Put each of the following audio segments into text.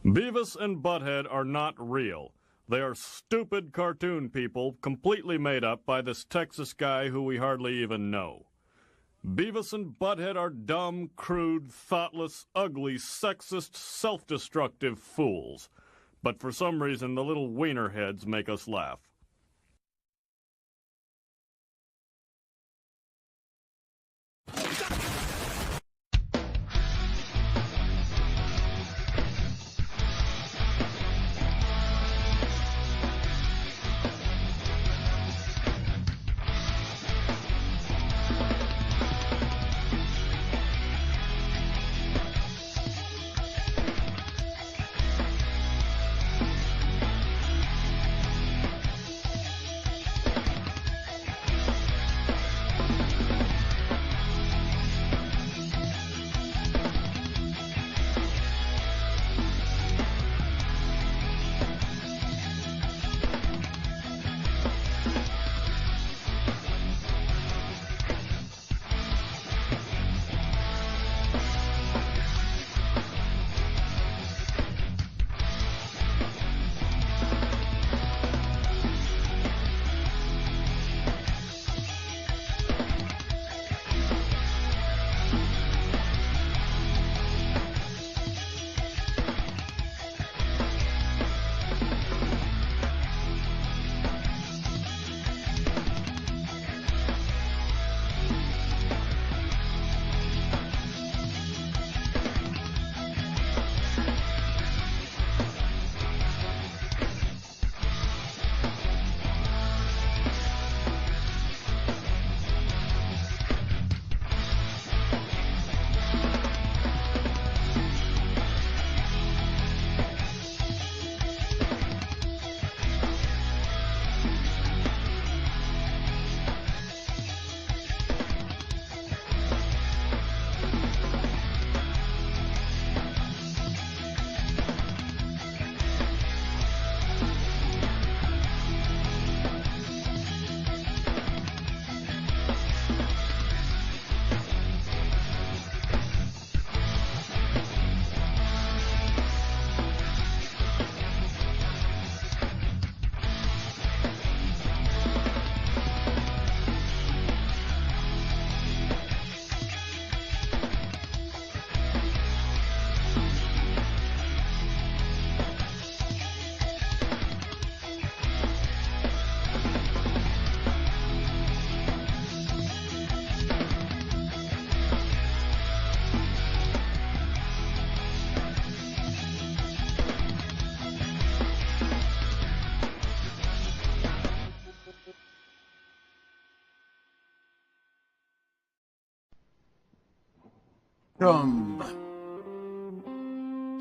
Beavis and Butthead are not real. They are stupid cartoon people completely made up by this Texas guy who we hardly even know. Beavis and Butthead are dumb, crude, thoughtless, ugly, sexist, self-destructive fools. But for some reason, the little wiener heads make us laugh.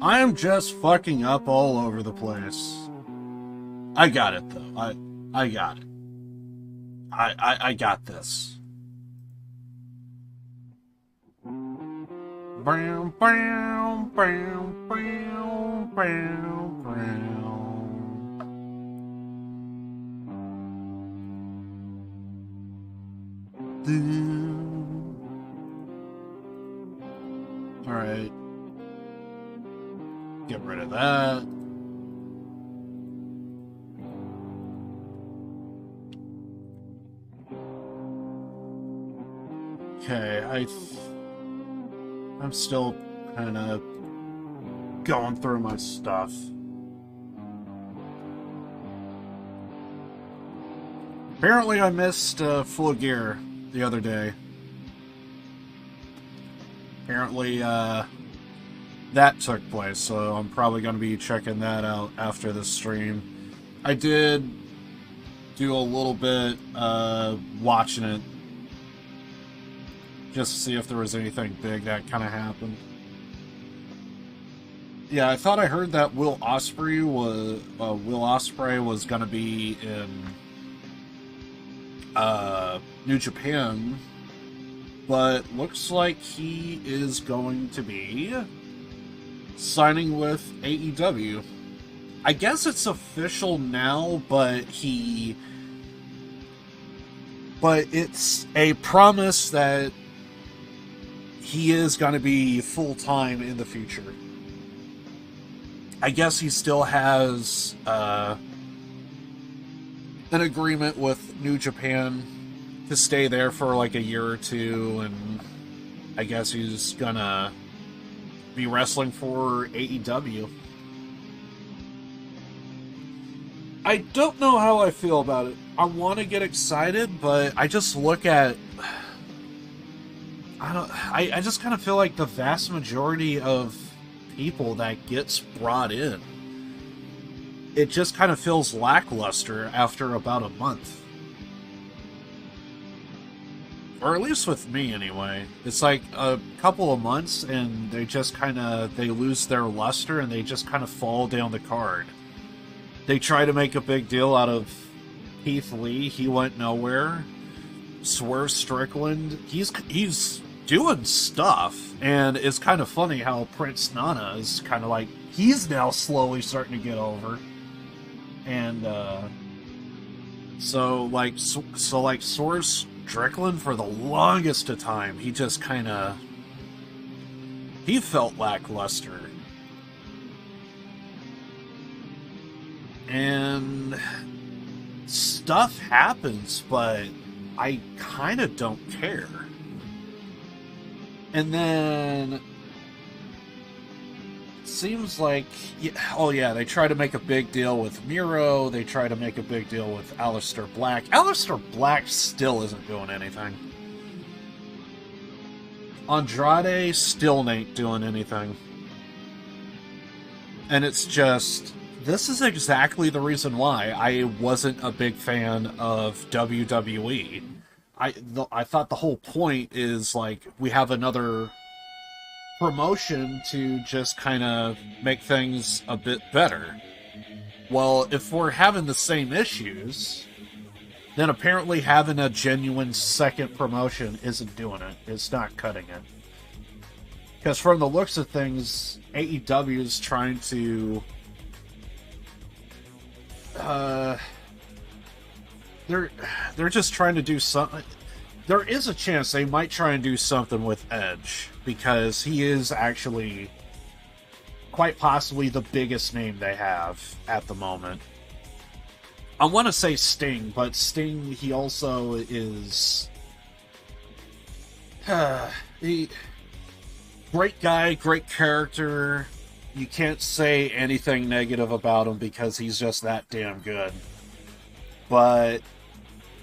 I am just fucking up all over the place. I got it though. I got it. I got this. Brown, brown, brown, brown, brown, brown. Alright. Get rid of that. Okay, I'm still kind of going through my stuff. Apparently I missed Full Gear the other day. Apparently that took place, so I'm probably going to be checking that out after this stream. I did do a little bit watching it, just to see if there was anything big that kind of happened. Yeah, I thought I heard that Will Ospreay was going to be in New Japan, but looks like he is going to be signing with AEW. I guess it's official now, but it's a promise that he is going to be full-time in the future. I guess he still has an agreement with New Japan to stay there for like a year or two, and I guess he's gonna be wrestling for AEW. I don't know how I feel about it. I want to get excited, but I just look at... I just kind of feel like the vast majority of people that gets brought in, it just kind of feels lackluster after about a month. Or at least with me, anyway. It's like a couple of months, and they just kind of... they lose their luster, and they just kind of fall down the card. They try to make a big deal out of Keith Lee. He went nowhere. Swerve Strickland. He's doing stuff, and it's kind of funny how Prince Nana is kind of like... he's now slowly starting to get over. And, So Swerve Strickland, for the longest of time, he just kind of... he felt lackluster. And stuff happens, but I kind of don't care. And then seems like... oh yeah, they try to make a big deal with Miro. They try to make a big deal with Aleister Black. Aleister Black still isn't doing anything. Andrade still ain't doing anything. And it's just... this is exactly the reason why I wasn't a big fan of WWE. I thought the whole point is, like, we have another promotion to just kind of make things a bit better. Well, if we're having the same issues, then apparently having a genuine second promotion isn't doing it. It's not cutting it. Because from the looks of things, AEW is trying to... they're just trying to do something. There is a chance they might try and do something with Edge, because he is actually quite possibly the biggest name they have at the moment. I want to say Sting, but Sting, he also is... great guy, great character. You can't say anything negative about him because he's just that damn good. But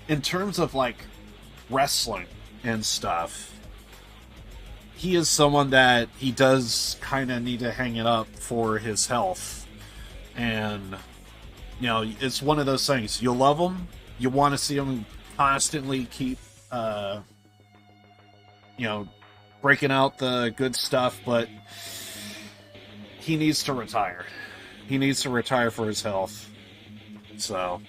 in terms of, like, wrestling and stuff, he is someone that he does kind of need to hang it up for his health. And, you know, it's one of those things. You love him, you want to see him constantly keep, breaking out the good stuff, but he needs to retire. He needs to retire for his health. So...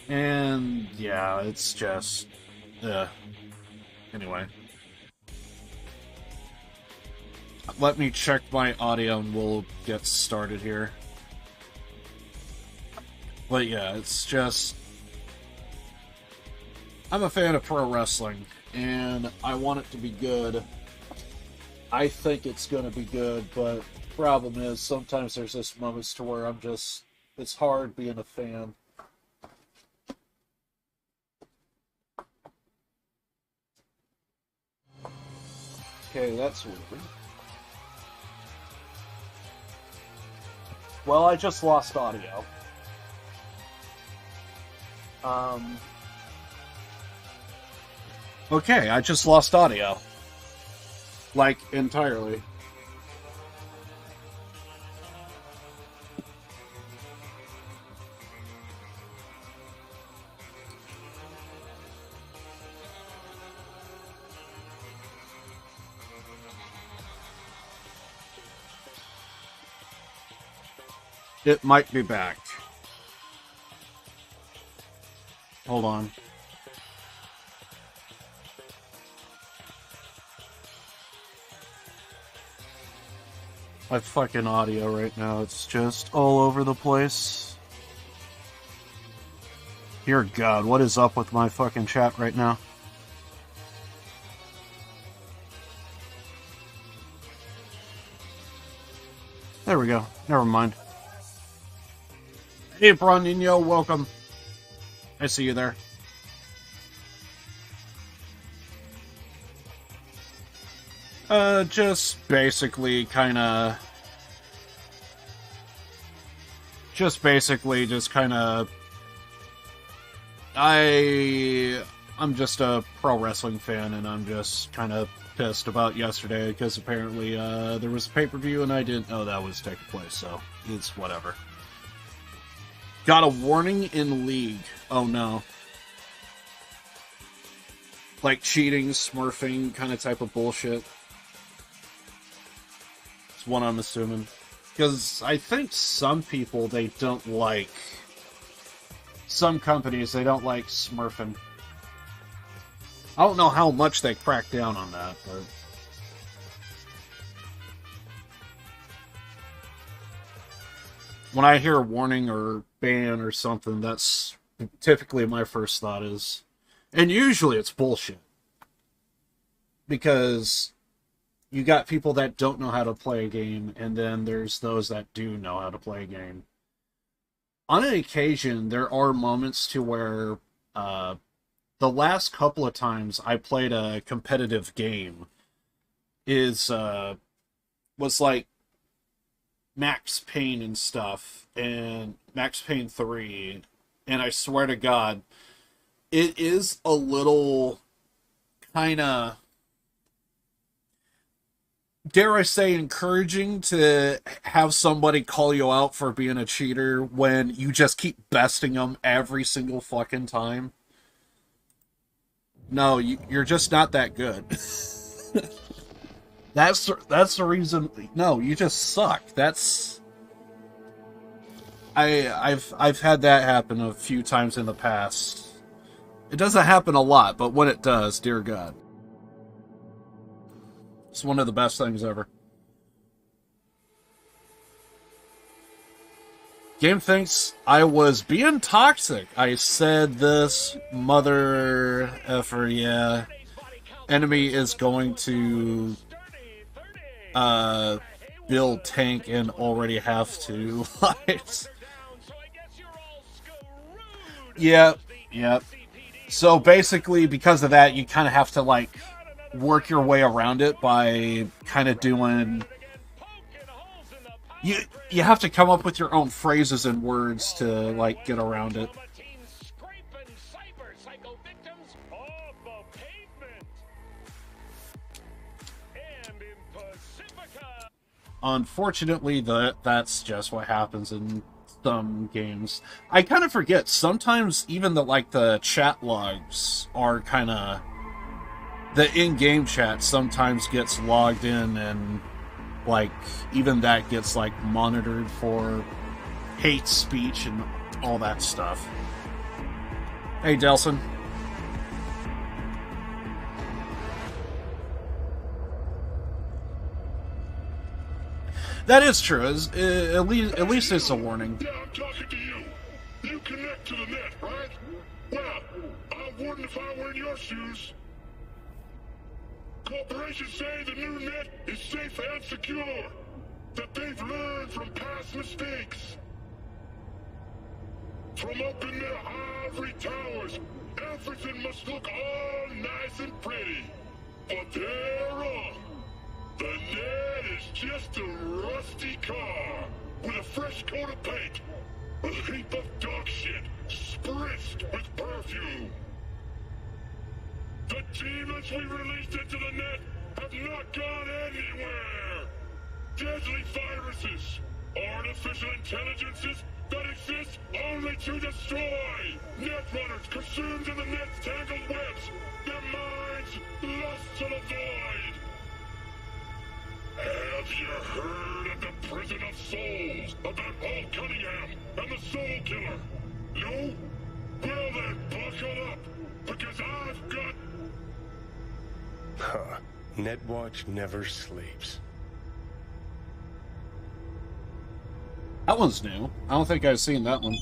and, yeah, it's just... anyway. Let me check my audio and we'll get started here. But, yeah, it's just... I'm a fan of pro wrestling, and I want it to be good. I think it's going to be good, but the problem is sometimes there's just moments to where I'm just... it's hard being a fan. Okay, that's weird. Well, I just lost audio. Okay, I just lost audio. Like, entirely. It might be back. Hold on. My fucking audio right now, it's just all over the place. Dear God, what is up with my fucking chat right now? There we go. Never mind. Hey, Bronino, welcome. I see you there. Just basically kind of... Just kind of... I'm just a pro wrestling fan, and I'm just kind of pissed about yesterday, because apparently, there was a pay-per-view, and I didn't know that was taking place, so it's whatever. Got a warning in League. Oh no. Like cheating, smurfing, kind of type of bullshit. It's what I'm assuming. Because I think some people, they don't like... Some companies, they don't like smurfing. I don't know how much they crack down on that, but... When I hear a warning or ban or something, that's typically my first thought is... And usually it's bullshit. Because you got people that don't know how to play a game, and then there's those that do know how to play a game. On an occasion, there are moments to where... the last couple of times I played a competitive game was like Max Payne and stuff, and Max Payne 3, and I swear to God, it is a little kind of, dare I say, encouraging to have somebody call you out for being a cheater when you just keep besting them every single fucking time. No, you're just not that good. That's the reason. No, you just suck. That's... I've had that happen a few times in the past. It doesn't happen a lot, but when it does, dear God, it's one of the best things ever. Game thinks I was being toxic. I said this, mother effer, yeah. Enemy is going to build tank and already have to. Yep. So basically, because of that, you kind of have to, like, work your way around it by kind of doing... You have to come up with your own phrases and words to, like, get around it. Unfortunately, that's just what happens in some games. I kind of forget, sometimes even the chat logs are kind of... The in-game chat sometimes gets logged in, and like, even that gets, like, monitored for hate speech and all that stuff. Hey, Delson. That is true. At least it's a warning. Yeah, I'm talking to you. You connect to the net, right? Well, I wouldn't if I were in your shoes. Corporations say the new net is safe and secure. That they've learned from past mistakes. From up in their ivory towers, everything must look all nice and pretty. But they're wrong. The net is just a rusty car with a fresh coat of paint. A heap of dog shit spritzed with perfume. The demons we released into the net have not gone anywhere. Deadly viruses, artificial intelligences that exist only to destroy. Netrunners consumed in the net's tangled webs, their minds lost to the void. Have you heard of the Prison of Souls about Paul Cunningham and the Soul Killer? No? Well then, buckle up, because I've got... Huh. Netwatch never sleeps. That one's new. I don't think I've seen that one.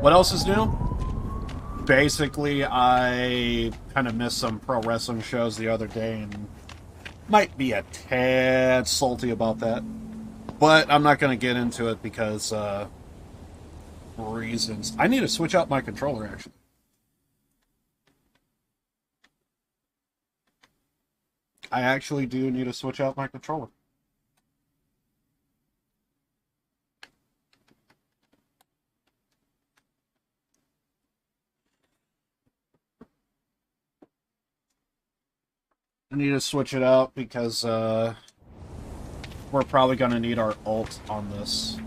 What else is new? Basically, I kind of missed some pro wrestling shows the other day and might be a tad salty about that. But I'm not going to get into it because reasons. I need to switch out my controller, actually. I actually do need to switch out my controller. I need to switch it out because we're probably going to need our ult on this.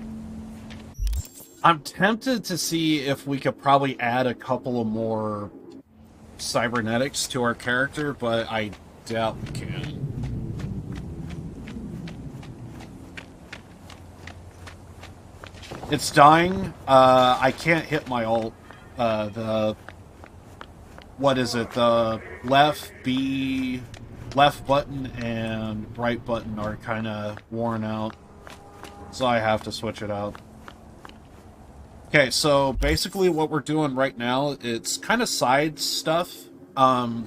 I'm tempted to see if we could probably add a couple of more cybernetics to our character, but I doubt we can. It's dying. I can't hit my ult. What is it? The left button and right button are kind of worn out, so I have to switch it out. Okay, so basically what we're doing right now, it's kind of side stuff. I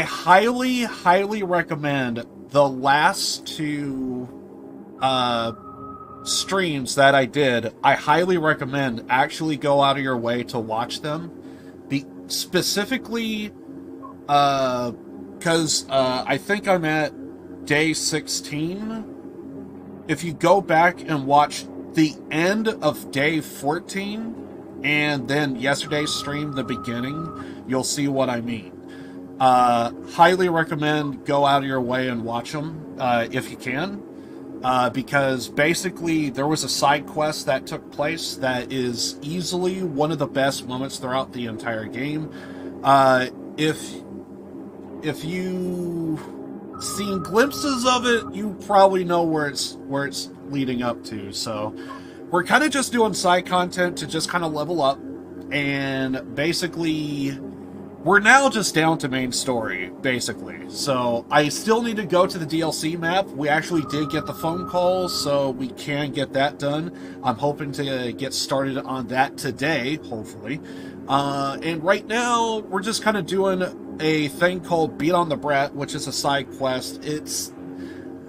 highly recommend the last two streams that I did. I highly recommend actually go out of your way to watch them. Specifically, because I think I'm at day 16. If you go back and watch the end of day 14 and then yesterday's stream, the beginning, you'll see what I mean. Highly recommend go out of your way and watch them if you can, because basically there was a side quest that took place that is easily one of the best moments throughout the entire game. If you seen glimpses of it, you probably know where it's leading up to. So we're kind of just doing side content to just kind of level up, and basically we're now just down to main story, basically. So I still need to go to the DLC map. We actually did get the phone call, so we can get that done. I'm hoping to get started on that today, hopefully. And right now, we're just kind of doing a thing called Beat on the Brat, which is a side quest. It's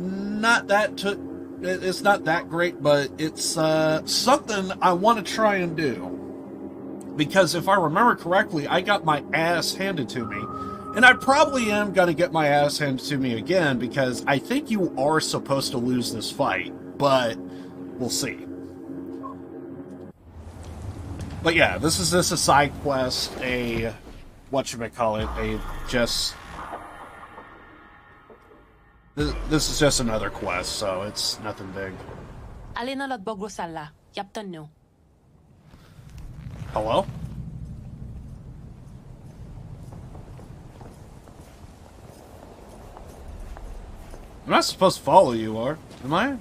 not that great, but it's something I want to try and do. Because if I remember correctly, I got my ass handed to me. And I probably am going to get my ass handed to me again, because I think you are supposed to lose this fight. But we'll see. But yeah, this is a side quest, this is just another quest, so it's nothing big. Hello? I'm not supposed to follow you, am I?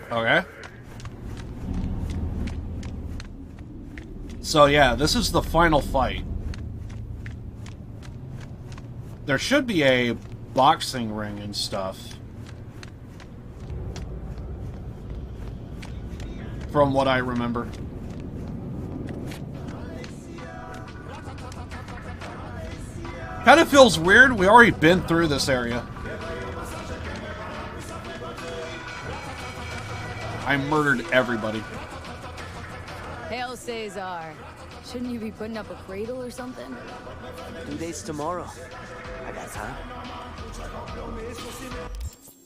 Okay. So yeah, this is the final fight. There should be a boxing ring and stuff. From what I remember. Kind of feels weird. We already been through this area. I murdered everybody. Hail Caesar. Shouldn't you be putting up a cradle or something? 2 days tomorrow. I got time.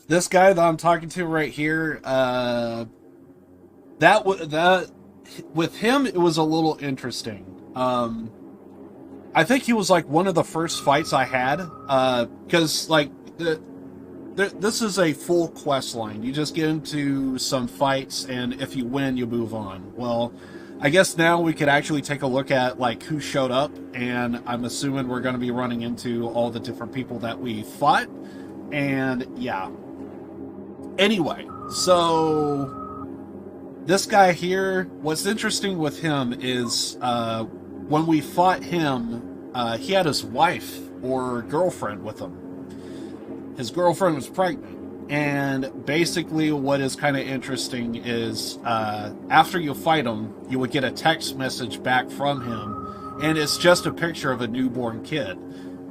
This guy that I'm talking to right here, that with him, it was a little interesting. I think he was like one of the first fights I had, because like this is a full quest line. You just get into some fights, and if you win, you move on. Well, I guess now we could actually take a look at like who showed up, and I'm assuming we're going to be running into all the different people that we fought, and yeah. Anyway, so this guy here, what's interesting with him is when we fought him, he had his wife or girlfriend with him. His girlfriend was pregnant. And basically what is kind of interesting is after you fight him, you would get a text message back from him, and it's just a picture of a newborn kid.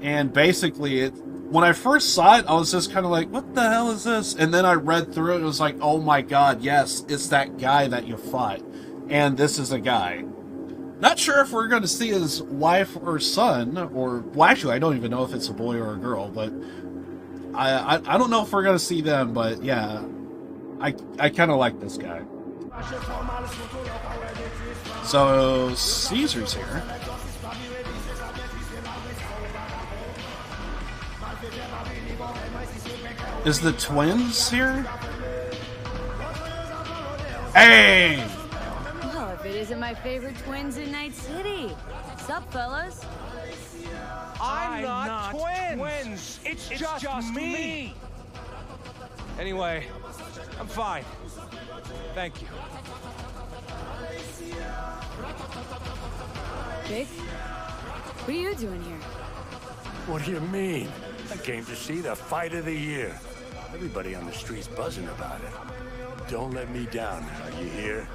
And basically, when I first saw it, I was just kind of like, what the hell is this? And then I read through it, and it was like, oh my god, yes, it's that guy that you fought. And this is a guy. Not sure if we're going to see his wife or son, or, well, actually, I don't even know if it's a boy or a girl, but I don't know if we're going to see them, but yeah, I kind of like this guy. So, Caesar's here. Is the twins here? Hey! Well, if it isn't my favorite twins in Night City. Sup, fellas? I'm not twins. It's just me. Anyway, I'm fine. Thank you. Jake? What are you doing here? What do you mean? I came to see the fight of the year. Everybody on the street's buzzing about it. Don't let me down now, you hear?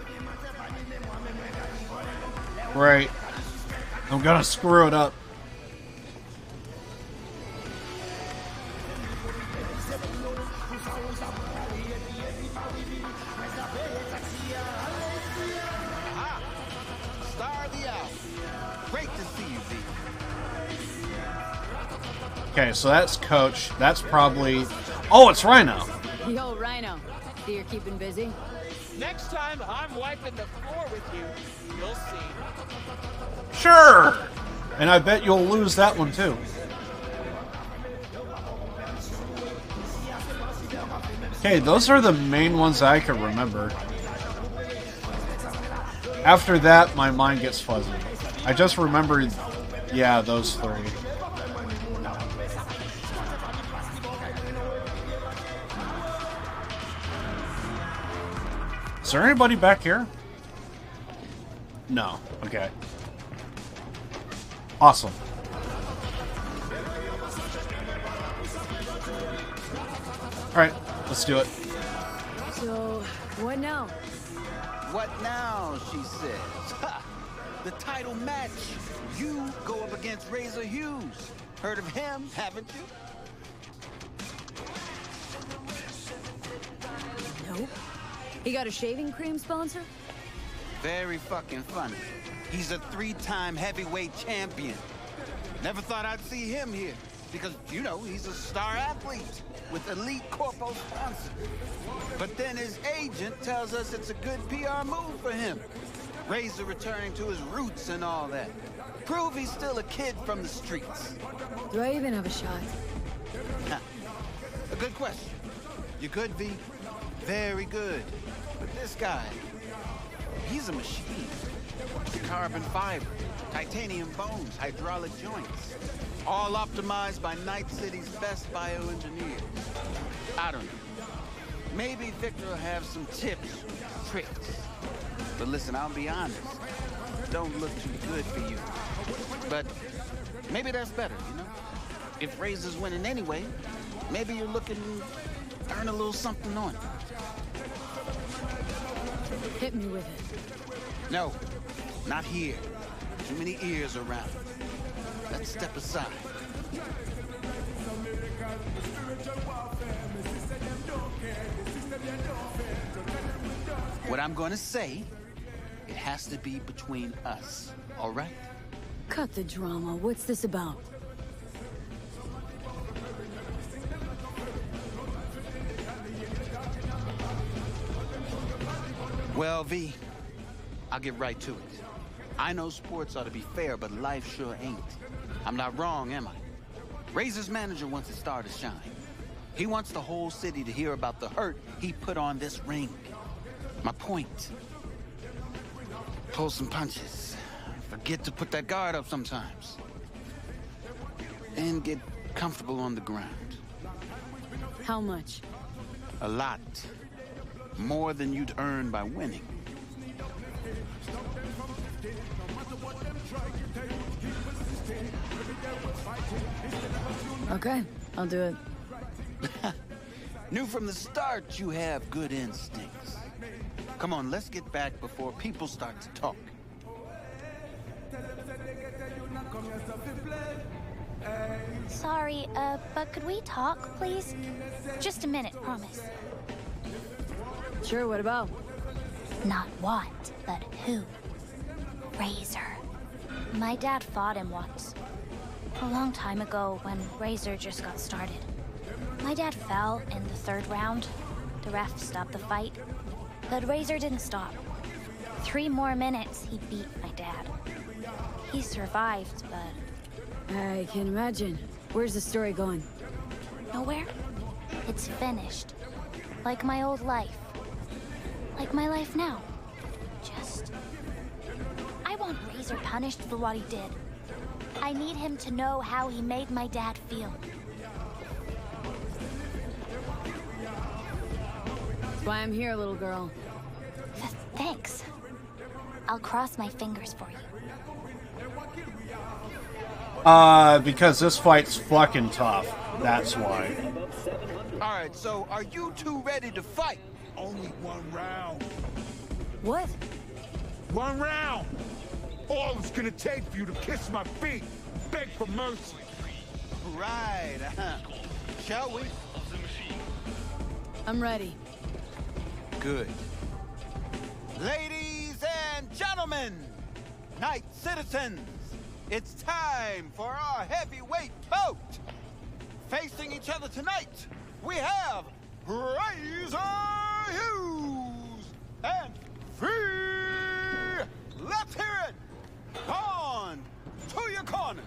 Right. I'm gonna screw it up. Star of the hour. Great to see you, V. Okay, so that's Coach. That's probably... Oh, it's Rhino. Yo, Rhino. So you're keeping busy? Next time I'm wiping the floor with you, you'll see. Sure! And I bet you'll lose that one, too. Okay, those are the main ones I can remember. After that, my mind gets fuzzy. I just remembered, yeah, those three. Is there anybody back here? No. Okay. Awesome. Alright, let's do it. So, what now? What now, she says. Ha! The title match. You go up against Razor Hughes. Heard of him, haven't you? Nope. He got a shaving cream sponsor? Very fucking funny. He's a 3-time heavyweight champion. Never thought I'd see him here. Because, you know, he's a star athlete with elite Corpo sponsor. But then his agent tells us it's a good PR move for him. Razor returning to his roots and all that. Prove he's still a kid from the streets. Do I even have a shot? A good question. You good, V? Very good. But this guy, he's a machine. Carbon fiber, titanium bones, hydraulic joints. All optimized by Night City's best bioengineers. I don't know. Maybe Victor will have some tips, tricks. But listen, I'll be honest. Don't look too good for you. But maybe that's better, you know? If Razor's winning anyway, maybe you're looking to earn a little something on it. Hit me with it. No, not here. Too many ears around. Let's step aside. What I'm gonna say, it has to be between us, all right? Cut the drama. What's this about? Well, V, I'll get right to it. I know sports ought to be fair, but life sure ain't. I'm not wrong, am I? Razor's manager wants his star to shine. He wants the whole city to hear about the hurt he put on this ring. My point. Pull some punches. Forget to put that guard up sometimes. And get comfortable on the ground. How much? A lot. More than you'd earn by winning. Okay, I'll do it. Knew from the start you have good instincts. Come on, let's get back before people start to talk. Sorry, but could we talk, please? Just a minute, promise. Sure, what about? Not what, but who. Razor. My dad fought him once. A long time ago, when Razor just got started. My dad fell in the third round. The ref stopped the fight. But Razor didn't stop. 3 more minutes, he beat my dad. He survived, but... I can imagine. Where's the story going? Nowhere. It's finished. Like my old life. Like my life now. Just... I want Razor punished for what he did. I need him to know how he made my dad feel. That's why I'm here, little girl. Thanks. I'll cross my fingers for you. Because this fight's fucking tough. That's why. Alright, so are you two ready to fight? Only 1 round. What? 1 round. All it's gonna take for you to kiss my feet, beg for mercy. Right, Shall we? I'm ready. Good. Ladies and gentlemen, night citizens, it's time for our heavyweight bout. Facing each other tonight, we have Razor Hughes and Free. Let's hear it. On to your corner.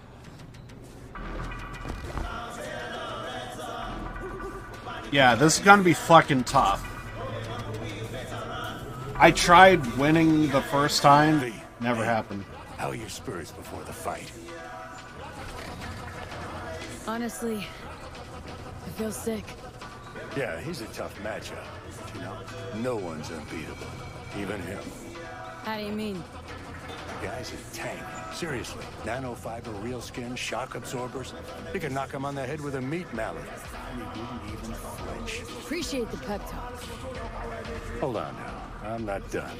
Yeah, this is gonna be fucking tough. I tried winning the first time. Never happened. How are your spirits before the fight? Honestly, I feel sick. Yeah, he's a tough matchup. But you know, no one's unbeatable. Even him. How do you mean? The guy's a tank. Seriously. Nanofiber, real skin, shock absorbers. You can knock him on the head with a meat mallet. And he wouldn't even flinch. Appreciate the pep talk. Hold on now. I'm not done.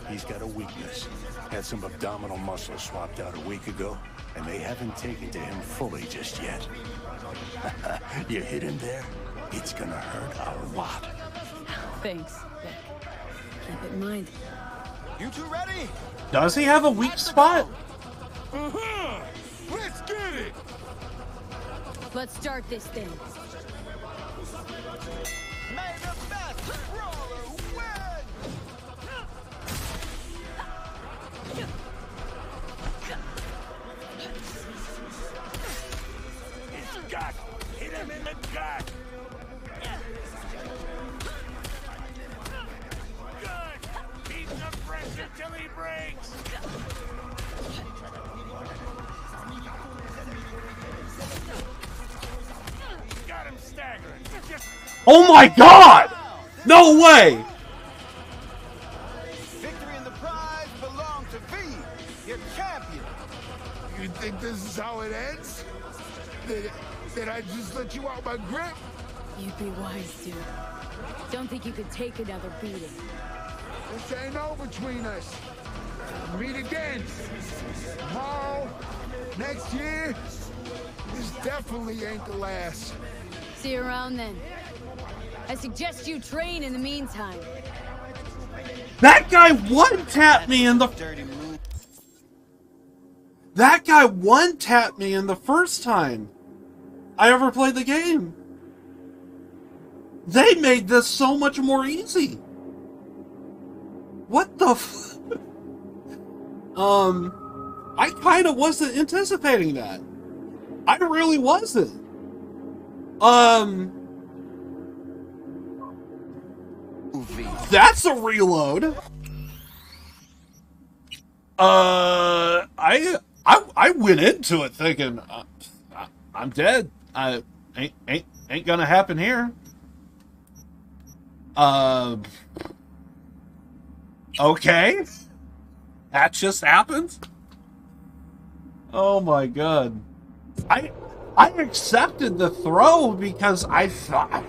He's got a weakness. Had some abdominal muscle swapped out a week ago, and they haven't taken to him fully just yet. You hit him there, it's gonna hurt a lot. Thanks, Vic. Keep it in mind. You two ready? Does he have a weak spot? Let's get it! Let's start this thing. May the best brawler win! His gut! Hit him in the gut! Good! Keep the pressure till he breaks! Got him staggering. Oh my god! No way! Victory and the prize belong to V, your champion. You think this is how it ends? That I just let you out my grip? You'd be wise, dude. Don't think you could take another beating. This ain't over between us. We'll meet again. Tomorrow, next year. This definitely ain't the last. See you around then. I suggest you train in the meantime. That guy one-tapped me in the... That guy one-tapped me in the first time I ever played the game. They made this so much more easy. What the f... I kind of wasn't anticipating that. I really wasn't. That's a reload. I went into it thinking I'm dead. Ain't gonna happen here. Okay. That just happened? Oh my god. I accepted the throw because I thought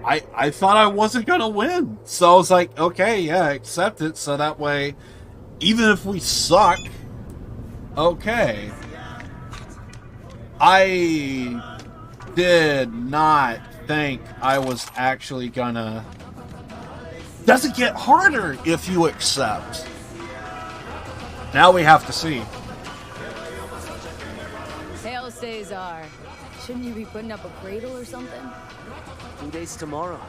I wasn't gonna win. So I was like, okay, yeah, accept it. So that way, even if we suck, okay. I did not think I was actually gonna... Does it get harder if you accept? Now we have to see. Hail Cesar. Shouldn't you be putting up a cradle or something? 2 days tomorrow.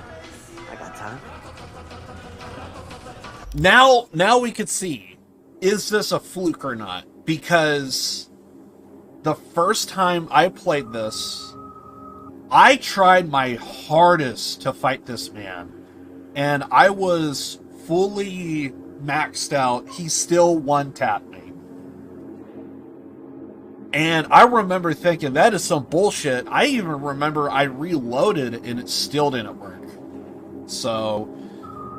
I got time. Now we could see, is this a fluke or not? Because the first time I played this, I tried my hardest to fight this man, and I was fully maxed out. He still one-tapped me. And I remember thinking, that is some bullshit. I even remember I reloaded and it still didn't work. So,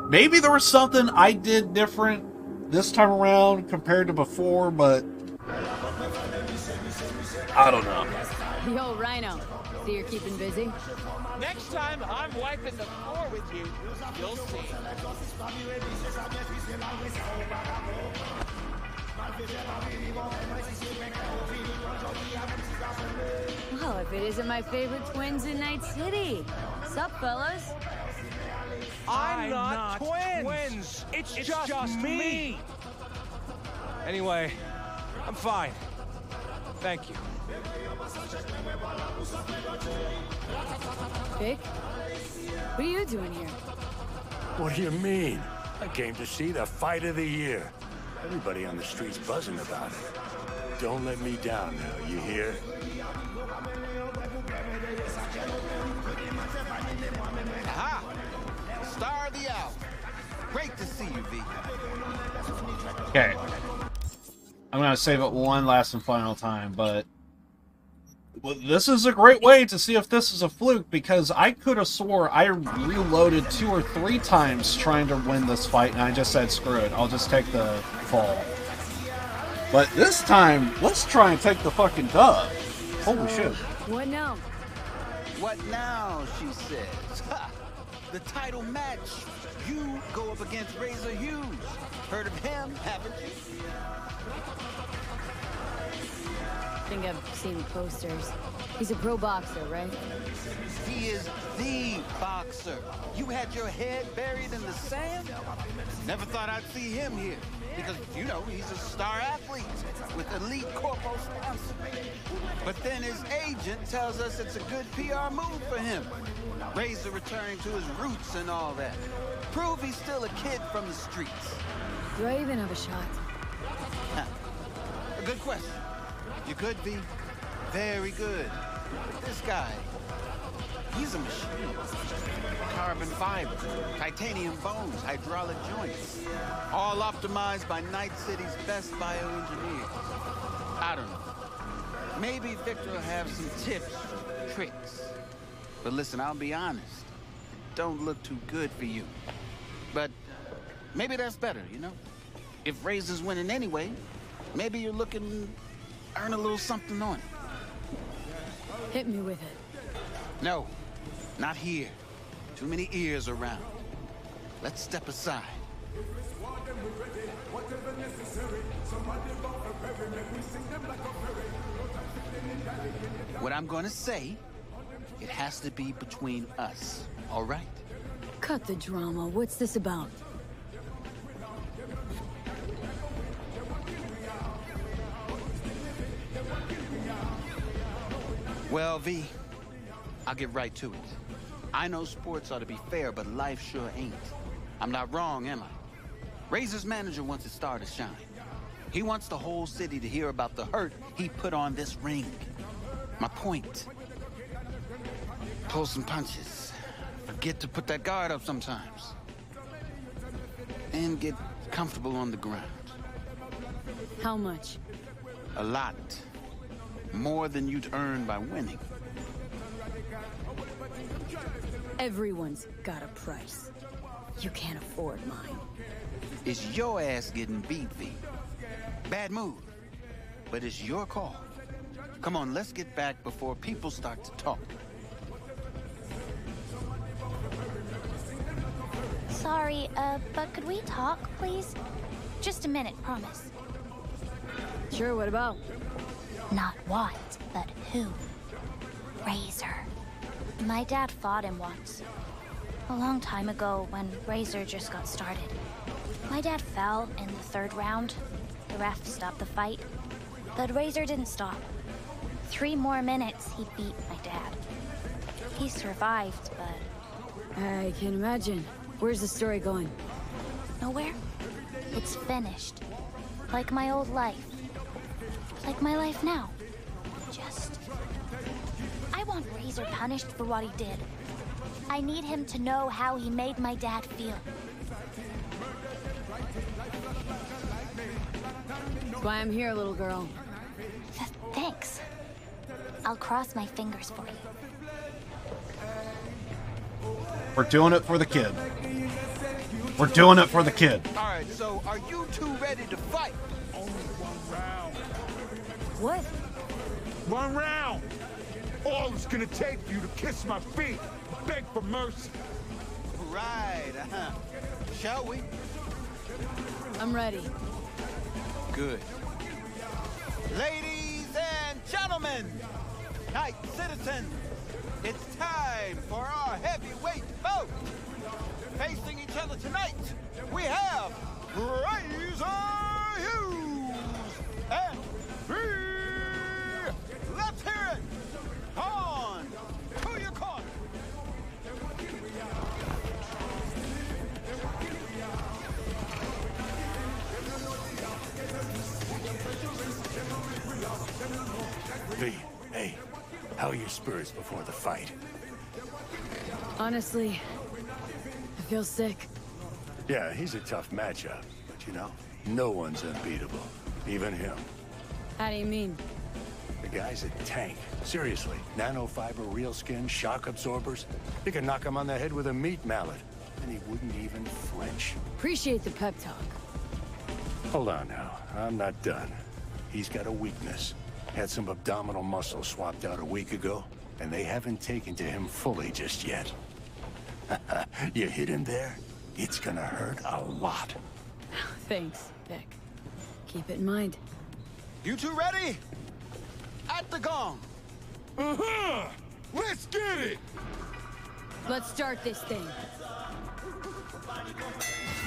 maybe there was something I did different this time around compared to before, but I don't know. Yo, Rhino. So you're keeping busy? Next time I'm wiping the floor with you, you'll see. Well, if it isn't my favorite twins in Night City. Sup, fellas? I'm not twins. It's just me. Anyway, I'm fine. Thank you. Vic? What are you doing here? What do you mean? I came to see the fight of the year. Everybody on the street's buzzing about it. Don't let me down now, you hear? Aha! Star of the hour. Great to see you, V. Okay. I'm going to save it one last and final time, but this is a great way to see if this is a fluke, because I could have swore I reloaded 2 or 3 times trying to win this fight, and I just said, screw it, I'll just take the fall. But this time, let's try and take the fucking dub. Holy shit. What now? What now, she says. Ha! The title match. You go up against Razor Hughes. Heard of him, haven't you? I think I've seen posters. He's a pro boxer, right? He is the boxer. You had your head buried in the sand? Never thought I'd see him here. Because, you know, he's a star athlete with elite Corpo sponsor. But then his agent tells us it's a good PR move for him. Razor returning to his roots and all that. Prove he's still a kid from the streets. Do I even have a shot? A good question. You could be very good. But this guy, he's a machine. Carbon fiber, titanium bones, hydraulic joints. All optimized by Night City's best bioengineers. I don't know. Maybe Victor will have some tips, tricks. But listen, I'll be honest. It don't look too good for you. But maybe that's better, you know? If Razor's winning anyway, maybe you're looking to earn a little something on it. Hit me with it. No, not here. Too many ears around. Let's step aside. What I'm gonna say, it has to be between us, all right? Cut the drama. What's this about? Well, V, I'll get right to it. I know sports ought to be fair, but life sure ain't. I'm not wrong, am I? Razor's manager wants his star to shine. He wants the whole city to hear about the hurt he put on this ring. My point. Pull some punches. Forget to put that guard up sometimes. And get comfortable on the ground. How much? A lot. More than you'd earn by winning. Everyone's got a price. You can't afford mine. It's your ass getting beat, V. Bad move. But it's your call. Come on, let's get back before people start to talk. Sorry, but could we talk, please? Just a minute, promise. Sure, what about? Not what, but who. Razor. My dad fought him once. A long time ago when Razor just got started. My dad fell in the third round. The ref stopped the fight. But Razor didn't stop. 3 more minutes, he beat my dad. He survived, but... I can imagine. Where's the story going? Nowhere. It's finished. Like my old life. Like my life now. Just... I want Razor punished for what he did. I need him to know how he made my dad feel. That's why I'm here, little girl. Thanks. I'll cross my fingers for you. We're doing it for the kid. We're doing it for the kid. All right, so are you two ready to fight? Only 1 round. What? 1 round. All it's gonna take for you to kiss my feet, beg for mercy. Right, Shall we? I'm ready. Good. Ladies and gentlemen, night citizens, it's time for our heavyweight bout. Facing each other tonight, we have Razor Hughes and let's hear it. On to your corner. V, hey, how are your spirits before the fight? Honestly, I feel sick. Yeah, he's a tough matchup, but you know, no one's unbeatable, even him. How do you mean? The guy's a tank. Seriously, nanofiber, real skin, shock absorbers. You can knock him on the head with a meat mallet, and he wouldn't even flinch. Appreciate the pep talk. Hold on now, I'm not done. He's got a weakness. Had some abdominal muscle swapped out a week ago, and they haven't taken to him fully just yet. You hit him there, it's gonna hurt a lot. Thanks, Vic. Keep it in mind. You two ready? At the gong. Let's get it. Let's start this thing.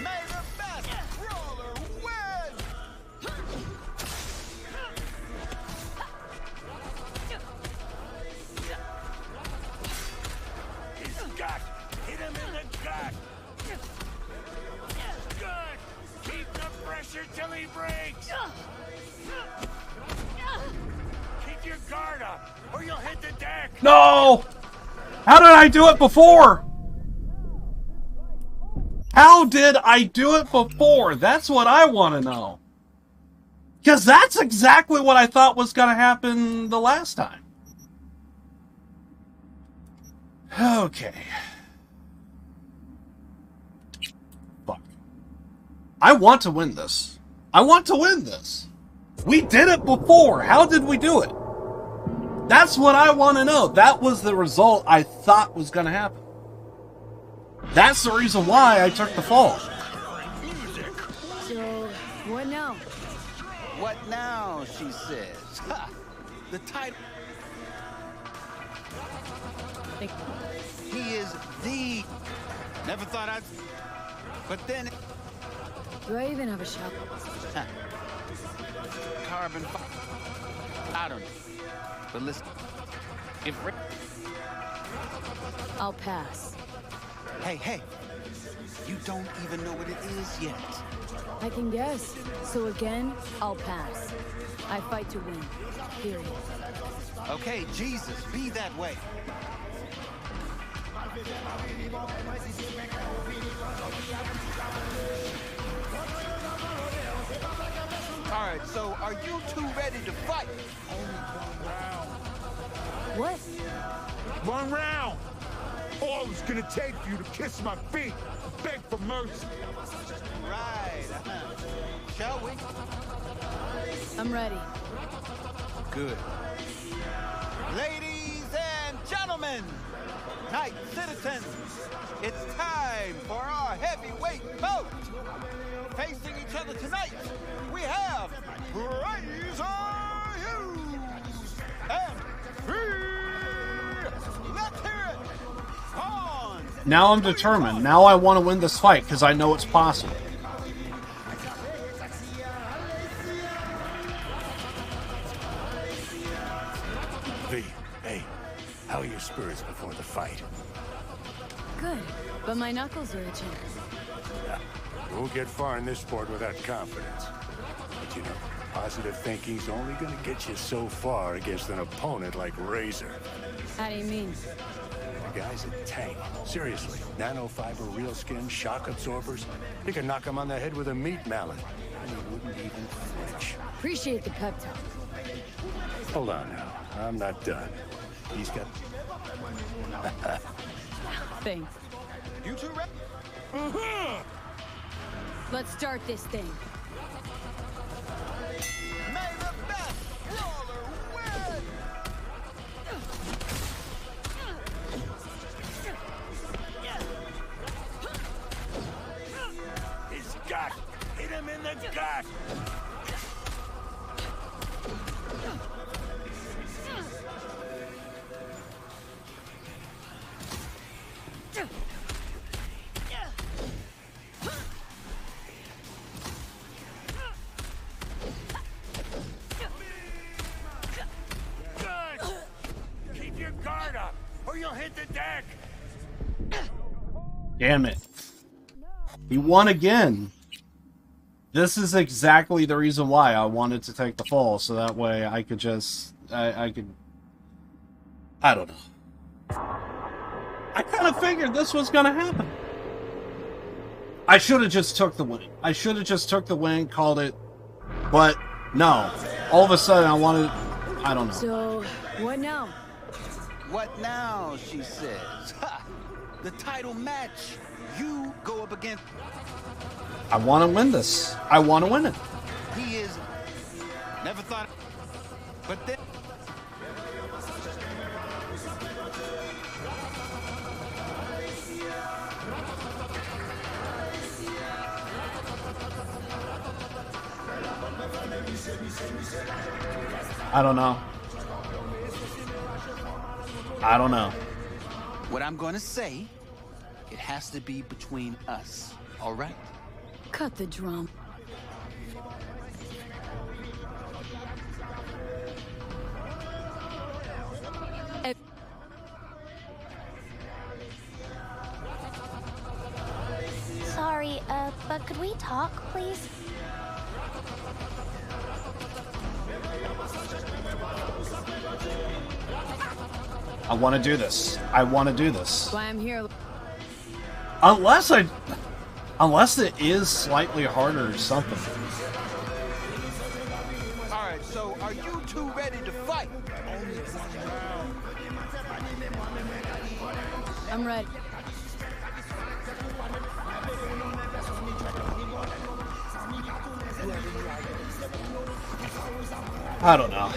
May the best brawler win! His gut! Hit him in the gut! Good! Keep the pressure till he breaks! Keep your guard up, or you'll hit the deck! No! How did I do it before? How did I do it before? That's what I want to know. Because that's exactly what I thought was going to happen the last time. Okay. Fuck. I want to win this. I want to win this. We did it before. How did we do it? That's what I want to know. That was the result I thought was going to happen. That's the reason why I took the fall. So, what now? What now, she says. Ha! The title. He is the... Never thought I'd... But then... Do I even have a shot? Huh. Carbon... I don't know. But listen... If... I'll pass. Hey. You don't even know what it is yet. I can guess. So again, I'll pass. I fight to win. Period. Okay, Jesus, be that way. All right, so are you two ready to fight? Only 1 round. What? 1 round. All it's gonna take for you to kiss my feet, beg for mercy. Right. Shall we? I'm ready. Good. Ladies and gentlemen, night citizens, it's time for our heavyweight bout. Facing each other tonight, we have Razor Hughes Now I'm determined. Now I want to win this fight because I know it's possible. V, hey, how are your spirits before the fight? Good, but my knuckles are itching. You won't get far in this sport without confidence. But you know, positive thinking's only gonna get you so far against an opponent like Razor. How do you mean? The guy's a tank. Seriously. Nanofiber, real skin, shock absorbers. You can knock him on the head with a meat mallet. And he wouldn't even flinch. Appreciate the pep talk. Hold on now. I'm not done. He's got... Thanks. You two ready? Let's start this thing. May the best brawler win! His gut! Hit him in the gut! Keep your guard up, or you'll hit the deck! Damn it. He won again. This is exactly the reason why I wanted to take the fall, so that way I could just... I don't know. I kind of figured this was going to happen. I should have just took the win. I should have just took the win, called it. But, no. All of a sudden, I wanted... I don't know. So, what now? What now, she says. Ha! The title match. You go up against... I want to win this. I want to win it. He is... Never thought... But then... I don't know. I don't know. What I'm going to say, it has to be between us, all right? Cut the drum. Sorry, but could we talk, please? I want to do this. I want to do this. Why I'm here. Unless it is slightly harder or something. All right, so are you two ready to fight? I'm ready. I don't know.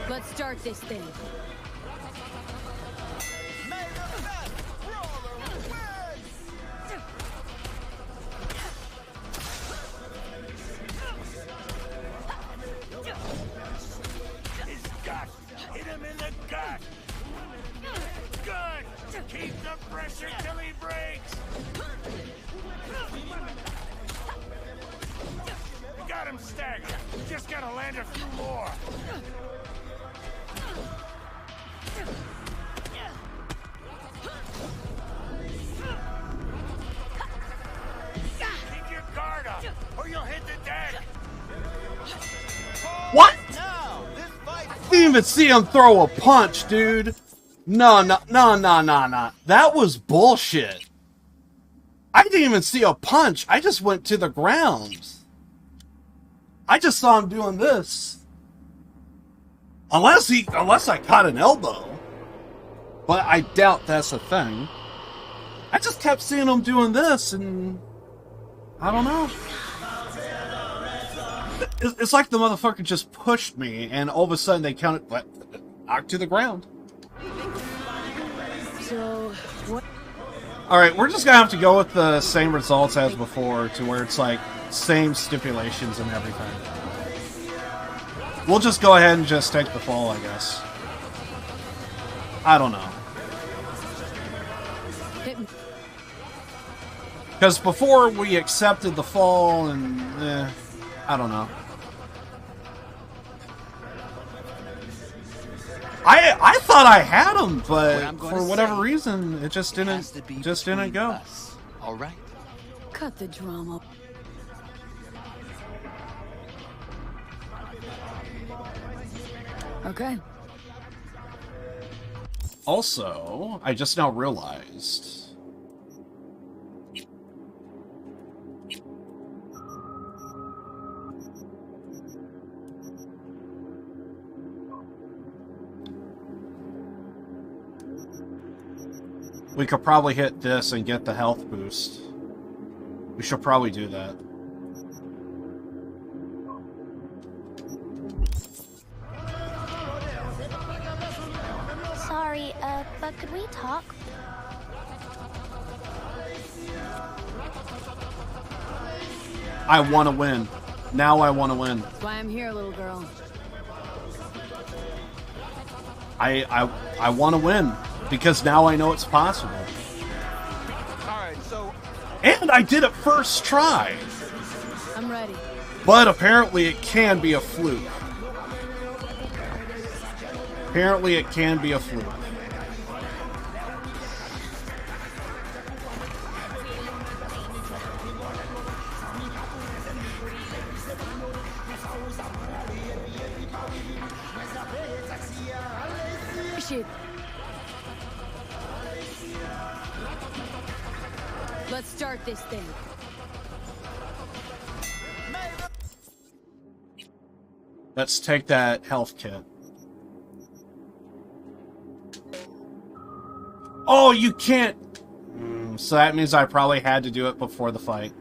Let's start this thing. May the best brawler win! His gut! Hit him in the gut! Good! Keep the pressure till he breaks! You got him staggered. Just gotta land a few more. Keep your guard up, or you'll hit the deck. What? Now, this fight... I didn't even see him throw a punch, dude. No. That was bullshit. I didn't even see a punch. I just went to the ground. I just saw him doing this. Unless I caught an elbow. But I doubt that's a thing. I just kept seeing him doing this, and I don't know. It's like the motherfucker just pushed me, and all of a sudden they counted, knocked to the ground. So, what? Alright, we're just gonna have to go with the same results as before, to where it's like same stipulations and everything. We'll just go ahead and just take the fall, I guess. I don't know. Because before we accepted the fall and I don't know. I thought I had him, but for whatever reason, it just didn't go. All right. Cut the drama. Okay. Also, I just now realized. We could probably hit this and get the health boost. We should probably do that. Sorry, but could we talk? I want to win. Now I want to win. That's why I'm here, little girl. I want to win. Because now I know it's possible. Alright, so... And I did it first try! I'm ready. But apparently it can be a fluke. Apparently it can be a fluke. Shit. Let's start this thing. Let's take that health kit. Oh, you can't! So that means I probably had to do it before the fight.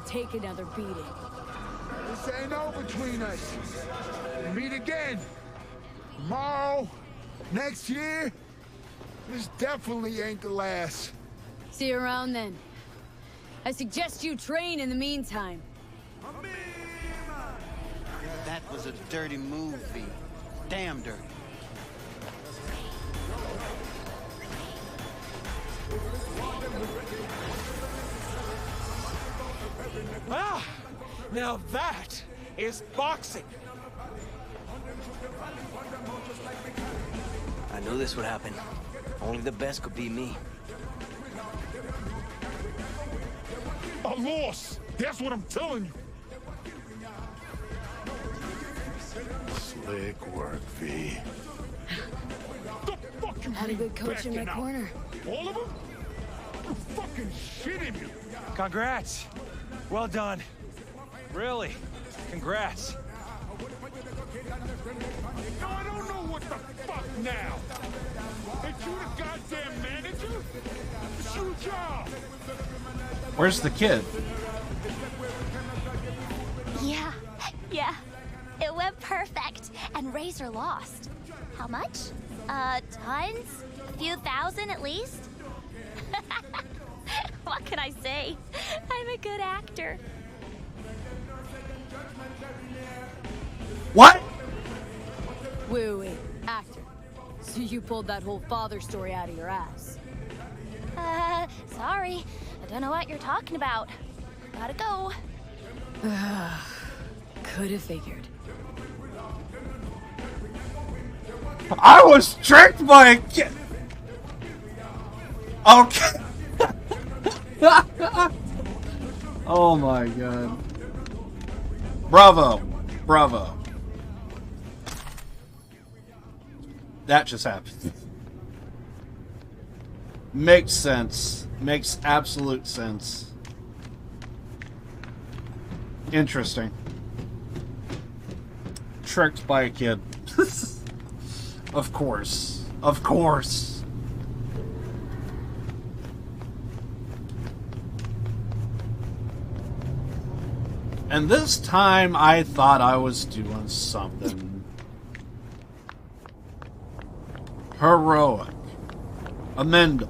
Take another beating. This ain't over between us. We'll meet again. Tomorrow, next year. This definitely ain't the last. See you around then. I suggest you train in the meantime. That was a dirty move, V. Damn dirty. Ah! Now that is boxing! I knew this would happen. Only the best could beat me. A loss! That's what I'm telling you! Slick work, V. The fuck you Had a good coach in my corner. All of them? You're fucking shitting me! Congrats! Well done. Really. Congrats. No, I don't know what the fuck now! Ain't you the goddamn manager? It's your job! Where's the kid? Yeah. It went perfect. And Razor lost. How much? Tons? A few thousand at least? What can I say? I'm a good actor. What? Wait. Actor. So you pulled that whole father story out of your ass. Sorry. I don't know what you're talking about. Gotta go. Could have figured. I was tricked by a kid. Okay. Oh my god. Bravo. Bravo. That just happened. Makes sense. Makes absolute sense. Interesting. Tricked by a kid. Of course. Of course. And this time I thought I was doing something heroic. Amendable.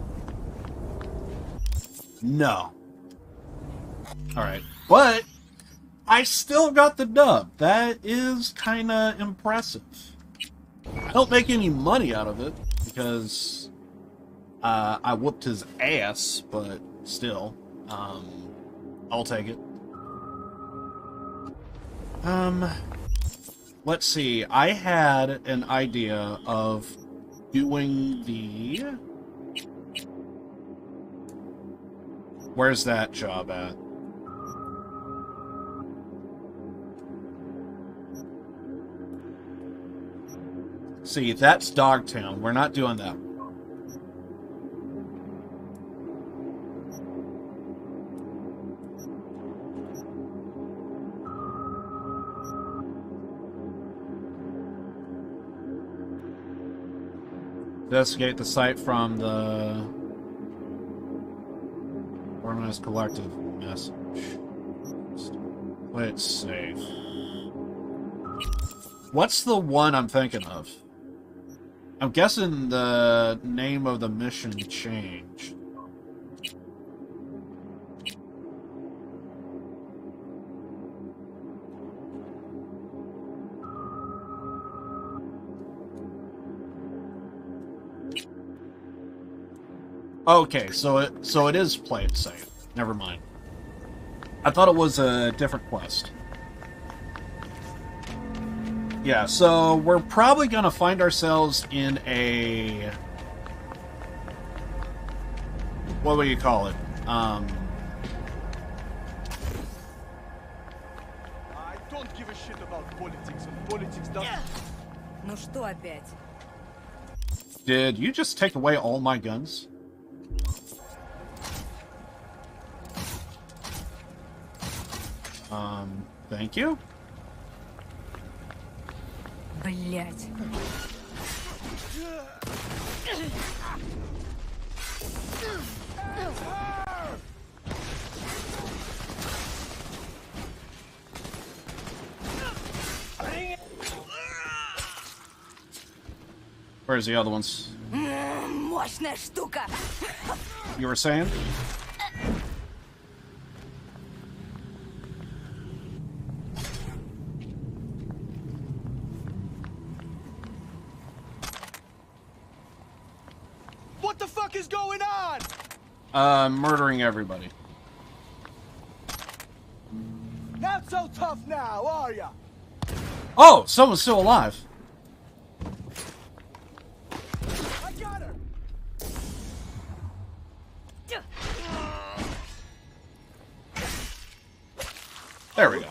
No. Alright. But I still got the dub. That is kinda impressive. I don't make any money out of it because I whooped his ass, but still, I'll take it. Let's see. I had an idea of doing the... Where's that job at? See, that's Dogtown. We're not doing that. Investigate the site from the Organized Collective message. Play it safe. What's the one I'm thinking of? I'm guessing the name of the mission changed. Okay, so it is play it safe. Never mind. I thought it was a different quest. Yeah, so we're probably gonna find ourselves in a... What do you call it? I don't give a shit about politics, and politics doesn't... Ну что опять? Did you just take away all my guns? Thank you? Блять. Where's the other ones? Мощная штука. You were saying? What the fuck is going on? Murdering everybody. Not so tough now, are ya? Oh, someone's still alive. I got her. There we go.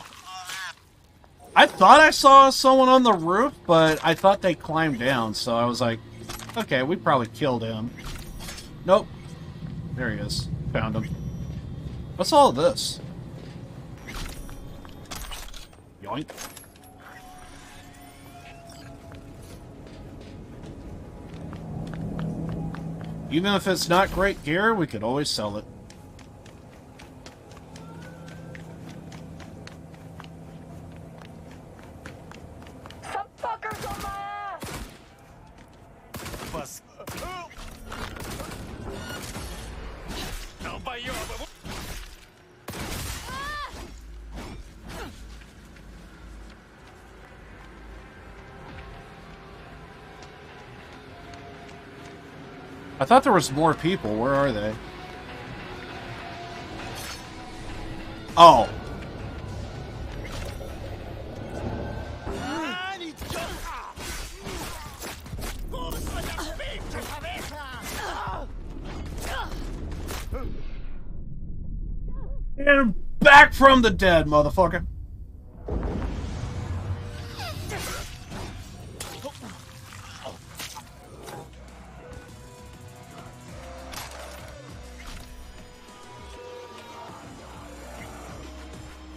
I thought I saw someone on the roof, but I thought they climbed down, so I was like, okay, we probably killed him. Nope. There he is. Found him. What's all of this? Yoink. Even if it's not great gear, we could always sell it. Some fuckers on my ass. I thought there was more people. Where are they? Oh. And back from the dead, motherfucker.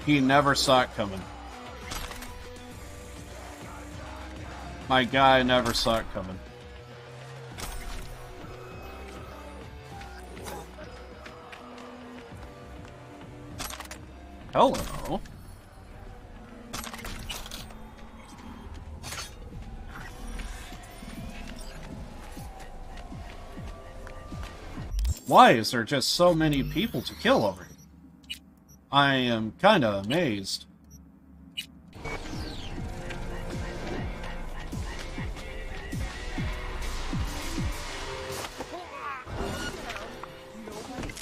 He never saw it coming. My guy never saw it coming. Hello. Why is there just so many people to kill over here? I am kinda amazed.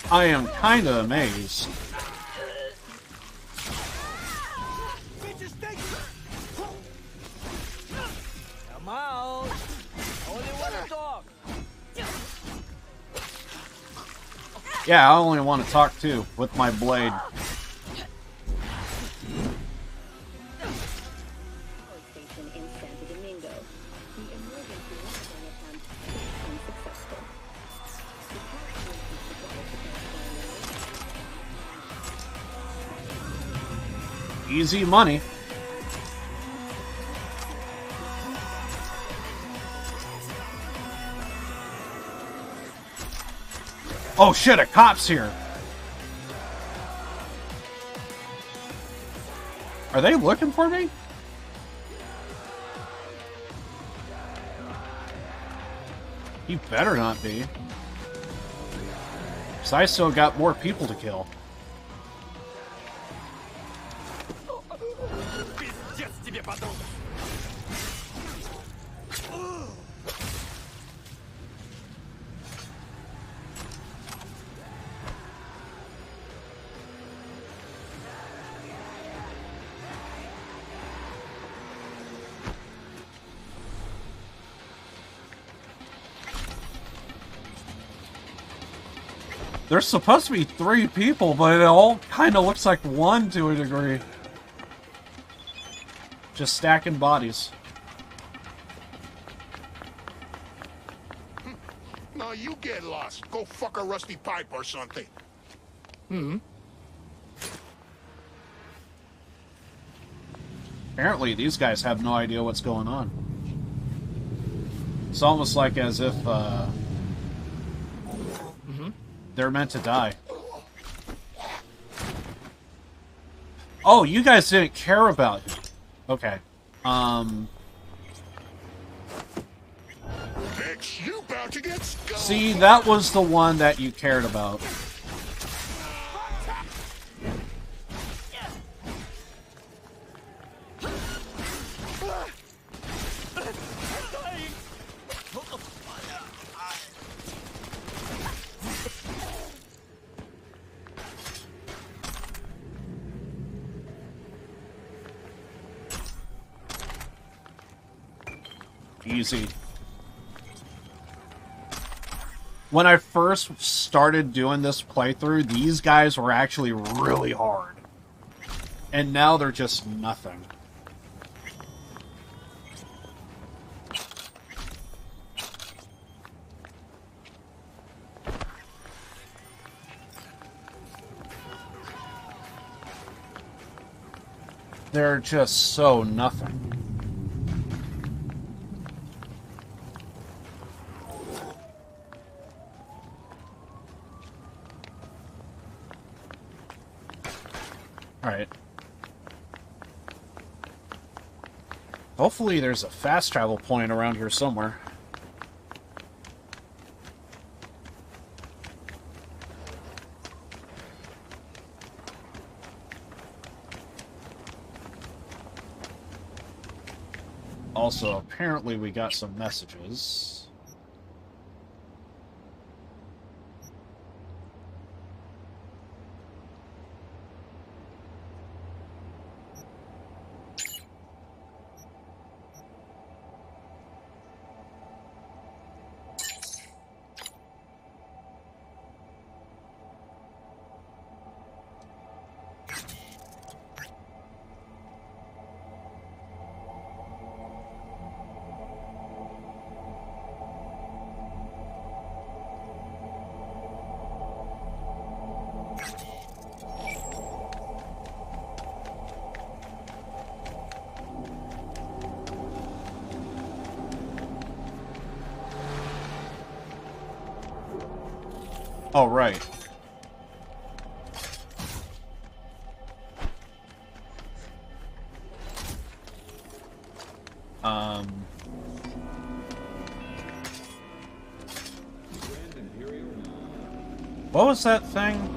I am kinda amazed. Come out. Only want to talk. Yeah, I only want to talk too, with my blade. Easy money. Oh shit, a cop's here. Are they looking for me? You better not be. 'Cause I still got more people to kill. There's supposed to be 3 people, but it all kind of looks like 1 to a degree. Just stacking bodies. No, you get lost. Go fuck a rusty pipe or something. Apparently, these guys have no idea what's going on. It's almost like as if, they're meant to die. Oh, you guys didn't care about him. Okay. Next, you bout to get skulled. See, that was the one that you cared about. Easy. When I first started doing this playthrough, these guys were actually really hard. And now they're just nothing. They're just so nothing. Alright. Hopefully there's a fast travel point around here somewhere. Also, apparently we got some messages. Oh, right. What was that thing?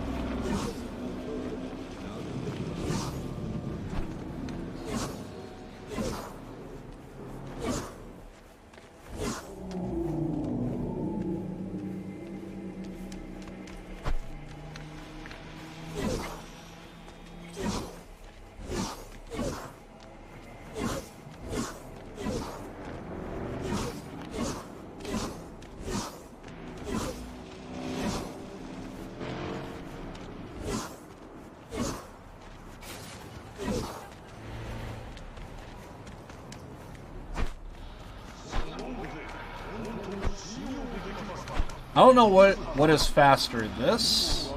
I don't know what is faster, this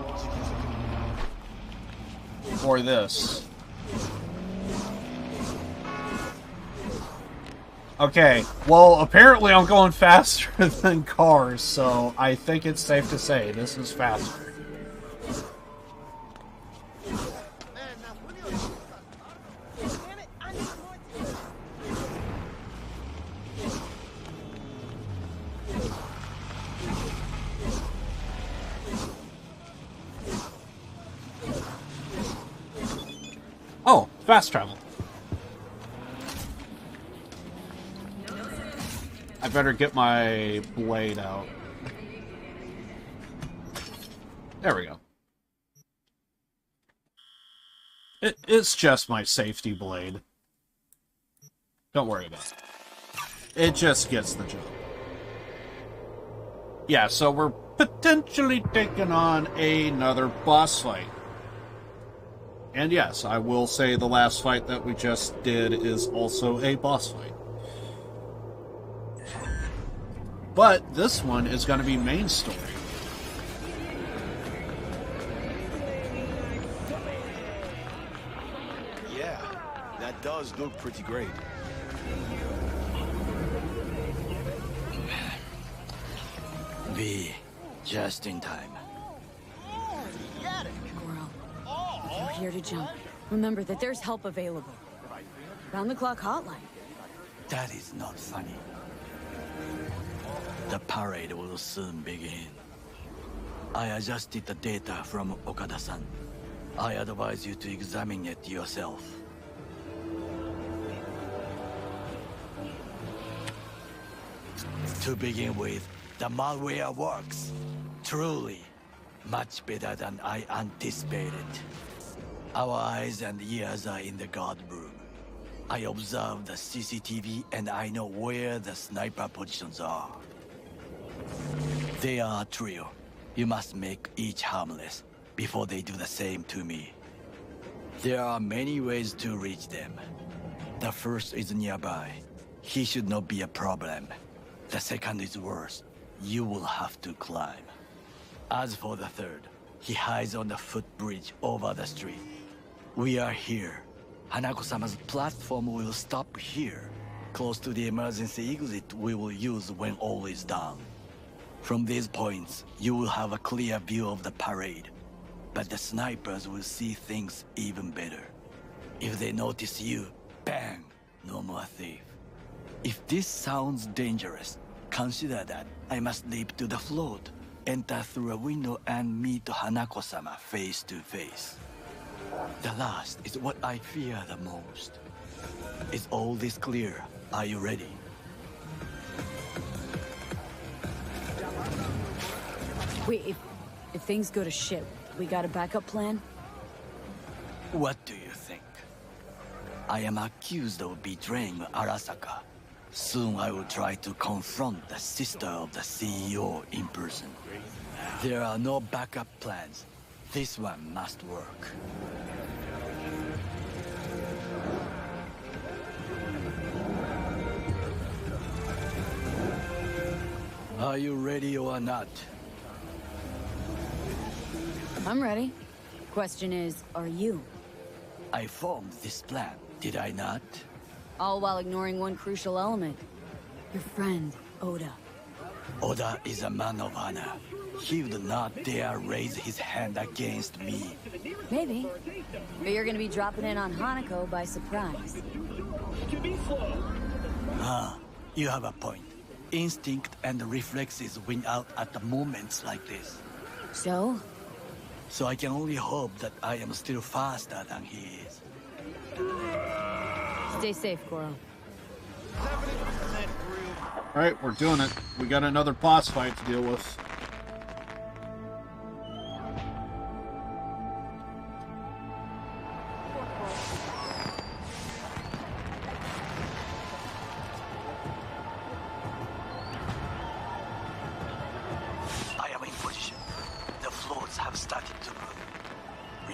or this. Okay, well, apparently I'm going faster than cars, so I think it's safe to say this is faster. Oh, fast travel. I better get my blade out. There we go. It's just my safety blade. Don't worry about it. It just gets the job. Yeah, so we're potentially taking on another boss fight. And yes, I will say the last fight that we just did is also a boss fight. But this one is going to be main story. Yeah, that does look pretty great. V, just in time. You're here to jump. Remember that there's help available. Round-the-clock hotline. That is not funny. The parade will soon begin. I adjusted the data from Okada-san. I advise you to examine it yourself. To begin with, the malware works. Truly, much better than I anticipated. Our eyes and ears are in the guard room. I observe the CCTV and I know where the sniper positions are. They are a trio. You must make each harmless before they do the same to me. There are many ways to reach them. The first is nearby. He should not be a problem. The second is worse. You will have to climb. As for the third, he hides on the footbridge over the street. We are here. Hanako-sama's platform will stop here, close to the emergency exit we will use when all is done. From these points, you will have a clear view of the parade, but the snipers will see things even better. If they notice you, bang, no more thief. If this sounds dangerous, consider that I must leap to the float, enter through a window and meet Hanako-sama face to face. The last is what I fear the most. Is all this clear? Are you ready? Wait, if things go to shit, we got a backup plan? What do you think? I am accused of betraying Arasaka. Soon I will try to confront the sister of the CEO in person. There are no backup plans. This one must work. Are you ready or not? I'm ready. Question is, are you? I formed this plan, did I not? All while ignoring one crucial element. Your friend, Oda. Oda is a man of honor. he would not dare raise his hand against me. Maybe. But you're gonna be dropping in on Hanako by surprise. You have a point. Instinct and reflexes win out at the moments like this. So? So I can only hope that I am still faster than he is. Stay safe, Goro. Alright, we're doing it. We got another boss fight to deal with. I am in position. The floors have started to move.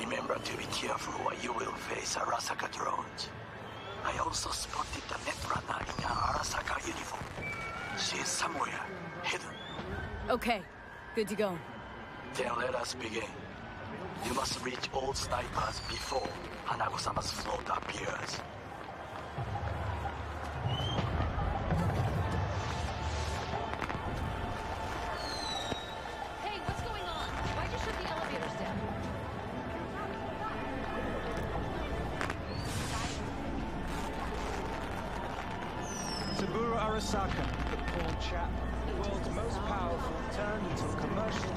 Remember to be careful or you will face Arasaka drones. I also spotted the Netrunner in an Arasaka uniform. She is somewhere, hidden. Okay, good to go. Then let us begin. You must reach all snipers before Hanako-sama's float appears. Hey, what's going on? Why'd you shut the elevators down? Saburo Arasaka, the poor chap, the world's most powerful, turned into a commercial.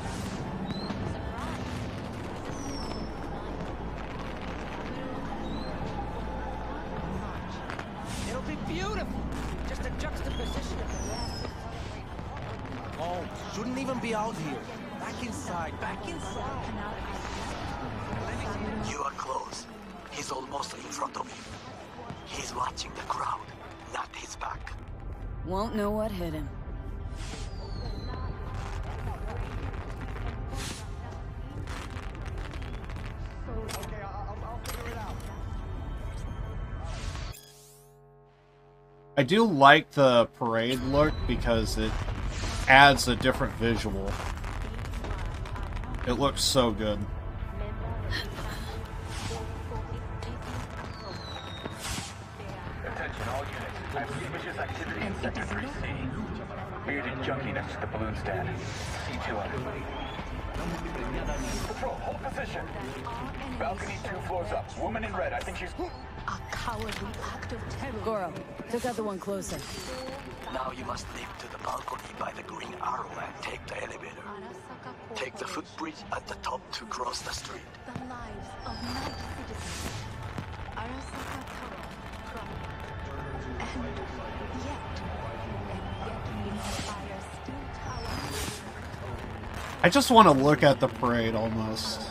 It'll be beautiful. Just a juxtaposition of the last. Oh, shouldn't even be out here. Back inside, back inside. You are close. He's almost in front of you. He's watching the crowd, not his back. Won't know what hit him. Okay, I'll figure it out. I do like the parade look because it adds a different visual. It looks so good. Attention all units. I have suspicious activity in Sector 3C. Bearded junkie next to the balloon stand. C2 on it. Patrol, hold position. Balcony 2 floors up. Woman in red, I think she's... A cowardly act of terror. Goro, took out the one closer. Now you must leap to the balcony by the green arrow and take the elevator. Take the footbridge at the top to cross the street. The lives of night citizens. Arasaka Tower crumbled. And yet the empire still towers. I just want to look at the parade almost.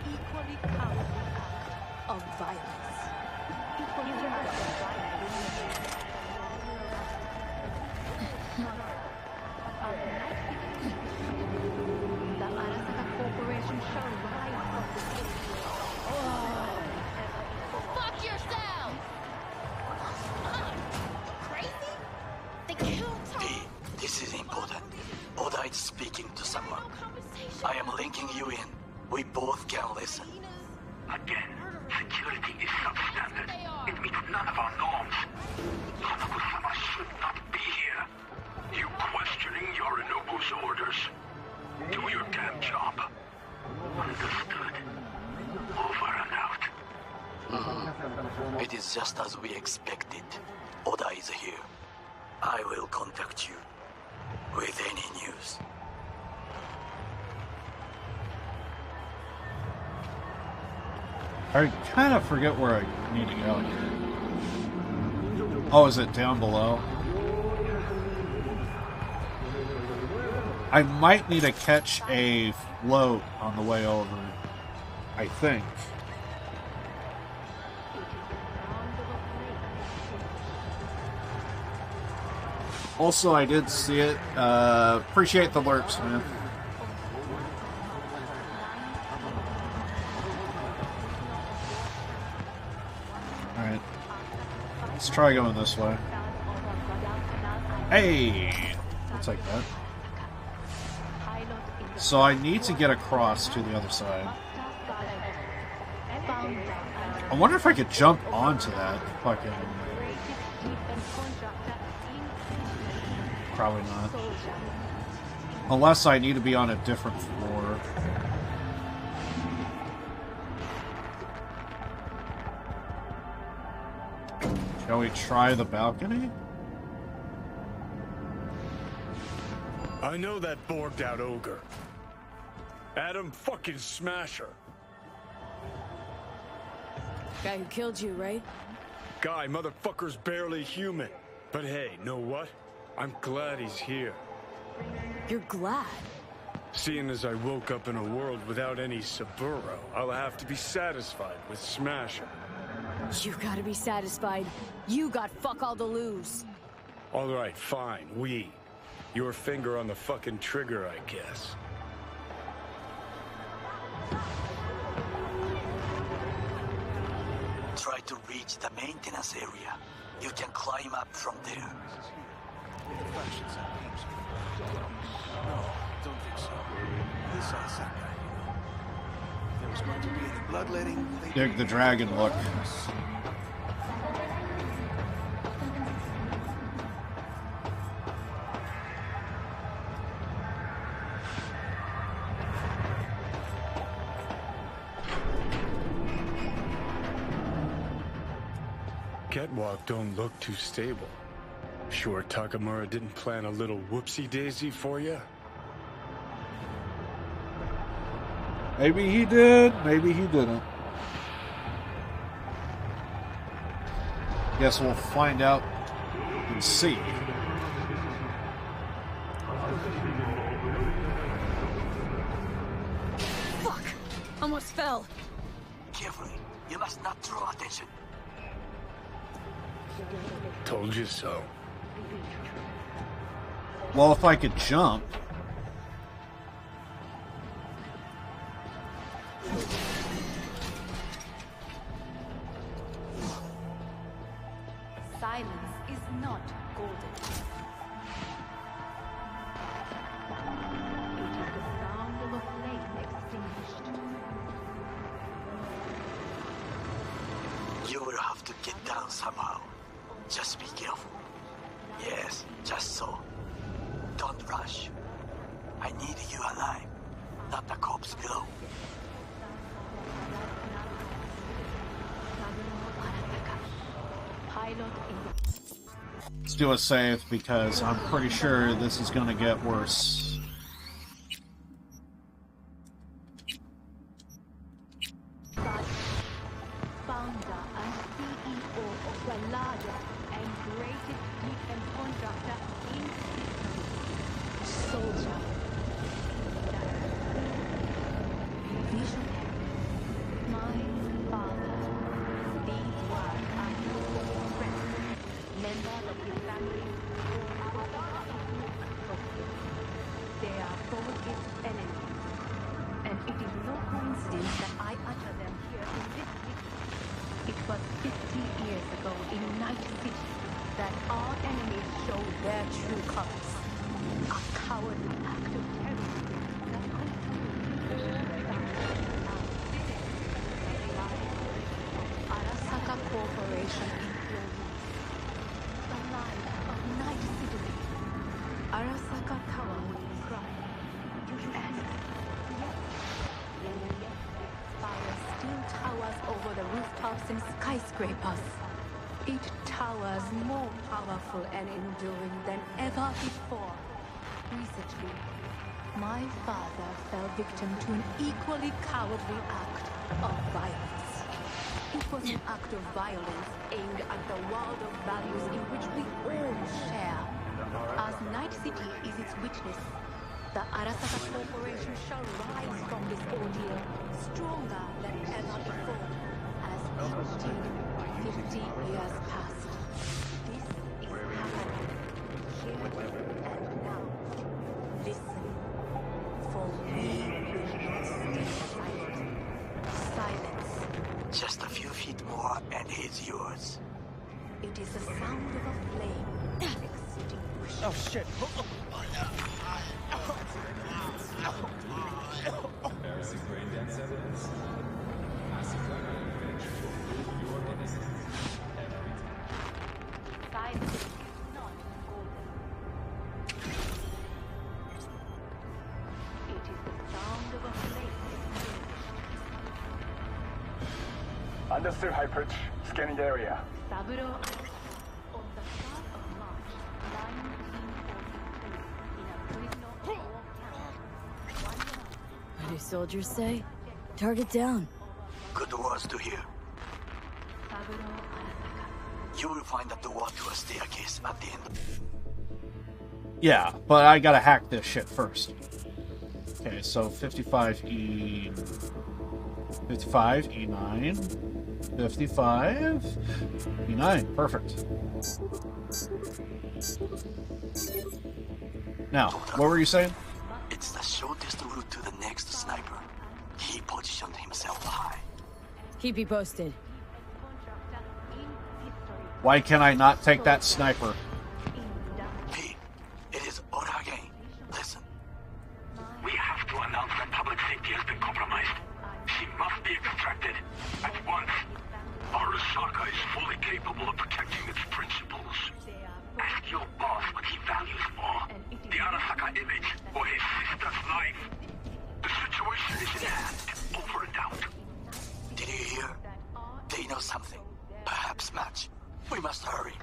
Equally cowardly act of violence. Equally the Arasaka Corporation shall rise from the city. Fuck yourself! Crazy? They killed Tom. This is important. Oda is speaking to someone. I am linking you in. We both can listen. Again, security is substandard. It meets none of our norms. Hanako-sama should not be here. You questioning Yorinobu's orders. Do your damn job. Understood. Over and out. It is just as we expected. Oda is here. I will contact you with any news. I kind of forget where I need to go here. Oh, is it down below? I might need to catch a float on the way over. I think. Also, I did see it. Appreciate the lurks, man. Alright. Let's try going this way. Hey! I'll take that. So I need to get across to the other side. I wonder if I could jump onto that fucking... Probably not. Unless I need to be on a different floor. Shall we try the balcony? I know that borged out ogre. Adam fucking Smasher. Guy who killed you, right? Guy, motherfucker's barely human. But hey, know what? I'm glad he's here. You're glad? Seeing as I woke up in a world without any Saburo, I'll have to be satisfied with Smasher. You gotta be satisfied. You got fuck all to lose. Alright, fine, Your finger on the fucking trigger, I guess. Try to reach the maintenance area. You can climb up from there. No, don't think so. This side's that guy, you know. If there was going to be any bloodletting, Dig the dragon look. Catwalk don't look too stable. Sure Takamura didn't plan a little whoopsie-daisy for you? Maybe he did, maybe he didn't. Guess we'll find out and see. Fuck! Almost fell. Carefully. You must not draw attention. Told you so. Well, if I could jump. Silence is not golden. It is the sound of a flame extinguished. You will have to get down somehow. Just be careful. Yes, just so. Don't rush. I need you alive, not the corpse below. Let's do a save because I'm pretty sure this is going to get worse. Founder and CEO of the largest and greatest defense contractor in soldier. Visionary. My father. These were our closest friends. Members of his family. They are both his enemies. And it is no coincidence that I utter them here in this city. It was 50 years ago in Night City that our enemies showed their true colors. A cowardly act of terrorism that Arasaka Corporation employees. The life of Night City. Arasaka Tower would cry. Fire still towers over the rooftops and skyscrapers. It towers more powerful and enduring than ever before. Recently, my father fell victim to an equally cowardly act of violence. It was an act of violence aimed at the world of values in which we all share. As Night City is its witness, the Arasaka Corporation shall rise from this ordeal stronger than ever before. As 50 years past, this is happening here and now. Listen, for we will not stay silent. Silence. Just a few feet more and he's yours. It is the sound of a flame extinguished. Oh shit! Embarrassing brain dance evidence. Massive Understood, High Perch. Scanning area. What do soldiers say? Target down. Good words to hear. You will find the door to a staircase at the end. Yeah, but I gotta hack this shit first. Okay, so 55E... 55, E9... 55... E9, perfect. Now, what were you saying? It's the shortest route to the next sniper. He positioned himself high. Keep you posted. Why can I not take that sniper? Hey, it is order again. Listen. We have to announce that public safety has been compromised. She must be extracted at once. Arasaka is fully capable of protecting its principles. Ask your boss what he values more. The Arasaka image or his sister's life. The situation is in hand. Over and out. Did you hear? They know something. Perhaps much. We must hurry.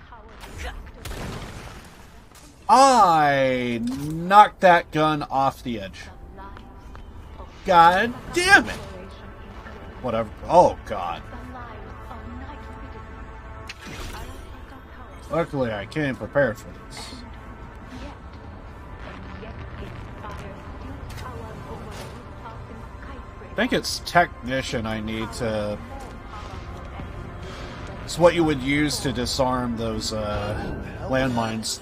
I knocked that gun off the edge. God damn it! Whatever. Oh, God. Luckily, I came prepared for this. I think it's Technician I need to... It's what you would use to disarm those landmines.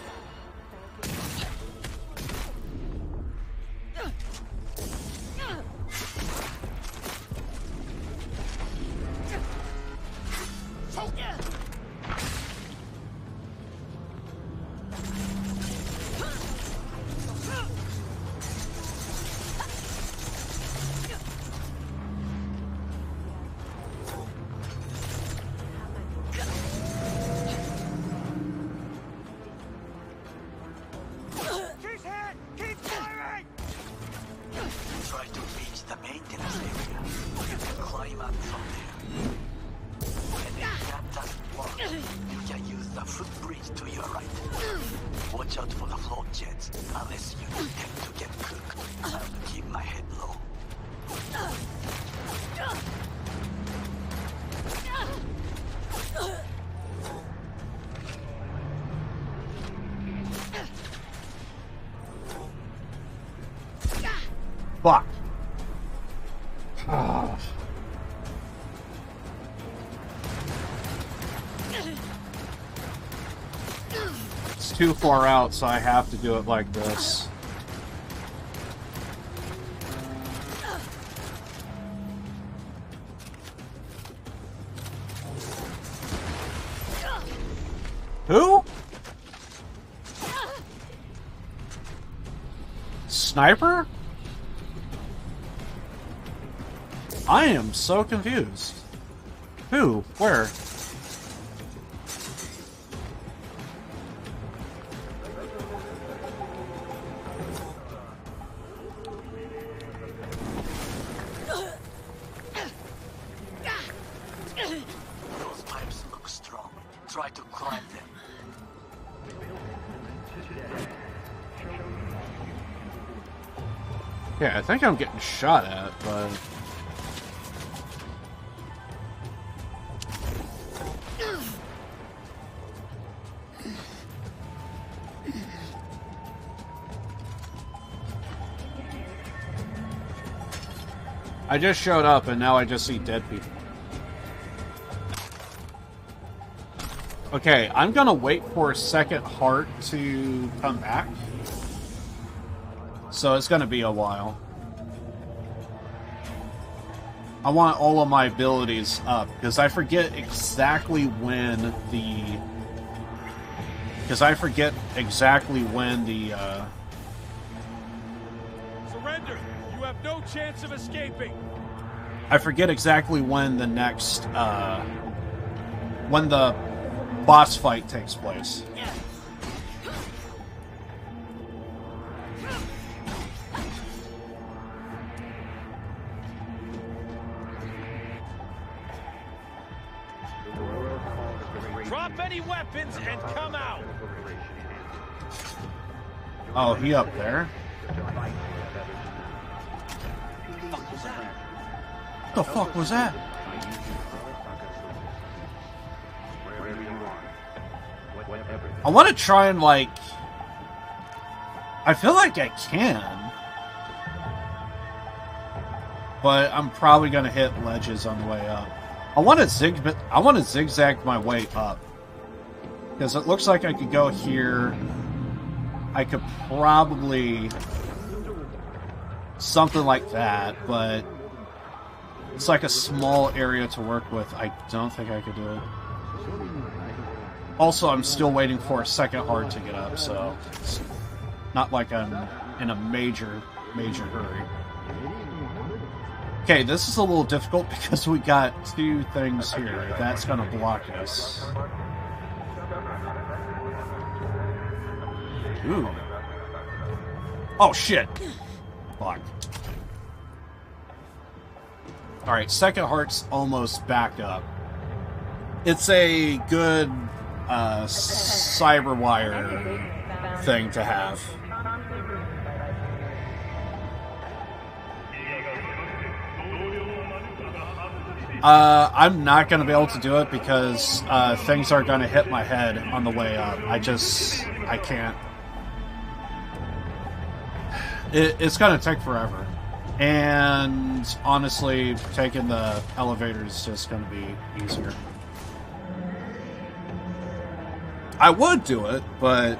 Try to reach the maintenance area. You can climb up from there. And if that doesn't work, you can use the footbridge to your right. Watch out for the float jets, unless you intend to get cooked. I'll keep my head low. Fuck. Ah. It's too far out, so I have to do it like this. Who? Sniper? I am so confused. Who? Where? Those pipes look strong. Try to climb them. Yeah, I think I'm getting shot at, but... I just showed up and now I just see dead people. Okay, I'm gonna wait for a second heart to come back. So it's gonna be a while. I want all of my abilities up, because I forget exactly when the... Surrender! You have no chance of escaping! I forget exactly when the next, when the boss fight takes place. Drop any weapons and come out. Oh, he up there? What the fuck was that? I want to try and, like... I feel like I can. But I'm probably going to hit ledges on the way up. I want to zigzag my way up. Because it looks like I could go here. I could probably... something like that, but... it's like a small area to work with. I don't think I could do it. Also, I'm still waiting for a second heart to get up, so... it's not like I'm in a major hurry. Okay, this is a little difficult because we got two things here. That's gonna block us. Ooh. Oh, shit! Fuck. Alright, second heart's almost back up. It's a good cyber wire thing to have. I'm not going to be able to do it because things are going to hit my head on the way up. I can't. It's going to take forever. And honestly, taking the elevator is just going to be easier. I would do it, but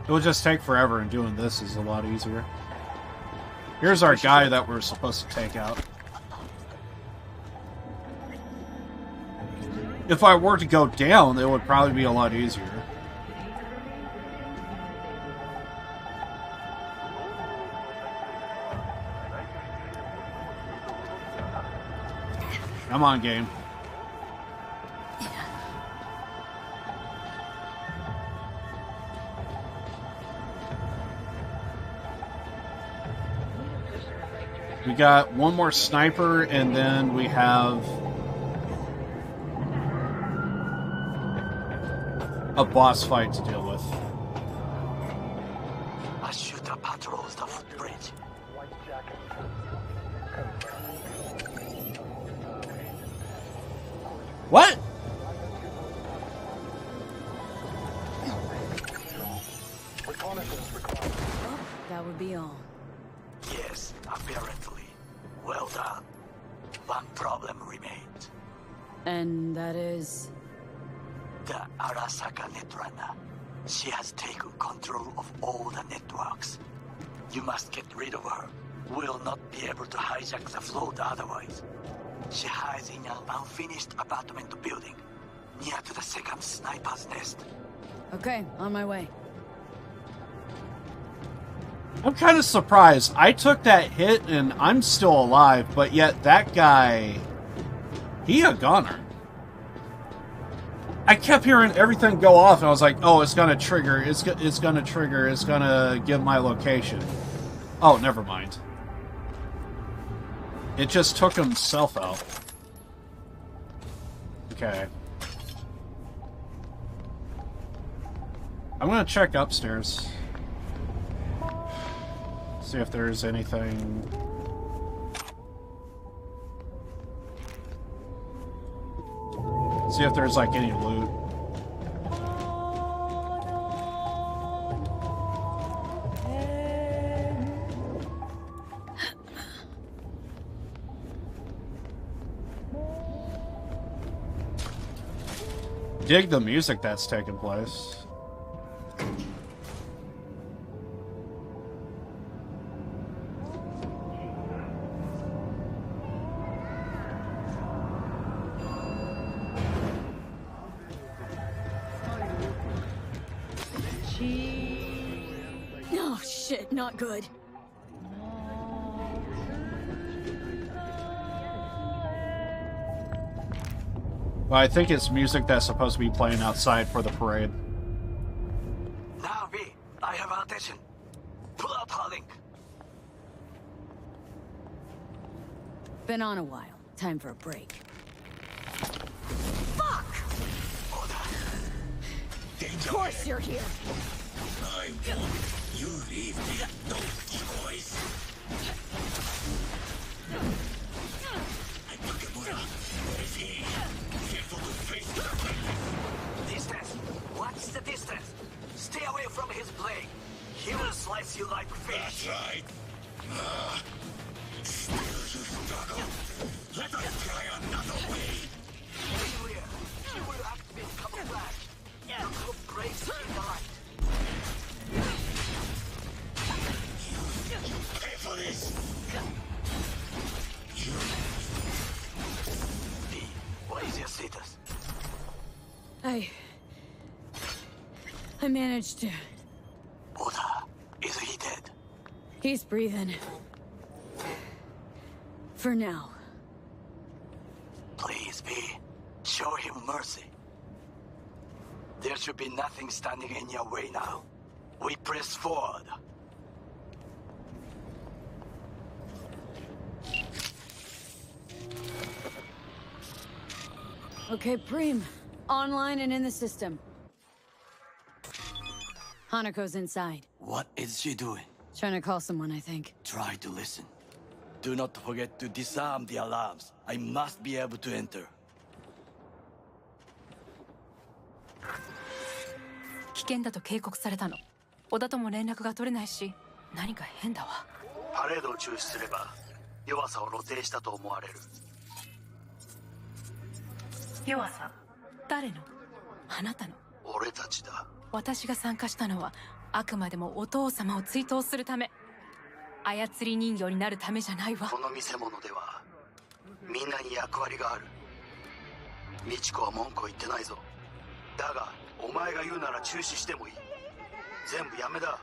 it would just take forever, and doing this is a lot easier. Here's our guy that we're supposed to take out. If I were to go down, it would probably be a lot easier. Come on, game. We got one more sniper, and then we have a boss fight to deal with. A shooter patrols the footbridge. What? That would be all. Yes, apparently. Well done. One problem remains. And that is? The Arasaka Netrunner. She has taken control of all the networks. You must get rid of her. We'll not be able to hijack the float otherwise. She hides in an unfinished apartment building, near to the second sniper's nest. Okay, on my way. I'm kind of surprised. I took that hit and I'm still alive, but yet that guy, he a gunner. I kept hearing everything go off and I was like, oh, it's gonna trigger, it's gonna trigger, it's gonna give my location. Oh, never mind. It just took himself out. Okay. I'm gonna check upstairs. See if there's anything. See if there's like any loot. Dig the music that's taking place. Oh shit, not good. Well, I think it's music that's supposed to be playing outside for the parade. Now, V, I have our attention. Pull out our link. Been on a while. Time for a break. Fuck! Of course you're here. I want you leave me, no decoys. Nakamura, where is he? Careful to face the Distance. Watch the distance. Stay away from his blade. He will slice you like fish. That's right. Still you struggle. Let us try another way. Beware. He will activate camouflage. Your group breaks in the light. You pay for this. V, what is your status? I managed to... Oda, is he dead? He's breathing. For now. Please, V, show him mercy. There should be nothing standing in your way now. We press forward. Okay, Preem. Online and in the system. Hanako's inside. What is she doing? Trying to call someone, I think. Try to listen. Do not forget to disarm the alarms. I must be able to enter. 危険だと警告されたの。小田とも連絡が取れないし、何か変だわ。パレードを中止すれば、弱さを露呈したと思われる。弱さ？誰の？あなたの？俺たちだ。私が参加したのは、あくまでもお父様を追悼するため。操り人形になるためじゃないわ。この見せ物では、みんなに役割がある。美智子は文句を言ってないぞ。だが、お前が言うなら中止してもいい。全部やめだ。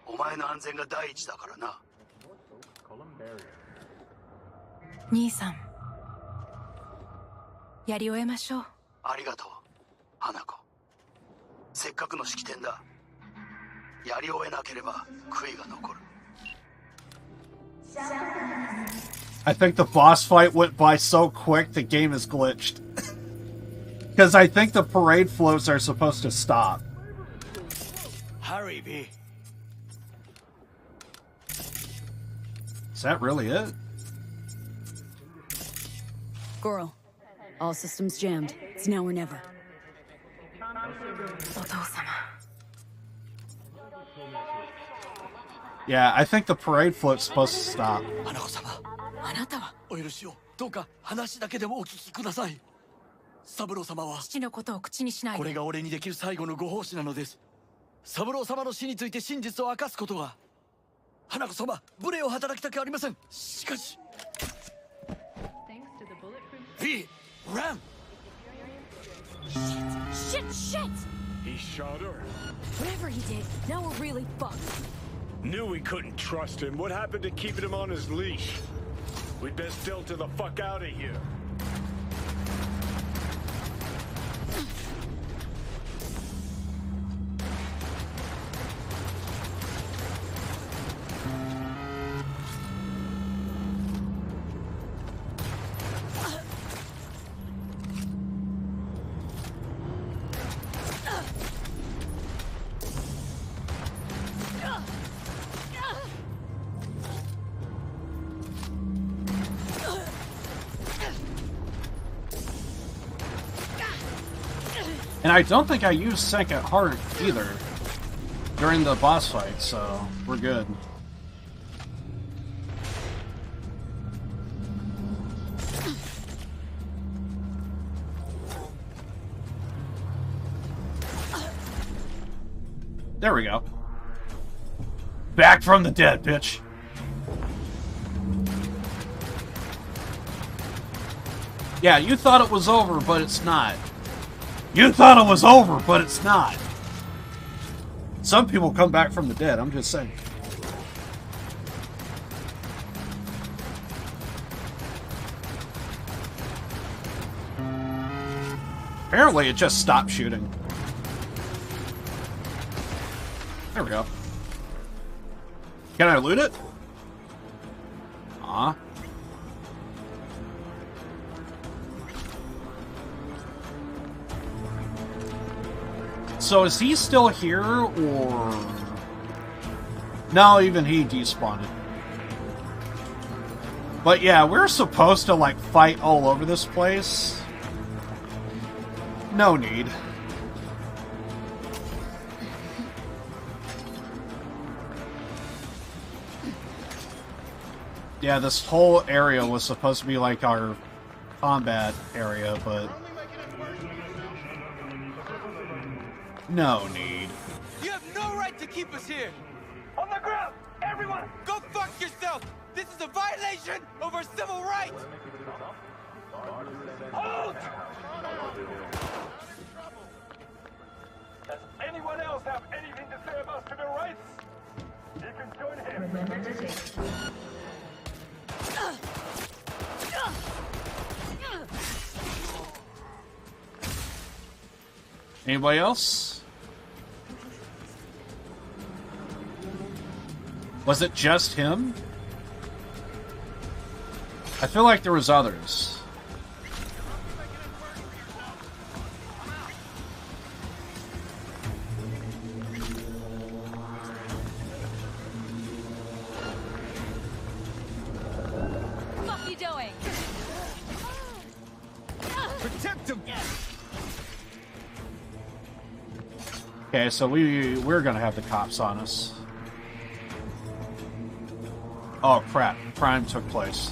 お前の安全が第一だからな。兄さん、やり終えましょう。ありがとう、花子。せっかくの式典だ。やり終えなければ悔いが残る。I think the boss fight went by so quick the game is glitched. Because I think the parade floats are supposed to stop. Hurry, V. Is that really it? Goro, all systems jammed. It's now or never. お父様。 Yeah, I think the parade float's supposed to stop. 花子様。あなたはお許しを。どうか話だけでもお聞きください。三郎様は父のことを口にしないで。これが俺にできる最後のご奉仕なのです。三郎様の死について真実を明かすことは花子様無礼を働きたくありません。しかし V, run! Shit! He shot her. Whatever he did, now we're really fucked. Knew we couldn't trust him. What happened to keeping him on his leash? We'd best delta the fuck out of here. And I don't think I used second heart either during the boss fight, so we're good. There we go. Back from the dead, bitch. Yeah, you thought it was over, but it's not. You thought it was over, but it's not. Some people come back from the dead, I'm just saying. Apparently it just stopped shooting. There we go. Can I loot it? Aw. So is he still here, or... No, even he despawned. But yeah, we're supposed to, like, fight all over this place. No need. Yeah, this whole area was supposed to be like our combat area, but... No need. You have no right to keep us here! On the ground! Everyone! Go fuck yourself! This is a violation of our civil rights! Hold! Does anyone else have anything to say about civil rights? You can join him. Anybody else? Was it just him? I feel like there was others. What are you doing? Protect him! Okay, so we're gonna have the cops on us. Oh crap, crime took place.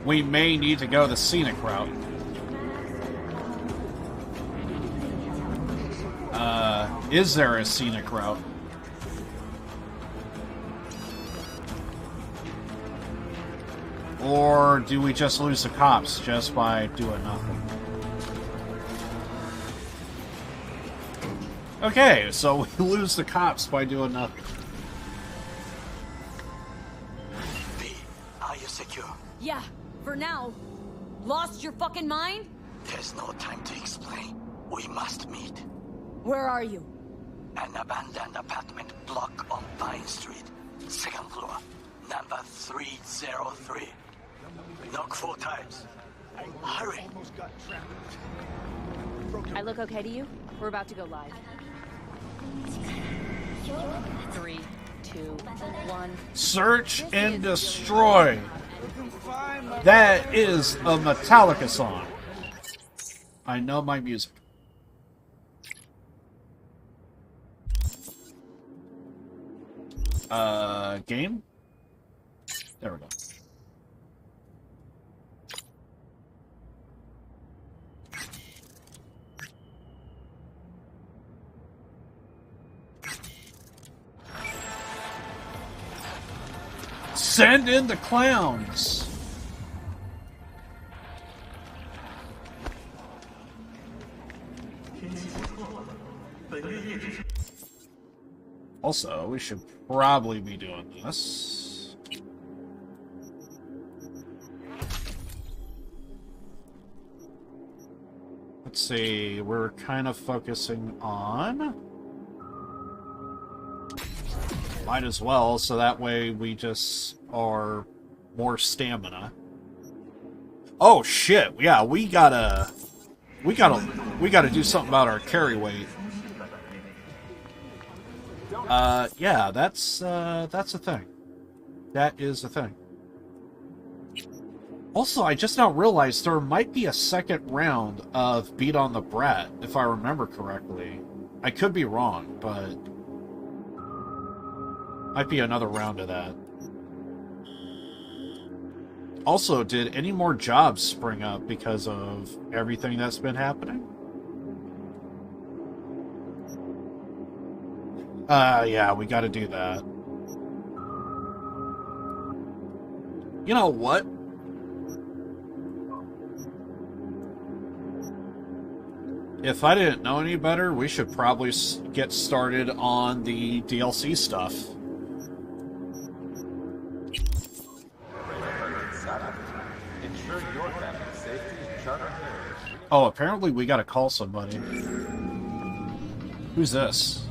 We may need to go the scenic route. Is there a scenic route? Or do we just lose the cops just by doing nothing? Okay, so we lose the cops by doing nothing. Are you secure? Yeah, for now. Lost your fucking mind? There's no time to explain. We must meet. Where are you? An abandoned apartment block on Pine Street. Second floor. Number 303. Knock 4 times. Hurry. I look okay to you? We're about to go live. 3, 2, 1. Search and destroy. That is a Metallica song. I know my music. Game? There we go. Send in the clowns! Also, we should probably be doing this. Let's see, we're kind of focusing on... Might as well, so that way we just are more stamina. Oh shit! Yeah, we gotta do something about our carry weight. Yeah, that's a thing. That is a thing. Also, I just now realized there might be a second round of Beat on the Brat, if I remember correctly. I could be wrong, but might be another round of that. Also, did any more jobs spring up because of everything that's been happening? Yeah, we gotta do that. You know what? If I didn't know any better, we should probably get started on the DLC stuff. Ensure your family's safety Oh, apparently we gotta call somebody. Who's this?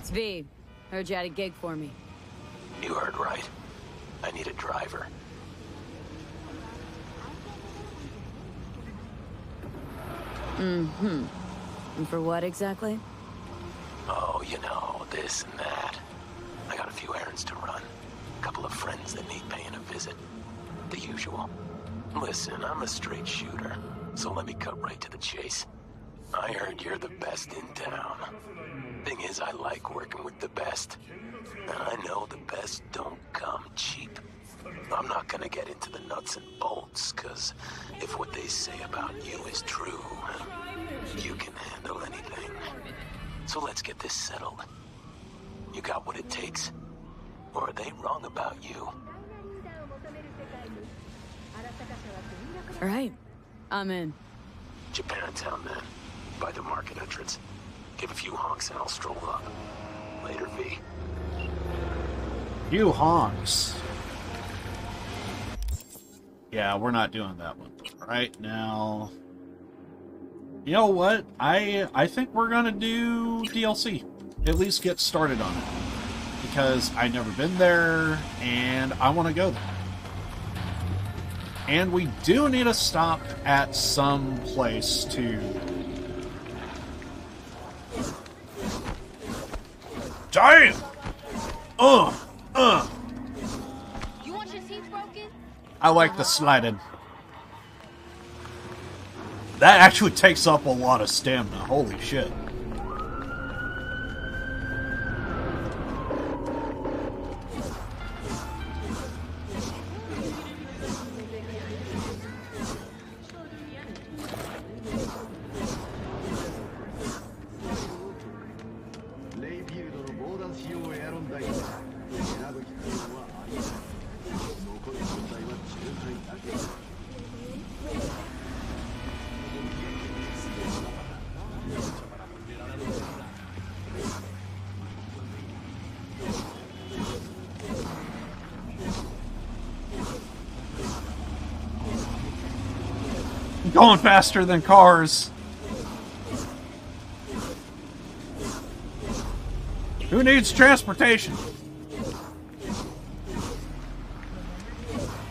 It's V. Heard you had a gig for me. You heard right. I need a driver. Mm-hmm. And for what exactly? Oh, you know, this and that. I got a few errands to run. A couple of friends that need paying a visit. The usual. Listen, I'm a straight shooter, so let me cut right to the chase. I heard you're the best in town. Thing is, I like working with the best. And I know the best don't come cheap. I'm not gonna get into the nuts and bolts, cause if what they say about you is true, you can handle anything. So let's get this settled. You got what it takes? Or are they wrong about you? All right. I'm in. Japantown, then. By the market entrance. Give a few honks and I'll stroll up. Later, V. You honks. Yeah, we're not doing that one right now. You know what? I think we're gonna do DLC. At least get started on it. Because I've never been there, and I want to go there. And we do need to stop at some place to... Damn! You want your seats broken? I like the sliding. That actually takes up a lot of stamina. Holy shit. Going faster than cars. Who needs transportation?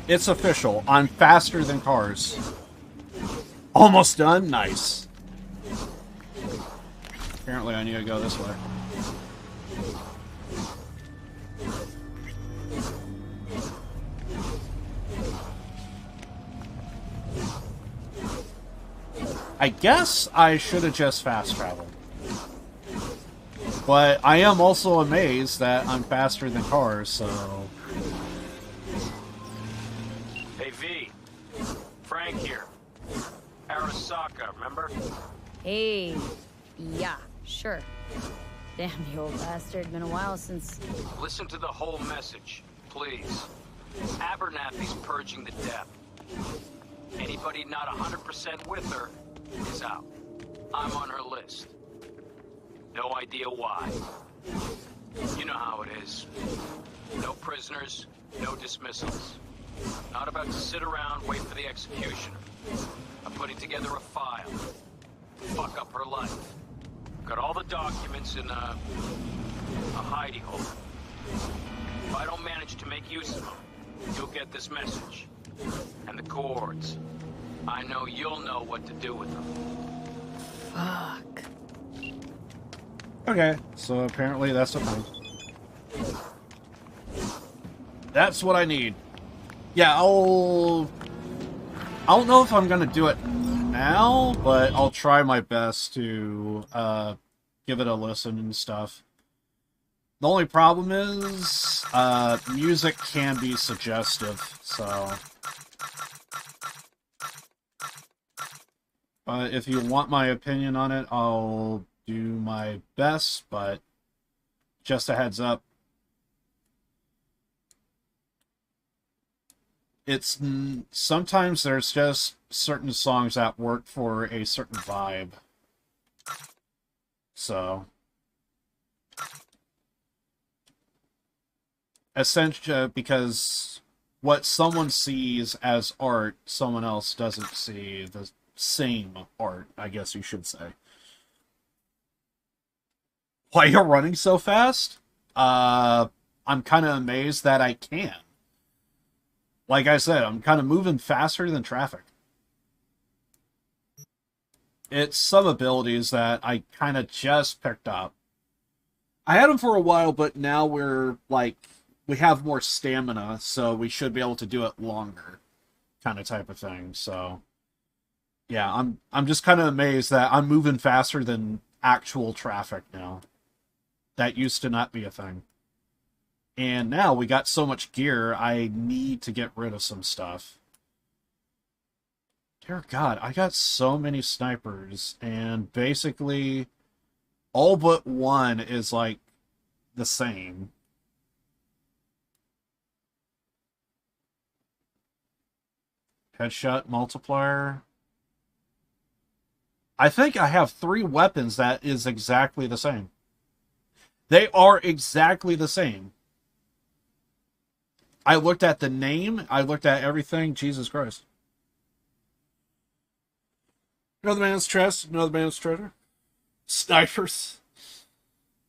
It's official. I'm faster than cars. Almost done? Nice. Apparently I need to go this way. I guess I should have just fast traveled. But I am also amazed that I'm faster than cars, so... Hey, V. Frank here. Arasaka, remember? Hey. Yeah, sure. Damn, you old bastard. Been a while since... Listen to the whole message, please. Abernathy's purging the death. Anybody not 100% with her is out. I'm on her list. No idea why. You know how it is. No prisoners, no dismissals. Not about to sit around, wait for the executioner. I'm putting together a file. Fuck up her life. Got all the documents in a hidey hole. If I don't manage to make use of them, you'll get this message. And the cords. I know you'll know what to do with them. Fuck. Okay, so apparently that's a thing. That's what I need. Yeah, I don't know if I'm gonna do it now, but I'll try my best to give it a listen and stuff. The only problem is music can be suggestive, so... But if you want my opinion on it, I'll do my best, but just a heads up. It's sometimes there's just certain songs that work for a certain vibe. So essentially, because what someone sees as art, someone else doesn't see the same art, I guess you should say. Why you're running so fast? I'm kind of amazed that I can. Like I said, I'm kind of moving faster than traffic. It's some abilities that I kind of just picked up. I had them for a while, but now we're like, we have more stamina, so we should be able to do it longer, kind of type of thing. So, yeah, I'm just kind of amazed that I'm moving faster than actual traffic now. That used to not be a thing. And now we got so much gear, I need to get rid of some stuff. Dear God, I got so many snipers, and basically all but one is like the same. Headshot multiplier. I think I have 3 weapons that is exactly the same. They are exactly the same. I looked at the name, I looked at everything. Jesus Christ. Another man's chest, another man's treasure. Snipers.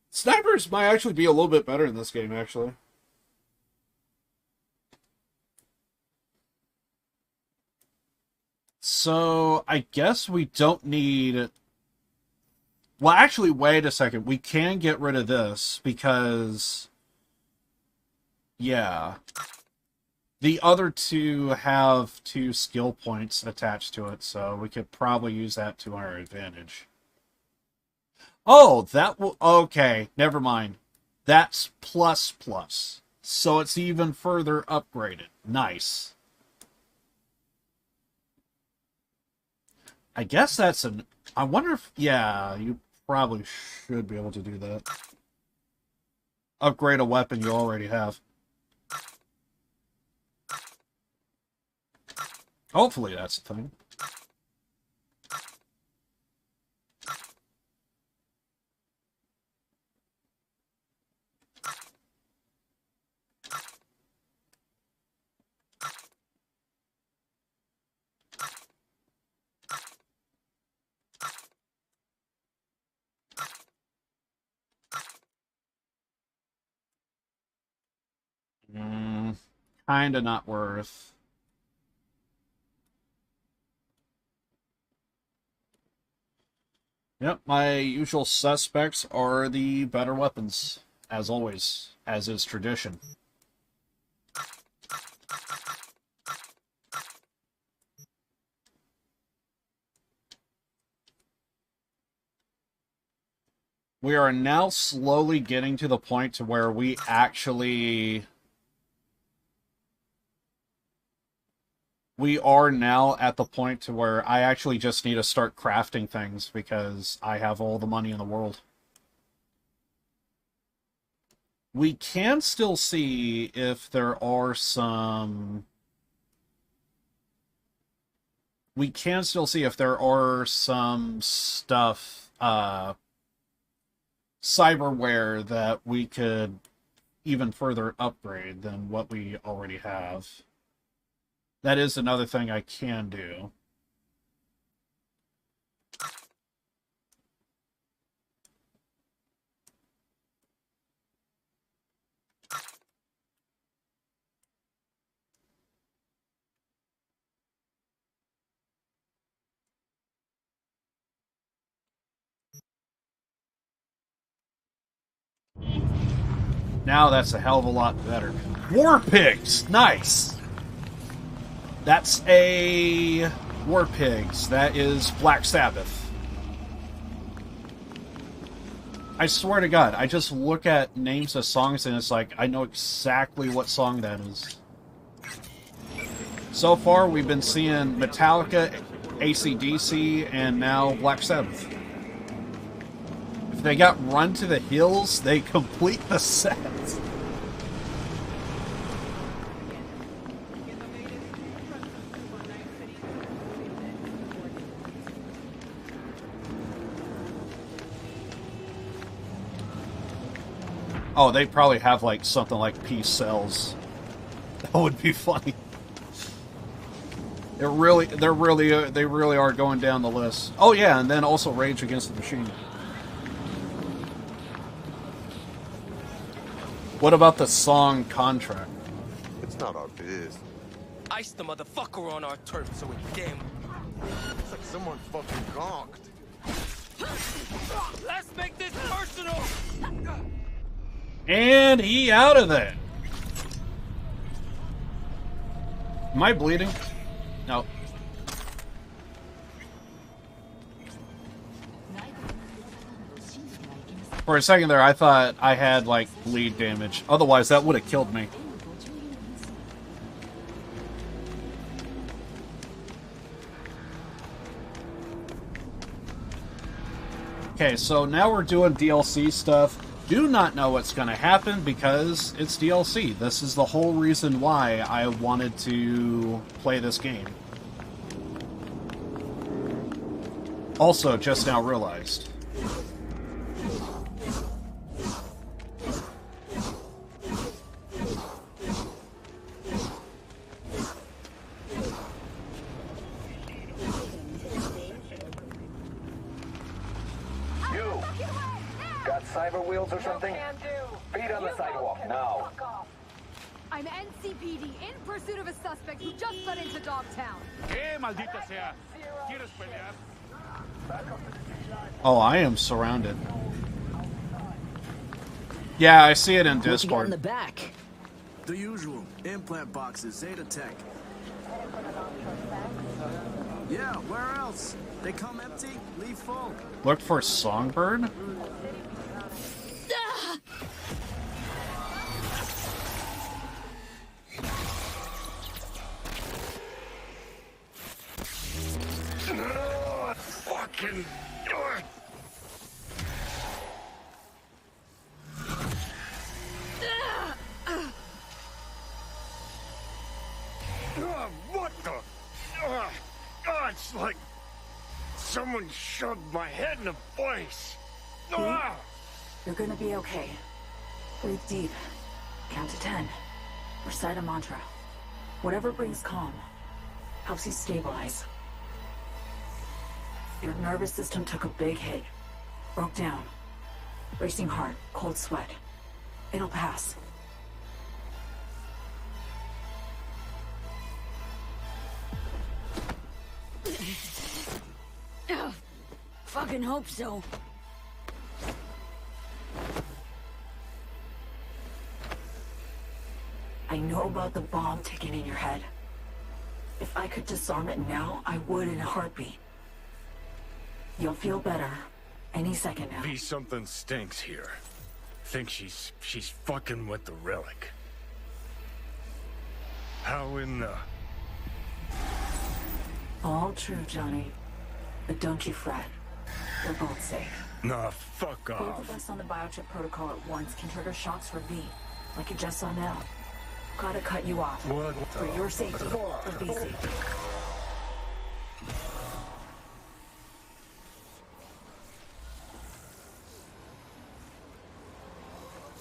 Snipers might actually be a little bit better in this game, actually. So, I guess we don't need... Well, actually, wait a second. We can get rid of this, because... Yeah. The other 2 have 2 skill points attached to it, so we could probably use that to our advantage. Oh, that will... Okay, never mind. That's plus plus. So it's even further upgraded. Nice. I guess that's an... I wonder if... Yeah, you probably should be able to do that. Upgrade a weapon you already have. Hopefully that's the thing. Kinda not worth. Yep, my usual suspects are the better weapons, as always, as is tradition. We are now slowly getting to the point to where we actually... We are now at the point to where I actually just need to start crafting things because I have all the money in the world. We can still see if there are some... We can still see if there are some stuff, cyberware that we could even further upgrade than what we already have. That is another thing I can do. Now that's a hell of a lot better. War Pigs! Nice! That's a War Pigs. That is Black Sabbath. I swear to God, I just look at names of songs and it's like, I know exactly what song that is. So far, we've been seeing Metallica, AC/DC, and now Black Sabbath. If they got Run to the Hills, they complete the set. Oh, they probably have like something like Peace Sells. That would be funny. They really are going down the list. Oh yeah, and then also Rage Against the Machine. What about the song Contract? It's not our biz. Ice the motherfucker on our turf, so it damn. It's like someone fucking conked. Let's make this personal. And he out of there. Am I bleeding? No. For a second there, I thought I had, like, bleed damage. Otherwise, that would have killed me. Okay, so now we're doing DLC stuff. Do not know what's going to happen because it's DLC. This is the whole reason why I wanted to play this game. Also, just now realized. Cyber wheels or something? Feet on the sidewalk, now. I'm NCPD in pursuit of a suspect who just got into Dogtown. Maldita sea. ¿Quieres pelear? Oh, I am surrounded. Yeah, I see it in What you got Discord. in the back? The usual. Implant boxes, Zeta Tech. Yeah, where else? They come empty, leave full. Look for Songbird? Fucking what the? It's like someone shoved my head in a place. You're gonna be okay. Breathe deep. Count to 10. Recite a mantra. Whatever brings calm. Helps you stabilize. Your nervous system took a big hit. Broke down. Racing heart, cold sweat. It'll pass. Fucking hope so. I know about the bomb ticking in your head. If I could disarm it now, I would in a heartbeat. You'll feel better any second now. V, something stinks here. Think she's fucking with the relic. How in the... All true, Johnny. But don't you fret. We're both safe. Nah, fuck Both off. of us on the biochip protocol at once can trigger shocks for V, like you just saw now. Gotta cut you off. What For the- your safety, for V's safety.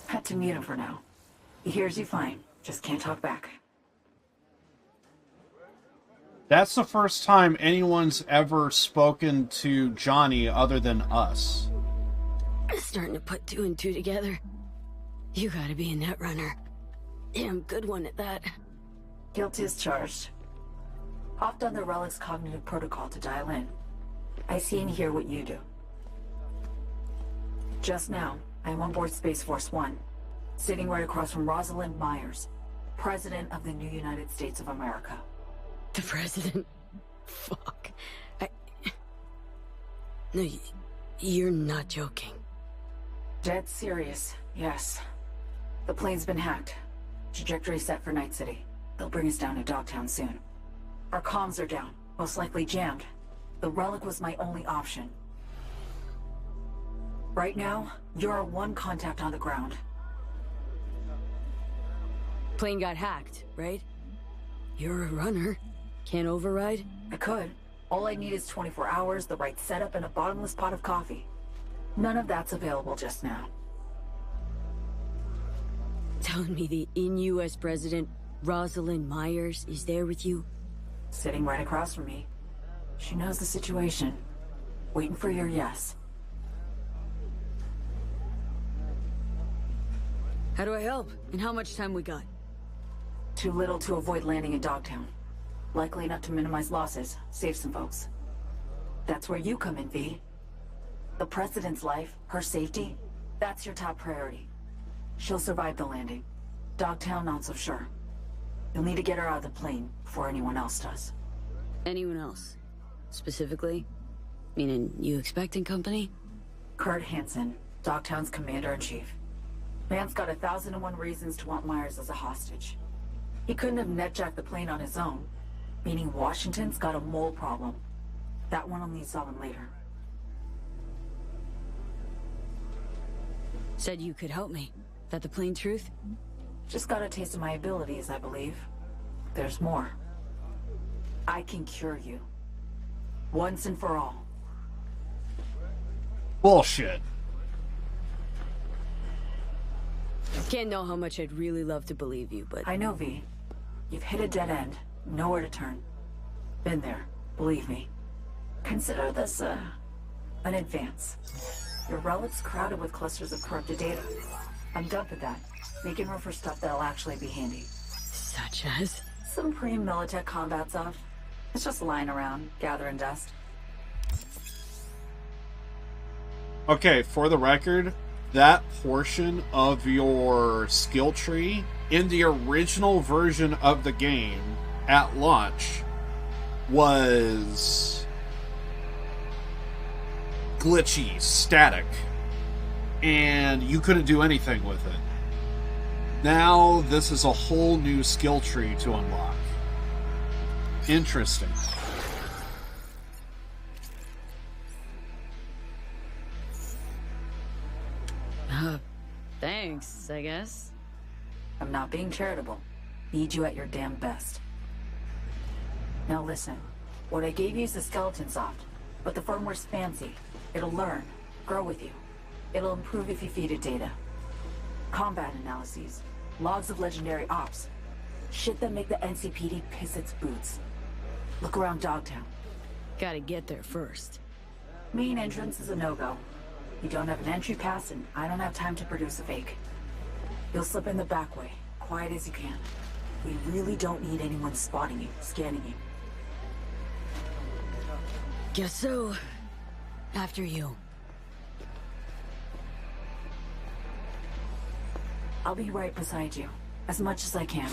Had to mute him for now. He hears you fine, just can't talk back. That's the first time anyone's ever spoken to Johnny other than us. Starting to put 2 and 2 together. You gotta be a net runner. Damn good one at that. Guilt is charged. Hopped on the Relic's cognitive protocol to dial in. I see and hear what you do. Just now, I am on board Space Force 1, sitting right across from Rosalind Myers, President of the new United States of America. The president? Fuck. No, you're not joking. Dead serious, yes. The plane's been hacked. Trajectory set for Night City. They'll bring us down to Dogtown soon. Our comms are down, most likely jammed. The Relic was my only option. Right now, you're our one contact on the ground. Plane got hacked, right? You're a runner. Can't override? I could. All I need is 24 hours, the right setup, and a bottomless pot of coffee. None of that's available just now. Telling me the in-US president Rosalind Myers is there with you? Sitting right across from me. She knows the situation. Waiting for your yes. How do I help? And how much time we got? Too little to avoid landing in Dogtown. Likely enough to minimize losses, save some folks. That's where you come in, V. The President's life, her safety, that's your top priority. She'll survive the landing. Dogtown, not so sure. You'll need to get her out of the plane before anyone else does. Anyone else? Specifically? Meaning you expecting company? Kurt Hansen, Dogtown's commander-in-chief. Man's got 1,001 reasons to want Myers as a hostage. He couldn't have netjacked the plane on his own, meaning Washington's got a mole problem. That one will need solving later. Said you could help me. That the plain truth? Just got a taste of my abilities, I believe. There's more. I can cure you. Once and for all. Bullshit. Can't know how much I'd really love to believe you, but... I know, V. You've hit a dead end. Nowhere to turn. Been there. Believe me. Consider this, an advance. Your relic's crowded with clusters of corrupted data. I'm dumping that. Making room for stuff that'll actually be handy. Such as? Some pre-Militech combat stuff. It's just lying around, gathering dust. Okay, for the record, that portion of your skill tree in the original version of the game at launch was glitchy, static, and you couldn't do anything with it. Now this is a whole new skill tree to unlock. Interesting. Thanks, I guess. I'm not being charitable. Need you at your damn best. Now listen, what I gave you is a skeleton soft, but the firmware's fancy. It'll learn, grow with you. It'll improve if you feed it data. Combat analyses, logs of legendary ops. Shit that make the NCPD piss its boots. Look around Dogtown. Gotta get there first. Main entrance is a no-go. You don't have an entry pass, and I don't have time to produce a fake. You'll slip in the back way, quiet as you can. We really don't need anyone spotting you, scanning you. Guess so. After you. I'll be right beside you, as much as I can.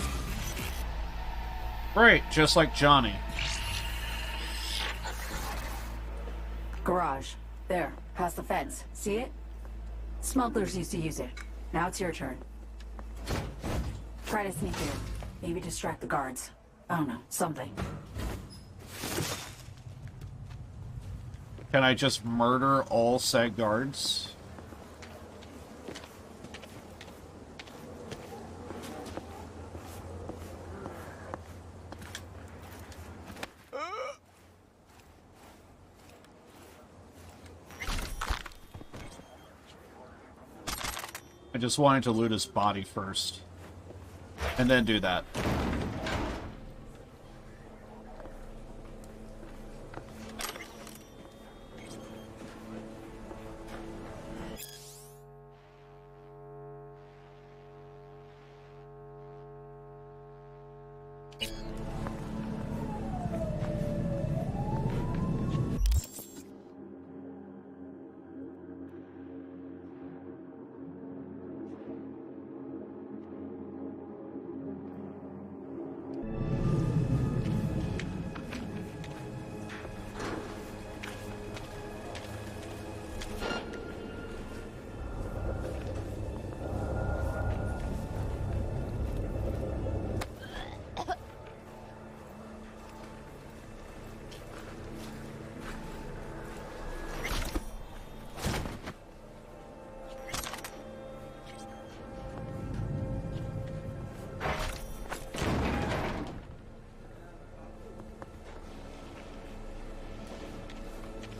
Great, just like Johnny. Garage. There, past the fence. See it? Smugglers used to use it. Now it's your turn. Try to sneak in. Maybe distract the guards. I don't know, something. Can I just murder all said guards? I just wanted to loot his body first. And then do that.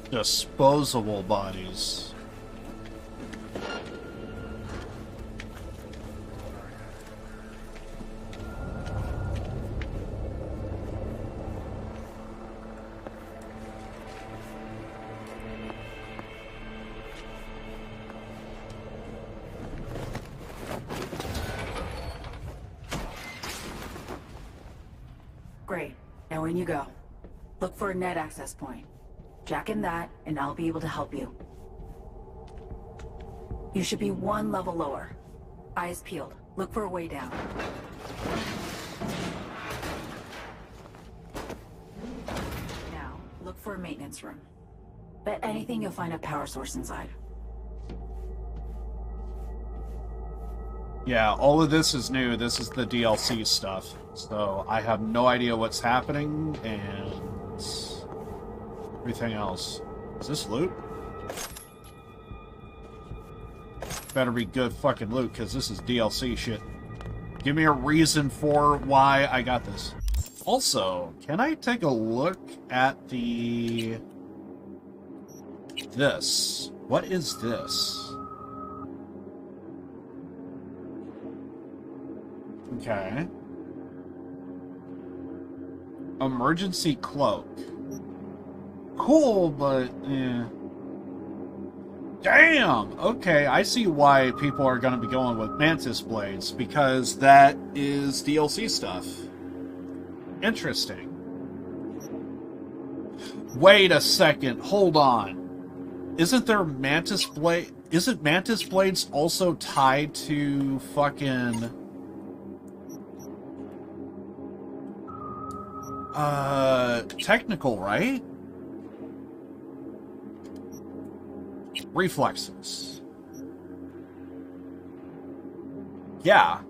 Disposable bodies. Now in you go. Look for a net access point. Jack in that, and I'll be able to help you. You should be one level lower. Eyes peeled. Look for a way down. Now, look for a maintenance room. Bet anything you'll find a power source inside. Yeah, all of this is new. This is the DLC stuff. So I have no idea what's happening and everything else. Is this loot? Better be good fucking loot, because this is DLC shit. Give me a reason for why I got this. Also, can I take a look at this? What is this? Okay. Emergency cloak. Cool, but damn! Okay, I see why people are going to be going with Mantis Blades, because that is DLC stuff. Interesting. Wait a second, hold on. Isn't Mantis Blades also tied to fucking... technical, right? Reflexes. Yeah.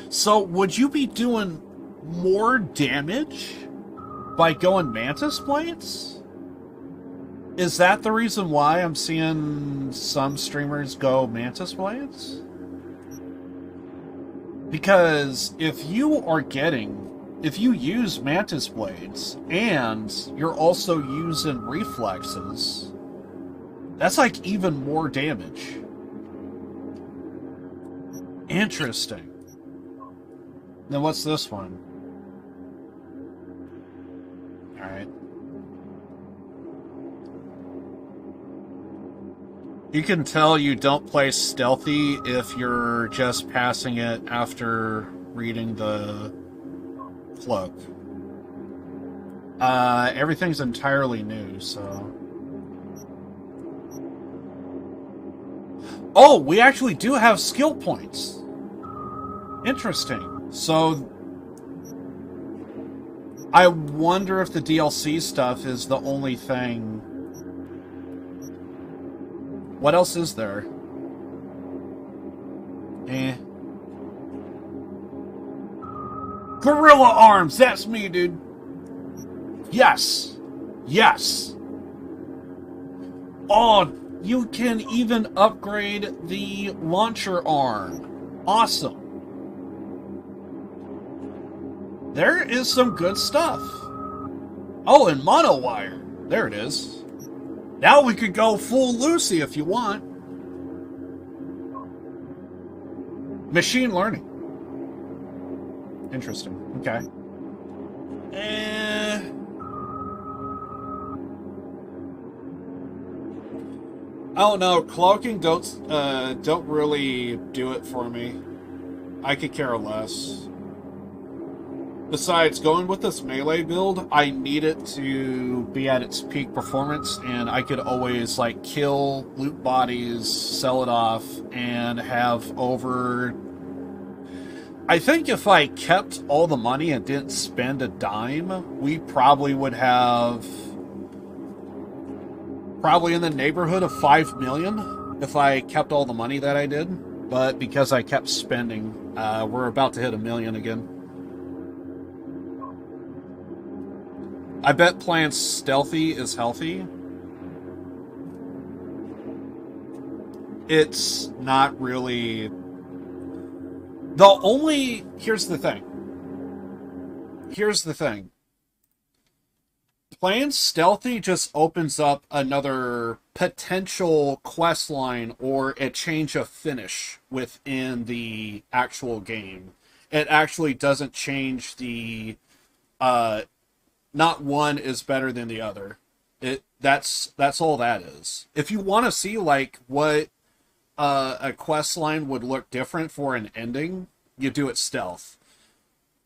So, would you be doing more damage by going Mantis Blades? Is that the reason why I'm seeing some streamers go Mantis Blades? Because if you use Mantis Blades and you're also using reflexes, that's like even more damage. Interesting. Then what's this one? Alright. You can tell you don't play stealthy if you're just passing it after reading the cloak. Everything's entirely new, so... Oh, we actually do have skill points. Interesting. So, I wonder if the DLC stuff is the only thing. What else is there? Gorilla arms! That's me, dude! Yes! Yes! Oh, you can even upgrade the launcher arm. Awesome. There is some good stuff. Oh, and mono wire. There it is. Now we could go full Lucy if you want. Machine learning. Interesting. Okay. I don't know. Cloaking don't really do it for me. I could care less. Besides, going with this melee build, I need it to be at its peak performance, and I could always, like, kill, loot bodies, sell it off, and have over... I think if I kept all the money and didn't spend a dime, we probably would have... probably in the neighborhood of 5 million if I kept all the money that I did. But because I kept spending, we're about to hit 1 million again. I bet playing stealthy is healthy. It's not really... Here's the thing. Playing stealthy just opens up another potential quest line or a change of finish within the actual game. It actually doesn't change the... not one is better than the other. That's all that is. If you want to see, like, what a quest line would look different for an ending, you do it stealth.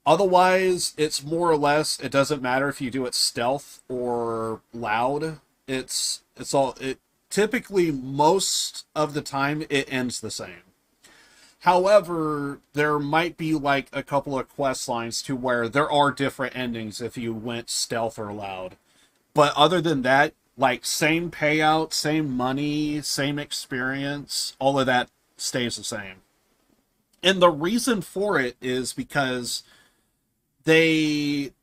Otherwise, it's more or less, it doesn't matter if you do it stealth or loud. It's all, it typically, most of the time, it ends the same. However, there might be like a couple of quest lines to where there are different endings if you went stealth or loud. But other than that, like same payout, same money, same experience, all of that stays the same. And the reason for it is because they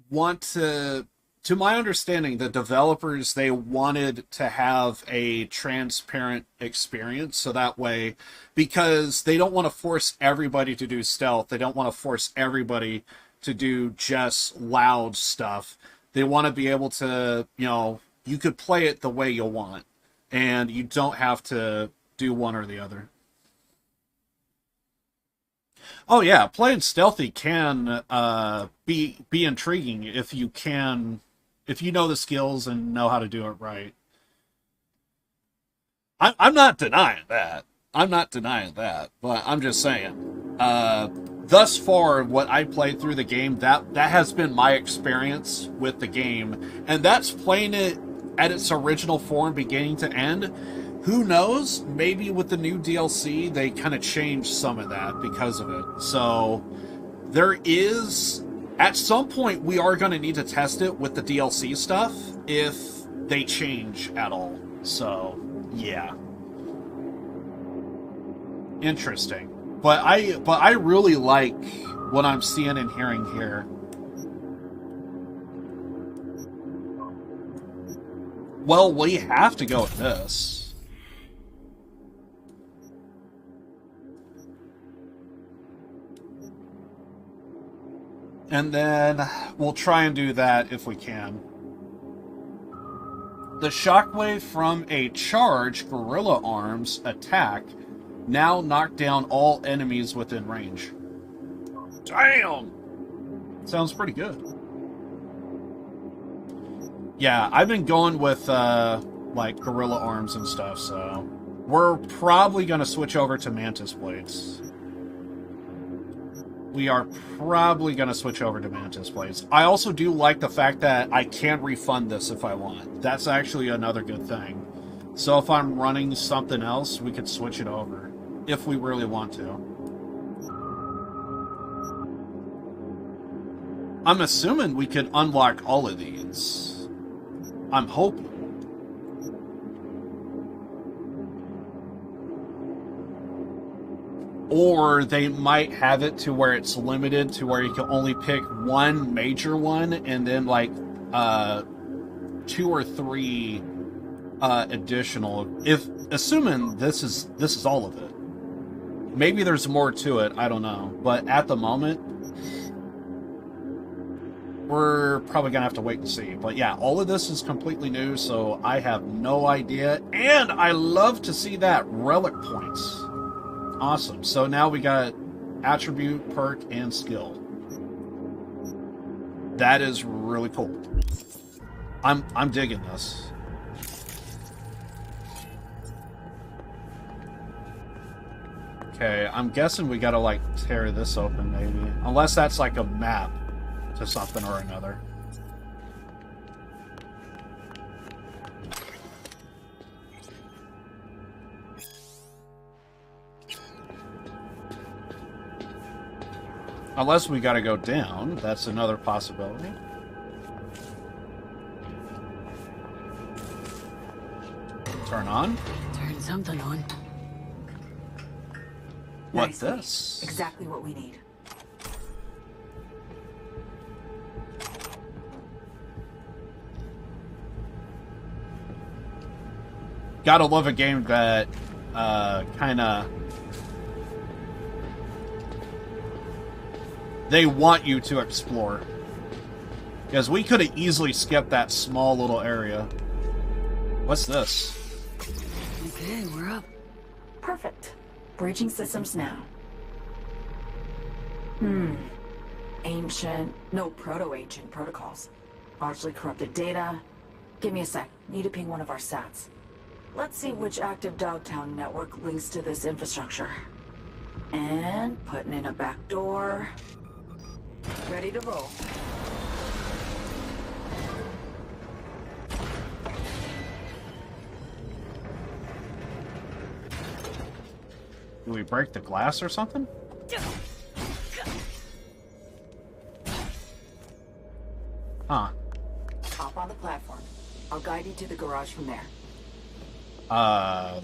want to my understanding, the developers, they wanted to have a transparent experience, so that way, because they don't want to force everybody to do stealth, they don't want to force everybody to do just loud stuff. They want to be able to, you know, you could play it the way you want, and you don't have to do one or the other. Oh yeah, playing stealthy can be intriguing if you can, if you know the skills and know how to do it right. I'm not denying that. I'm not denying that, but I'm just saying. Thus far, what I played through the game, that has been my experience with the game, and that's playing it at its original form, beginning to end. Who knows? Maybe with the new DLC, they kind of changed some of that because of it. So there is, at some point, we are going to need to test it with the DLC stuff if they change at all. So, yeah. Interesting. But I really like what I'm seeing and hearing here. Well, we have to go with this. And then we'll try and do that if we can. The shockwave from a charged gorilla arms attack now knock down all enemies within range. Damn! Sounds pretty good. Yeah, I've been going with like gorilla arms and stuff, so we're probably going to switch over to mantis blades. We are probably going to switch over to mantis blades. I also do like the fact that I can refund this if I want. That's actually another good thing. So if I'm running something else, we could switch it over if we really want to. I'm assuming we could unlock all of these. I'm hoping. Or they might have it to where it's limited to where you can only pick one major one and then like 2 or 3 additional. If assuming this is all of it. Maybe there's more to it, I don't know. But at the moment, we're probably gonna have to wait and see. But yeah, all of this is completely new, so I have no idea. And I love to see that relic points. Awesome. So now we got attribute, perk, and skill. That is really cool. I'm digging this. Okay, I'm guessing we gotta like tear this open maybe. Unless that's like a map to something or another. Unless we gotta go down, that's another possibility. Turn on. Turn something on. What's Nicely. this? Exactly what we need. Gotta love a game that kinda... They want you to explore. Because we could have easily skipped that small little area. What's this? Okay, we're up. Perfect. Breaching systems now. Ancient, no proto-ancient protocols. Largely corrupted data. Give me a sec. Need to ping one of our sats. Let's see which active Dogtown network links to this infrastructure. And putting in a backdoor. Ready to roll. Do we break the glass or something? Huh. Hop on the platform. I'll guide you to the garage from there.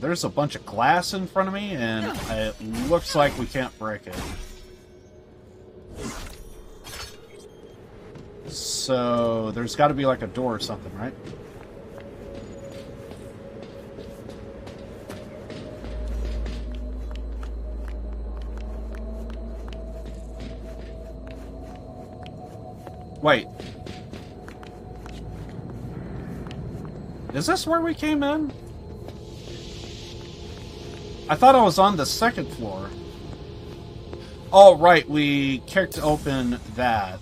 There's a bunch of glass in front of me, and it looks like we can't break it. So, there's got to be like a door or something, right? Wait. Is this where we came in? I thought I was on the second floor. Oh, right, we kicked open that.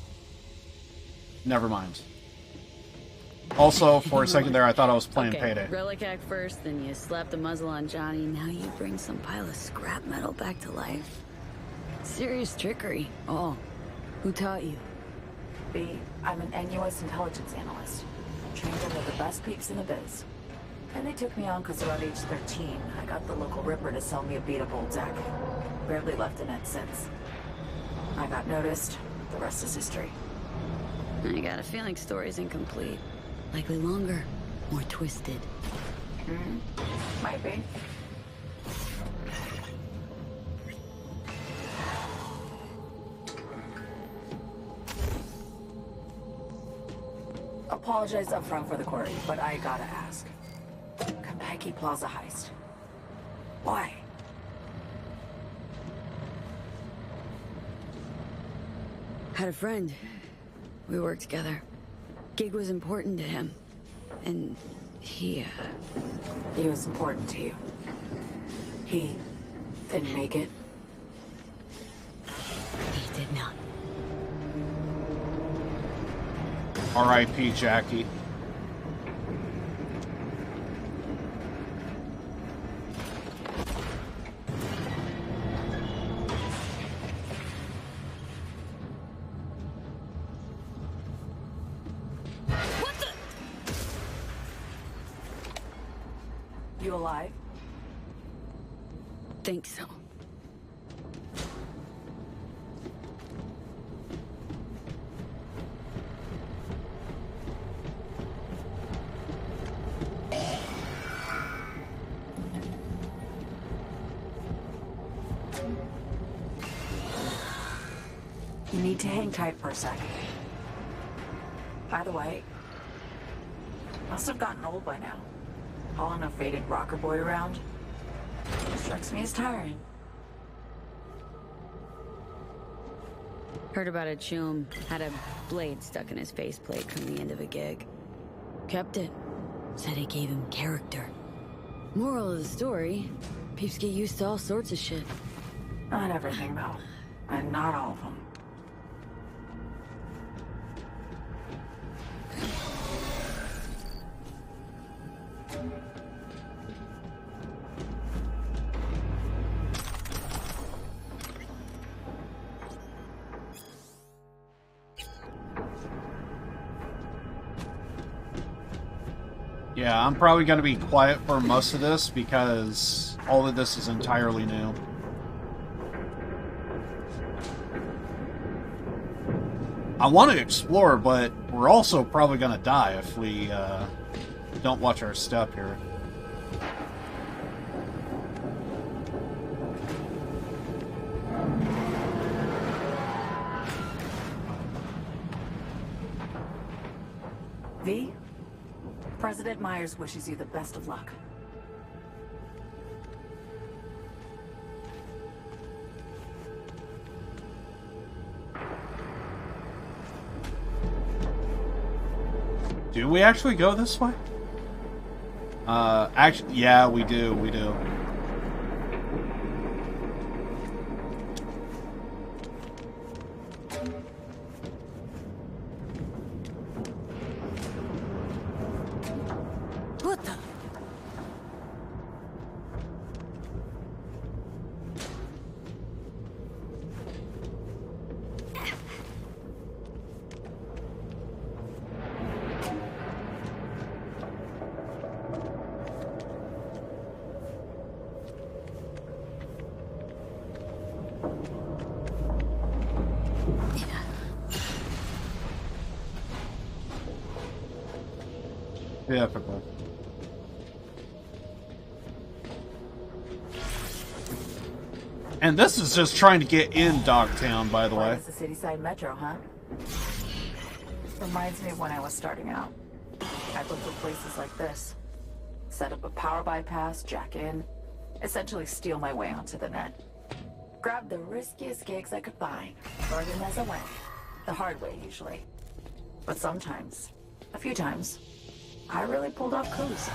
Never mind. Also, for a second there, I thought I was playing Payday. Relic act first, then you slap the muzzle on Johnny, now you bring some pile of scrap metal back to life. Serious trickery. Oh, who taught you? B, I'm an NUS intelligence analyst. Trained under the best peeps in the biz. And they took me on because around age 13, I got the local ripper to sell me a beat-up deck. Barely left in it since. I got noticed. The rest is history. I got a feeling story's incomplete. Likely longer, more twisted. Might be. Apologize up front for the query, but I gotta ask. Compaki Plaza heist. Why? Had a friend. We worked together. Gig was important to him. And he was important to you. He didn't make it. He did not. R.I.P. Jackie. You alive? Think so. You need to hang tight for a second. By the way, must have gotten old by now. Hauling a faded rocker boy around strikes me as tiring. Heard about a chum. Had a blade stuck in his faceplate from the end of a gig. Kept it. Said it gave him character. Moral of the story, peeps get used to all sorts of shit. Not everything, though. And not all of them. Yeah, I'm probably going to be quiet for most of this because all of this is entirely new. I want to explore, but we're also probably going to die if we don't watch our step here. V? President Myers wishes you the best of luck. Do we actually go this way? Actually, yeah, we do, we do. What the? Yeah, Pippa. And this is just trying to get in Dogtown, by the way. It's the city side metro, huh? Reminds me of when I was starting out. I'd look for places like this. Set up a power bypass, jack in, essentially steal my way onto the net. Grab the riskiest gigs I could find, learn them as I went. The hard way, usually. But sometimes, a few times, I really pulled off coups.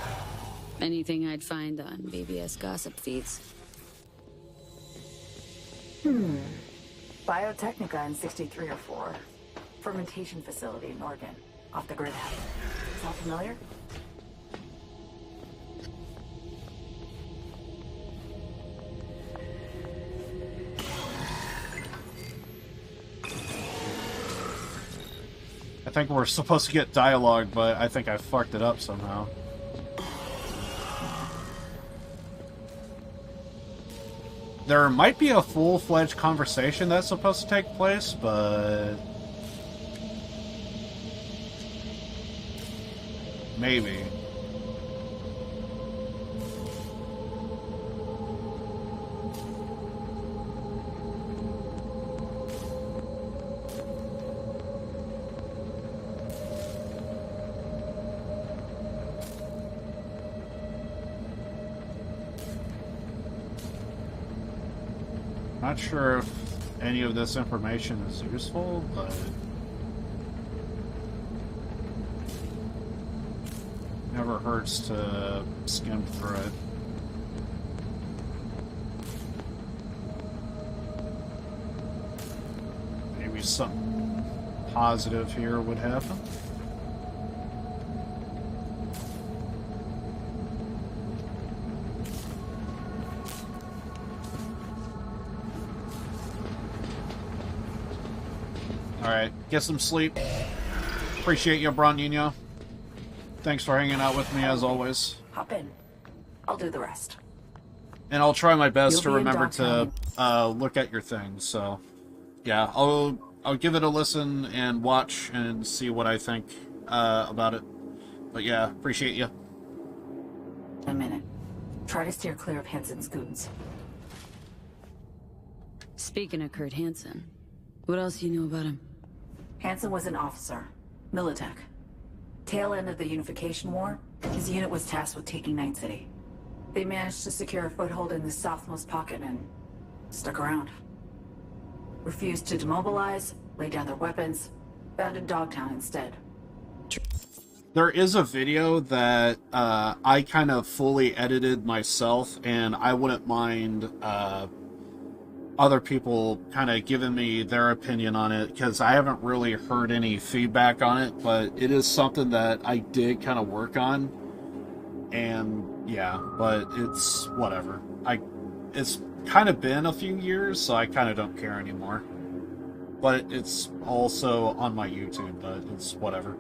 Anything I'd find on BBS gossip feeds? Biotechnica in 63 or 4. Fermentation facility in Oregon. Off the grid. Sound familiar? I think we're supposed to get dialogue, but I think I fucked it up somehow. There might be a full-fledged conversation that's supposed to take place, but... maybe. Not sure if any of this information is useful, but never hurts to skim through it. Maybe something positive here would happen. Alright, get some sleep. Appreciate you, Bronino. Thanks for hanging out with me, as always. Hop in. I'll do the rest. And I'll try my best to You'll be in remember to Dogtown. look at your things, so... yeah, I'll give it a listen and watch and see what I think about it. But yeah, appreciate you. A minute. Try to steer clear of Hansen's goons. Speaking of Kurt Hansen, what else do you know about him? Hansen was an officer. Militech. Tail end of the Unification War, his unit was tasked with taking Night City. They managed to secure a foothold in the southmost pocket and stuck around. Refused to demobilize, lay down their weapons, founded Dogtown instead. There is a video that I kind of fully edited myself, and I wouldn't mind other people kind of giving me their opinion on it, because I haven't really heard any feedback on it, but it is something that I did kind of work on. And yeah, but it's whatever. It's kind of been a few years, so I kind of don't care anymore. But it's also on my YouTube, but it's whatever.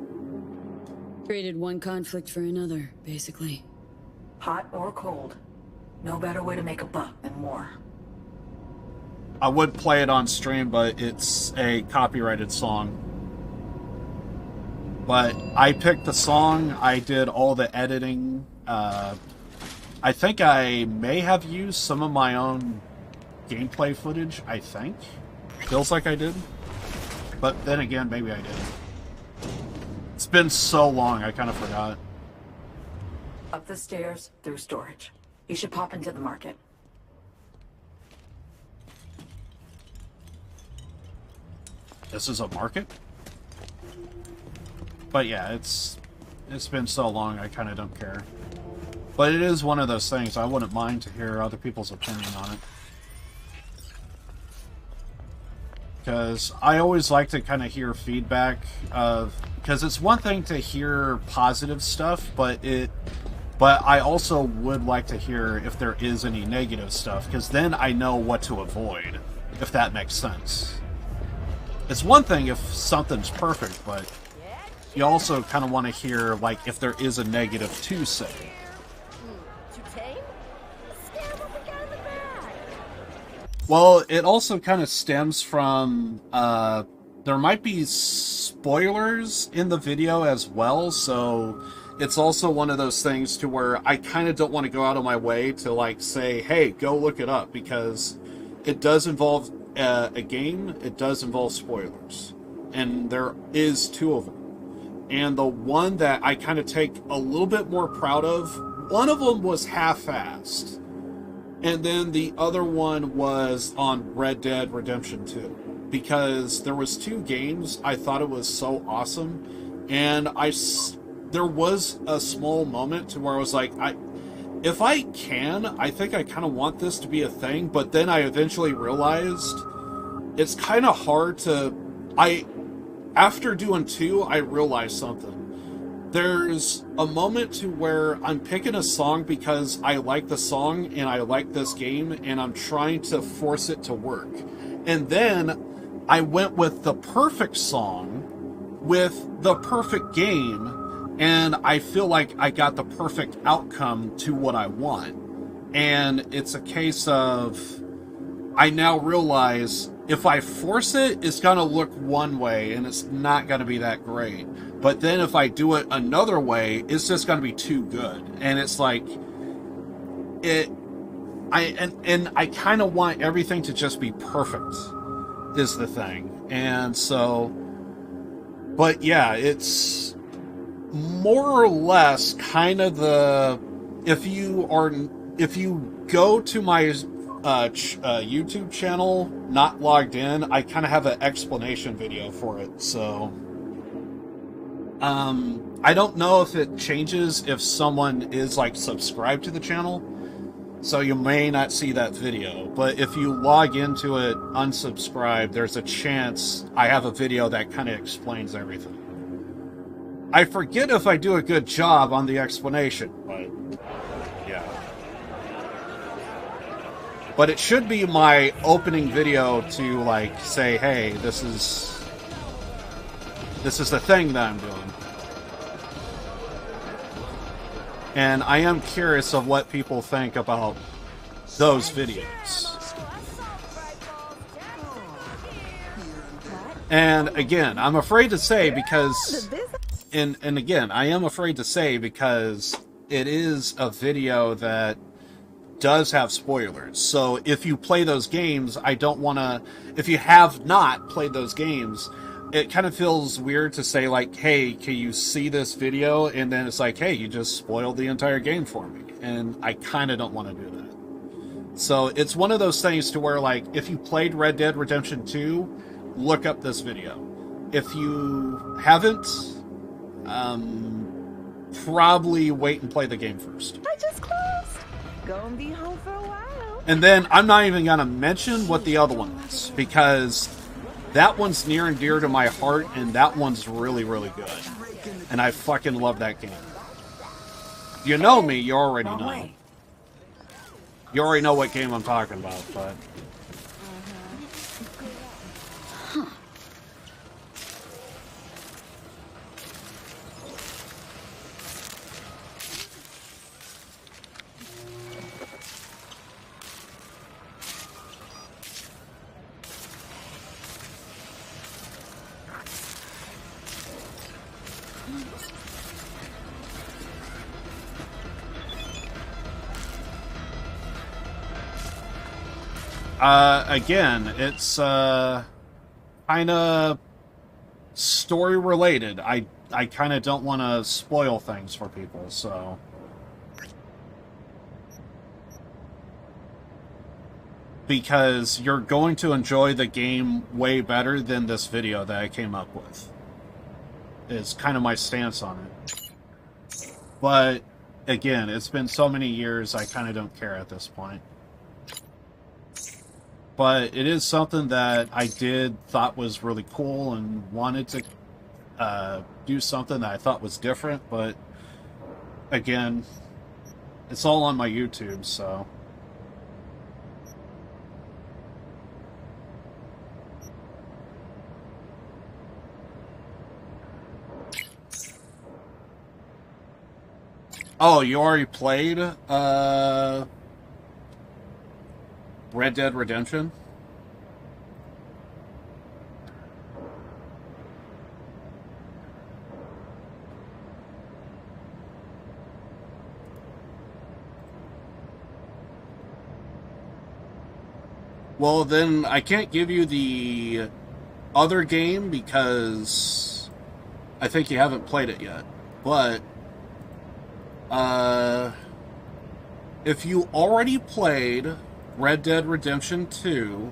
Traded one conflict for another, basically. Hot or cold, no better way to make a buck than war. I would play it on stream, but it's a copyrighted song. But I picked the song, I did all the editing. I think I may have used some of my own gameplay footage, I think. Feels like I did. But then again, maybe I didn't. It's been so long, I kind of forgot. Up the stairs, through storage. You should pop into the market. This is a market? But yeah, it's been so long, I kind of don't care. But it is one of those things, I wouldn't mind to hear other people's opinion on it. Because I always like to kind of hear feedback of... because it's one thing to hear positive stuff, but I also would like to hear if there is any negative stuff, because then I know what to avoid, if that makes sense. It's one thing if something's perfect, but you also kind of want to hear, like, if there is a negative to say. Well, it also kind of stems from, there might be spoilers in the video as well, so it's also one of those things to where I kind of don't want to go out of my way to like say, hey, go look it up, because it does involve a game, it does involve spoilers, and there is 2 of them. And the one that I kind of take a little bit more proud of, one of them was half-assed, and then the other one was on Red Dead Redemption 2, because there was 2 games I thought it was so awesome, and there was a small moment to where I was like, if I can, I think I kind of want this to be a thing, but then I eventually realized it's kind of hard to... After doing 2, I realized something. There's a moment to where I'm picking a song because I like the song and I like this game and I'm trying to force it to work. And then I went with the perfect song with the perfect game, and I feel like I got the perfect outcome to what I want. And it's a case of, I now realize if I force it, it's going to look one way and it's not going to be that great. But then if I do it another way, it's just going to be too good. And it's like, I kind of want everything to just be perfect is the thing. And so, but yeah, it's more or less kind of the, if you go to my YouTube channel not logged in, I kind of have an explanation video for it. So I don't know if it changes if someone is like subscribed to the channel, so you may not see that video, but if you log into it unsubscribed, there's a chance I have a video that kind of explains everything. I forget if I do a good job on the explanation, but yeah. But it should be my opening video to like say, hey, this is the thing that I'm doing. And I am curious of what people think about those videos. And again, I'm afraid to say because, and again, I am afraid to say because it is a video that does have spoilers. So if you play those games, I don't want to, if you have not played those games, it kind of feels weird to say like, hey, can you see this video? And then it's like, hey, you just spoiled the entire game for me. And I kind of don't want to do that. So it's one of those things to where like, if you played Red Dead Redemption 2, look up this video. If you haven't, probably wait and play the game first. I just closed. Gonna be home for a while. And then I'm not even gonna mention what the other one is, because that one's near and dear to my heart, and that one's really, really good. And I fucking love that game. You know me, you already know. You already know what game I'm talking about, but... Again, it's kind of story related. I kind of don't want to spoil things for people, so... Because you're going to enjoy the game way better than this video that I came up with. Is kind of my stance on it. But, again, it's been so many years, I kind of don't care at this point. But it is something that I thought was really cool and wanted to do something that I thought was different, but again, it's all on my YouTube, so... Oh, you already played Red Dead Redemption? Well, then I can't give you the other game because I think you haven't played it yet. But if you already played Red Dead Redemption 2,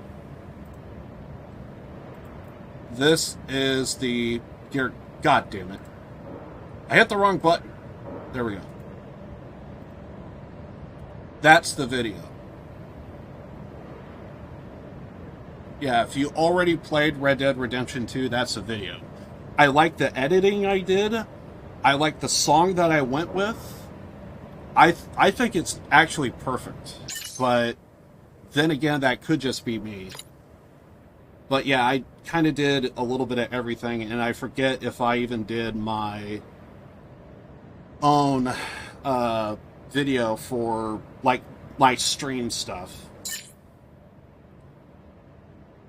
this is the... God damn it. I hit the wrong button. There we go. That's the video. Yeah, if you already played Red Dead Redemption 2, that's the video. I like the editing I did. I like the song that I went with. I think it's actually perfect. But then again, that could just be me. But yeah, I kind of did a little bit of everything, and I forget if I even did my own video for, like, my stream stuff.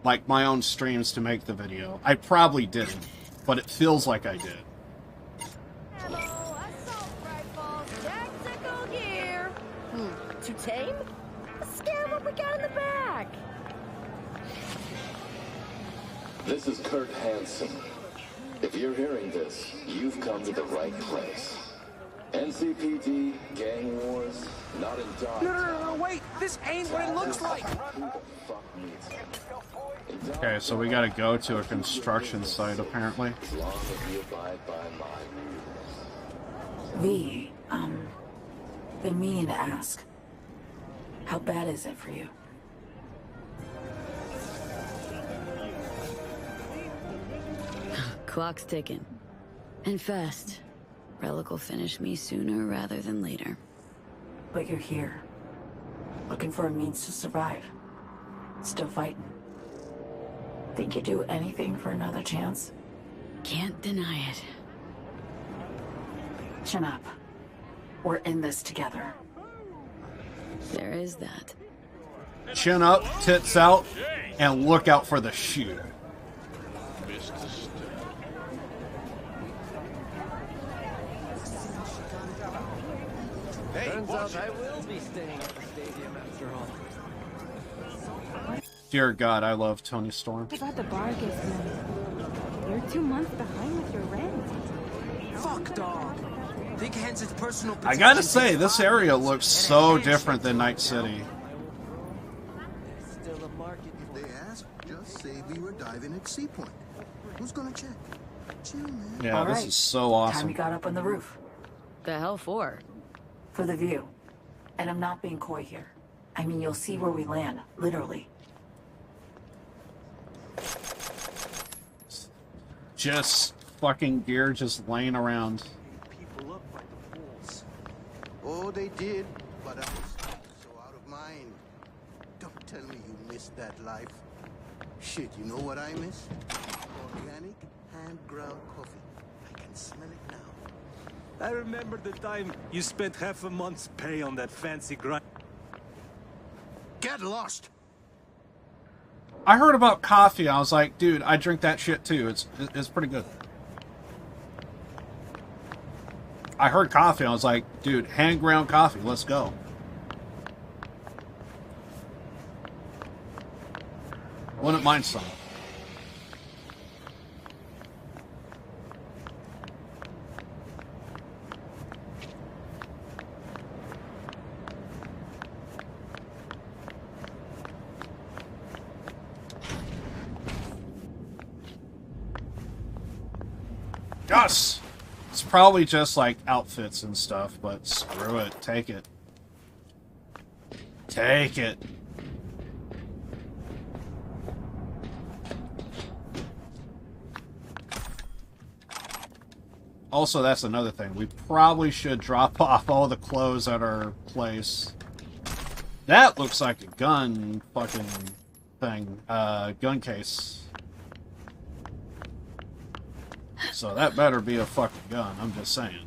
Like, my own streams to make the video. I probably didn't, but it feels like I did. Tactical gear. Too tame? Scare what we got in the back. This is Kurt Hansen. If you're hearing this, you've come to the right place. NCPD, gang wars, not in dark. No, wait! This ain't what it looks like! Okay, so we gotta go to a construction site, apparently. As long as you abide by my rules. V, been meaning to ask. How bad is it for you? Clock's ticking. And fast. Relic will finish me sooner rather than later. But you're here. Looking for a means to survive. Still fighting. Think you'd do anything for another chance? Can't deny it. Chin up. We're in this together. There is that. Chin up, tits out, and look out for the shoe. Turns out I will be staying at the stadium after all. Dear God, I love Tony Storm. I thought the bar gets money. You're 2 months behind with your rent. Fuck, dog. Think Hansen's personal I gotta say, this area looks so different than Night City. Still a market. If they ask, just say we were diving at Sea Point. Who's gonna check? Chill, man. Yeah, this is so awesome. Time we got up on the roof. The hell for? For the view. And I'm not being coy here. I mean, you'll see where we land, literally. Just fucking gear just laying around. People up by the walls. Oh, they did, but I was so out of mind. Don't tell me you missed that life. Shit, you know what I miss? Organic, hand-ground coffee. I can smell it now. I remember the time you spent half a month's pay on that fancy grind. Get lost! I heard about coffee. I was like, dude, I drink that shit too. It's pretty good. I heard coffee. I was like, dude, hand ground coffee. Let's go. Wouldn't mind some. Yes! It's probably just like outfits and stuff, but screw it. Take it. Take it. Also, that's another thing. We probably should drop off all the clothes at our place. That looks like a gun fucking thing. Gun case. So that better be a fucking gun, I'm just saying.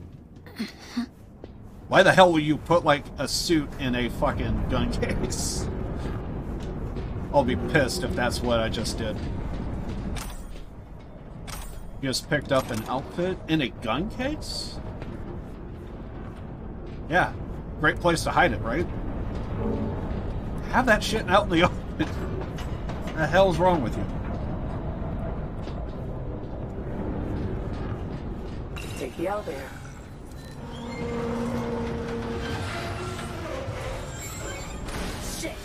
Why the hell will you put, like, a suit in a fucking gun case? I'll be pissed if that's what I just did. You just picked up an outfit in a gun case? Yeah, great place to hide it, right? Have that shit out in the open. The hell's wrong with you? Take the elevator. Shit!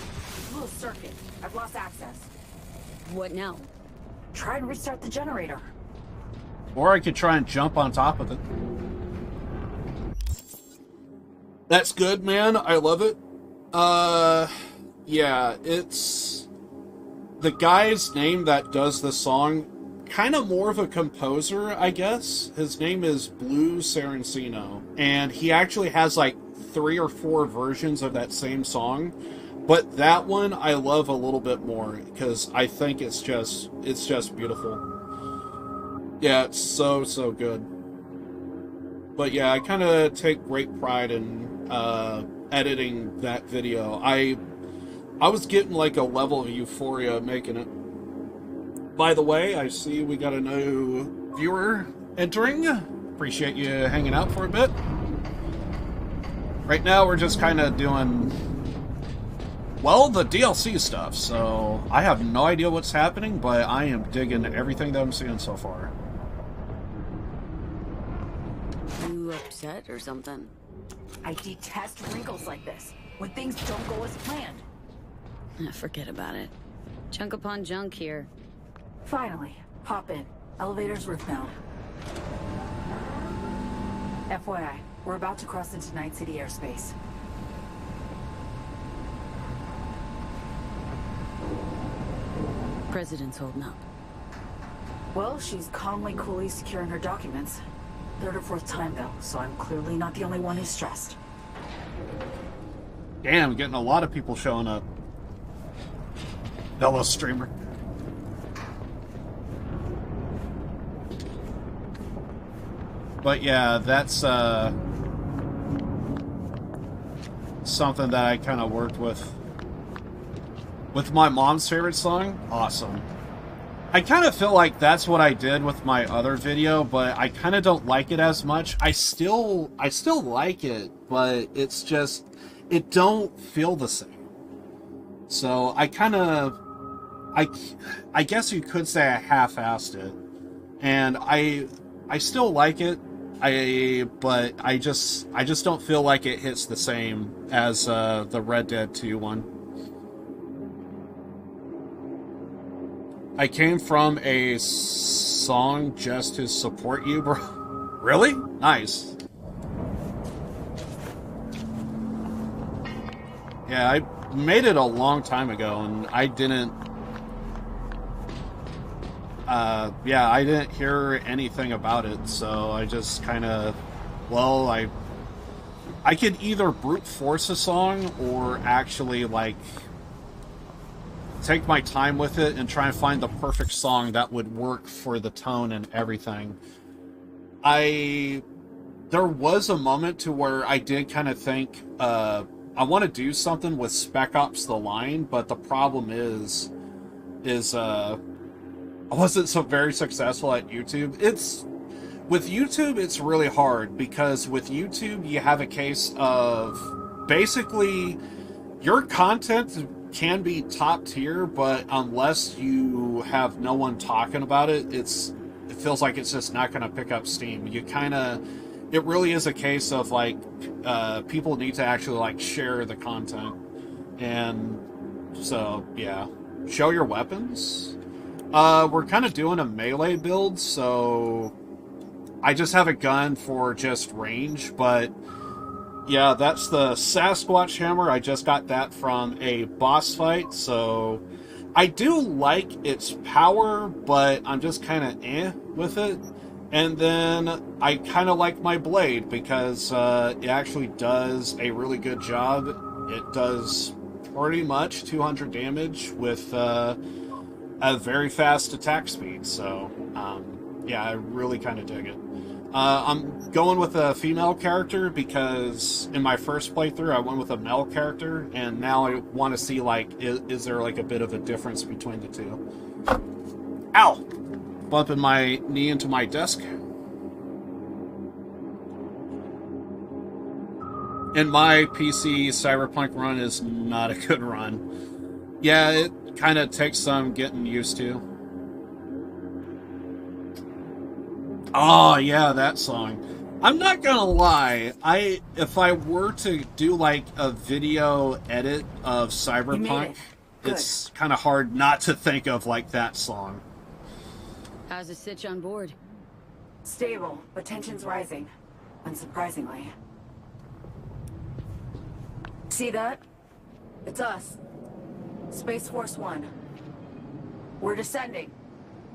Little circuit. I've lost access. What now? Try and restart the generator. Or I could try and jump on top of it. That's good, man. I love it. Yeah, it's... The guy's name that does the song, kind of more of a composer, I guess. His name is Blue Saraceno. And he actually has like 3 or 4 versions of that same song. But that one I love a little bit more, because I think it's just beautiful. Yeah, it's so good. But yeah, I kind of take great pride in editing that video. I was getting like a level of euphoria making it. By the way, I see we got a new viewer entering. Appreciate you hanging out for a bit. Right now we're just kind of doing, well, the DLC stuff, so I have no idea what's happening, but I am digging everything that I'm seeing so far. You upset or something? I detest wrinkles like this, when things don't go as planned. Forget about it. Chunk upon junk here. Finally, hop in. Elevator's roof-bound. FYI, we're about to cross into Night City airspace. President's holding up. Well, she's calmly, coolly securing her documents. 3rd or 4th time, though, so I'm clearly not the only one who's stressed. Damn, getting a lot of people showing up. Hello, streamer. But yeah, that's something that I kind of worked with my mom's favorite song. Awesome. I kind of feel like that's what I did with my other video, but I kind of don't like it as much. I still like it, but it's just, it don't feel the same. So I kind of, I guess you could say I half-assed it, and I still like it. But I just don't feel like it hits the same as the Red Dead 2 one. I came from a song just to support you, bro. Really? Nice. Yeah, I made it a long time ago, and I didn't... yeah, I didn't hear anything about it, so I just kind of... Well, I could either brute force a song, or actually, like... take my time with it and try and find the perfect song that would work for the tone and everything. There was a moment to where I did kind of think, I want to do something with Spec Ops The Line, but the problem is I wasn't so very successful at YouTube. With YouTube, it's really hard, because with YouTube, you have a case of basically your content can be top tier, but unless you have no one talking about it, it feels like it's just not going to pick up steam. It really is a case of like people need to actually like share the content, and so yeah, show your weapons. We're kind of doing a melee build, so I just have a gun for just range, but yeah, that's the Sasquatch hammer. I just got that from a boss fight, so I do like its power, but I'm just kind of with it. And then I kind of like my blade, because it actually does a really good job. It does pretty much 200 damage with a very fast attack speed, so yeah, I really kind of dig it. I'm going with a female character because in my first playthrough I went with a male character, and now I want to see, like, is there like a bit of a difference between the two. Ow! Bumping my knee into my desk. And my PC Cyberpunk run is not a good run. Yeah, it kind of takes some getting used to. Oh, yeah, that song. I'm not gonna lie, if I were to do like a video edit of Cyberpunk, it's kind of hard not to think of like that song. How's the sitch on board? Stable, but tension's rising. Unsurprisingly. See that? It's us. Space Force 1. We're descending.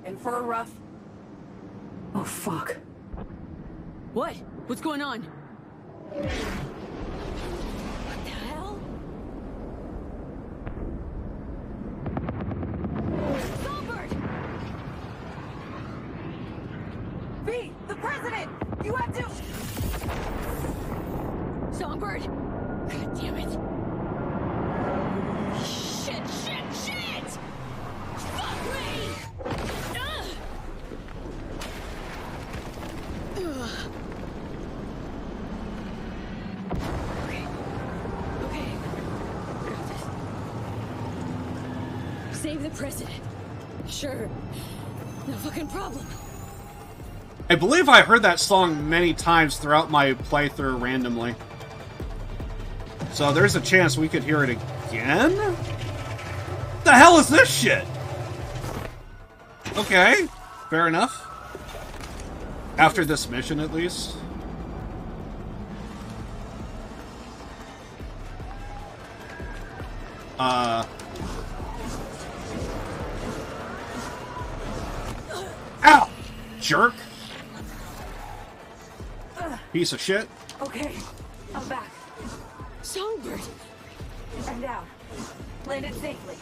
In for a rough... Oh, fuck. What? What's going on? What the hell? Songbird! V! The President! You have to... Songbird! God damn it! Shit! Fuck me! Okay. Got this. Save the President. Sure. No fucking problem. I believe I heard that song many times throughout my playthrough randomly. So there's a chance we could hear it again? The hell is this shit? Okay, fair enough. After this mission, at least. Ow! Jerk! Piece of shit. Okay, I'm back. Songbird! I'm down. Landed safely.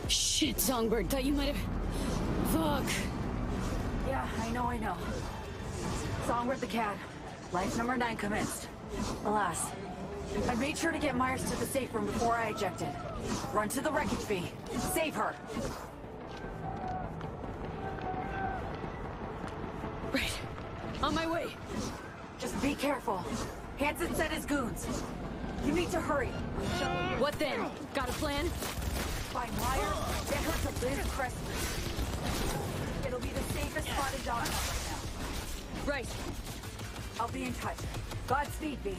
Shit, Songbird. Thought you might have... Fuck. Yeah, I know. Songbird the cat. Life number 9 commenced. Alas. I made sure to get Myers to the safe room before I ejected. Run to the wreckage, V. Save her. Right. On my way. Just be careful. Hansen sent his goons. You need to hurry. What then? Got a plan? Find Myers, get her to Liz Crescent. It'll be the safest spot in Dawson right now. Right. I'll be in touch. Godspeed, V.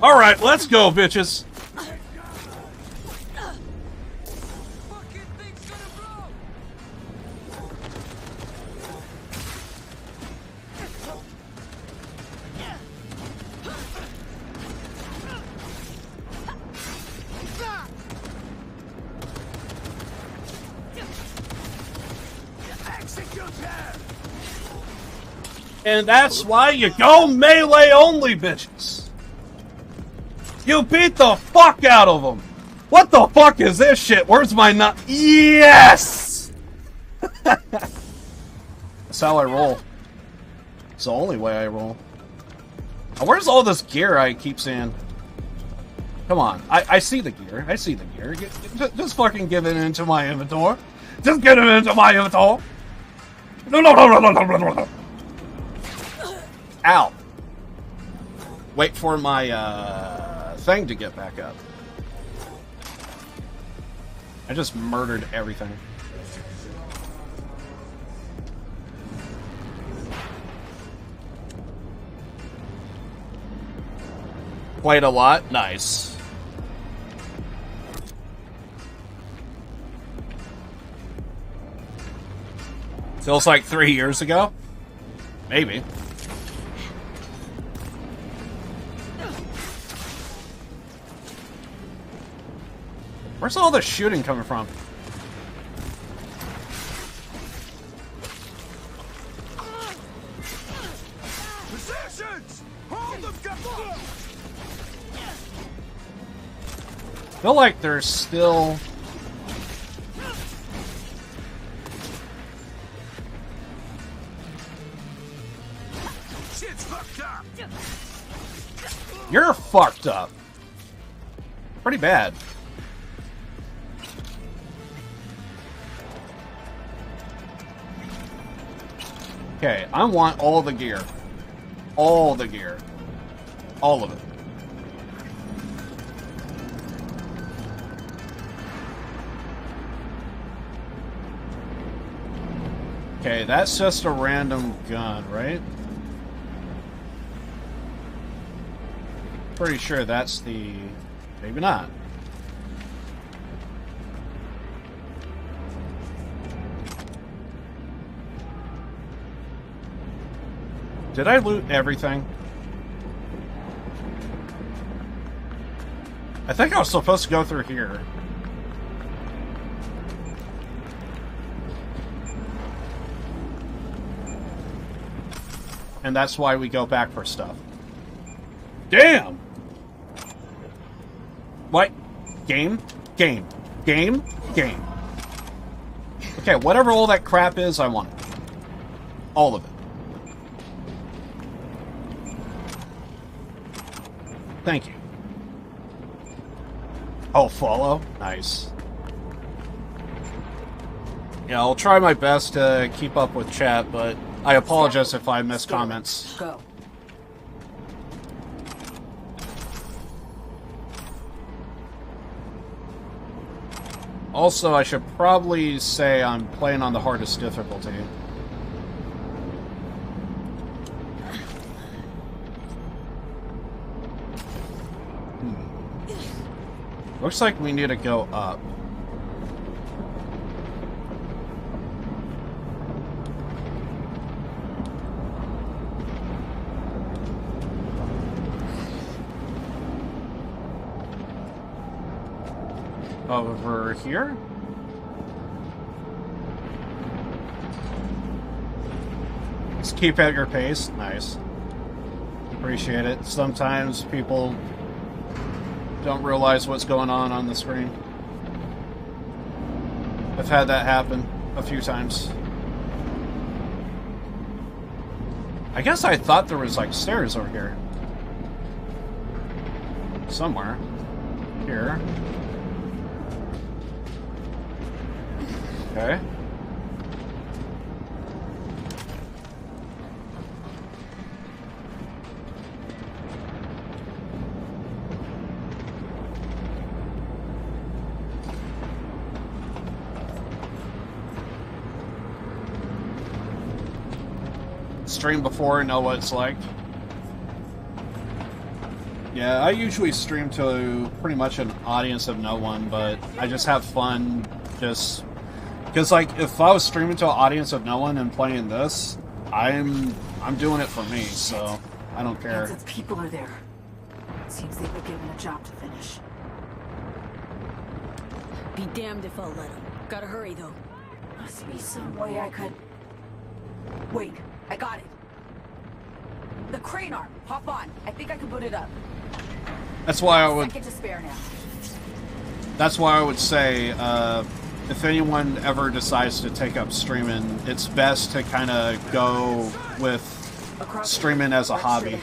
Alright, let's go, bitches. And that's why you go melee only, bitches. You beat the fuck out of them. What the fuck is this shit? Where's my nut? Yes! That's how I roll. It's the only way I roll. Now, where's all this gear I keep saying? Come on. I see the gear. I see the gear. Just fucking give it into my inventory. Just get it into my inventory. No. Ow. Wait for my thing to get back up. I just murdered everything. Played a lot? Nice. Feels like 3 years ago? Maybe. Where's all this shooting coming from? Positions! Hold them! I feel like there's still You're fucked up. Pretty bad. Okay, I want all the gear. All the gear. All of it. Okay, that's just a random gun, right? Pretty sure that's the... Maybe not. Did I loot everything? I think I was supposed to go through here. And that's why we go back for stuff. Damn! What? Game? Game. Game? Game. Okay, whatever all that crap is, I want it. All of it. Thank you. Oh, follow? Nice. Yeah, I'll try my best to keep up with chat, but I apologize if I miss comments. Go. Also, I should probably say I'm playing on the hardest difficulty. Looks like we need to go up. Over here? Just keep at your pace. Nice. Appreciate it. Sometimes people don't realize what's going on the screen. I've had that happen a few times. I guess I thought there was like stairs over here. Somewhere. Here. Okay. Stream before, know what it's like. Yeah, I usually stream to pretty much an audience of no one, but I just have fun just... Because, like, if I was streaming to an audience of no one and playing this, I'm doing it for me, so I don't care. Hanson's people are there. Seems they've been given a job to finish. Be damned if I'll let him. Gotta hurry, though. Must be some way I could... Wait, I got it. The crane arm. Hop on. I think I can put it up. That's why I would... Second to spare now. That's why I would say, if anyone ever decides to take up streaming, it's best to kind of go with streaming as a hobby.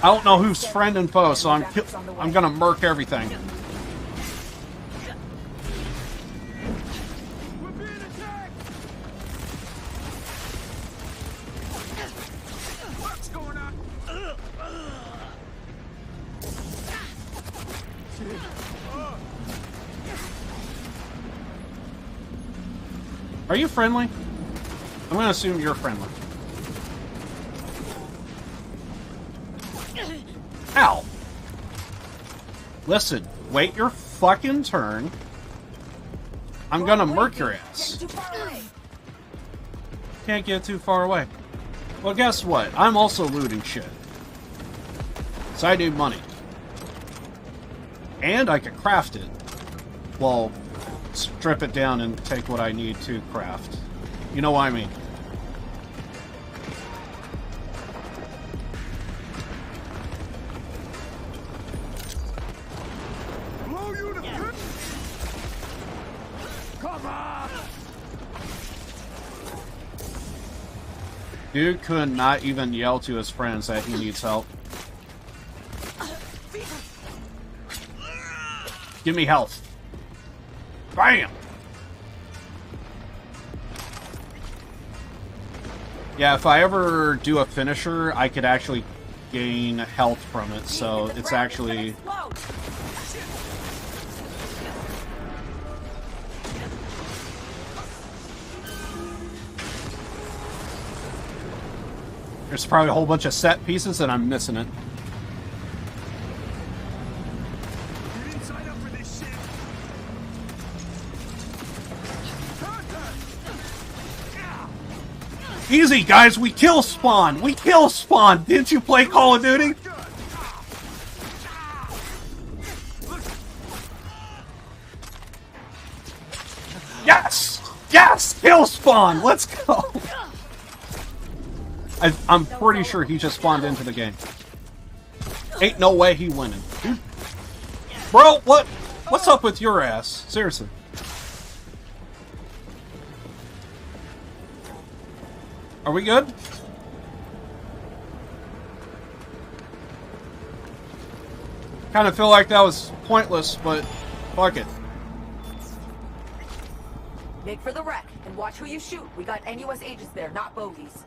I don't know who's friend and foe, so I'm gonna murk everything. What's going on? Are you friendly? I'm gonna assume you're friendly. Ow! Listen, wait your fucking turn. I'm gonna murk your ass. Can't get too far away. Well, guess what? I'm also looting shit. So I need money. And I can craft it. Well, strip it down and take what I need to craft. You know what I mean. Dude could not even yell to his friends that he needs help. Give me health. Bam! Yeah, if I ever do a finisher, I could actually gain health from it, so it's actually... There's probably a whole bunch of set pieces and I'm missing it. Easy, guys, we kill spawn! We kill spawn! Didn't you play Call of Duty? Yes! Yes! Kill spawn! Let's go! I'm pretty sure he just spawned into the game. Ain't no way he winning. Dude. Bro, what's up with your ass? Seriously. Are we good? Kind of feel like that was pointless, but fuck it. Make for the wreck and watch who you shoot. We got NUS agents there, not bogeys.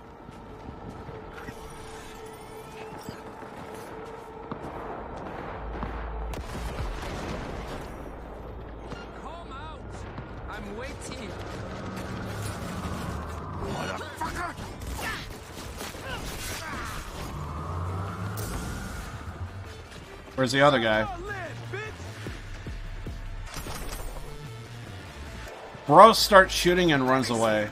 Come out! I'm waiting. Motherfucker! Where's the other guy? Bro starts shooting and runs away.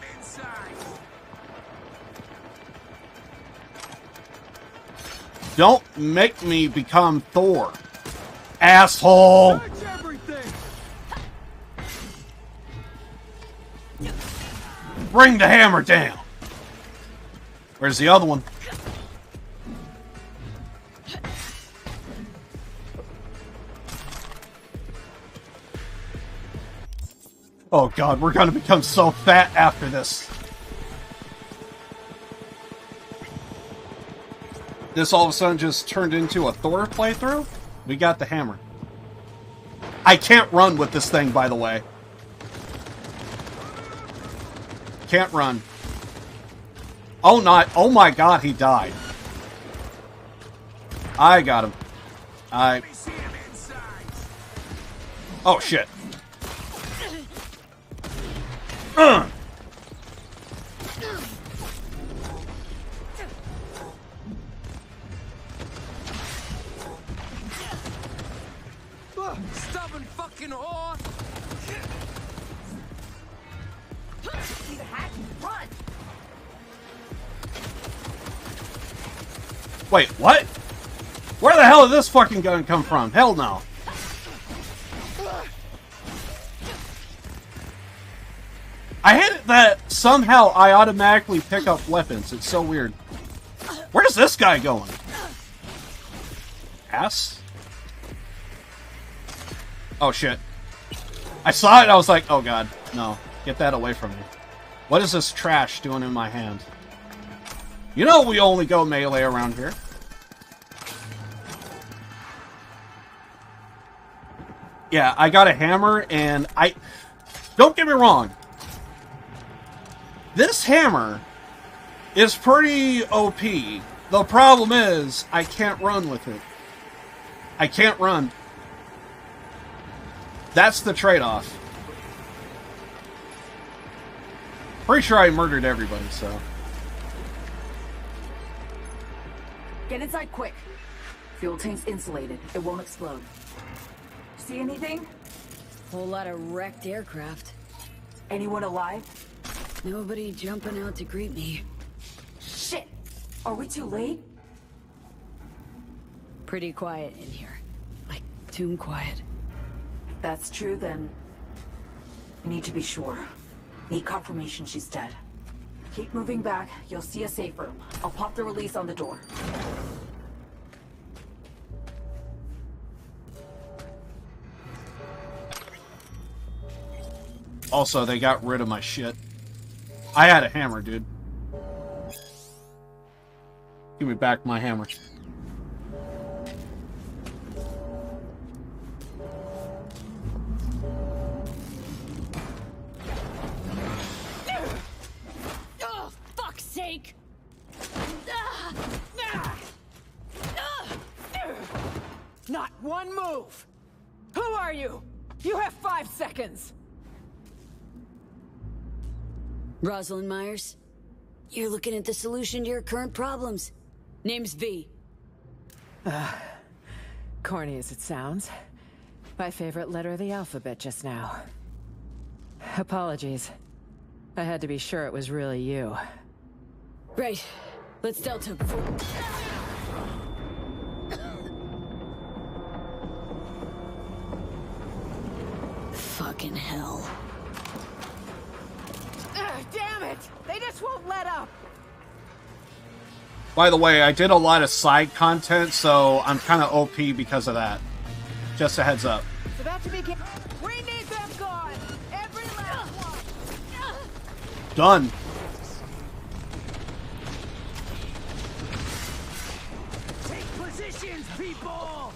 Don't make me become Thor, asshole! Bring the hammer down! Where's the other one? Oh god, we're gonna become so fat after this. This all of a sudden just turned into a Thor playthrough? We got the hammer. I can't run with this thing, by the way. Can't run. Oh, not. Oh my god, he died. I got him. Oh shit. Stubborn fucking whore! See the hatch? Run! Wait, what? Where the hell did this fucking gun come from? Hell no. I hate it that somehow I automatically pick up weapons. It's so weird. Where's this guy going? Ass? Oh shit. I saw it, I was like, oh god, no. Get that away from me. What is this trash doing in my hand? You know we only go melee around here. Yeah, I got a hammer and don't get me wrong. This hammer is pretty OP. The problem is, I can't run with it. I can't run. That's the trade-off. Pretty sure I murdered everybody, so. Get inside quick. Fuel tank's insulated. It won't explode. See anything? Whole lot of wrecked aircraft. Anyone alive? Nobody jumping out to greet me. Shit! Are we too late? Pretty quiet in here. Like, tomb quiet. If that's true, then we need to be sure. Need confirmation she's dead. Keep moving back. You'll see a safe room. I'll pop the release on the door. Also, they got rid of my shit. I had a hammer, dude. Give me back my hammer. Oh, fuck's sake! Not one move! Who are you? You have 5 seconds! Rosalind Myers, you're looking at the solution to your current problems. Name's V. Corny as it sounds. My favorite letter of the alphabet just now. Apologies. I had to be sure it was really you. Right. Let's Delta before... Fucking hell. Damn it! They just won't let up! By the way, I did a lot of side content, so I'm kind of OP because of that. Just a heads up. It's about to begin. We need them gone! Every last one! Done. Take positions, people!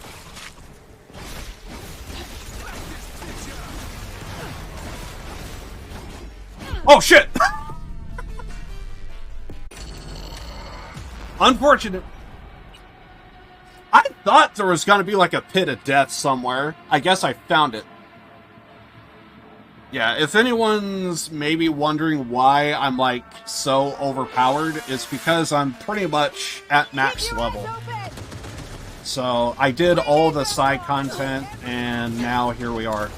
Oh, shit! Unfortunate. I thought there was going to be like a pit of death somewhere. I guess I found it. Yeah, if anyone's maybe wondering why I'm like so overpowered, it's because I'm pretty much at max level. So I did all the side content, and now here we are.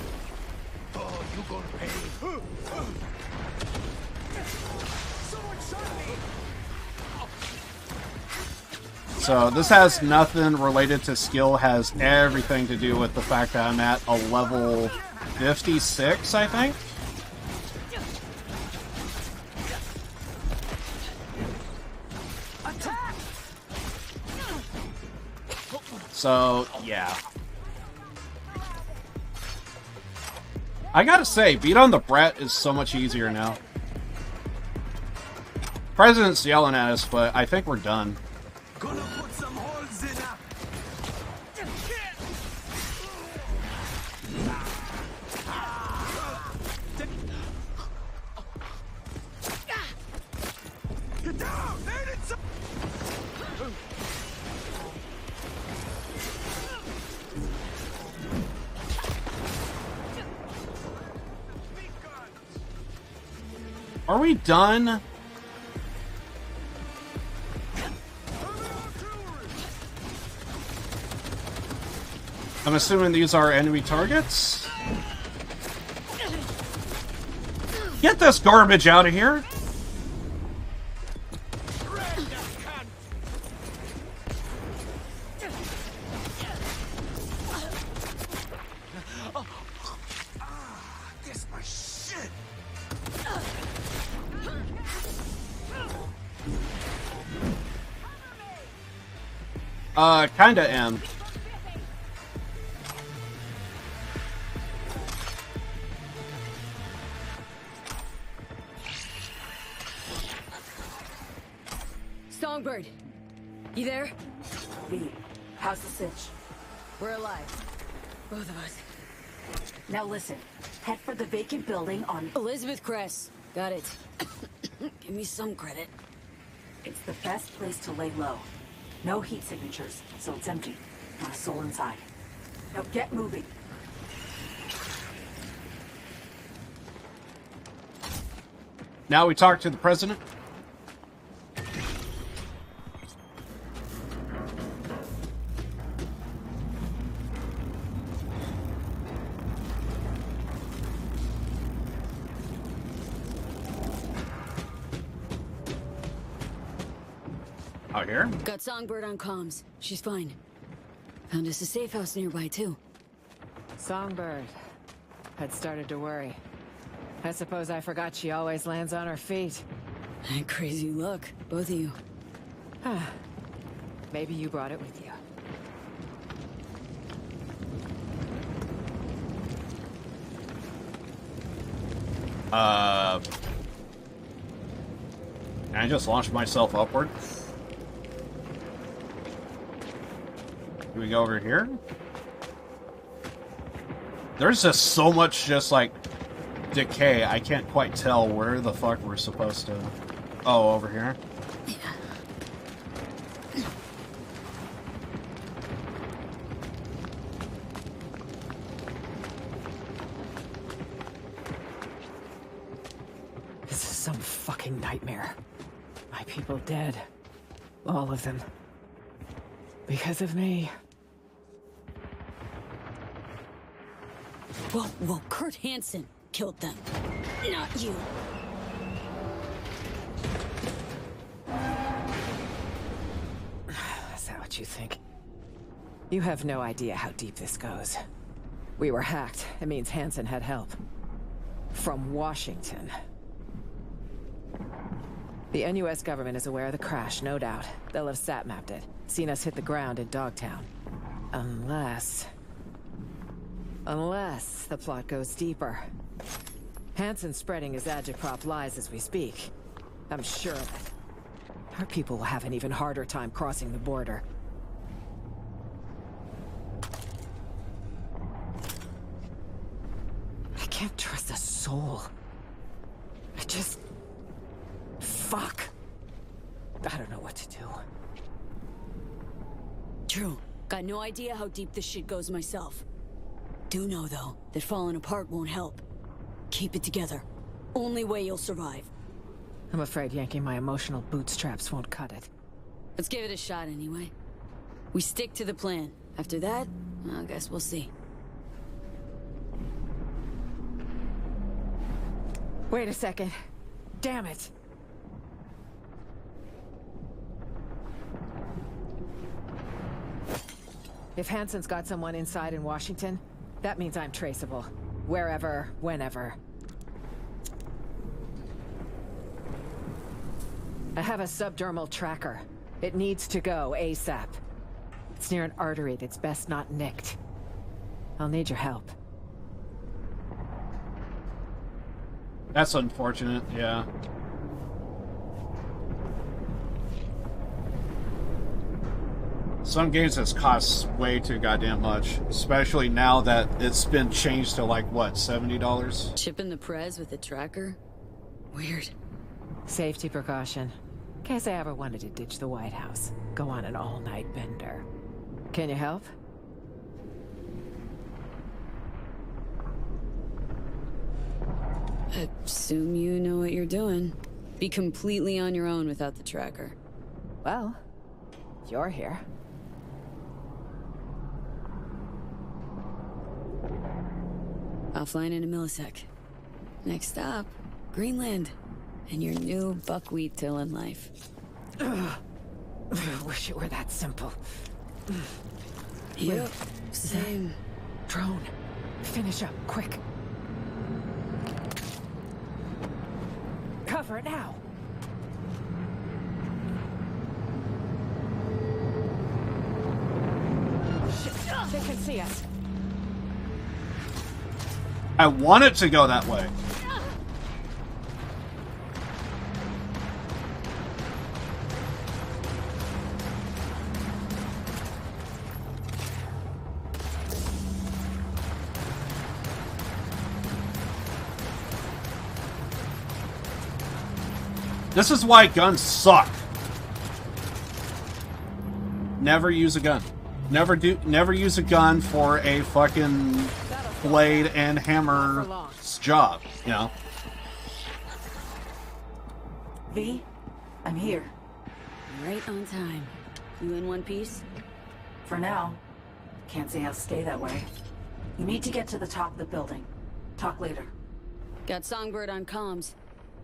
So this has nothing related to skill, has everything to do with the fact that I'm at a level 56, I think? So, yeah. I gotta say, beat on the Brett is so much easier now. President's yelling at us, but I think we're done. Gonna put some holes in her. Get down! Are we done? I'm assuming these are enemy targets. Get this garbage out of here! This my shit. Kinda am. Songbird, you there? V, how's the sitch? We're alive. Both of us. Now listen, head for the vacant building on Elizabeth Crest. Got it. Give me some credit. It's the best place to lay low. No heat signatures, so it's empty. Not a soul inside. Now get moving. Now we talk to the president. Out here? Got Songbird on comms. She's fine. Found us a safe house nearby, too. Songbird. Had started to worry. I suppose I forgot she always lands on her feet. Crazy luck, both of you. Maybe you brought it with you. Can I just launch myself upward? Do we go over here? There's just so much just like decay, I can't quite tell where the fuck we're supposed to... Oh, over here? This is some fucking nightmare. My people dead. All of them. Because of me. Well, Kurt Hansen killed them. Not you. Is that what you think? You have no idea how deep this goes. We were hacked. It means Hansen had help. From Washington. The NUS government is aware of the crash, no doubt. They'll have sat-mapped it. Seen us hit the ground in Dogtown. Unless the plot goes deeper. Hansen's spreading his agitprop lies as we speak. I'm sure of it. Our people will have an even harder time crossing the border. I can't trust a soul. I just... Fuck. I don't know what to do. True. Got no idea how deep this shit goes myself. Do know, though, that falling apart won't help. Keep it together. Only way you'll survive. I'm afraid yanking my emotional bootstraps won't cut it. Let's give it a shot anyway. We stick to the plan. After that, I guess we'll see. Wait a second. Damn it. If Hansen's got someone inside in Washington, that means I'm traceable. Wherever, whenever. I have a subdermal tracker. It needs to go ASAP. It's near an artery that's best not nicked. I'll need your help. That's unfortunate, yeah. Some games this costs way too goddamn much, especially now that it's been changed to like, what, $70? Chipping the prez with a tracker? Weird. Safety precaution. In case I ever wanted to ditch the White House. Go on an all-night bender. Can you help? Assume you know what you're doing. Be completely on your own without the tracker. Well, you're here. Offline in a millisec. Next stop, Greenland. And your new buckwheat tilling life. Wish it were that simple. Yep, same. Drone, finish up, quick. Cover it now. Shit, they can see us. I want it to go that way. This is why guns suck. Never use a gun. Never use a gun for a fucking blade and hammer job, you know? V, I'm here. Right on time. You in one piece? For now. Can't say I'll stay that way. You need to get to the top of the building. Talk later. Got Songbird on comms.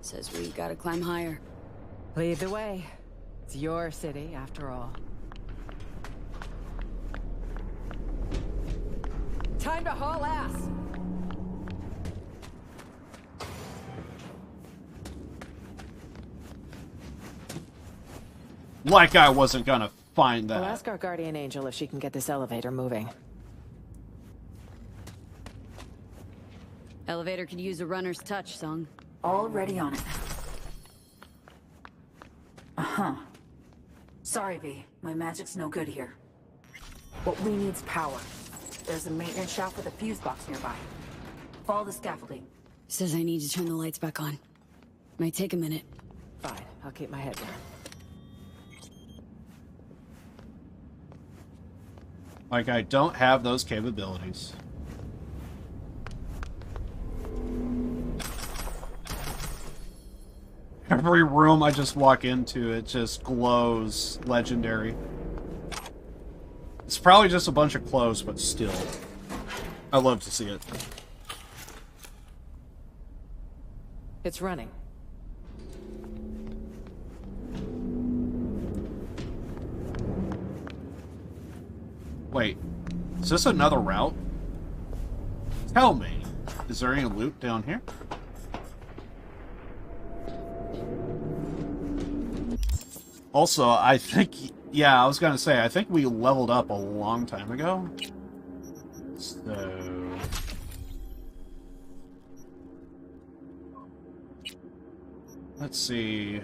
Says we gotta climb higher. Lead the way. It's your city, after all. Time to haul ass! Like I wasn't gonna find that. We'll ask our guardian angel if she can get this elevator moving. Elevator could use a runner's touch, Sung. Already on it. Uh-huh. Sorry, V. My magic's no good here. What we need's power. There's a maintenance shaft with a fuse box nearby. Follow the scaffolding. Says I need to turn the lights back on. Might take a minute. Fine, I'll keep my head down. Like, I don't have those capabilities. Every room I just walk into, it just glows legendary. It's probably just a bunch of clothes, but still. I love to see it. It's running. Wait, is this another route? Tell me, is there any loot down here? Also, I think, yeah, I was gonna say, I think we leveled up a long time ago. So... let's see...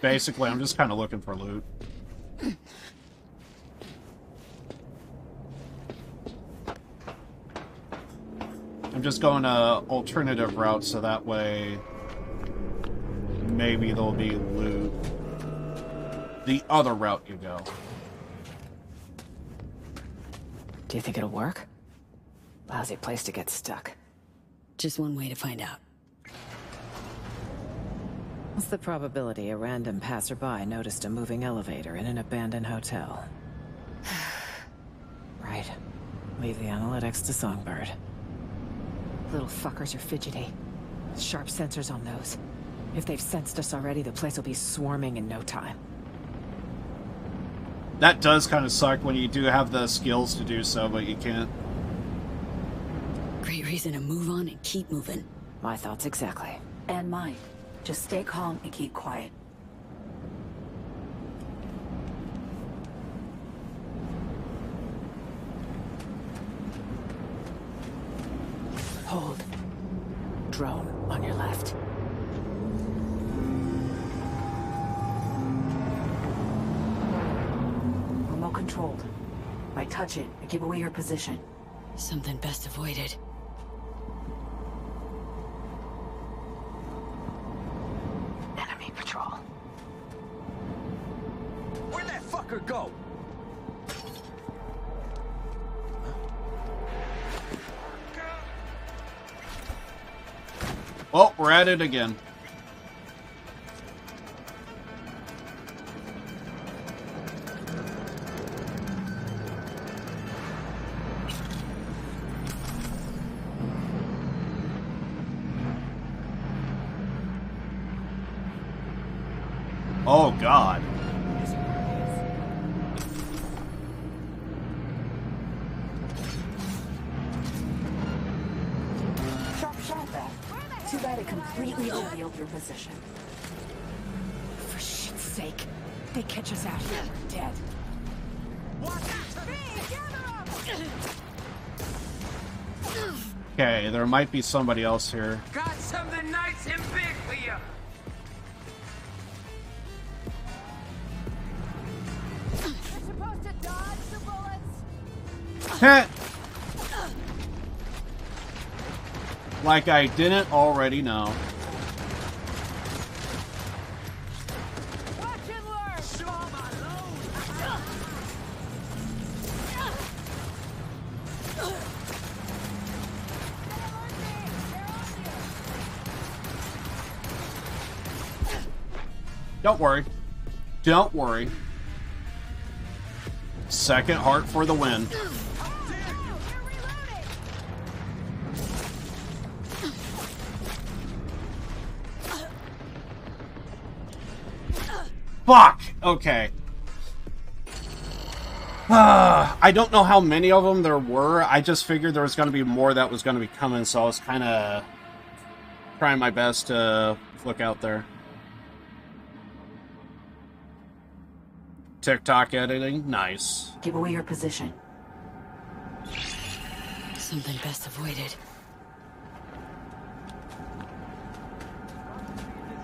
Basically, I'm just kind of looking for loot. I'm just going alternative routes so that way maybe there'll be loot the other route you go. Do you think it'll work? Lousy place to get stuck. Just one way to find out. What's the probability a random passerby noticed a moving elevator in an abandoned hotel? Right. Leave the analytics to Songbird. Little fuckers are fidgety. Sharp sensors on those. If they've sensed us already, the place will be swarming in no time. That does kind of suck when you do have the skills to do so, but you can't. Great reason to move on and keep moving. My thoughts exactly. And mine. Just stay calm and keep quiet. Hold. Drone on your left. Remote controlled. Might touch it and give away your position. Something best avoided. Enemy patrol. Where'd that fucker go? Oh, we're at it again. Oh, God. Sharp shot there. Too bad it completely revealed your position. For shit's sake. They catch us out here, we're dead. Okay, there might be somebody else here. Got something nice and big for you. Heh. Like I didn't already know. Don't worry. Don't worry. Second heart for the win. Fuck! Okay. I don't know how many of them there were. I just figured there was going to be more that was going to be coming, so I was kind of trying my best to look out there. TikTok editing, nice. Give away your position. Something best avoided.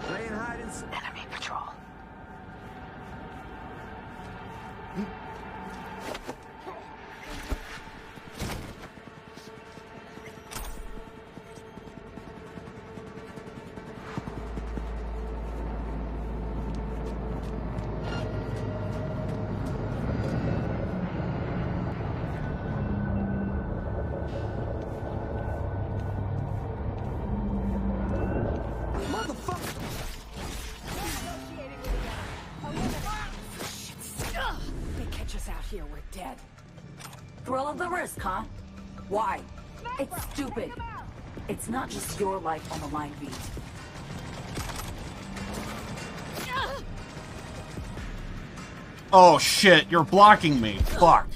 Playing hide and seek. Enemy patrol. Here, we're dead. Thrill of the risk, huh? Why? It's stupid. It's not just your life on the line, V. Oh shit, you're blocking me. Fuck.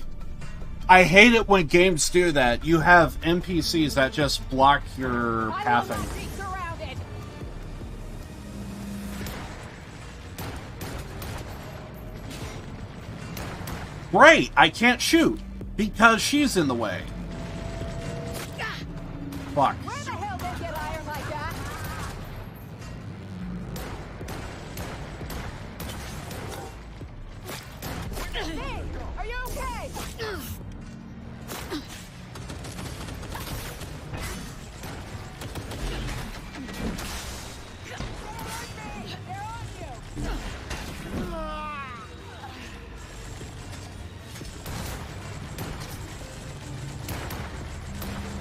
I hate it when games do that. You have NPCs that just block your pathing. Great, I can't shoot because she's in the way. Fuck. Where the hell they get iron like that? Hey, are you okay?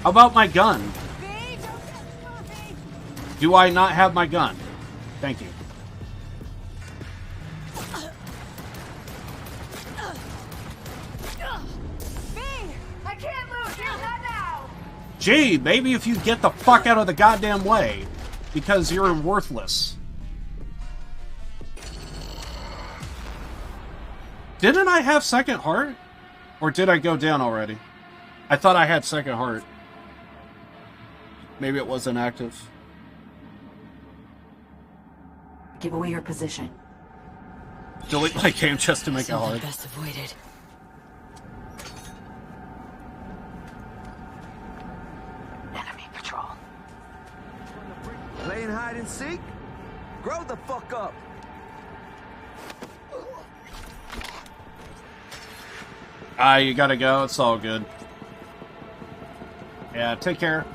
How about my gun? Do I not have my gun? Thank you. I can't move. You're not now. Gee, maybe if you get the fuck out of the goddamn way, because you're worthless. Didn't I have second heart? Or did I go down already? I thought I had second heart. Maybe it wasn't active. Give away your position. Delete my game just to make it hard. Best avoided. Enemy patrol. Playing hide and seek? Grow the fuck up. You gotta go. It's all good. Yeah, take care.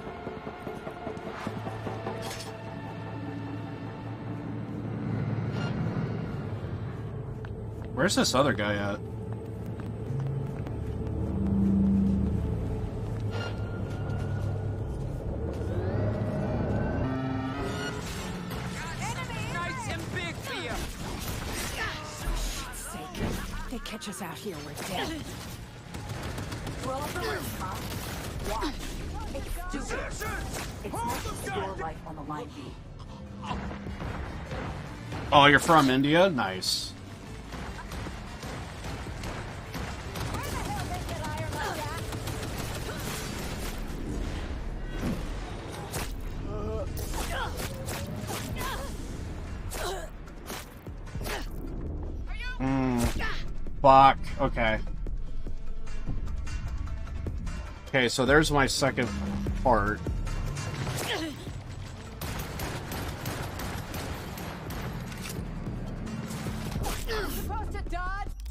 Where's this other guy at? Nice and big for you. Shit's sake. If they catch us out here, we're dead. Thrill of the risk, huh? Why? It's stupid. It's not just your life on the line, V. Oh, you're from India? Nice. Fuck. Okay. Okay, so there's my second part.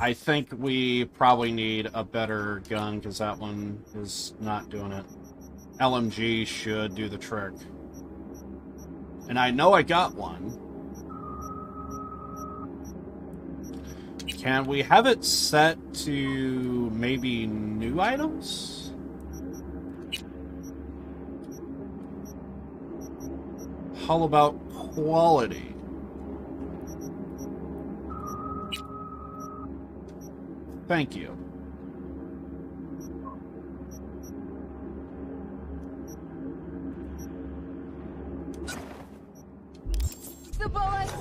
I think we probably need a better gun because that one is not doing it. LMG should do the trick. And I know I got one. Can we have it set to maybe new items? How about quality? Thank you. The bullets.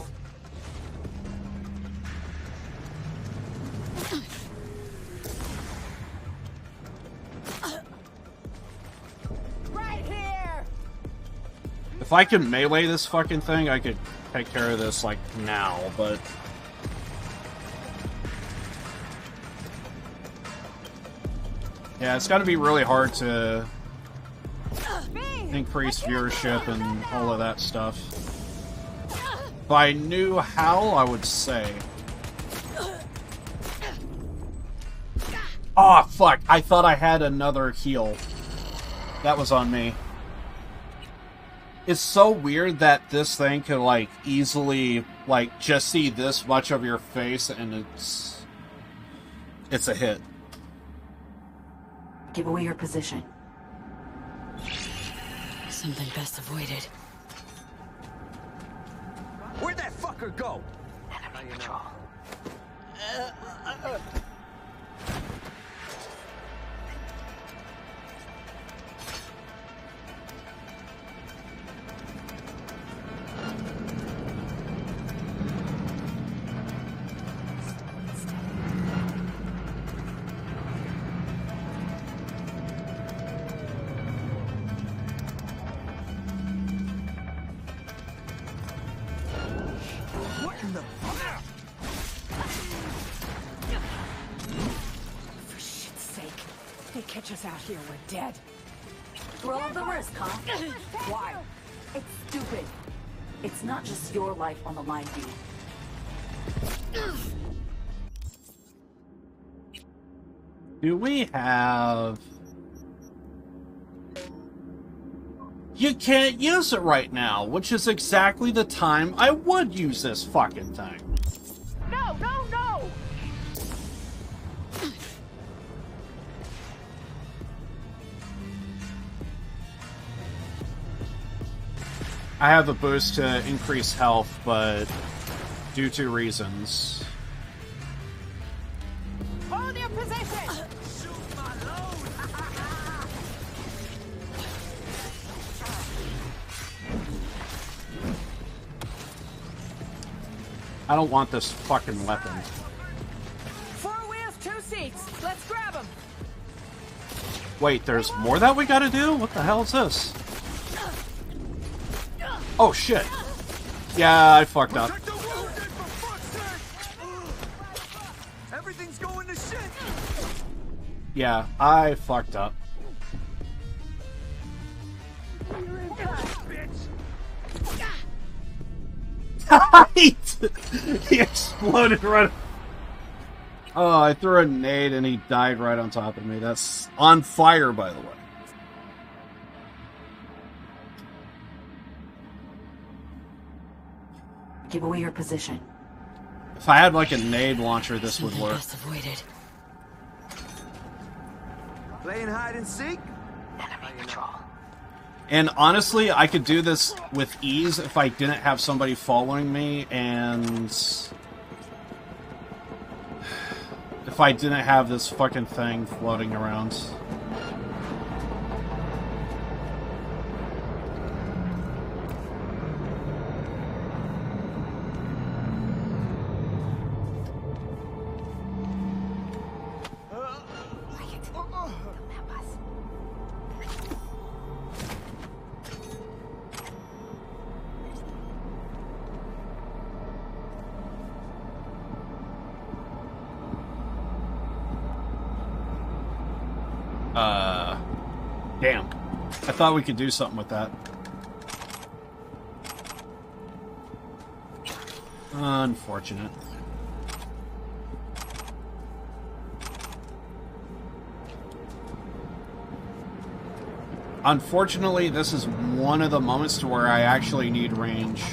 If I can melee this fucking thing, I could take care of this, like, now, but... Yeah, it's gotta be really hard to increase viewership and all of that stuff. If I knew how, I would say. Oh, fuck. I thought I had another heal. That was on me. It's so weird that this thing could, like, easily, like, just see this much of your face and it's a hit. Give away your position. Something best avoided. Where'd that fucker go? Enemy patrol. What in the fuck? For shit's sake. They catch us out here, we're dead. Throw the risk, huh? Why? It's stupid. It's not just your life on the line, dude. Do we have... You can't use it right now, which is exactly the time I would use this fucking thing. No, no, no! I have the boost to increase health, but due to reasons. Hold your position! I don't want this fucking weapon. 4 wheels, 2 seats. Let's grab them. Wait, there's more that we gotta do? What the hell is this? Oh shit. Yeah, I fucked up. Everything's going to shit. Yeah, I fucked up. He exploded right... Oh, I threw a nade and he died right on top of me. That's on fire, by the way. Give away your position. If I had like a nade launcher, this would work. Best avoided. Playing hide and seek? Enemy patrol. And honestly, I could do this with ease if I didn't have somebody following me, and if I didn't have this fucking thing floating around. Damn. I thought we could do something with that. Unfortunate. Unfortunately, this is one of the moments to where I actually need range.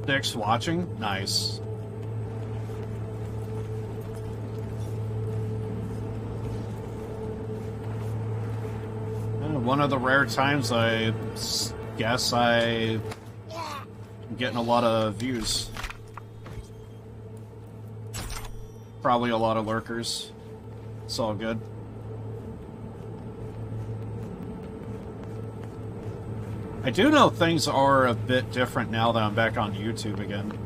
Dick's watching? Nice. One of the rare times I guess I'm getting a lot of views. Probably a lot of lurkers. It's all good. I do know things are a bit different now that I'm back on YouTube again.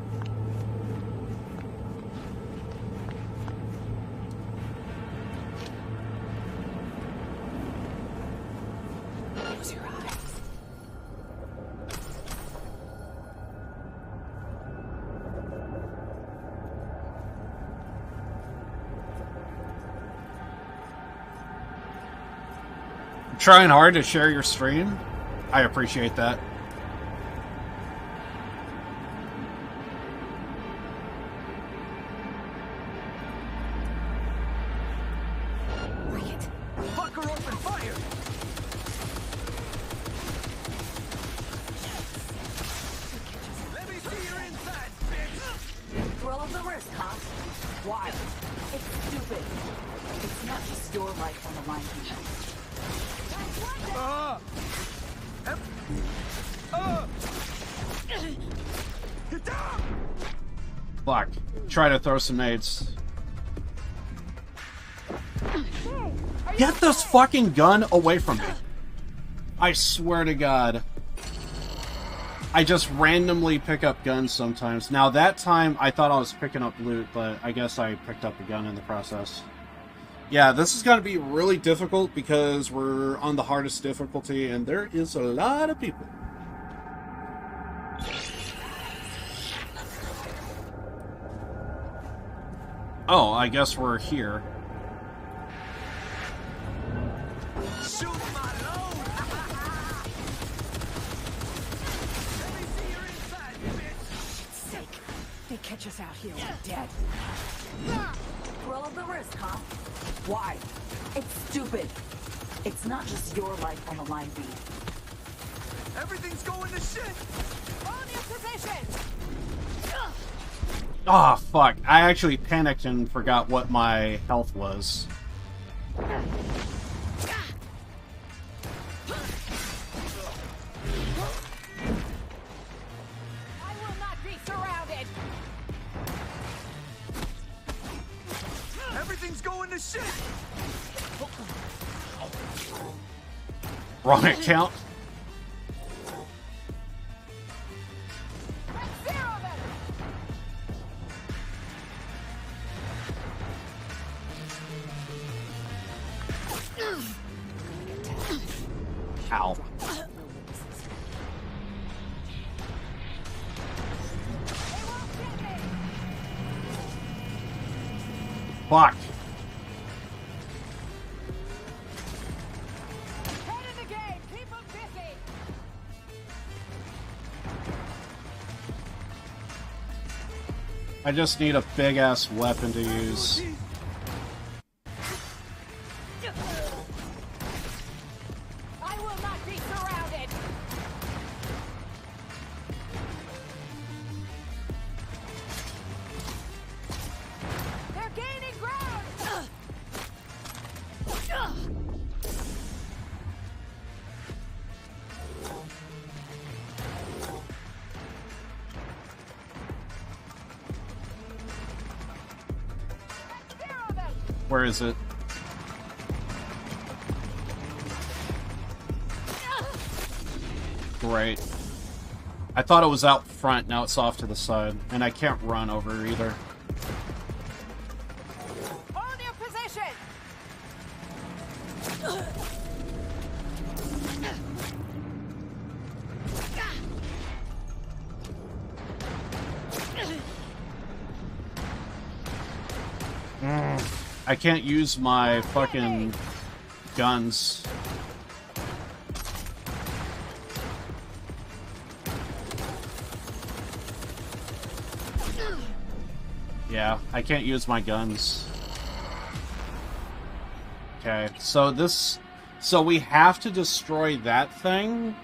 Close your eyes. I'm trying hard to share your stream. I appreciate that. Bring it. Fucker, open fire! Let me see your inside, bitch! Thrill of the risk, huh? Why? It's stupid. It's not just your life on the line, Get down! Fuck. Try to throw some nades. Get this fucking gun away from me. I swear to God. I just randomly pick up guns sometimes. Now that time I thought I was picking up loot, but I guess I picked up a gun in the process. Yeah, this is going to be really difficult because we're on the hardest difficulty and there is a lot of people. Oh, I guess we're here. Shoot my load! Let me see your inside, bitch! Sake. They catch us out here, we're dead. Thrill of the risk, huh? Why? It's stupid. It's not just your life on the line, B. Everything's going to shit! On your position! Oh, fuck. I actually panicked and forgot what my health was. I will not be surrounded! Everything's going to shit! Wrong account. Ow. Fuck. I just need a big-ass weapon to use. I will not be surrounded! They're gaining ground! Where is it? Great. I thought it was out front, now it's off to the side. And I can't run over either. Hold your position! I can't use my fucking guns. Yeah, I can't use my guns. Okay, so we have to destroy that thing.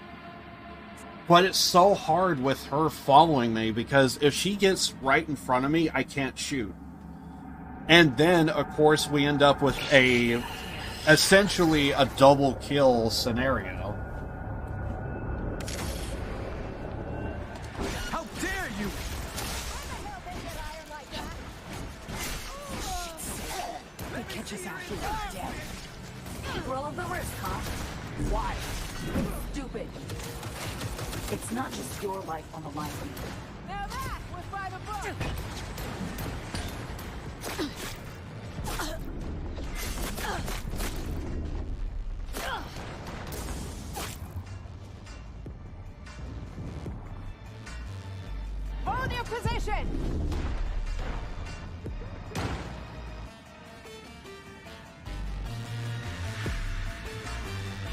But it's so hard with her following me, because if she gets right in front of me, I can't shoot. And then, of course, we end up with essentially a double kill scenario. How dare you! They catch us out here dead. Roll of the wrist, huh? Why? It's stupid. It's not just your life on the line. Now that was by the book. Hold your position.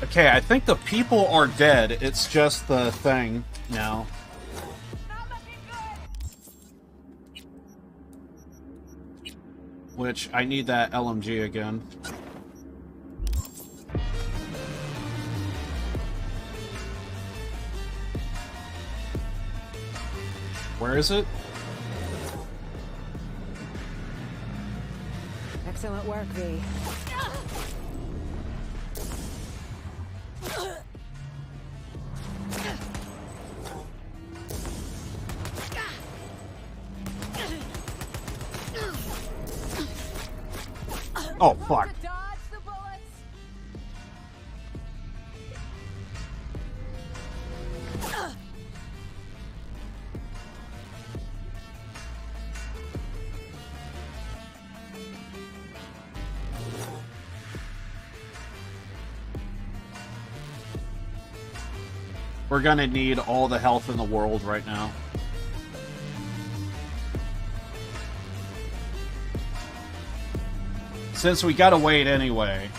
Okay, I think the people are dead. It's just the thing now. Which, I need that LMG again. Where is it? Excellent work, V. Oh, fuck. We're gonna need all the health in the world right now. Since we gotta wait anyway.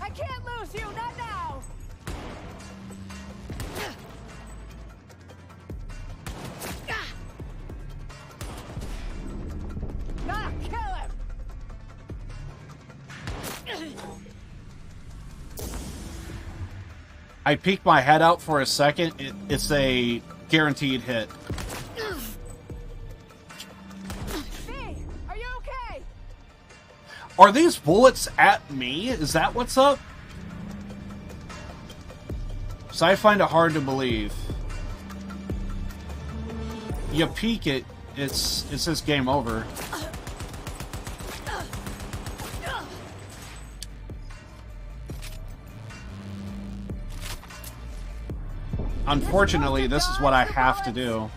I can't lose you, not now. Ah, kill him. I peeked my head out for a second. It's a guaranteed hit. Are you okay? Are these bullets at me? Is that what's up? So I find it hard to believe. You peek it, it's just game over. Unfortunately, this is what I have to do.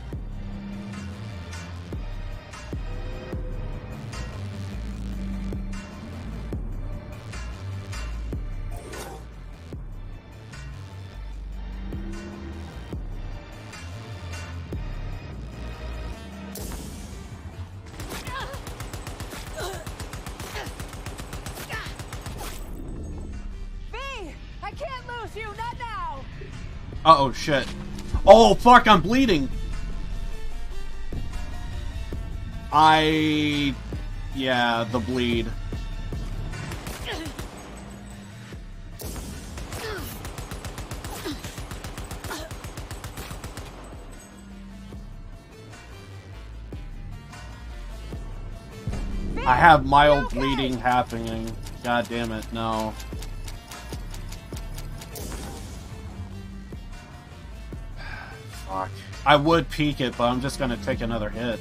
I can't lose you, not now. Uh-oh, shit. Oh, fuck, I'm bleeding. Yeah, the bleed. I have mild bleeding happening. God damn it, no. Fuck. I would peek it, but I'm just gonna take another hit.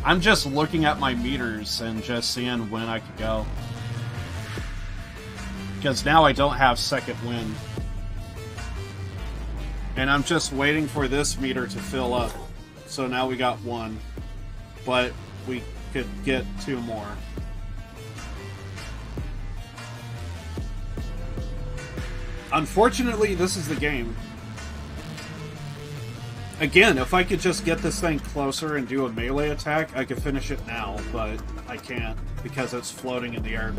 I'm just looking at my meters and just seeing when I could go. Because now I don't have second wind. And I'm just waiting for this meter to fill up. So now we got one. But we could get two more. Unfortunately, this is the game. Again, if I could just get this thing closer and do a melee attack, I could finish it now, but I can't because it's floating in the air.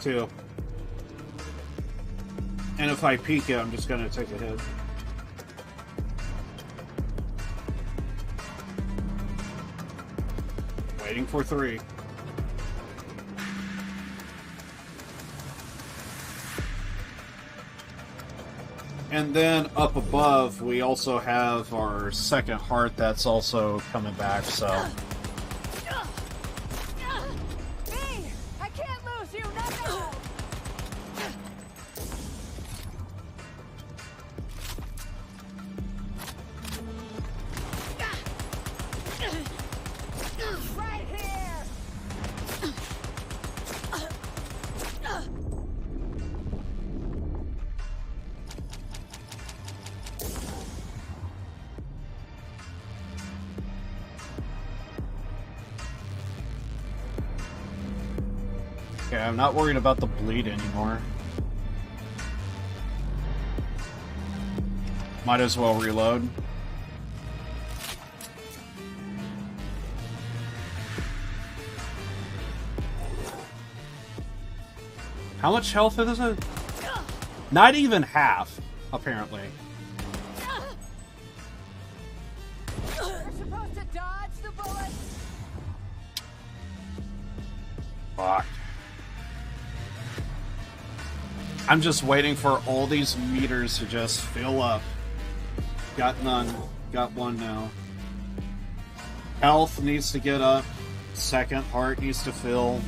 2. And if I peek it, I'm just gonna take a hit. Waiting for 3. And then up above, we also have our second heart that's also coming back, so... I can't lose you, not now! Right here! Okay, I'm not worried about the bleed anymore. Might as well reload. How much health is it? Not even half, apparently. You're supposed to dodge the bullets! Fuck. I'm just waiting for all these meters to just fill up. Got none. Got one now. Health needs to get up. Second heart needs to fill.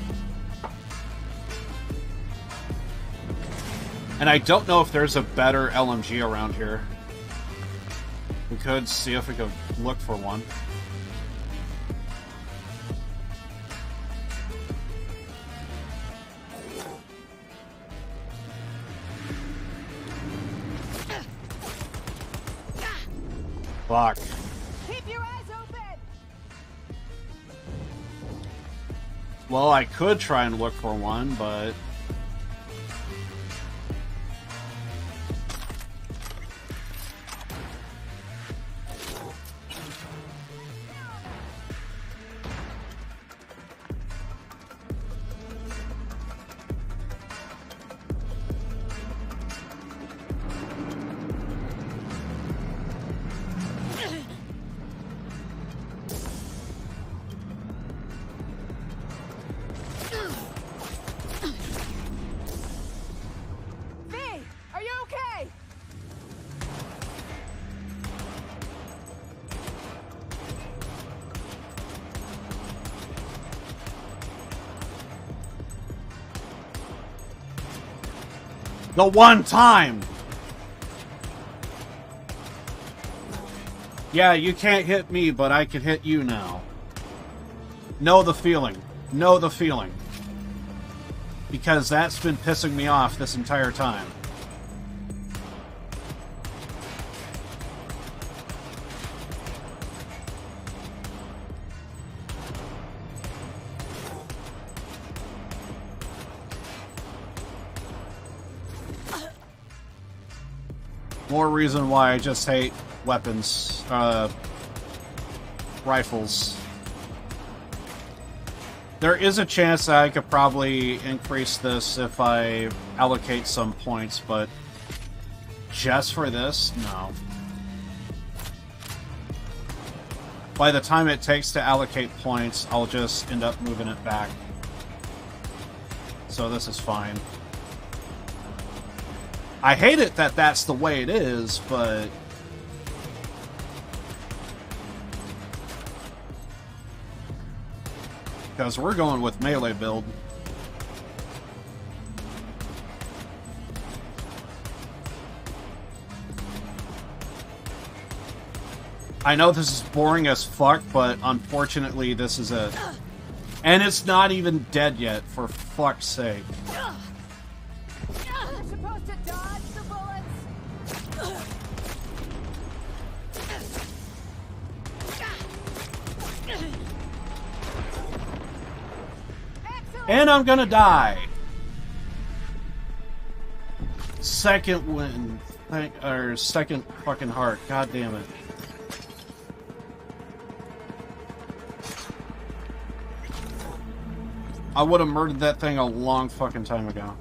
And I don't know if there's a better LMG around here. We could see if we could look for one. Fuck. Keep your eyes open! Well, I could try and look for one, but... The one time! Yeah, you can't hit me, but I can hit you now. Know the feeling. Know the feeling. Because that's been pissing me off this entire time. More reason why I just hate weapons, rifles. There is a chance that I could probably increase this if I allocate some points, but just for this, no. By the time it takes to allocate points, I'll just end up moving it back. So this is fine. I hate it that that's the way it is, but... because we're going with melee build. I know this is boring as fuck, but unfortunately this is it. And it's not even dead yet, for fuck's sake. You're supposed to dodge the bullets! And I'm gonna die. Second win. Or second fucking heart. God damn it. I would have murdered that thing a long fucking time ago.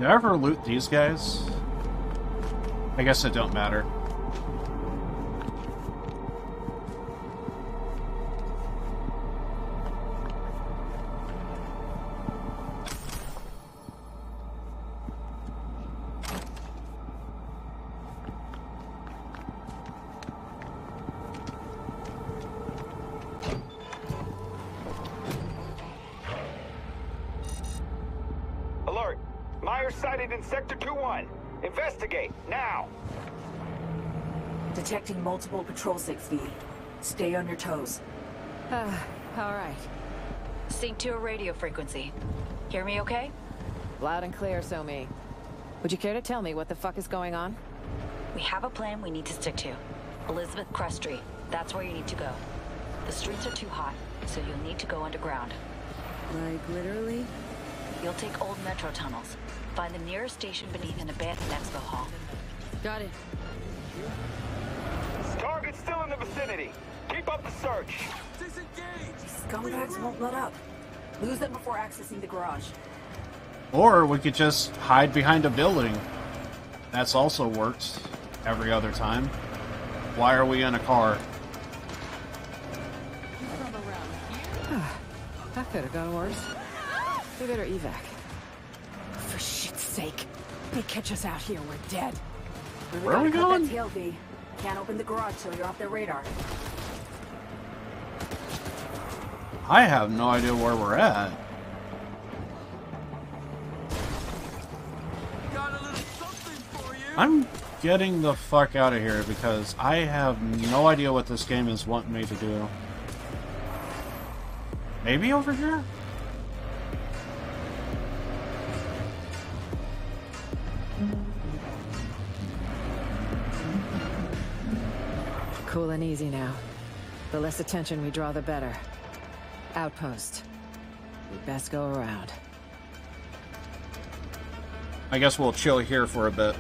Did I ever loot these guys? I guess it don't matter. Alert! Myers sighted in Sector 2-1. Investigate, now! Detecting multiple patrol 6V. Stay on your toes. All right. Sync to a radio frequency. Hear me okay? Loud and clear, Somi. Would you care to tell me what the fuck is going on? We have a plan we need to stick to. Elizabeth Crest Street. That's where you need to go. The streets are too hot, so you'll need to go underground. Like, literally? You'll take old metro tunnels. Find the nearest station beneath an abandoned expo hall. Got it. Target's still in the vicinity. Keep up the search. These scumbags won't let up. Lose them before accessing the garage. Or we could just hide behind a building. That's also worked every other time. Why are we in a car? That could have gone worse. We better evac. For shit's sake. They catch us out here, we're dead. Where are we going? That tail, V. Can't open the garage till you're off their radar. I have no idea where we're at. I'm getting the fuck out of here because I have no idea what this game is wanting me to do. Maybe over here? Cool and easy now. The less attention we draw, the better. Outpost. We best go around. I guess we'll chill here for a bit.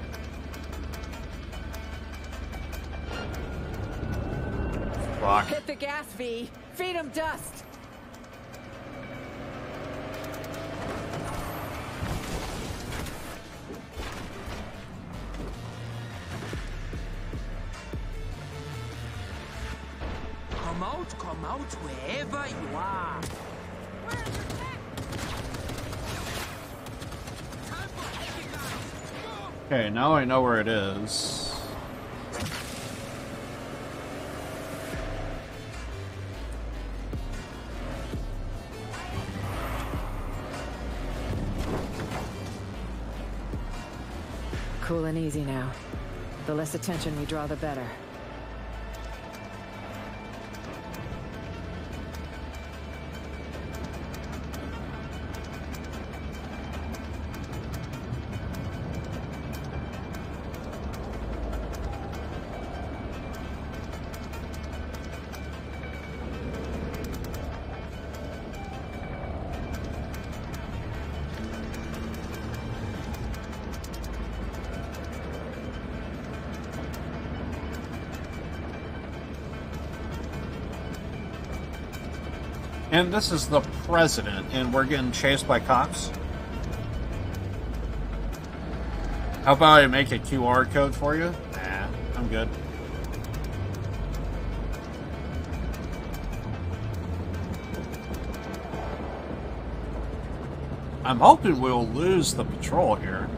Fuck. Hit the gas, V. Feed him dust. Come out wherever you are. Okay, now I know where it is. Cool and easy now. The less attention we draw, the better. And this is the president, and we're getting chased by cops? How about I make a QR code for you? Nah, I'm good. I'm hoping we'll lose the patrol here.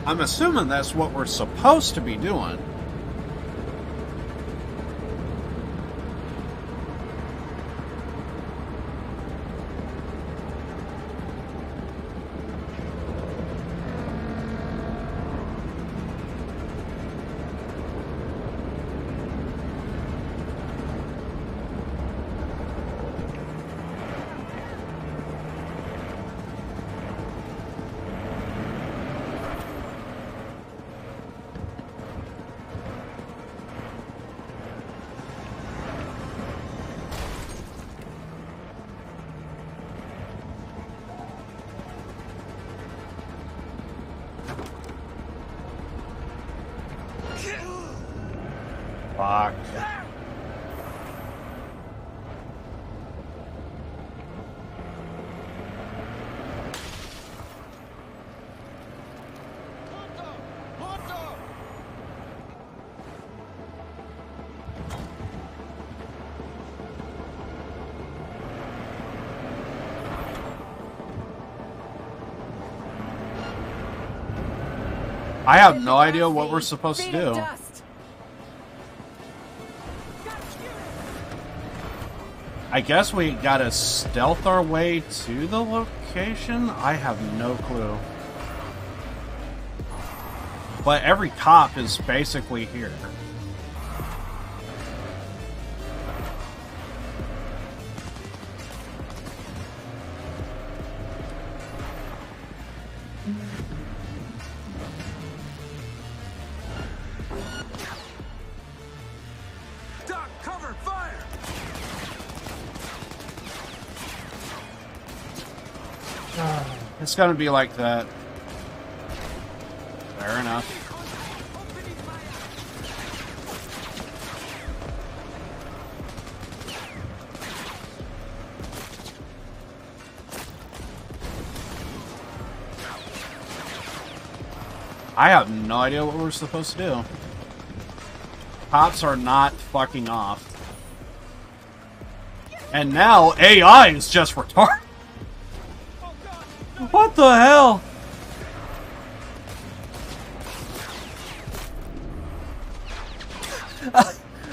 I'm assuming that's what we're supposed to be doing. I have no idea what we're supposed to do. I guess we gotta stealth our way to the location? I have no clue. But every cop is basically here. Doc, cover, fire! It's gonna be like that. Fair enough. I have no idea what we're supposed to do. Cops are not fucking off. And now AI is just retarded. What the hell?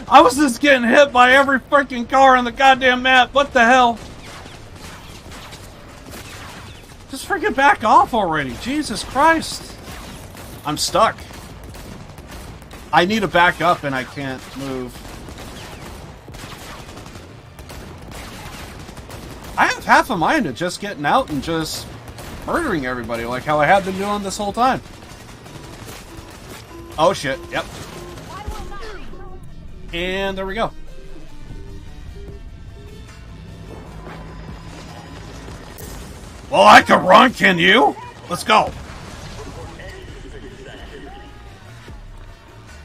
I was just getting hit by every freaking car on the goddamn map. What the hell? Just freaking back off already. Jesus Christ. I'm stuck. I need to back up and I can't move. I have half a mind to just getting out and just murdering everybody like how I have been doing this whole time. Oh shit, yep. And there we go. Well, I can run, can you? Let's go.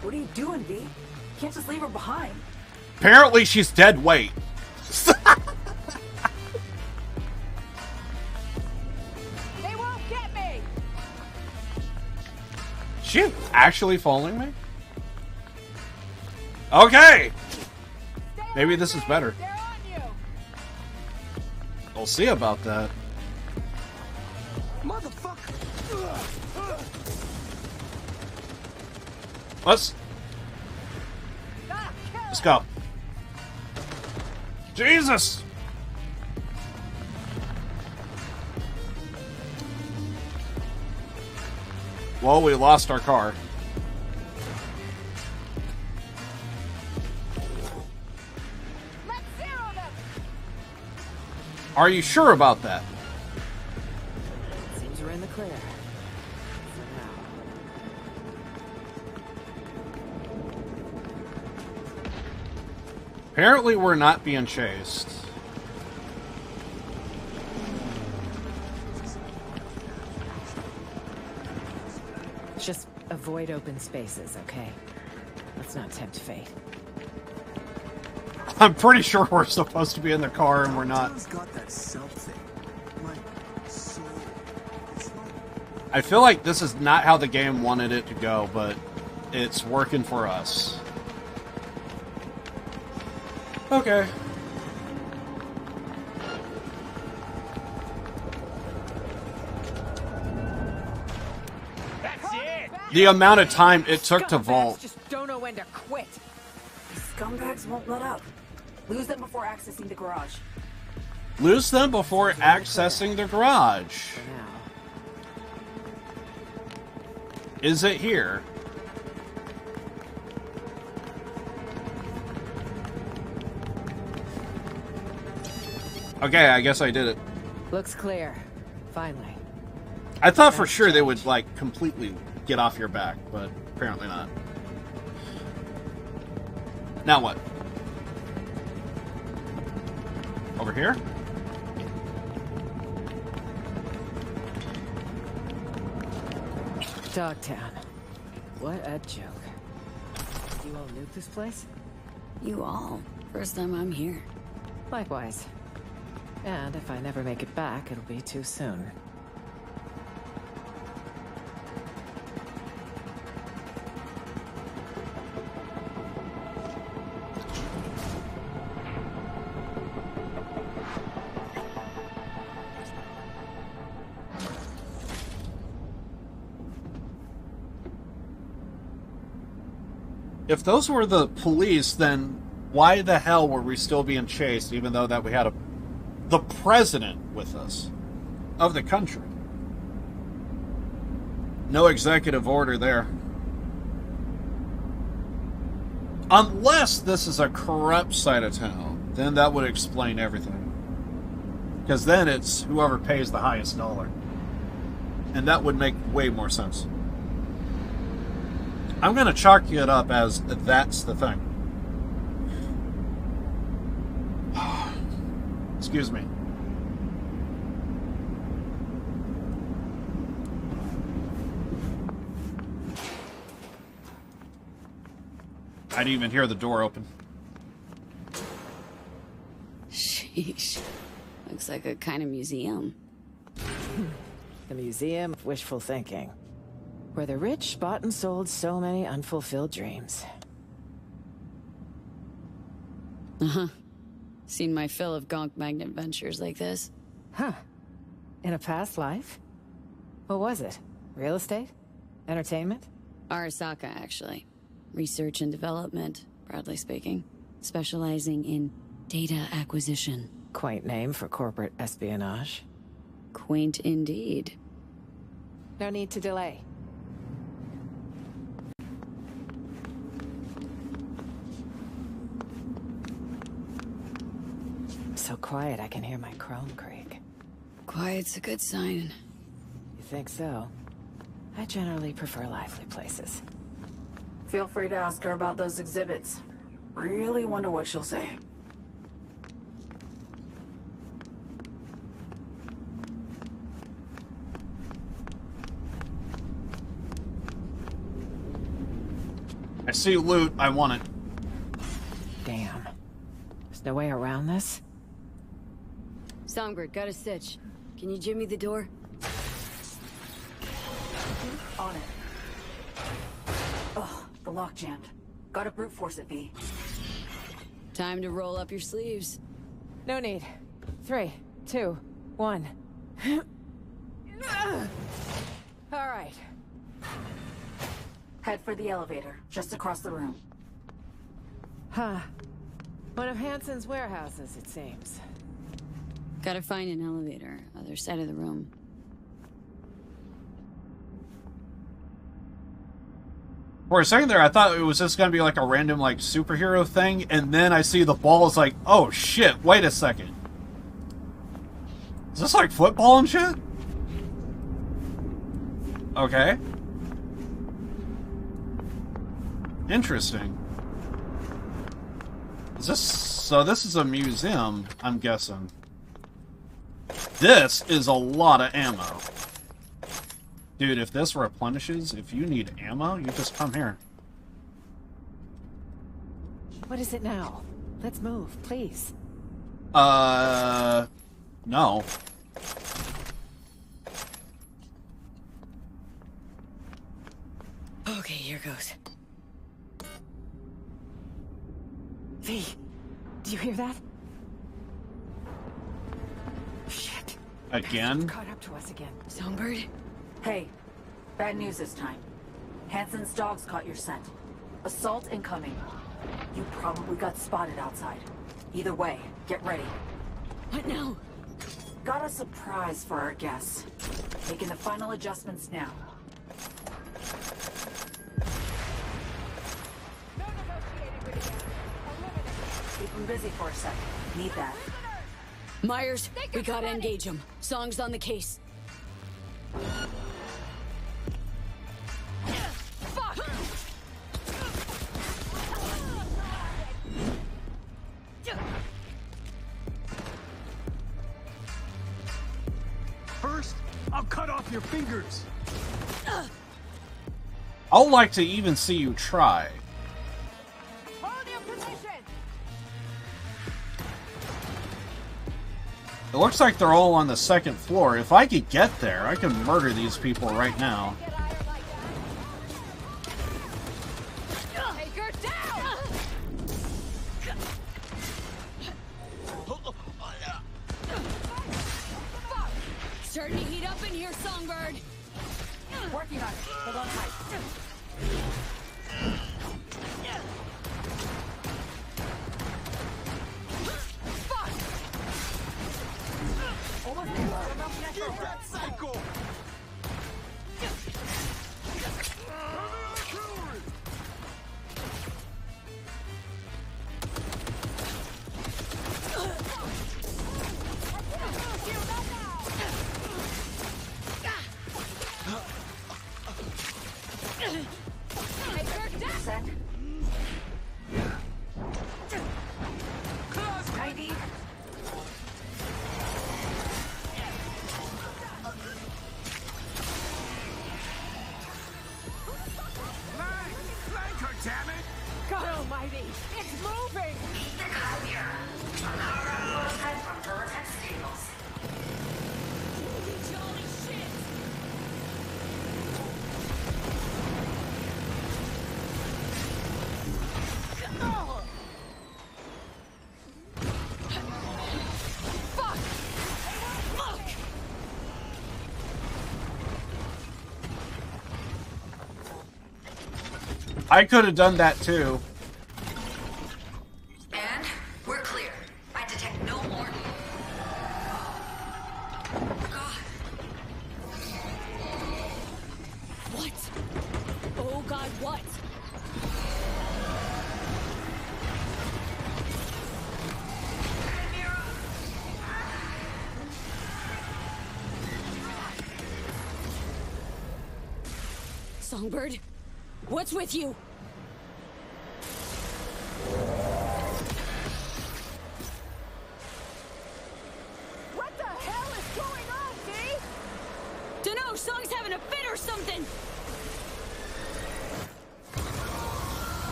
What are you doing, V? You can't just leave her behind. Apparently she's dead weight. They won't get me. She actually following me? Okay. Maybe this is better. We'll see about that. Let's go. Jesus! Well, we lost our car. Are you sure about that? Seems we're in the clear. Apparently we're not being chased. Just avoid open spaces, okay? Let's not tempt fate. I'm pretty sure we're supposed to be in the car and we're not. I feel like this is not how the game wanted it to go, but it's working for us. Okay. That's it. The amount of time it took to vault. Just don't know when to quit. These scumbags won't let up. Lose them before accessing the garage. Lose them before accessing the garage. Is it here? Okay, I guess I did it. Looks clear. Finally. I thought for sure they would, like, completely get off your back, but apparently not. Now what? Over here? Dogtown. What a joke. You all nuke this place? You all. First time I'm here. Likewise. And if I never make it back, it'll be too soon. If those were the police, then why the hell were we still being chased, even though that we had the president with us of the country? No executive order there. Unless this is a corrupt side of town, then that would explain everything. Because then it's whoever pays the highest dollar. And that would make way more sense. I'm going to chalk it up as that's the thing. Excuse me. I didn't even hear the door open. Sheesh. Looks like a kind of museum. The Museum of Wishful Thinking, where the rich bought and sold so many unfulfilled dreams. Uh-huh. Seen my fill of gonk magnet ventures like this. Huh. In a past life? What was it? Real estate? Entertainment? Arasaka, actually. Research and development, broadly speaking. Specializing in data acquisition. Quaint name for corporate espionage. Quaint indeed. No need to delay. So quiet I can hear my chrome creak. Quiet's a good sign. You think so? I generally prefer lively places. Feel free to ask her about those exhibits. Really wonder what she'll say. I see loot. I want it. Damn. There's no way around this? Songbird, got a stitch. Can you jimmy the door? On it. Ugh, the lock jammed. Gotta brute force it, V. Time to roll up your sleeves. No need. 3, 2, 1. All right. Head for the elevator, just across the room. Huh. One of Hansen's warehouses, it seems. Gotta find an elevator, other side of the room. For a second there, I thought it was just going to be like a random, like, superhero thing, and then I see the ball is like, oh shit, wait a second. Is this like football and shit? Okay. Interesting. Is this... So this is a museum, I'm guessing. This is a lot of ammo. Dude, if this replenishes, if you need ammo, you just come here. What is it now? Let's move, please. No. Okay, here goes. V, do you hear that? Shit. Again? Caught up to us again. Songbird? Hey, bad news this time. Hansen's dogs caught your scent. Assault incoming. You probably got spotted outside. Either way, get ready. What now? Got a surprise for our guests. Making the final adjustments now. Keep them busy for a second. Need that. Myers, we gotta engage him. Song's on the case. First, I'll cut off your fingers. I'd like to even see you try. Hold your position. It looks like they're all on the second floor. If I could get there, I can murder these people right now. Take her down. Starting to heat up in here, Songbird. Working on it. Hold on tight. Shoot that psycho! Set. Ready. Flank her, damn it! God almighty, it's moving! Meet the Chimera. A power-up prototype from Vertex Stables. Jolly shit! Fuck! Look! I could have done that too. And we're clear. I detect no more. God. What? Oh god, what? Songbird? What's with you? What the hell is going on, V? Dunno, Song's having a fit or something!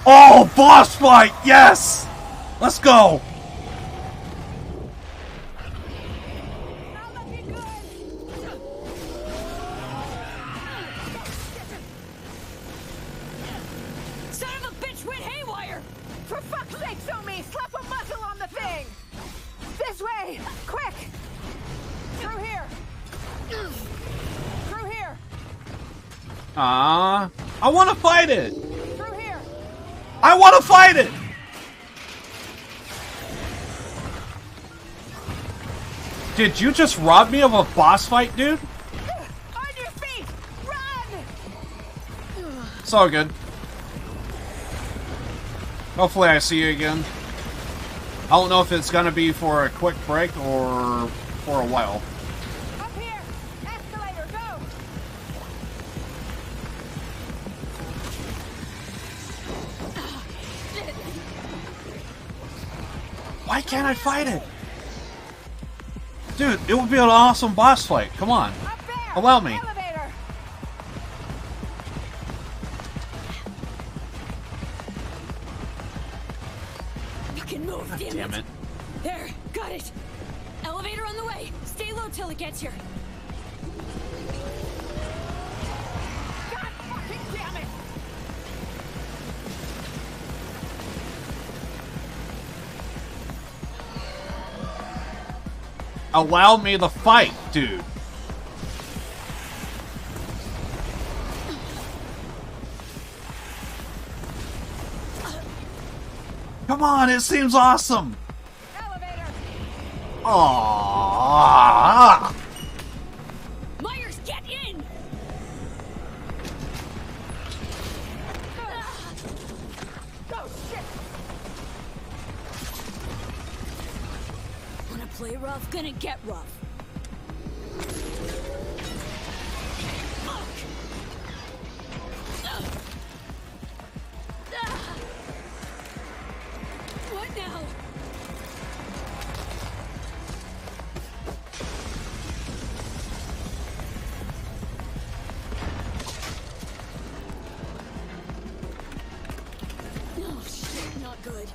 Oh, boss fight! Yes! Let's go! Son of a bitch went haywire! For fuck's sake, Somi, slap a muzzle on the thing! This way! Quick! Through here! Through here! I want to fight it! Through here! I want to fight it! Did you just rob me of a boss fight, dude? On your feet! Run! It's all good. Hopefully I see you again. I don't know if it's gonna be for a quick break or for a while. Up here! Escalator, go! Why can't I fight it? Dude, it would be an awesome boss fight. Come on. Allow me. Elevator! Fucking move, damn it! There, got it! Elevator on the way! Stay low till it gets here! God fucking damn it! Allow me to fight, dude. Come on, it seems awesome. Elevator! Aww. Myers, get in! Oh shit! Wanna play rough? Gonna get rough. What now? Oh shit, not good.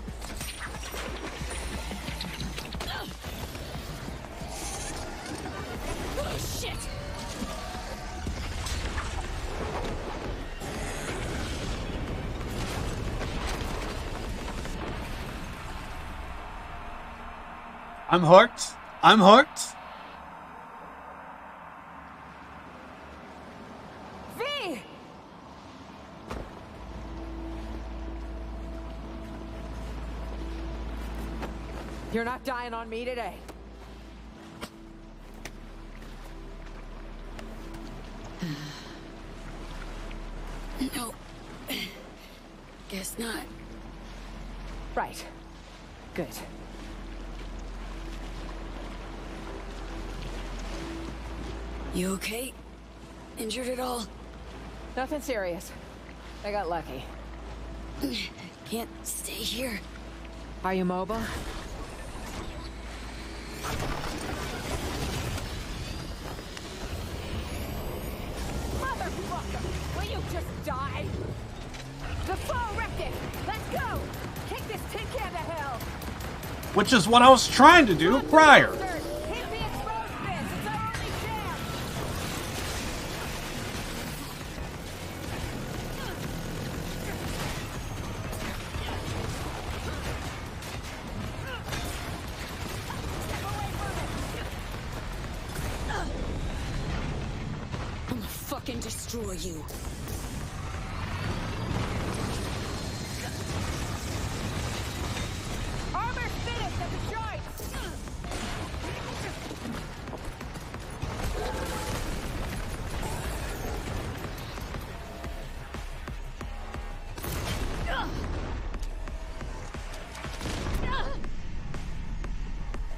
Oh shit! I'm hooked. I'm hooked. V! You're not dying on me today. Good. You okay? Injured at all? Nothing serious. I got lucky. Can't stay here. Are you mobile? Motherfucker! Will you just die? The foe wrecked it! Let's go! Take this tin can to hell! Which is what I was trying to do prior. Hit the exposed bits! It's our only chance! I'm gonna fucking destroy you. Armor's finished at the joints!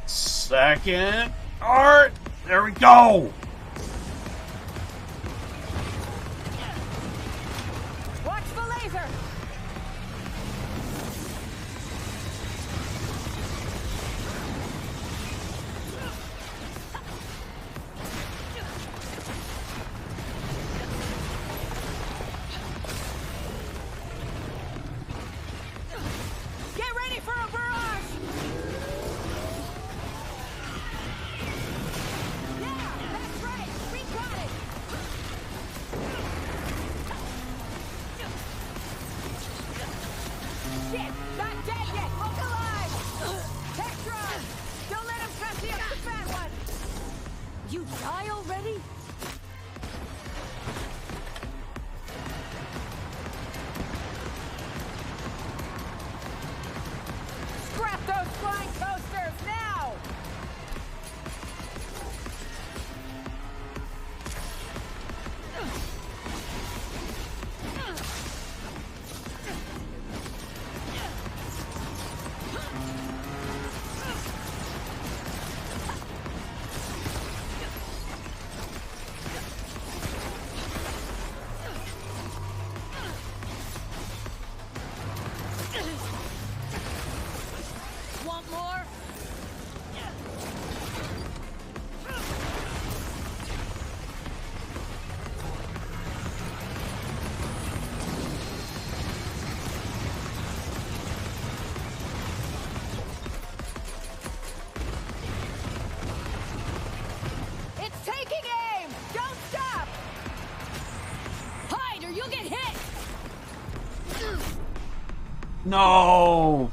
Second art. There we go. Watch the laser! Get ready for a barrage! Yeah, that's right! We got it! Shit! Not dead yet! Look alive! Tektron! Don't let him trust up the fat one! You die already? Scrap those flying coasters now! Want more? It's taking aim! Don't stop! Hide or you'll get hit! No.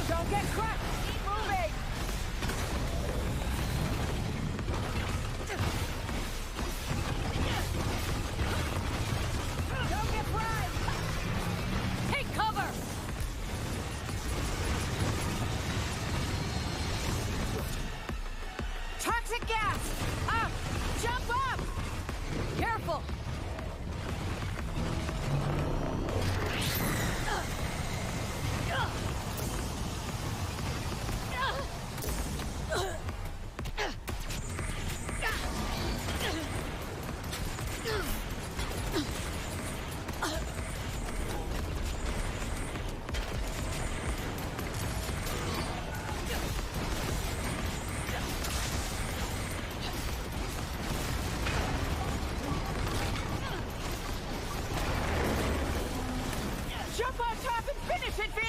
Don't get crushed! Keep moving! Don't get fried! Take cover! Toxic gas! Up! Jump up! Careful! Jump on top and finish it, V!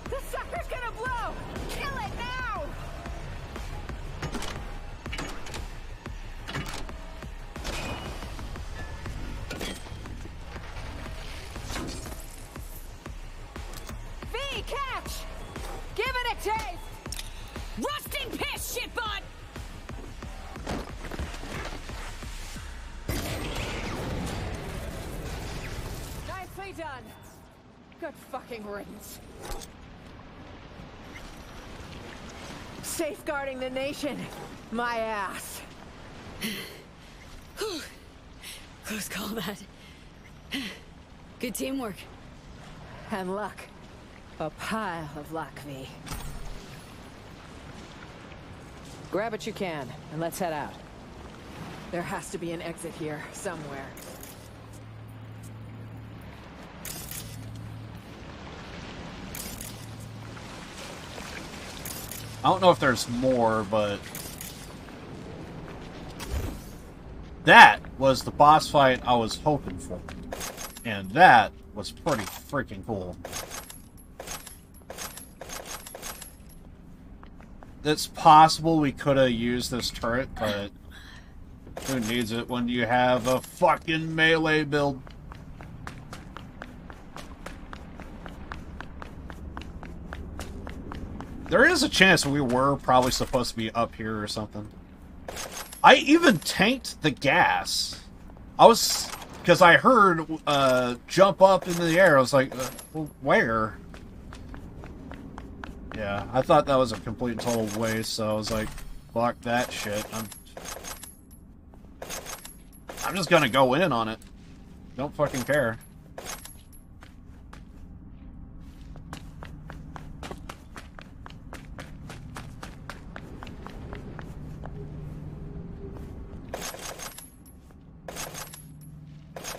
The sucker's gonna blow! Kill it now! V, catch! Give it a taste! Rusting piss, shitbot! Nicely done. Good fucking riddance. Safeguarding the nation. My ass. Close call, that. Good teamwork. And luck. A pile of luck, V. Grab what you can, and let's head out. There has to be an exit here, somewhere. I don't know if there's more, but... that was the boss fight I was hoping for. And that was pretty freaking cool. It's possible we could have used this turret, but... who needs it when you have a fucking melee build? There is a chance we were probably supposed to be up here or something. I even tanked the gas. I was... because I heard jump up into the air. I was like, well, where? Yeah, I thought that was a complete and total waste, so I was like, fuck that shit. I'm just gonna go in on it. Don't fucking care.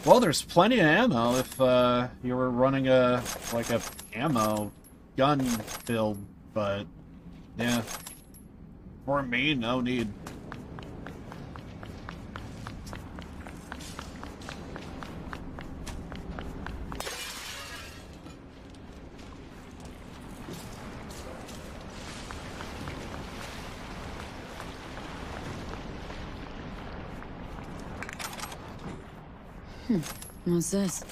Well, there's plenty of ammo if you were running a ammo gun build, but yeah, for me, no need. What's this?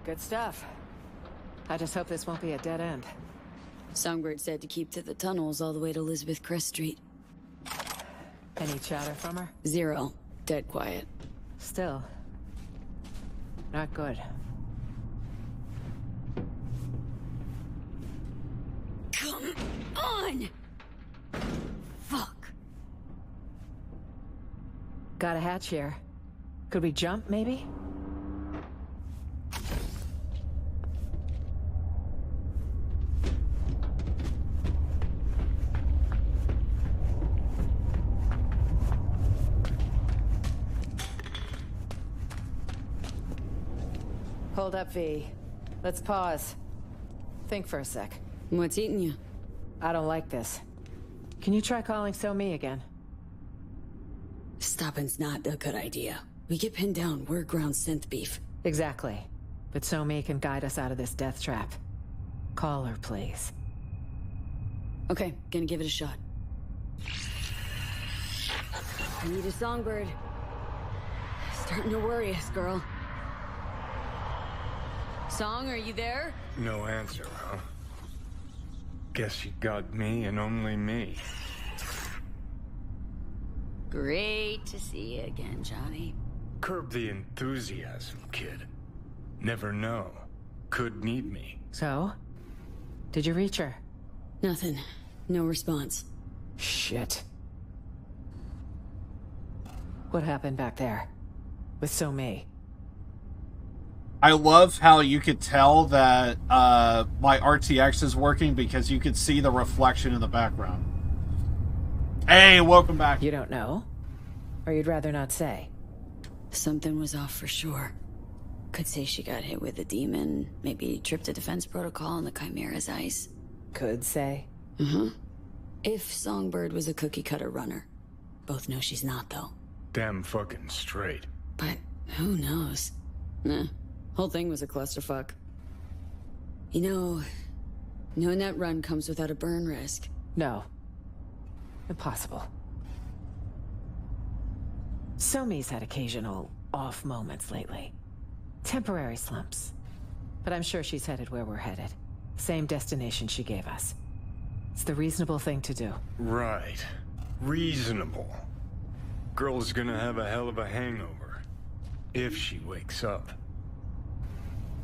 Good stuff. I just hope this won't be a dead end. Songbird said to keep to the tunnels all the way to Elizabeth Crest Street. Any chatter from her? Zero. Dead quiet. Still. Not good. Come on! Fuck. Got a hatch here. Could we jump, maybe? Hold up, V. Let's pause. Think for a sec. What's eating you? I don't like this. Can you try calling So-Mi again? Stopping's not a good idea. We get pinned down, we're ground synth beef. Exactly. But So-Mi can guide us out of this death trap. Call her, please. Okay, gonna give it a shot. I need a songbird. Starting to worry us, girl. Song, are you there? No answer, huh? Guess you got me and only me. Great to see you again, Johnny. Curb the enthusiasm, kid. Never know. Could need me. So? Did you reach her? Nothing. No response. Shit. What happened back there? With So-Mi? I love how you could tell that my RTX is working because you could see the reflection in the background. Hey, welcome back. You don't know? Or you'd rather not say? Something was off for sure. Could say she got hit with a demon, maybe tripped a defense protocol on the Chimera's ice. Could say? If Songbird was a cookie-cutter runner. Both know she's not, though. Damn fucking straight. But who knows? Nah. Whole thing was a clusterfuck. You know, no net run comes without a burn risk. No. Impossible. So-Mi's had occasional off moments lately. Temporary slumps. But I'm sure she's headed where we're headed. Same destination she gave us. It's the reasonable thing to do. Right. Reasonable. girl's gonna have a hell of a hangover. If she wakes up.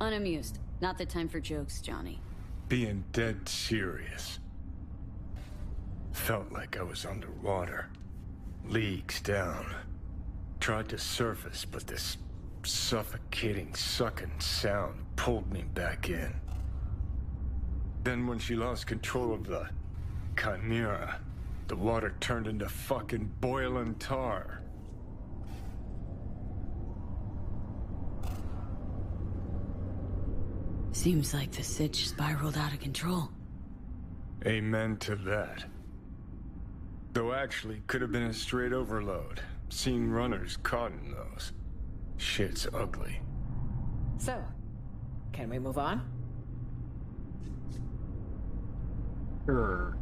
Unamused. Not the time for jokes, Johnny. Being dead serious. Felt like I was underwater. Leagues down. Tried to surface, but this suffocating, sucking sound pulled me back in. Then when she lost control of the Chimera, the water turned into fucking boiling tar. Seems like the sitch spiraled out of control. Amen to that. Though actually could have been a straight overload. Seen runners caught in those. Shit's ugly. So, can we move on? Sure.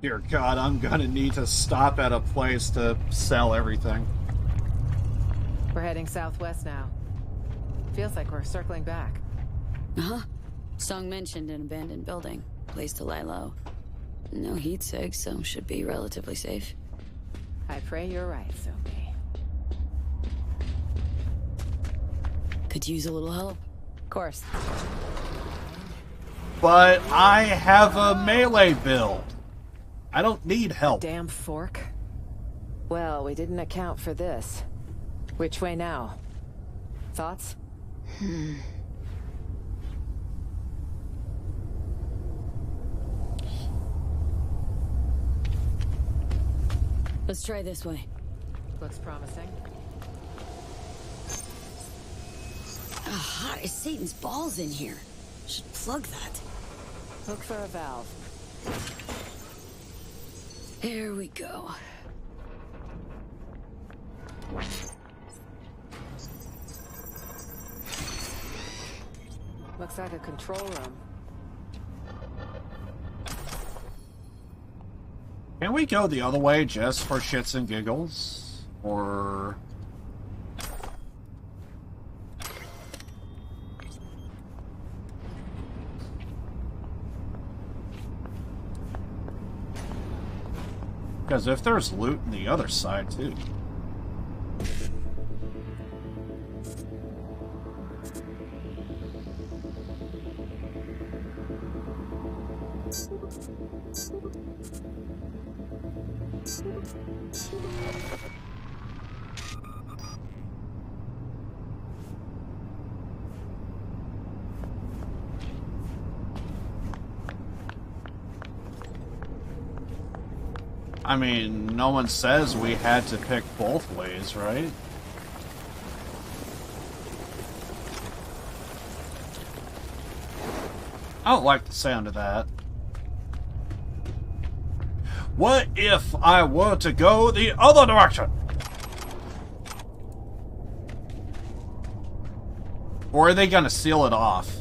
Dear God, I'm gonna need to stop at a place to sell everything. We're heading southwest now. Feels like we're circling back. Uh-huh. Song mentioned an abandoned building. Place to lie low. No heat sig, so should be relatively safe. I pray you're right, Sophie. Could use a little help. Of course. But I have a melee build. I don't need help. Damn fork. Well, we didn't account for this. Which way now? Thoughts? Let's try this way. Looks promising. Hot as Satan's balls in here. Should plug that. Look for a valve. There we go. Looks like a control room. Can we go the other way just for shits and giggles? Or... Because if there's loot on the other side, too. I mean, no one says we had to pick both ways, right? I don't like the sound of that. What if I were to go the other direction? Or are they gonna seal it off?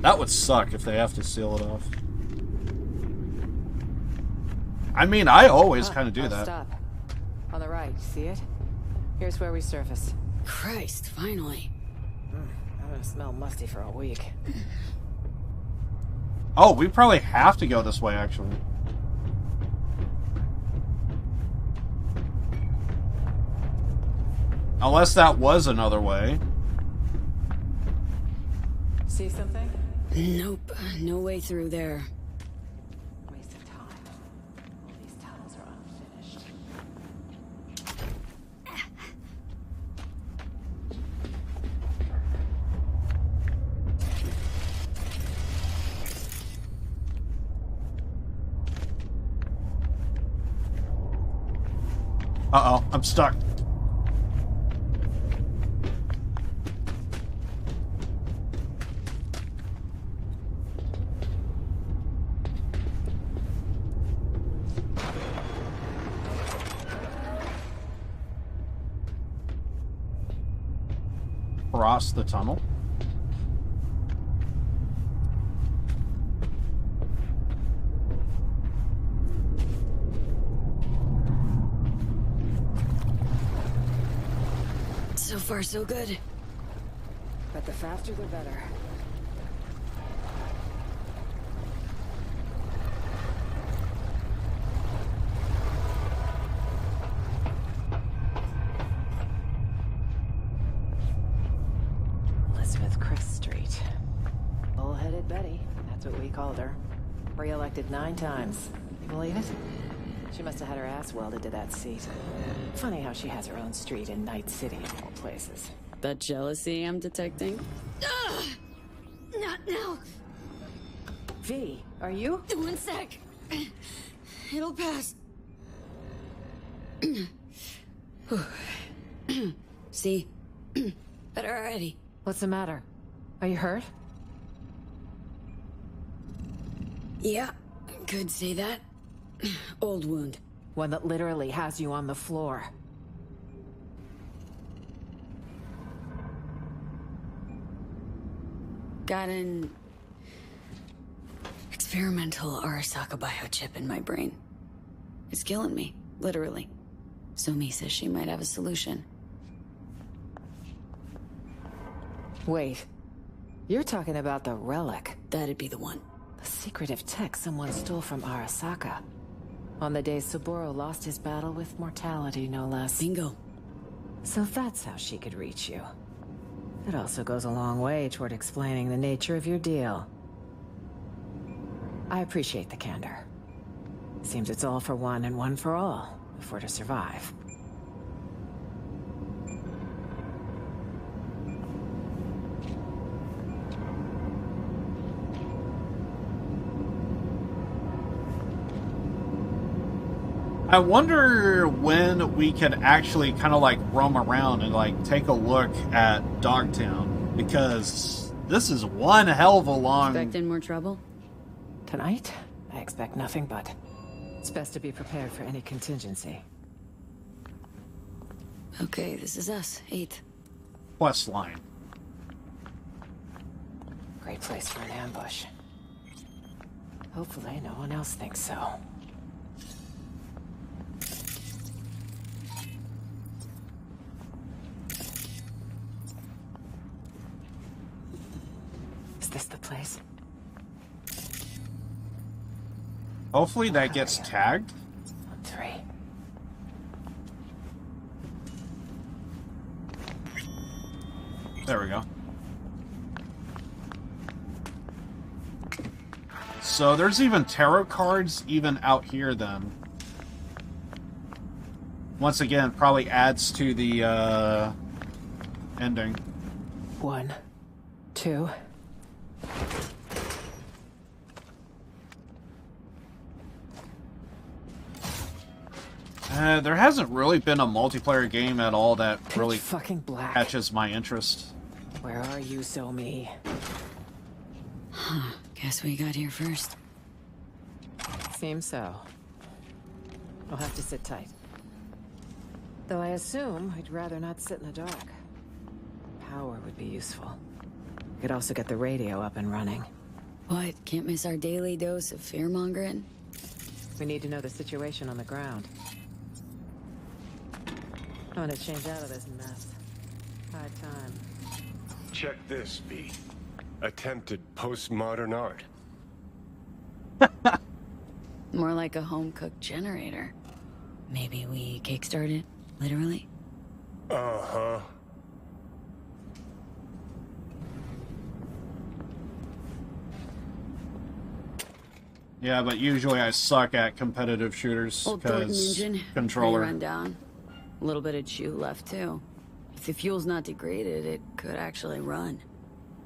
That would suck if they have to seal it off. I mean, I always kind of do that. Stop. On the right, see it? Here's where we surface. Christ, finally. I'm gonna smell musty for a week. Oh, we probably have to go this way, actually. Unless that was another way. See something? Nope, no way through there. Waste of time. All these tunnels are unfinished. Uh-oh, I'm stuck. Across the tunnel. far, so good. But the faster, the better. Elizabeth Chris Street. Bull-headed Betty. That's what we called her. Re-elected 9 times. You believe it? She must have had her ass welded to that seat. Funny how she has her own street in Night City of all places. That jealousy I'm detecting. Ugh! Not now. V, are you? 1 sec. It'll pass. See? Better already. What's the matter? Are you hurt? Yeah, could say that. Old wound. One that literally has you on the floor. Got an experimental Arasaka biochip in my brain. It's killing me, literally. Sumi says she might have a solution. Wait. You're talking about the relic. That'd be the one. The secretive tech someone stole from Arasaka. On the day Saburo lost his battle with mortality, no less. Bingo. So that's how she could reach you. It also goes a long way toward explaining the nature of your deal. I appreciate the candor. Seems it's all for one and one for all, if we're to survive. I wonder when we could actually kind of like roam around and like take a look at Dogtown, because this is one hell of a long... Expecting more trouble? Tonight, I expect nothing but. It's best to be prepared for any contingency. Okay, this is us, 8th. Quest line. Great place for an ambush. Hopefully no one else thinks so. Is this the place? Hopefully that gets tagged. 3. There we go. So there's even tarot cards even out here then. Once again, probably adds to the ending. 1, 2. There hasn't really been a multiplayer game at all that really fucking black. catches my interest. Where are you, Somi? Huh. Guess we got here first. Seems so. I'll have to sit tight. Though I assume I'd rather not sit in the dark. Power would be useful. We could also get the radio up and running. What? Can't miss our daily dose of fear-mongering? We need to know the situation on the ground. I want to change out of this mess. High time. Check this, B. Attempted postmodern art. More like a home-cooked generator. Maybe we kickstart it, literally? Uh-huh. Yeah, but usually I suck at competitive shooters Old Thornton because engine, controller. pretty run down. A little bit of chew left too. If the fuel's not degraded, it could actually run.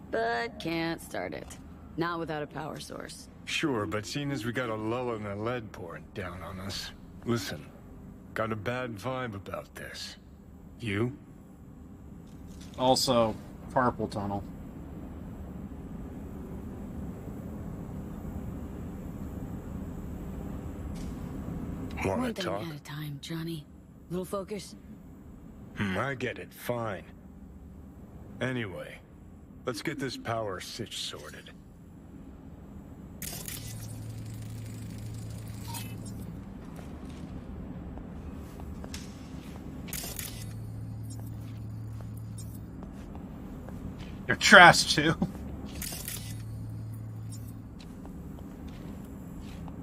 But can't start it. Not without a power source. Sure, but seeing as we got a lull in the lead pouring down on us. Listen, got a bad vibe about this. You? Also, carpal tunnel. Wanna One thing talk? at a time, Johnny. Little focus. I get it, fine. Anyway, let's get this power sitch sorted. You're trash too.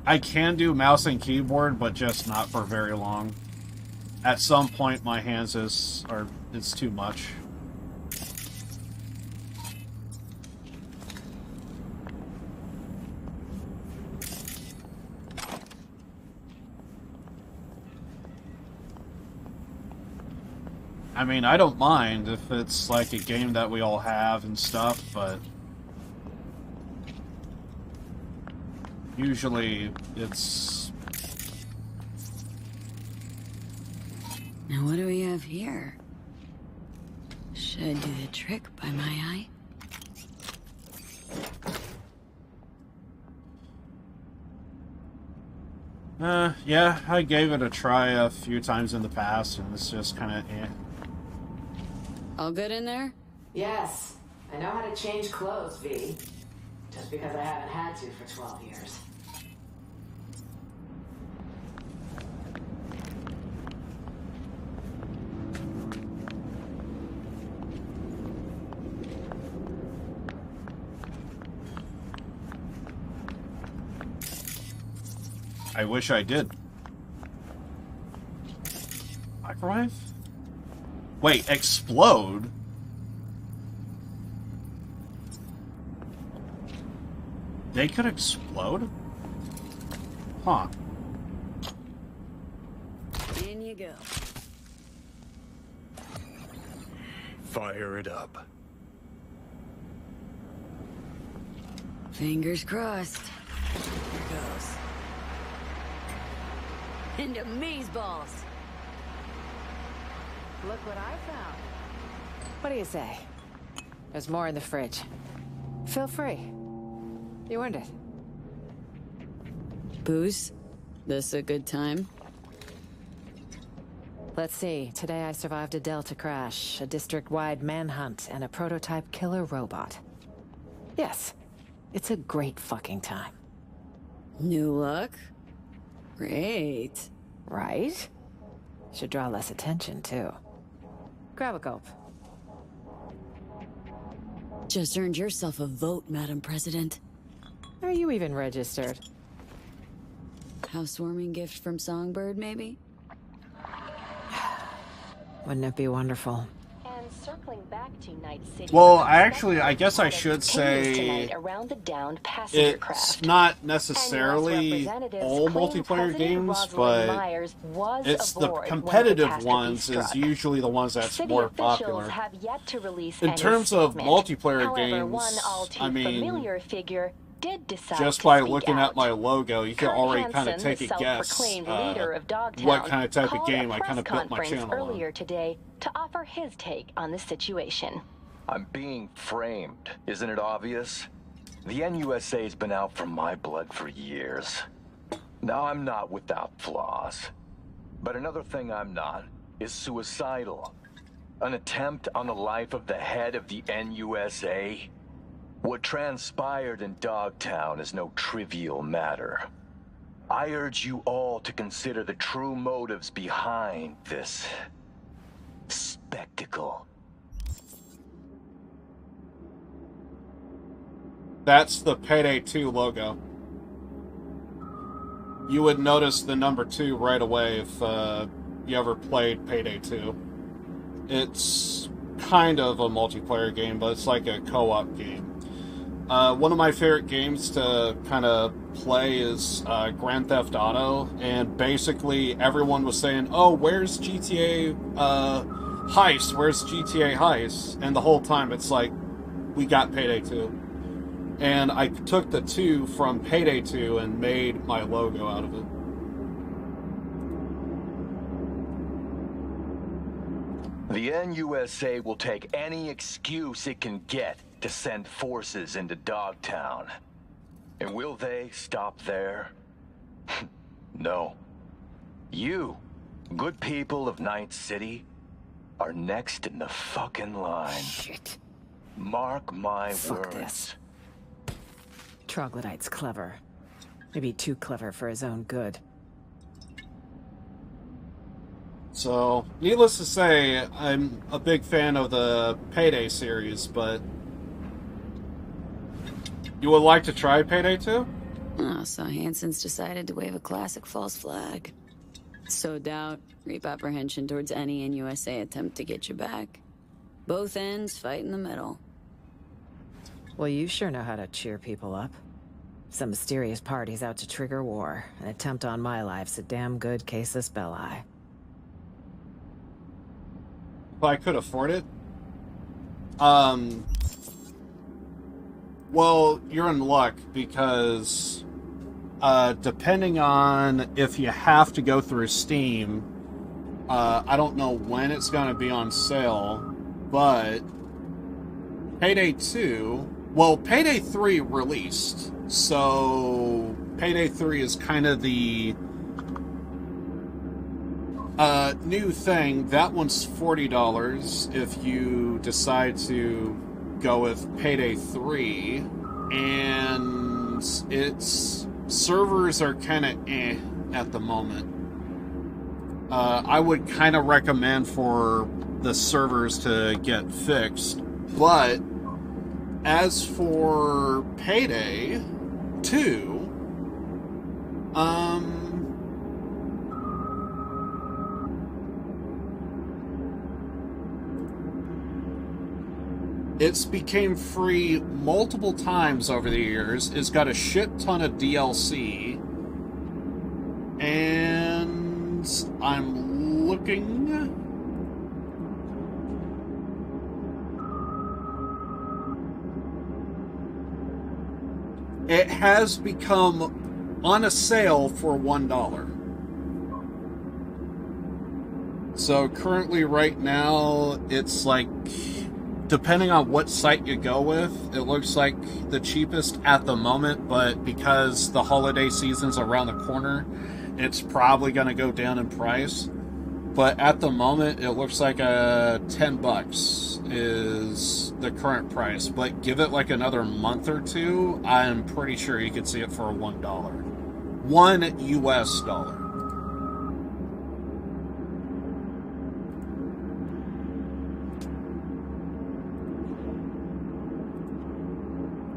I can do mouse and keyboard, but just not for very long. At some point, my hands it's too much. I mean, I don't mind if it's like a game that we all have and stuff, but usually it's... Now what do we have here? Should I do the trick by my eye? Yeah, I gave it a try a few times in the past, and it's just kind of eh. All good in there? Yes. I know how to change clothes, V. Just because I haven't had to for 12 years. I wish I did. Microwave? Wait, explode? They could explode? Huh. In you go. Fire it up. Fingers crossed. Here goes. Into amazeballs. Look what I found. What do you say? There's more in the fridge. Feel free. You earned it. Booze? This a good time? Let's see. Today I survived a Delta crash, a district-wide manhunt, and a prototype killer robot. Yes, it's a great fucking time. New luck? Great. Right? Should draw less attention, too. Grab a gulp. Just earned yourself a vote, Madam President. Are you even registered? Housewarming gift from Songbird, maybe? Wouldn't it be wonderful? And circling back to Night City. Well, I guess I should say around the downed passenger it's craft. not necessarily all multiplayer games, but it's the competitive ones is usually the ones that's more popular. Have yet to release In terms of multiplayer However, games, one all too I mean, familiar figure did decide just to by speak looking out. at my logo, you can Kurt already kind of Hansen, take the a guess self-proclaimed leader of Dogtown, what kind of type of called game a I kind of press built my conference channel on. earlier today to offer his take on the situation. I'm being framed, isn't it obvious? The NUSA's been out for my blood for years. Now, I'm not without flaws. But another thing I'm not is suicidal. An attempt on the life of the head of the NUSA? What transpired in Dogtown is no trivial matter. I urge you all to consider the true motives behind this spectacle. That's the Payday 2 logo. You would notice the number 2 right away if you ever played Payday 2. It's kind of a multiplayer game, but it's like a co-op game. One of my favorite games to kind of play is Grand Theft Auto, and basically everyone was saying, oh, where's GTA Heist? Where's GTA Heist? And the whole time it's like, we got Payday 2. And I took the 2 from Payday 2 and made my logo out of it. The NUSA will take any excuse it can get to send forces into Dogtown. And will they stop there? No. You, good people of Night City, are next in the fucking line. Shit. Mark my Fuck words. this. Troglodyte's clever. Maybe too clever for his own good. So, needless to say, I'm a big fan of the Payday series, but You would like to try Payday 2? Oh, so Hansen's decided to wave a classic false flag. So doubt, reap apprehension towards any NUSA attempt to get you back. Both ends fight in the middle. Well, you sure know how to cheer people up. Some mysterious party's out to trigger war. An attempt on my life's a damn good casus belli. If I could afford it? Well, you're in luck because depending on if you have to go through Steam, I don't know when it's going to be on sale, but Payday 2... Well, Payday 3 released, so Payday 3 is kind of the new thing. That one's $40 if you decide to go with Payday 3, and its servers are kind of at the moment. I would kind of recommend for the servers to get fixed, but as for Payday 2, it's became free multiple times over the years. It's got a shit ton of DLC, and I'm looking. It has become on a sale for $1. So currently right now, it's like, depending on what site you go with, it looks like the cheapest at the moment, but because the holiday season's around the corner, it's probably going to go down in price. But at the moment, it looks like $10 is the current price. But give it like another month or two, I'm pretty sure you could see it for $1. $1 US.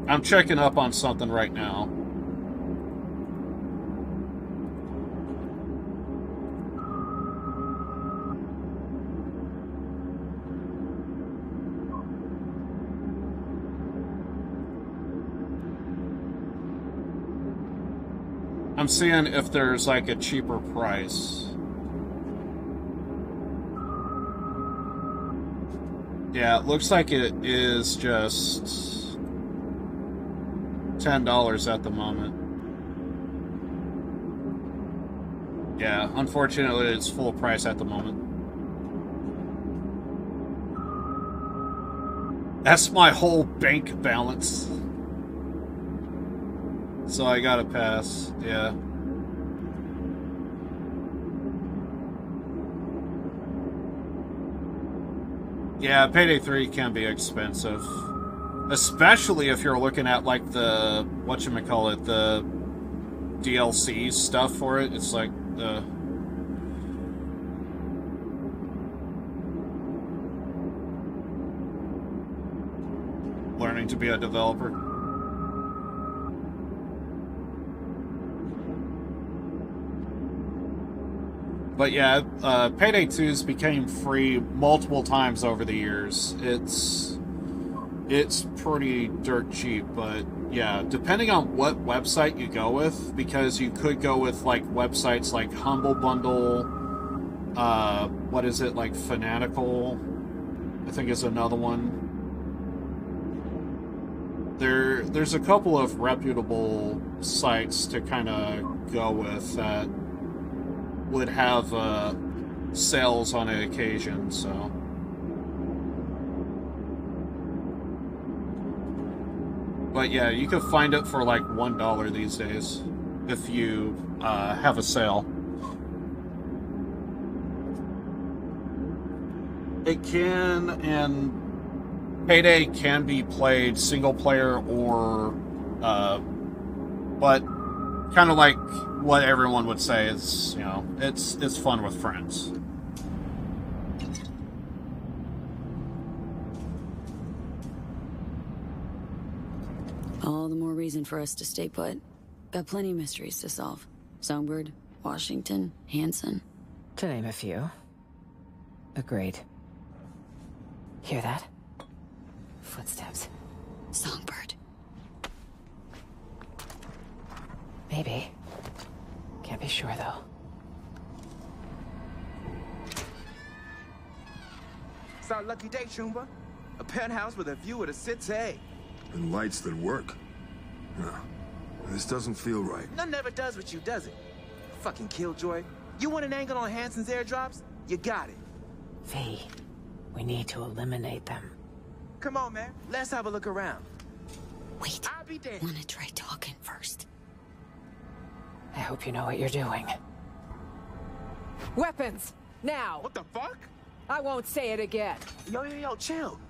I'm checking up on something right now. I'm seeing if there's like a cheaper price. Yeah, it looks like it is just $10 at the moment. Yeah, unfortunately it's full price at the moment. That's my whole bank balance. So I gotta pass, yeah. Yeah, Payday 3 can be expensive. Especially if you're looking at, like, the, whatchamacallit, the DLC stuff for it. It's like, learning to be a developer. But yeah, Payday 2's became free multiple times over the years. It's pretty dirt cheap, but yeah, depending on what website you go with, because you could go with like websites like Humble Bundle, what is it, like Fanatical, I think is another one. There's a couple of reputable sites to kind of go with that would have sales on occasion, so. But yeah, you can find it for like $1 these days if you have a sale. It can, and Payday can be played single player or, but kind of like what everyone would say is, you know, it's fun with friends. All the more reason for us to stay put. Got plenty of mysteries to solve. Songbird, Washington, Hanson. To name a few. Agreed. Hear that? Footsteps. Songbird. Maybe. Can't be sure, though. It's our lucky day, Chumba. A penthouse with a view of the city. And lights that work. No, this doesn't feel right. None never does with you, does it? Fucking killjoy. You want an angle on Hanson's airdrops? You got it. V, we need to eliminate them. Come on, man. Let's have a look around. Wait. I'll be there. Wanna try talking first? I hope you know what you're doing. Weapons! Now! What the fuck? I won't say it again. Yo, chill.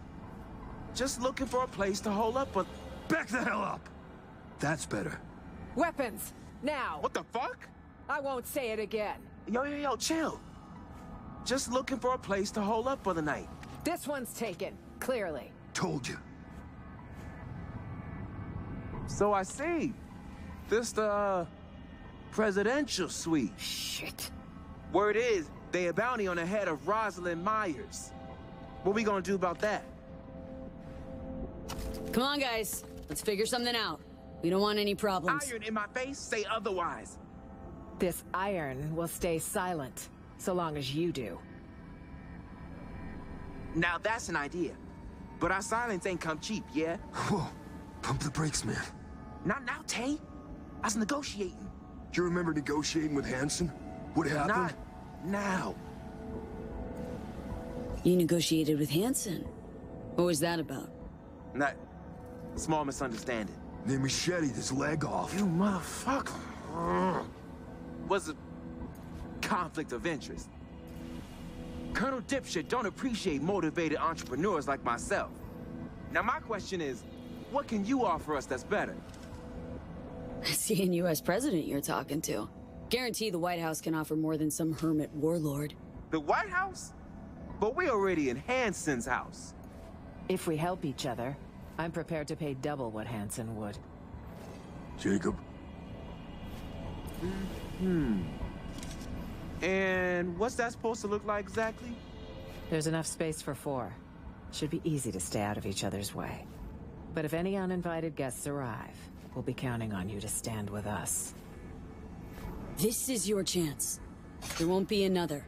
Just looking for a place to hold up, but... Back the hell up! That's better. Weapons! Now! What the fuck? I won't say it again. Yo, chill. Just looking for a place to hold up for the night. This one's taken, clearly. Told you. So I see. This the, presidential suite. Shit. Word is, they a bounty on the head of Rosalind Myers. What we gonna do about that? Come on, guys. Let's figure something out. We don't want any problems. Iron in my face, say otherwise. This iron will stay silent, so long as you do. Now that's an idea. But our silence ain't come cheap, yeah? Whoa. Pump the brakes, man. Not now, Tay. I was negotiating. You remember negotiating with Hanson? What happened? Not now. You negotiated with Hanson. What was that about? Not... small misunderstanding. They macheted his leg off. You motherfucker. Was a conflict of interest. Colonel Dipshit don't appreciate motivated entrepreneurs like myself. Now my question is, what can you offer us that's better? See, U.S. president you're talking to. Guarantee the White House can offer more than some hermit warlord. The White House? But we already in Hanson's house. If we help each other, I'm prepared to pay double what Hanson would. Jacob. And what's that supposed to look like exactly? There's enough space for 4. Should be easy to stay out of each other's way. But if any uninvited guests arrive, we'll be counting on you to stand with us. This is your chance. There won't be another.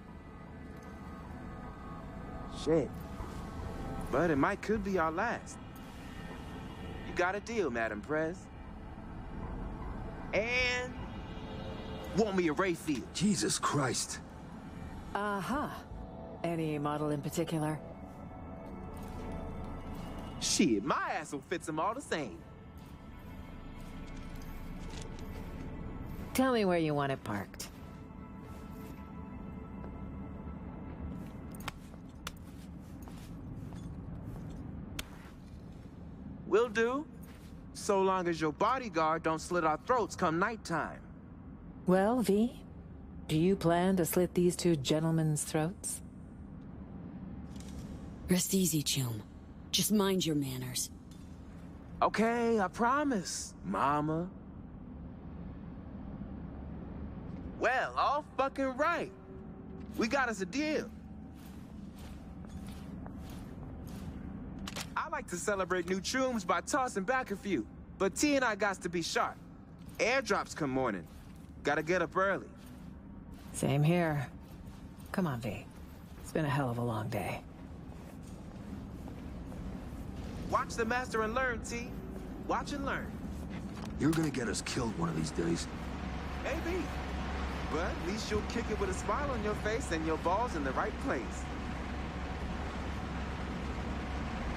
Shit. But it could be our last. You got a deal, Madam Prez. And... want me a Rayfield. Jesus Christ. Uh-huh. Any model in particular? Shit, my ass will fit them all the same. Tell me where you want it parked. Will do. So long as your bodyguard don't slit our throats come nighttime. Well, V, do you plan to slit these 2 gentlemen's throats? Rest easy, Chum. Just mind your manners. Okay, I promise, Mama. Well, all fucking right. We got us a deal. I like to celebrate new chums by tossing back a few, but T and I got to be sharp. Airdrops come morning. Gotta get up early. Same here. Come on, V. It's been a hell of a long day. Watch the master and learn, T. Watch and learn. You're gonna get us killed one of these days. Maybe. But at least you'll kick it with a smile on your face and your balls in the right place.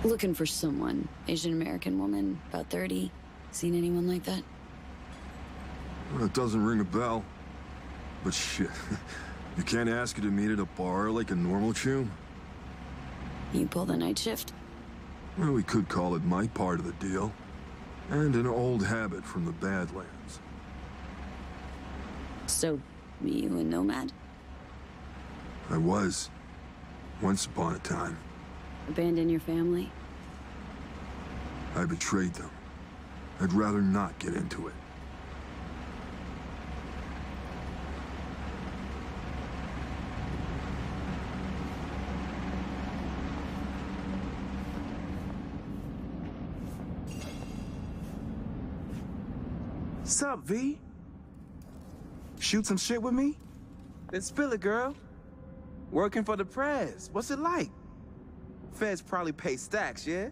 Looking for someone. Asian American woman, about 30. Seen anyone like that? Well, it doesn't ring a bell. But shit, you can't ask her to meet at a bar like a normal chum? You pull the night shift? Well, we could call it my part of the deal. And an old habit from the Badlands. So, you a nomad? I was. Once upon a time. Abandon your family? I betrayed them. I'd rather not get into it. Sup, V? Shoot some shit with me? Then spill it, girl. Working for the press. What's it like? Feds probably pay stacks, yeah?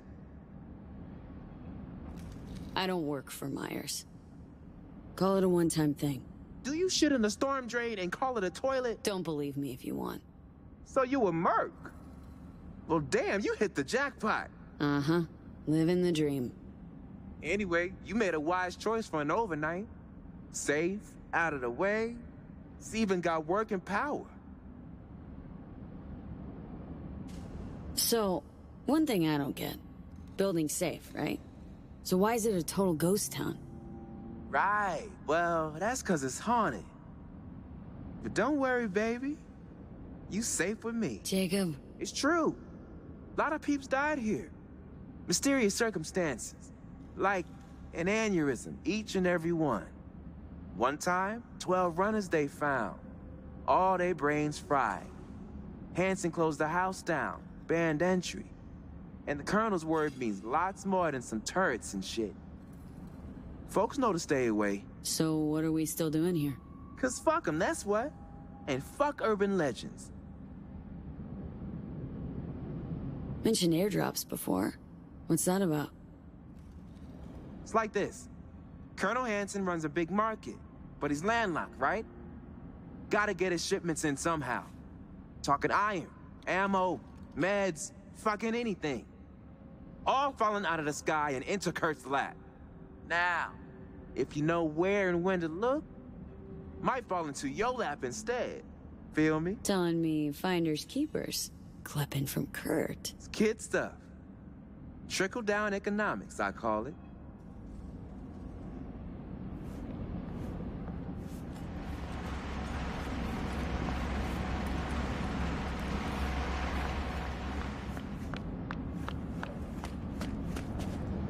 I don't work for Myers. Call it a one-time thing. Do you shit in the storm drain and call it a toilet? Don't believe me if you want. So you a merc? Well, damn, you hit the jackpot. Uh-huh. Living the dream. Anyway, you made a wise choice for an overnight. Safe, out of the way. It's even got working power. So, one thing I don't get. Building's safe, right? So why is it a total ghost town? Right. Well, that's because it's haunted. But don't worry, baby. You safe with me. Jacob. It's true. A lot of peeps died here. Mysterious circumstances. Like an aneurysm, each and every one. One time, 12 runners they found. All their brains fried. Hanson closed the house down, banned entry. And the Colonel's word means lots more than some turrets and shit. Folks know to stay away. So what are we still doing here? 'Cause fuck them, that's what. And fuck urban legends. Mentioned airdrops before. What's that about? It's like this. Colonel Hanson runs a big market, but he's landlocked, right? Gotta get his shipments in somehow. Talking iron, ammo, meds, fucking anything. All falling out of the sky and into Kurt's lap. Now, if you know where and when to look, might fall into your lap instead. Feel me? Telling me finders keepers. Clipping from Kurt. It's kid stuff. Trickle-down economics, I call it.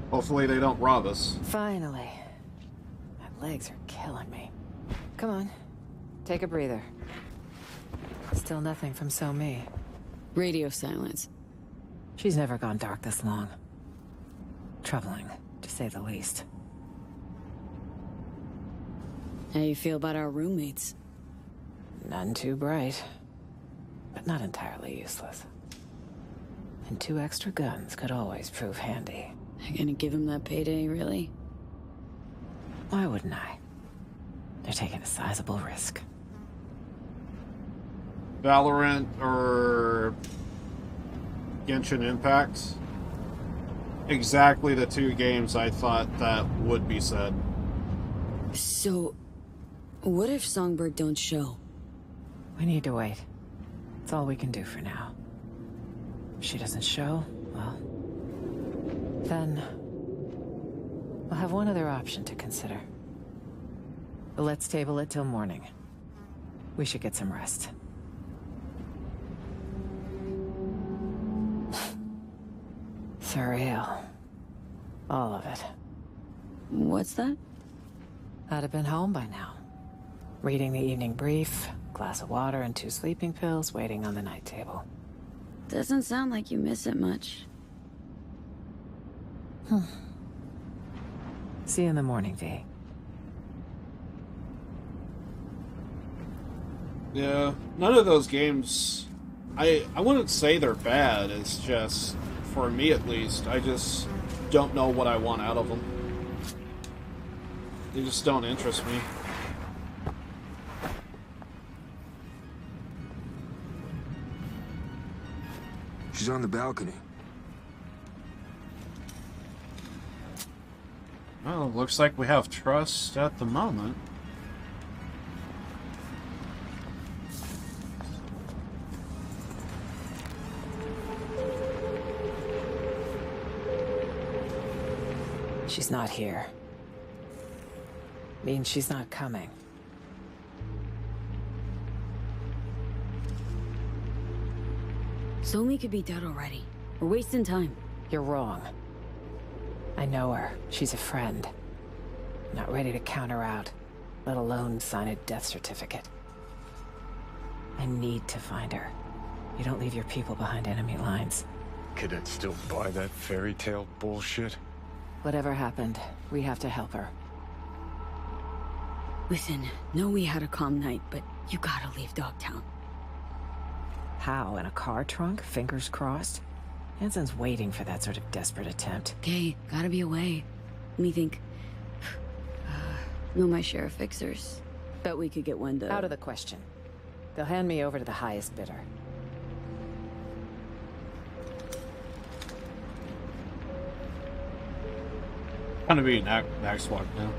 Hopefully they don't rob us. Finally. My legs are killing me. Come on. Take a breather. Still nothing from So-Mi. Radio silence. She's never gone dark this long. Troubling, to say the least. How you feel about our roommates? None too bright. But not entirely useless. And 2 extra guns could always prove handy. You gonna give him that payday, really? Why wouldn't I? They're taking a sizable risk. Valorant or Genshin Impact? Exactly the 2 games I thought that would be said. So, what if Songbird don't show? We need to wait. It's all we can do for now. If she doesn't show, well... then... we'll have one other option to consider. But let's table it till morning. We should get some rest. Surreal. All of it. What's that? I'd have been home by now. Reading the evening brief, glass of water and 2 sleeping pills waiting on the night table. Doesn't sound like you miss it much. See you in the morning, V. Yeah, none of those games... I wouldn't say they're bad, it's just... for me at least, I just don't know what I want out of them. They just don't interest me. She's on the balcony. Well, looks like we have trust at the moment. She's not here. Means she's not coming. So-Mi could be dead already. We're wasting time. You're wrong. I know her. She's a friend. I'm not ready to count her out, let alone sign a death certificate. I need to find her. You don't leave your people behind enemy lines. Could it still buy that fairy tale bullshit? Whatever happened, we have to help her. Listen, know we had a calm night, but you gotta leave Dogtown. How, in a car trunk? Fingers crossed? Hansen's waiting for that sort of desperate attempt. Okay, gotta be away. Let me think. Know my share of fixers. Bet we could get one to... Out of the question. They'll hand me over to the highest bidder. Gonna be next one now.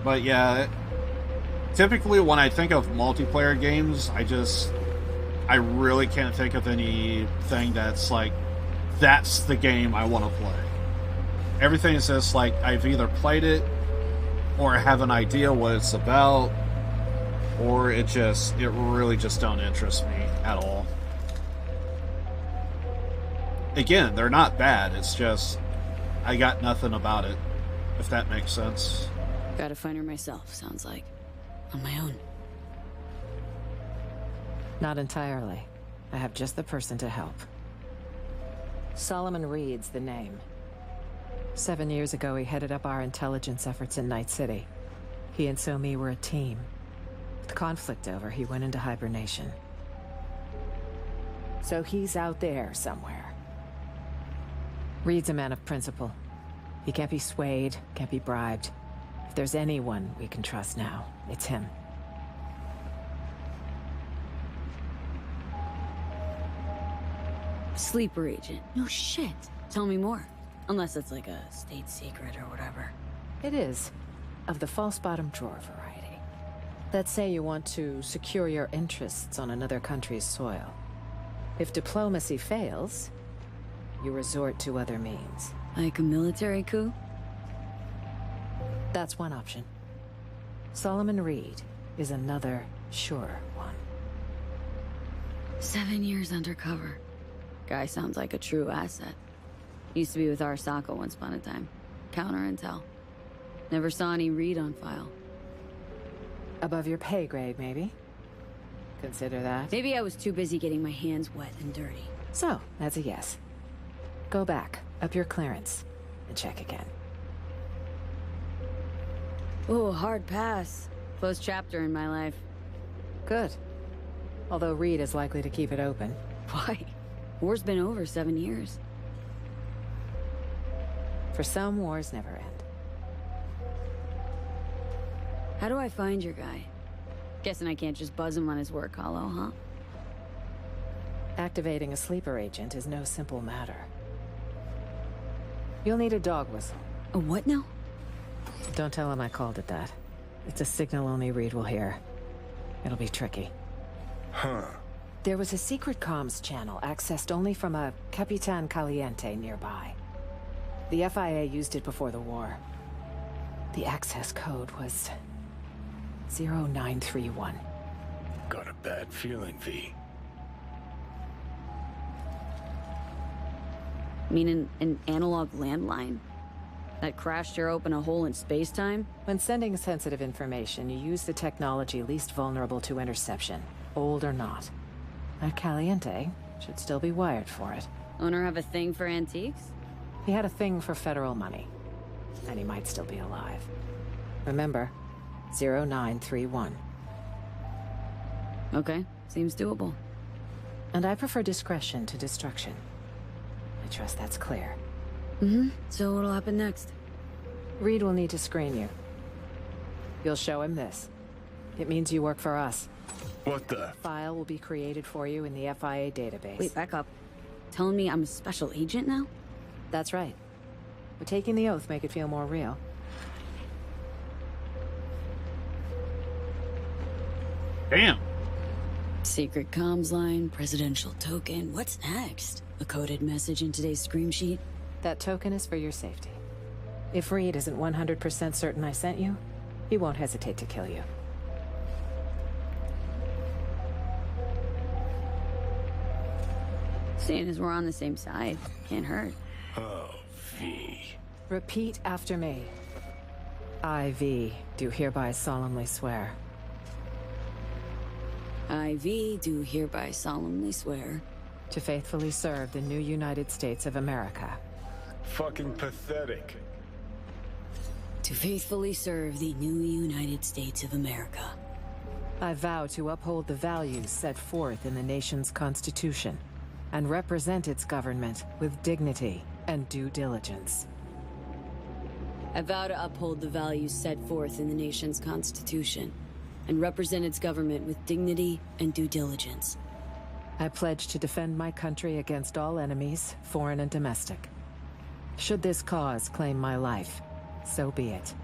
But yeah, typically when I think of multiplayer games, I really can't think of anything that's like, that's the game I want to play. Everything is just like, I've either played it, or I have an idea what it's about, or it really just don't interest me at all. Again, they're not bad, it's just, I got nothing about it, if that makes sense. Gotta find her myself, sounds like. On my own. Not entirely. I have just the person to help. Solomon Reed's the name. 7 years ago, he headed up our intelligence efforts in Night City. He and So-Mi were a team. With conflict over, he went into hibernation. So he's out there somewhere. Reed's a man of principle. He can't be swayed, can't be bribed. If there's anyone we can trust now, it's him. Sleeper agent. No shit. Tell me more. Unless it's like a state secret or whatever. It is. Of the false bottom drawer variety. Let's say you want to secure your interests on another country's soil. If diplomacy fails, you resort to other means. Like a military coup? That's one option. Solomon Reed is another sure one. 7 years undercover. Guy sounds like a true asset. Used to be with Arasaka once upon a time. Counter intel. Never saw any Reed on file. Above your pay grade, maybe? Consider that. Maybe I was too busy getting my hands wet and dirty. So, that's a yes. Go back, up your clearance, and check again. Oh, hard pass. Close chapter in my life. Good. Although Reed is likely to keep it open. Why? War's been over 7 years. For some, wars never end. How do I find your guy? Guessing I can't just buzz him on his work hollow, huh? Activating a sleeper agent is no simple matter. You'll need a dog whistle. A what now? Don't tell him I called it that. It's a signal only Reed will hear. It'll be tricky. Huh. There was a secret comms channel accessed only from a Capitan Caliente nearby. The FIA used it before the war. The access code was 0931. Got a bad feeling, V. Meaning an analog landline? That crashed tear open a hole in space-time? When sending sensitive information, you use the technology least vulnerable to interception, old or not. That Caliente should still be wired for it. Owner have a thing for antiques? He had a thing for federal money. And he might still be alive. Remember, 0931. Okay, seems doable. And I prefer discretion to destruction. I trust that's clear. Mm-hmm. So what'll happen next? Reed will need to screen you. You'll show him this. It means you work for us. What the? File will be created for you in the FIA database. Wait, back up. Telling me I'm a special agent now? That's right. But taking the oath make it feel more real. Damn. Secret comms line, presidential token. What's next? A coded message in today's scream sheet? That token is for your safety. If Reed isn't 100% certain I sent you, he won't hesitate to kill you. Seeing as we're on the same side, can't hurt. Oh, V. Repeat after me. I.V. do hereby solemnly swear. I.V. do hereby solemnly swear. To faithfully serve the new United States of America. Fucking pathetic. To faithfully serve the new United States of America. I vow to uphold the values set forth in the nation's Constitution and represent its government with dignity and due diligence. I vow to uphold the values set forth in the nation's Constitution and represent its government with dignity and due diligence. I pledge to defend my country against all enemies, foreign and domestic. Should this cause claim my life, so be it.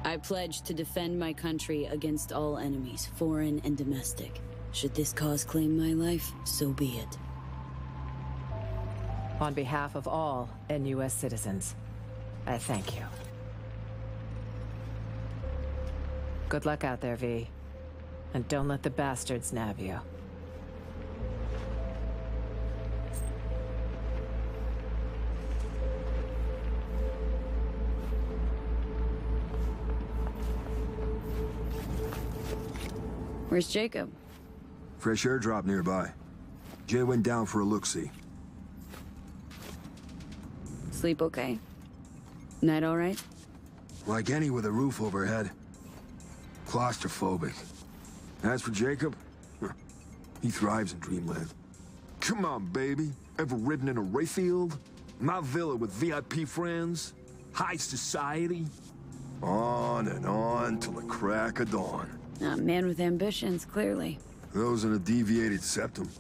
I pledge to defend my country against all enemies, foreign and domestic. Should this cause claim my life, so be it. On behalf of all NUS citizens, I thank you. Good luck out there, V. And don't let the bastards nab you. Where's Jacob? Fresh airdrop nearby. Jay went down for a look-see. Sleep okay? Night all right? Like any with a roof overhead. Claustrophobic. As for Jacob, he thrives in dreamland. Come on, baby. Ever ridden in a Rayfield? My villa with VIP friends? High society? On and on till the crack of dawn. A man with ambitions, clearly. Those in a deviated septum.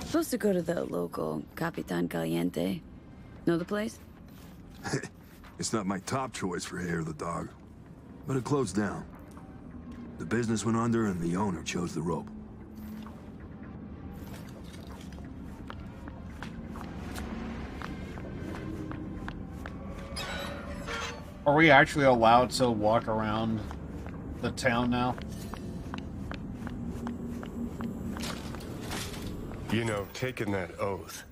Supposed to go to the local Capitan Caliente. Know the place? It's not my top choice for Hair the dog. But it closed down. The business went under and the owner chose the rope. Are we actually allowed to walk around the town now? You know, taking that oath,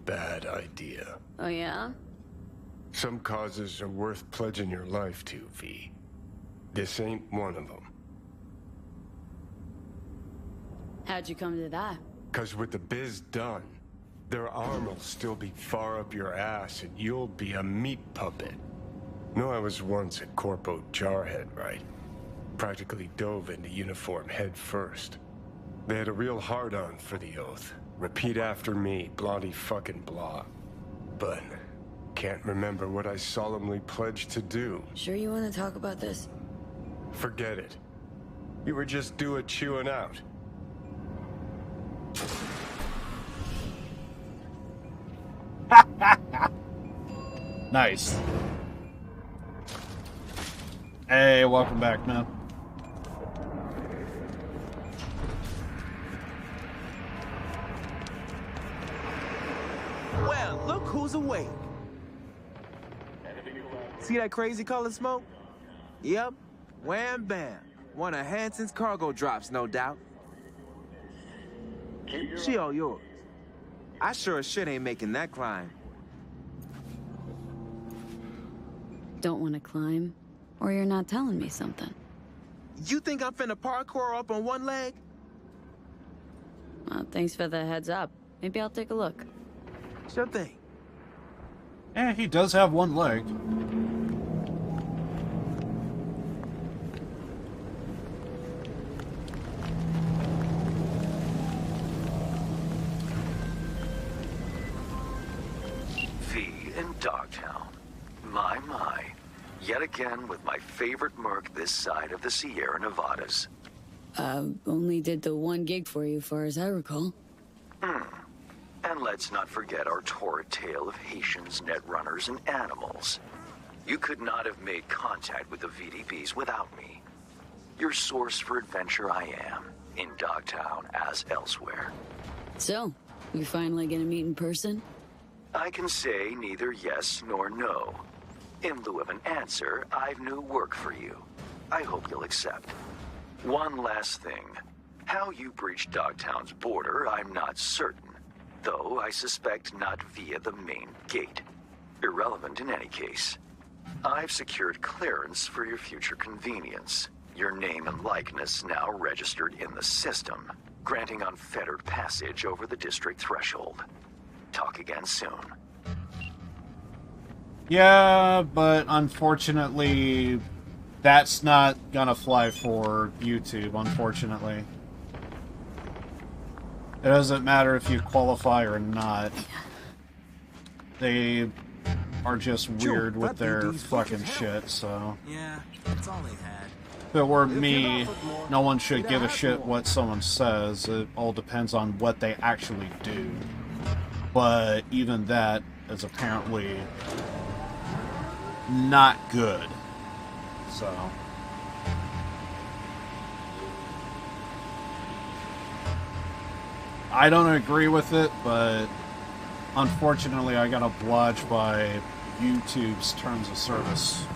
bad idea. Oh yeah? Some causes are worth pledging your life to, V. This ain't one of them. How'd you come to that? 'Cause with the biz done, their arm will still be far up your ass and you'll be a meat puppet. No, I was once at Corpo Jarhead, right? Practically dove into uniform head first. They had a real hard-on for the oath. Repeat after me, bloody fucking blah. But can't remember what I solemnly pledged to do. Sure you want to talk about this? Forget it. You were just due chewing out. Nice. Hey, welcome back, man. Well, look who's awake. See that crazy color smoke? Yep. Wham bam. One of Hanson's cargo drops, no doubt. She all yours. I sure as shit ain't making that climb. Don't want to climb? Or you're not telling me something? You think I'm finna parkour up on one leg? Well, thanks for the heads up. Maybe I'll take a look. Sure thing. Eh, he does have one leg. V in Dogtown. My. Yet again with my favorite merc this side of the Sierra Nevadas. Only did the one gig for you, far as I recall. And let's not forget our torrid tale of Haitians, netrunners, and animals. You could not have made contact with the VDPs without me. Your source for adventure I am, in Dogtown as elsewhere. So, we finally gonna meet in person? I can say neither yes nor no. In lieu of an answer, I've new work for you. I hope you'll accept. One last thing. How you breached Dogtown's border, I'm not certain. Though I suspect not via the main gate. Irrelevant in any case. I've secured clearance for your future convenience. Your name and likeness now registered in the system, granting unfettered passage over the district threshold. Talk again soon. Yeah, but unfortunately, that's not gonna fly for YouTube, unfortunately. It doesn't matter if you qualify or not. They are just weird with their fucking shit, so... Yeah, that's all they had. If it were me, no one should give a shit what someone says. It all depends on what they actually do. But even that is apparently not good. So... I don't agree with it, but unfortunately I got obliged by YouTube's terms of service.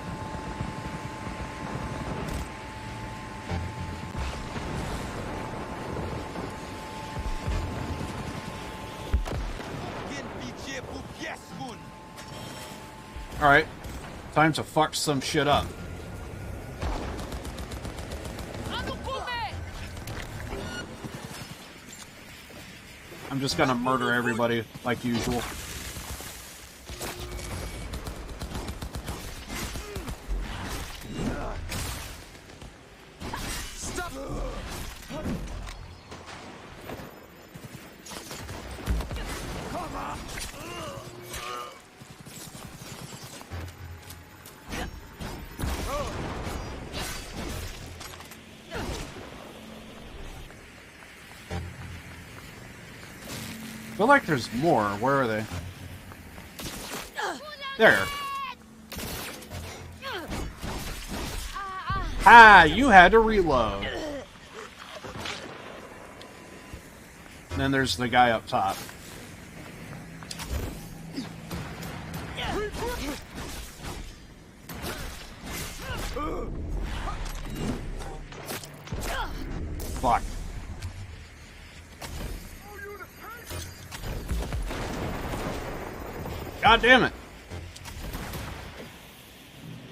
Alright, time to fuck some shit up. I'm just gonna murder everybody, like usual. Stop! Come on! I feel like there's more. Where are they? There. Ah, you had to reload. And then there's the guy up top. Fuck. God damn it.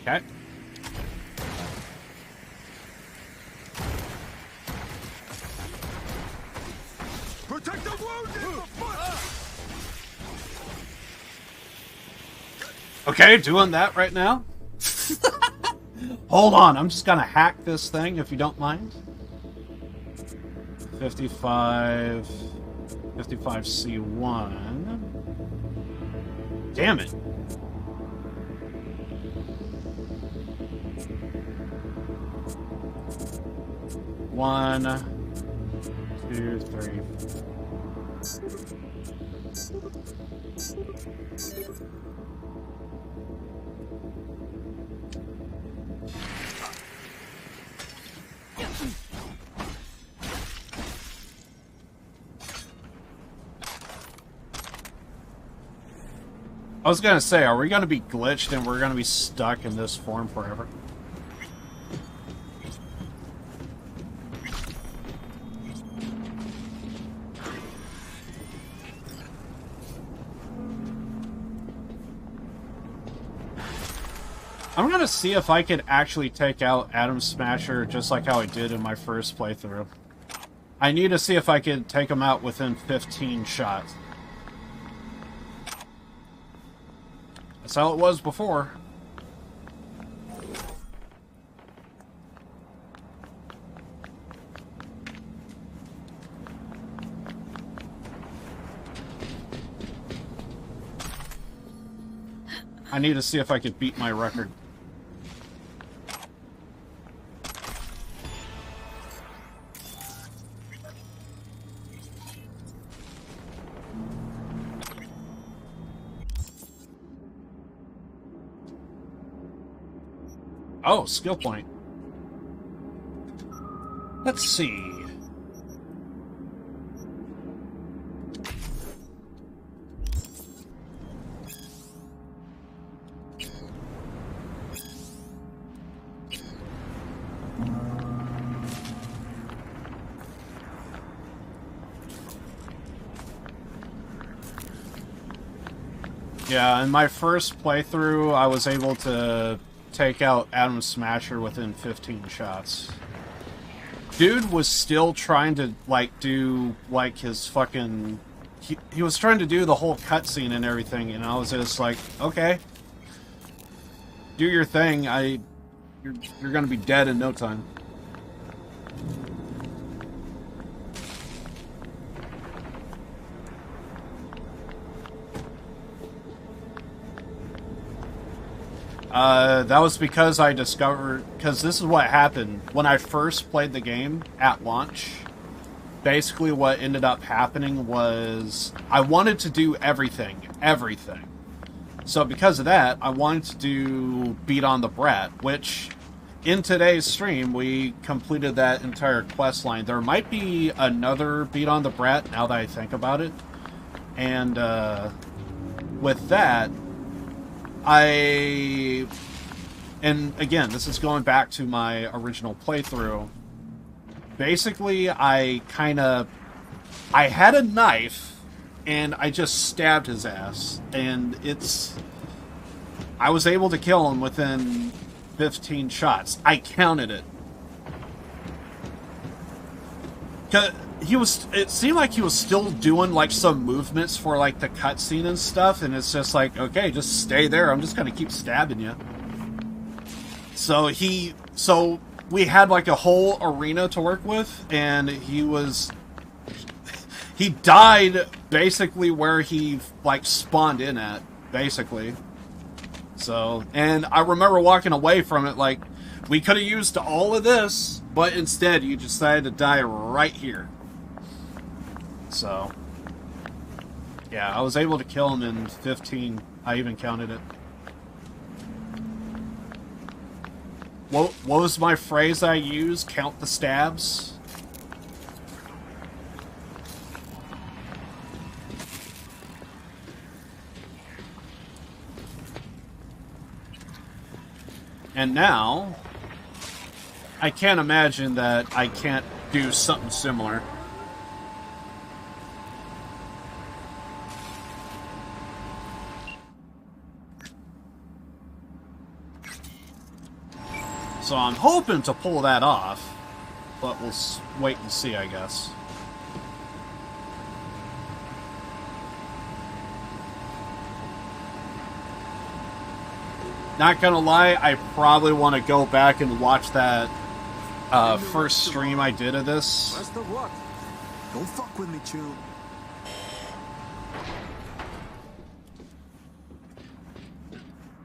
Okay. Protect the wounded! Okay, doing that right now. Hold on, I'm just gonna hack this thing if you don't mind. 55C1. Damn it. One, two, three. I was gonna say, are we gonna be glitched and we're gonna be stuck in this form forever? I'm gonna see if I can actually take out Atom Smasher just like how I did in my first playthrough. I need to see if I can take him out within 15 shots. That's how it was before. I need to see if I could beat my record. Oh, skill point. Let's see. Yeah, in my first playthrough, I was able to take out Adam Smasher within 15 shots. Dude was still trying to, like, do, like, his fucking... He was trying to do the whole cutscene and everything, and I was just like, okay. Do your thing, you're gonna be dead in no time. That was because I discovered... Because this is what happened. When I first played the game at launch, basically what ended up happening was I wanted to do everything. Everything. So because of that, I wanted to do Beat on the Brat, which in today's stream, we completed that entire quest line. There might be another Beat on the Brat, now that I think about it. And with that... And again, this is going back to my original playthrough. Basically, I had a knife, and I just stabbed his ass. And I was able to kill him within 15 shots. I counted it. It seemed like he was still doing, like, some movements for, like, the cutscene and stuff, and it's just like, okay, just stay there, I'm just gonna keep stabbing you. So we had, like, a whole arena to work with, and he died basically where he, like, spawned in at, basically. So, and I remember walking away from it, like, we could have used all of this, but instead you decided to die right here. So, yeah, I was able to kill him in 15. I even counted it. What was my phrase I used? Count the stabs? And now, I can't imagine that I can't do something similar. So I'm hoping to pull that off, but we'll wait and see, I guess. Not gonna lie, I probably want to go back and watch that first stream I did of this. Best of luck. Don't fuck with me, Chew.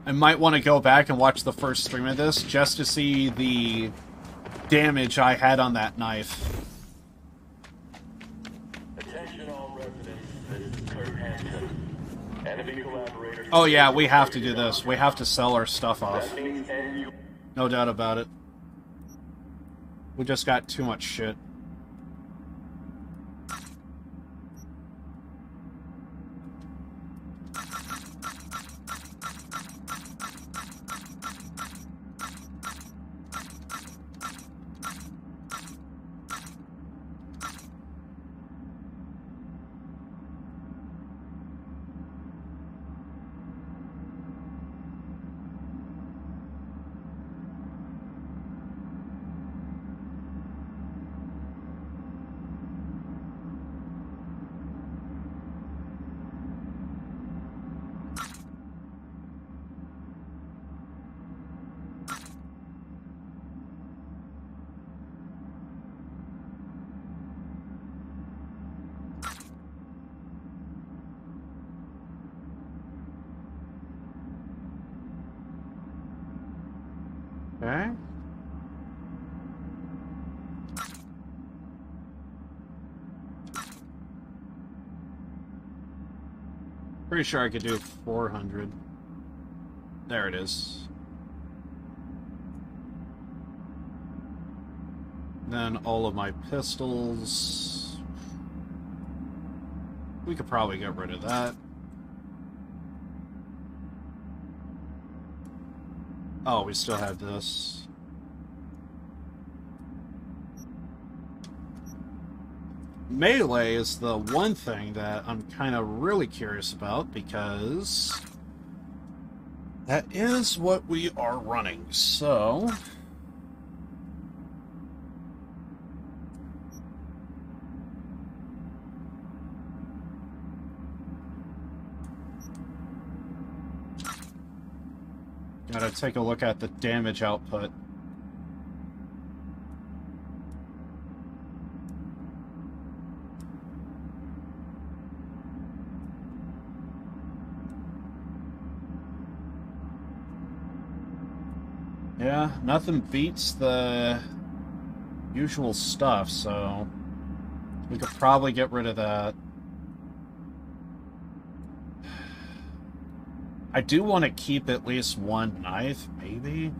I might want to go back and watch the first stream of this just to see the damage I had on that knife. Attention all residents, this is Kurt Hansen. Enemy collaborators... Oh yeah, we have to do this. We have to sell our stuff off. No doubt about it. We just got too much shit. Okay. Pretty sure I could do 400. There it is. Then all of my pistols. We could probably get rid of that. Oh, we still have this. Melee is the one thing that I'm kind of really curious about because That is what we are running, so... Gotta take a look at the damage output. Yeah, nothing beats the usual stuff, so we could probably get rid of that. I do want to keep at least one knife, maybe,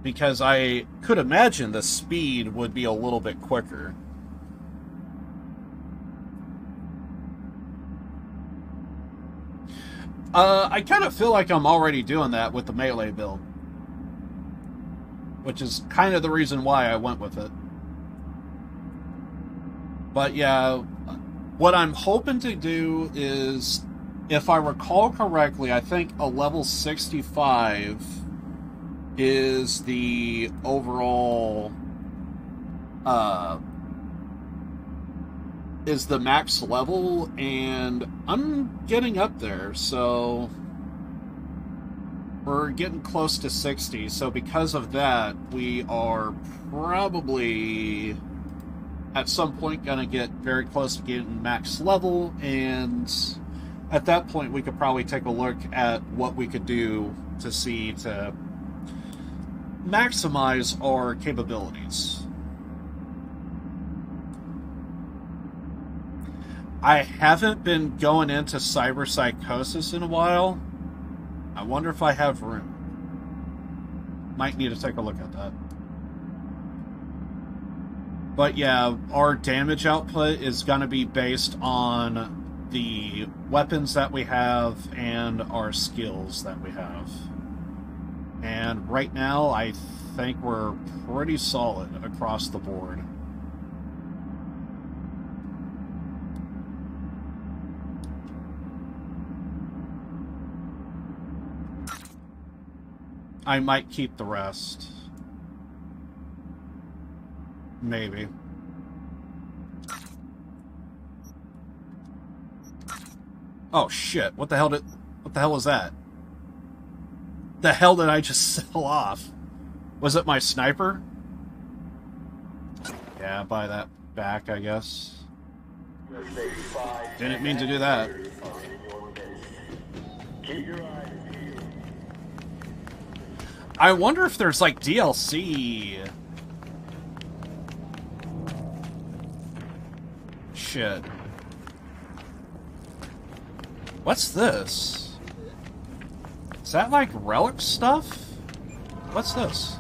because I could imagine the speed would be a little bit quicker. I kind of feel like I'm already doing that with the melee build, which is kind of the reason why I went with it. But yeah, what I'm hoping to do is, if I recall correctly, I think a level 65 is the overall, is the max level, and I'm getting up there, so we're getting close to 60, so because of that, we are probably at some point going to get very close to getting max level, and at that point we could probably take a look at what we could do to see to maximize our capabilities. I haven't been going into cyber psychosis in a while. I wonder if I have room. Might need to take a look at that. But yeah, our damage output is going to be based on the weapons that we have and our skills that we have. And right now, I think we're pretty solid across the board. I might keep the rest. Maybe. Oh shit, what the hell was that? The hell did I just sell off? Was it my sniper? Yeah, buy that back, I guess. Didn't mean to do that. I wonder if there's like DLC. Shit. What's this? Is that like relic stuff? What's this?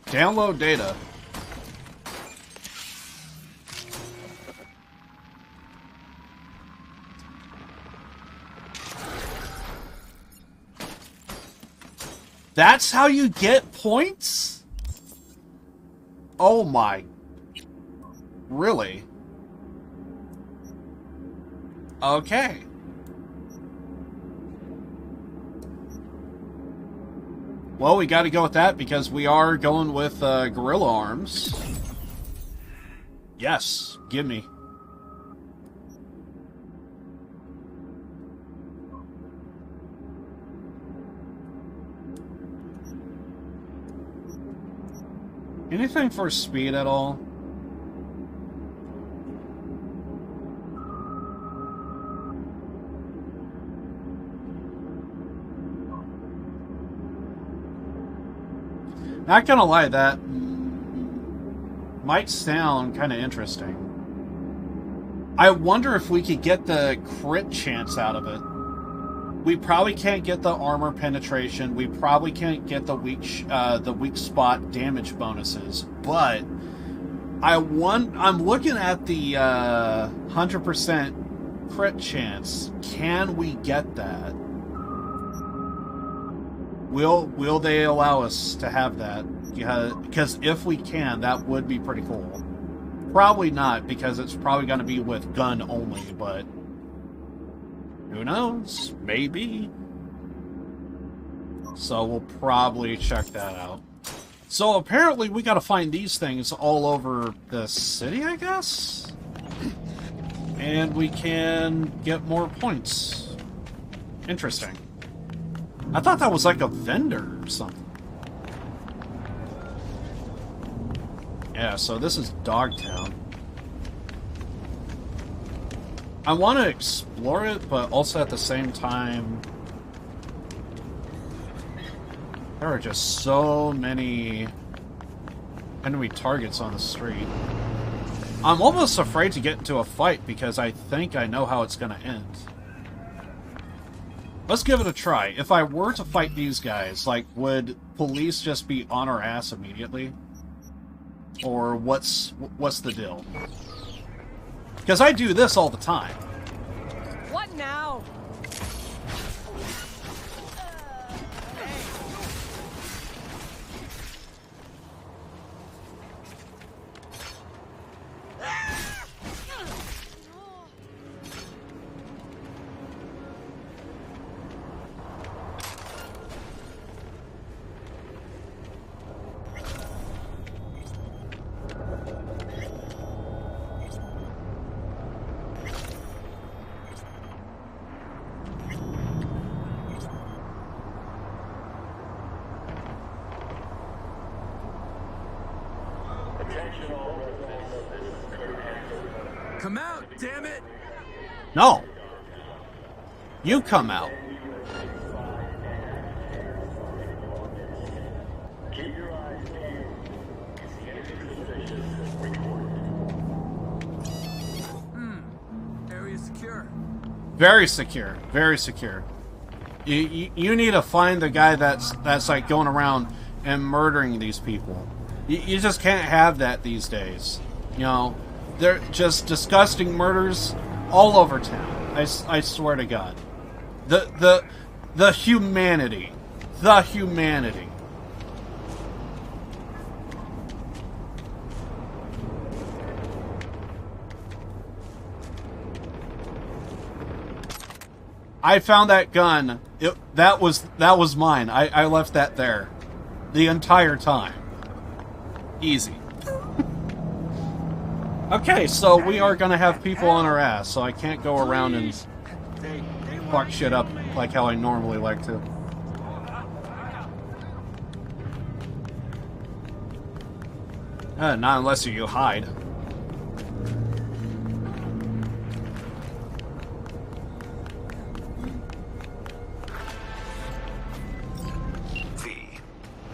Download data. That's how you get points? Oh my. Really? Okay. Well, we gotta go with that because we are going with gorilla arms. Yes, give me. Anything for speed at all? Not gonna lie, that might sound kind of interesting. I wonder if we could get the crit chance out of it. We probably can't get the armor penetration. We probably can't get the weak spot damage bonuses. But I'm looking at the 100% crit chance. Can we get that? Will they allow us to have that? Yeah, because if we can, that would be pretty cool. Probably not, because it's probably going to be with gun only, but who knows? Maybe. So we'll probably check that out. So apparently we got to find these things all over the city, I guess? And we can get more points. Interesting. I thought that was like a vendor or something. Yeah, so this is Dogtown. I want to explore it, but also at the same time, there are just so many enemy targets on the street. I'm almost afraid to get into a fight because I think I know how it's going to end. Let's give it a try. If I were to fight these guys, like, would police just be on our ass immediately? Or what's the deal? Because I do this all the time. What now? Come out, damn it! No. You come out. Area secure. Very secure. Very secure. You need to find the guy that's like going around and murdering these people. You just can't have that these days. You know, they're just disgusting murders all over town. I swear to God. The humanity. The humanity. I found that gun. That was mine. I left that there the entire time. Easy. Okay, so we are gonna have people on our ass, so I can't go around and fuck shit up like how I normally like to. Not unless you hide.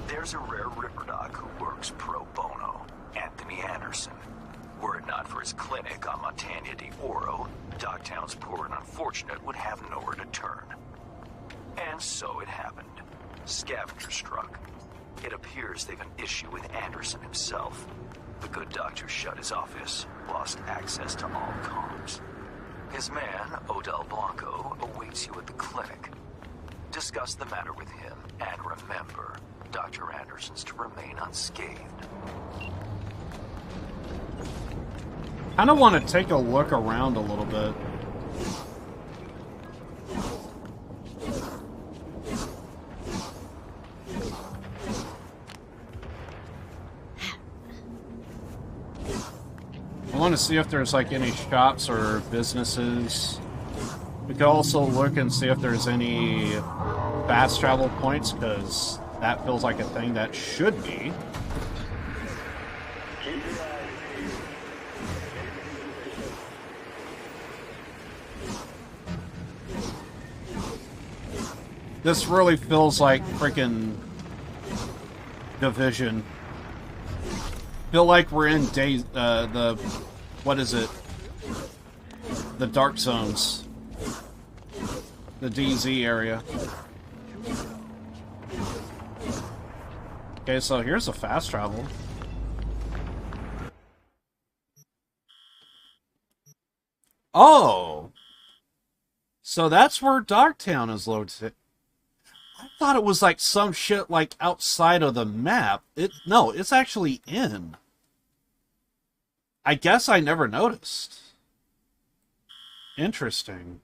There's a rare Ripperdoc who works pro bono, Anthony Anderson. Were it not for his clinic on Montana de Oro, Dogtown's poor and unfortunate would have nowhere to turn. And so it happened. Scavenger struck. It appears they've an issue with Anderson himself. The good doctor shut his office, lost access to all comms. His man, Odell Blanco, awaits you at the clinic. Discuss the matter with him, and remember, Dr. Anderson's to remain unscathed. I kind of want to take a look around a little bit. I want to see if there's like any shops or businesses. We could also look and see if there's any fast travel points, because that feels like a thing that should be. This really feels like freaking Division. Feel like we're in what is it? The Dark Zones. The DZ area. Okay, so here's a fast travel. Oh! So that's where Dogtown is located. I thought it was like some shit like outside of the map. No, it's actually in. I guess I never noticed. Interesting.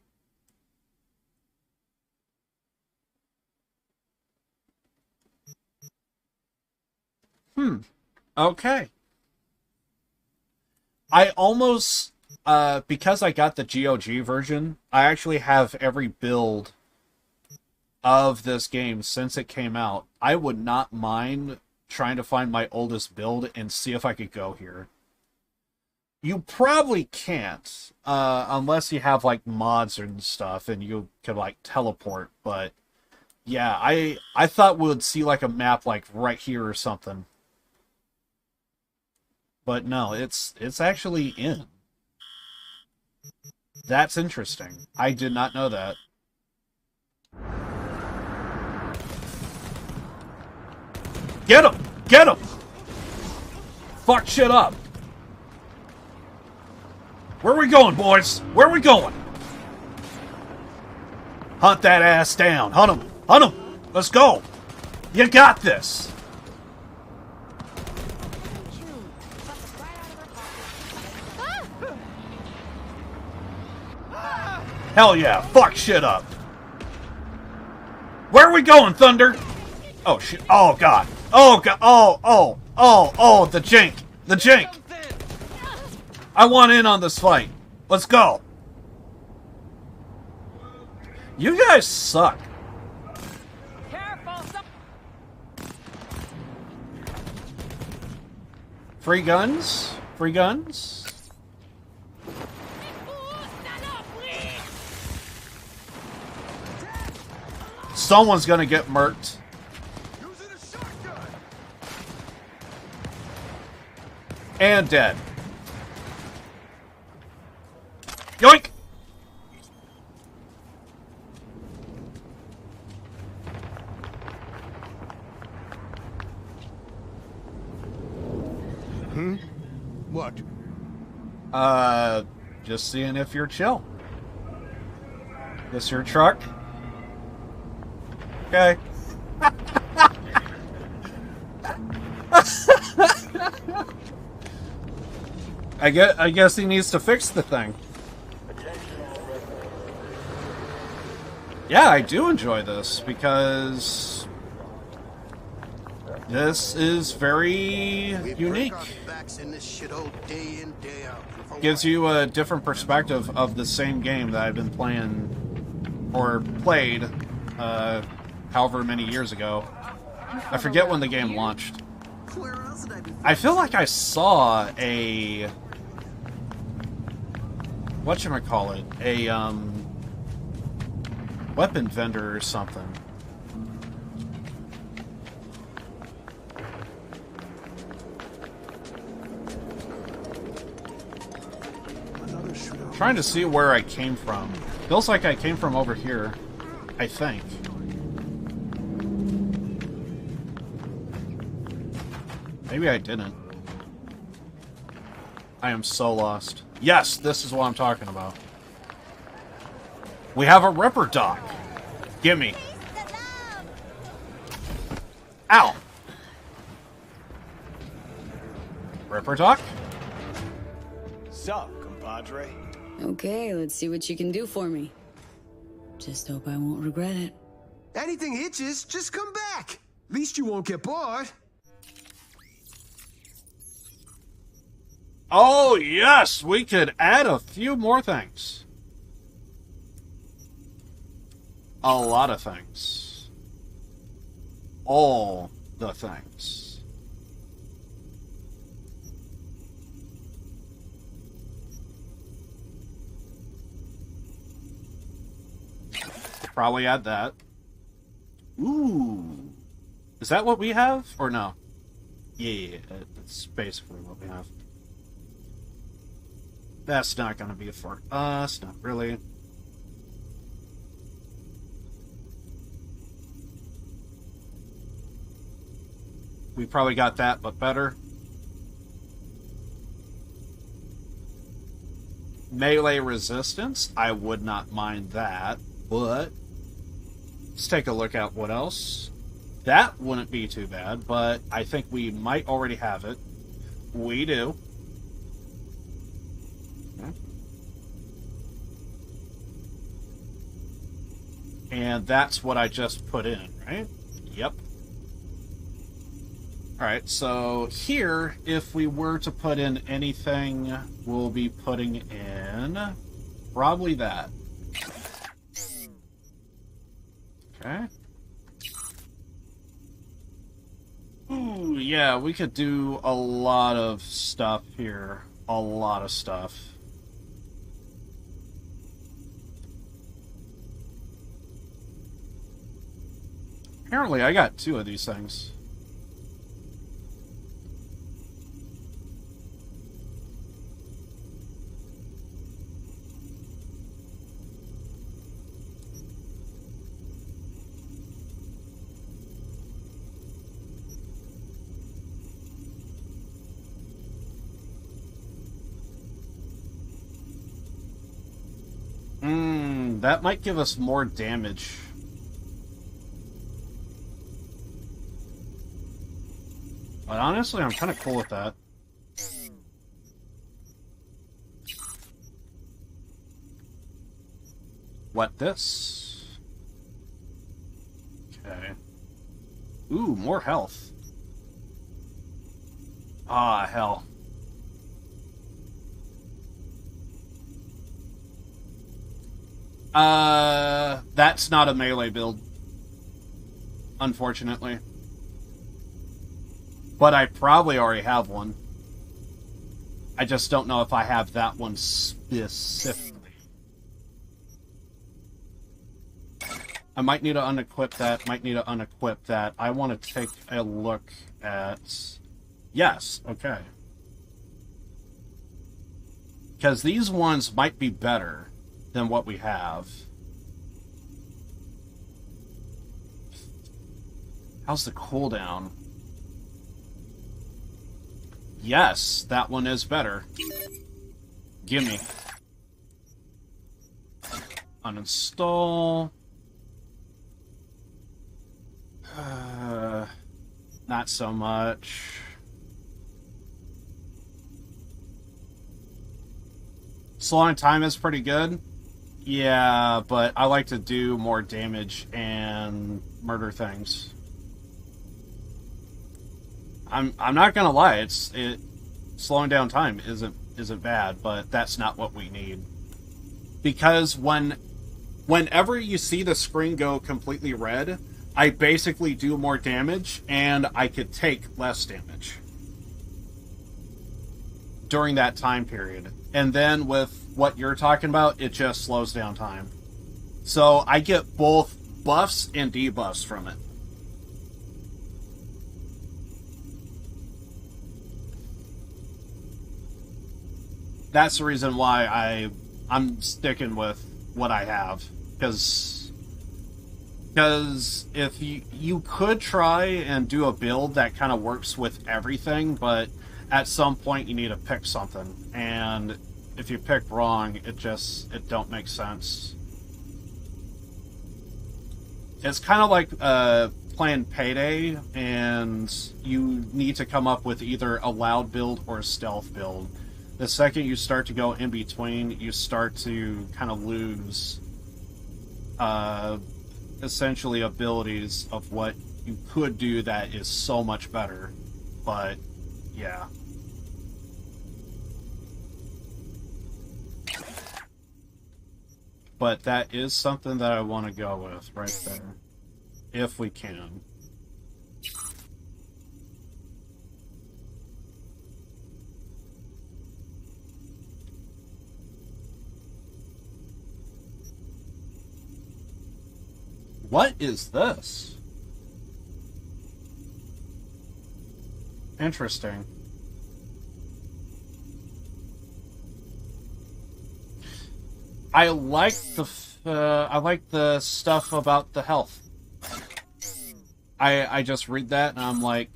Okay. I almost, because I got the GOG version, I actually have every build of this game since it came out. I would not mind trying to find my oldest build and see if I could go here. You probably can't, unless you have, like, mods and stuff, and you could, like, teleport, but, yeah, I thought we would see, like, a map, like, right here or something. But no, it's actually in. That's interesting. I did not know that. Get him! Get him! Fuck shit up! Where are we going, boys? Where are we going? Hunt that ass down. Hunt him! Hunt him! Let's go! You got this! Hell yeah, fuck shit up. Where are we going, Thunder? Oh shit, oh god. Oh god, oh, the jink. The jink. I want in on this fight. Let's go. You guys suck. Free guns? Free guns? Someone's gonna get murked. And dead. Yoink! What? Just seeing if you're chill. This your truck? Okay. I guess he needs to fix the thing. Yeah, I do enjoy this because this is very unique. Gives you a different perspective of the same game that I've been playing or played however many years ago. I forget when the game launched. I feel like I saw a whatchamacallit, a weapon vendor or something. Trying to see where I came from. Feels like I came from over here, I think. Maybe I didn't. I am so lost. Yes, this is what I'm talking about. We have a Ripper Doc. Gimme. Ow! Ripper Doc? Sup, compadre? Okay, let's see what you can do for me. Just hope I won't regret it. Anything hitches, just come back. At least you won't get bored. Oh, yes! We could add a few more things. A lot of things. All the things. Probably add that. Ooh. Is that what we have? Or no? Yeah, it's basically what we have. That's not going to be a for us, not really. We probably got that, but better. Melee resistance, I would not mind that, but let's take a look at what else. That wouldn't be too bad, but I think we might already have it. We do. And that's what I just put in, right? Yep. Alright, so here, if we were to put in anything, we'll be putting in probably that. Okay. Ooh, yeah, we could do a lot of stuff here. A lot of stuff. Apparently, I got 2 of these things. That might give us more damage. But honestly, I'm kind of cool with that. What this? Okay. Ooh, more health. Ah, hell. That's not a melee build. Unfortunately. But I probably already have one. I just don't know if I have that one specifically. I might need to unequip that, might need to unequip that. I want to take a look at... Yes, okay. Because these ones might be better than what we have. How's the cooldown? Yes, that one is better. Gimme. Uninstall. Not so much. Slowing time is pretty good. Yeah, but I like to do more damage and murder things. I'm not gonna lie, slowing down time isn't bad, but that's not what we need. Because whenever you see the screen go completely red, I basically do more damage and I could take less damage during that time period. And then with what you're talking about, it just slows down time. So I get both buffs and debuffs from it. That's the reason why I'm sticking with what I have. Because if you could try and do a build that kind of works with everything, but at some point you need to pick something. And if you pick wrong, it don't make sense. It's kind of like playing Payday, and you need to come up with either a loud build or a stealth build. The second you start to go in between, you start to kind of lose essentially abilities of what you could do that is so much better. But yeah. But that is something that I want to go with right there, if we can. What is this? Interesting. I like the stuff about the health. I just read that and I'm like,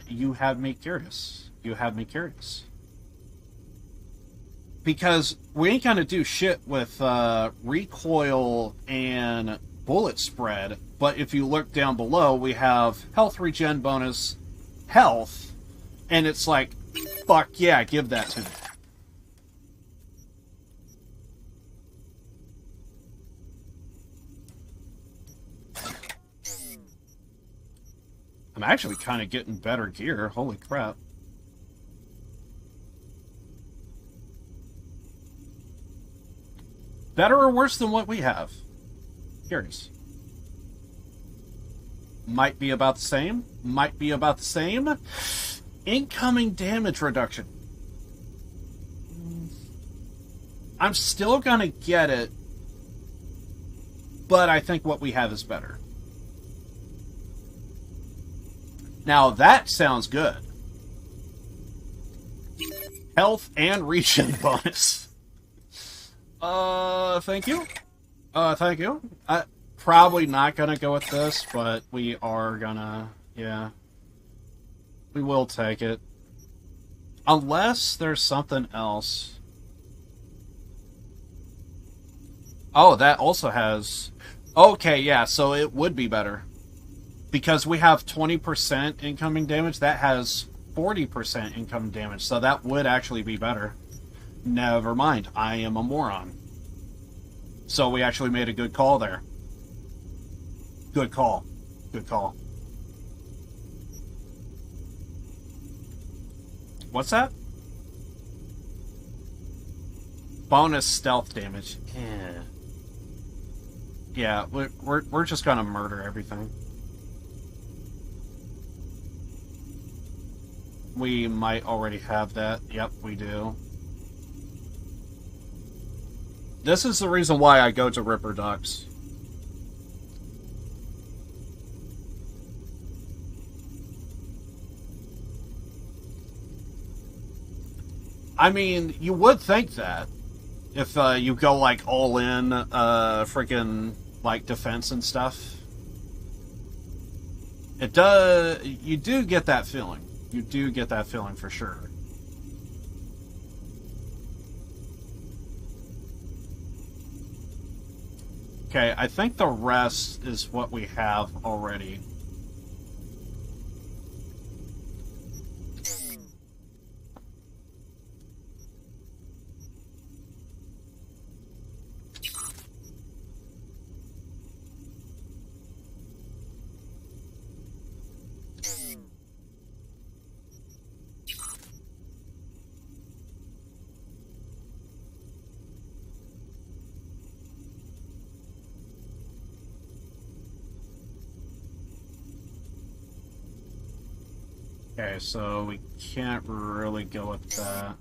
you have me curious. You have me curious. Because we ain't gonna do shit with recoil and bullet spread, but if you look down below, we have health regen bonus, health, and it's like, fuck yeah, give that to me. I'm actually kind of getting better gear. Holy crap. Better or worse than what we have? Curious. Might be about the same. Might be about the same. Incoming damage reduction. I'm still gonna get it, but I think what we have is better. Now that sounds good. Health and regen bonus. Thank you. Thank you. Probably not gonna go with this, but we are gonna, yeah. We will take it. Unless there's something else. Oh, that also has... Okay, yeah, so it would be better. Because we have 20% incoming damage, that has 40% incoming damage, so that would actually be better. Never mind, I am a moron. So we actually made a good call there. Good call. Good call. What's that? Bonus stealth damage. Yeah. Yeah, we're just gonna murder everything. We might already have that. Yep, we do. This is the reason why I go to Ripper Ducks. I mean, you would think that. If you go, like, all in, freaking, like, defense and stuff. It does... You do get that feeling. You do get that feeling for sure. Okay, I think the rest is what we have already. Okay, so we can't really go with that.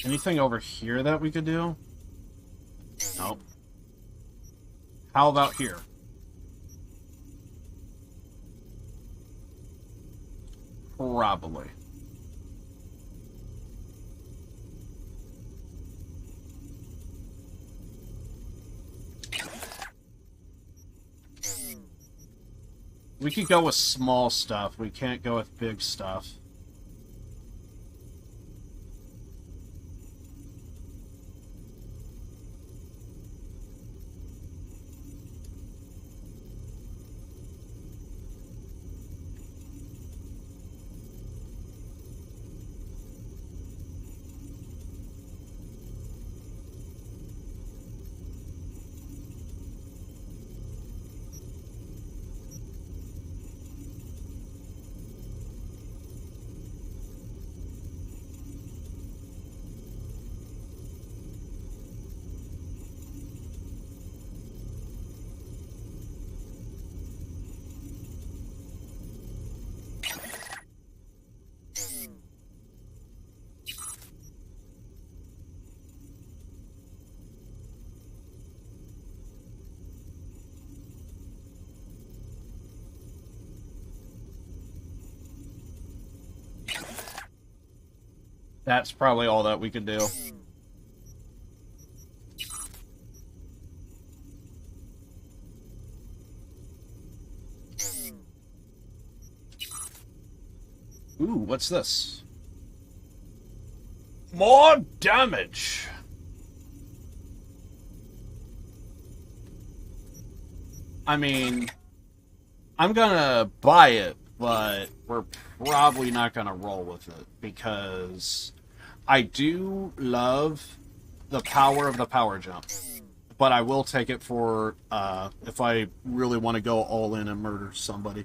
Anything over here that we could do? Nope. How about here? Probably. We could go with small stuff. We can't go with big stuff. That's probably all that we could do. Ooh, what's this? More damage! I mean, I'm gonna buy it, but we're probably not gonna roll with it, because I do love the power of the power jump. but I will take it for if I really want to go all in and murder somebody.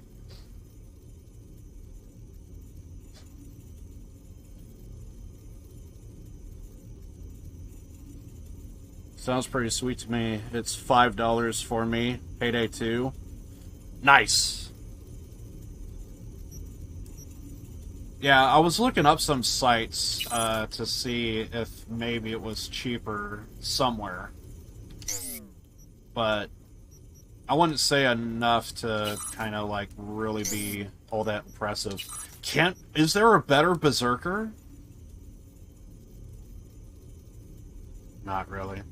Sounds pretty sweet to me. It's $5 for me. Payday 2. Nice. Yeah, I was looking up some sites to see if maybe it was cheaper somewhere. But I wouldn't say enough to kind of like really be all that impressive. Is there a better Berserker? Not really.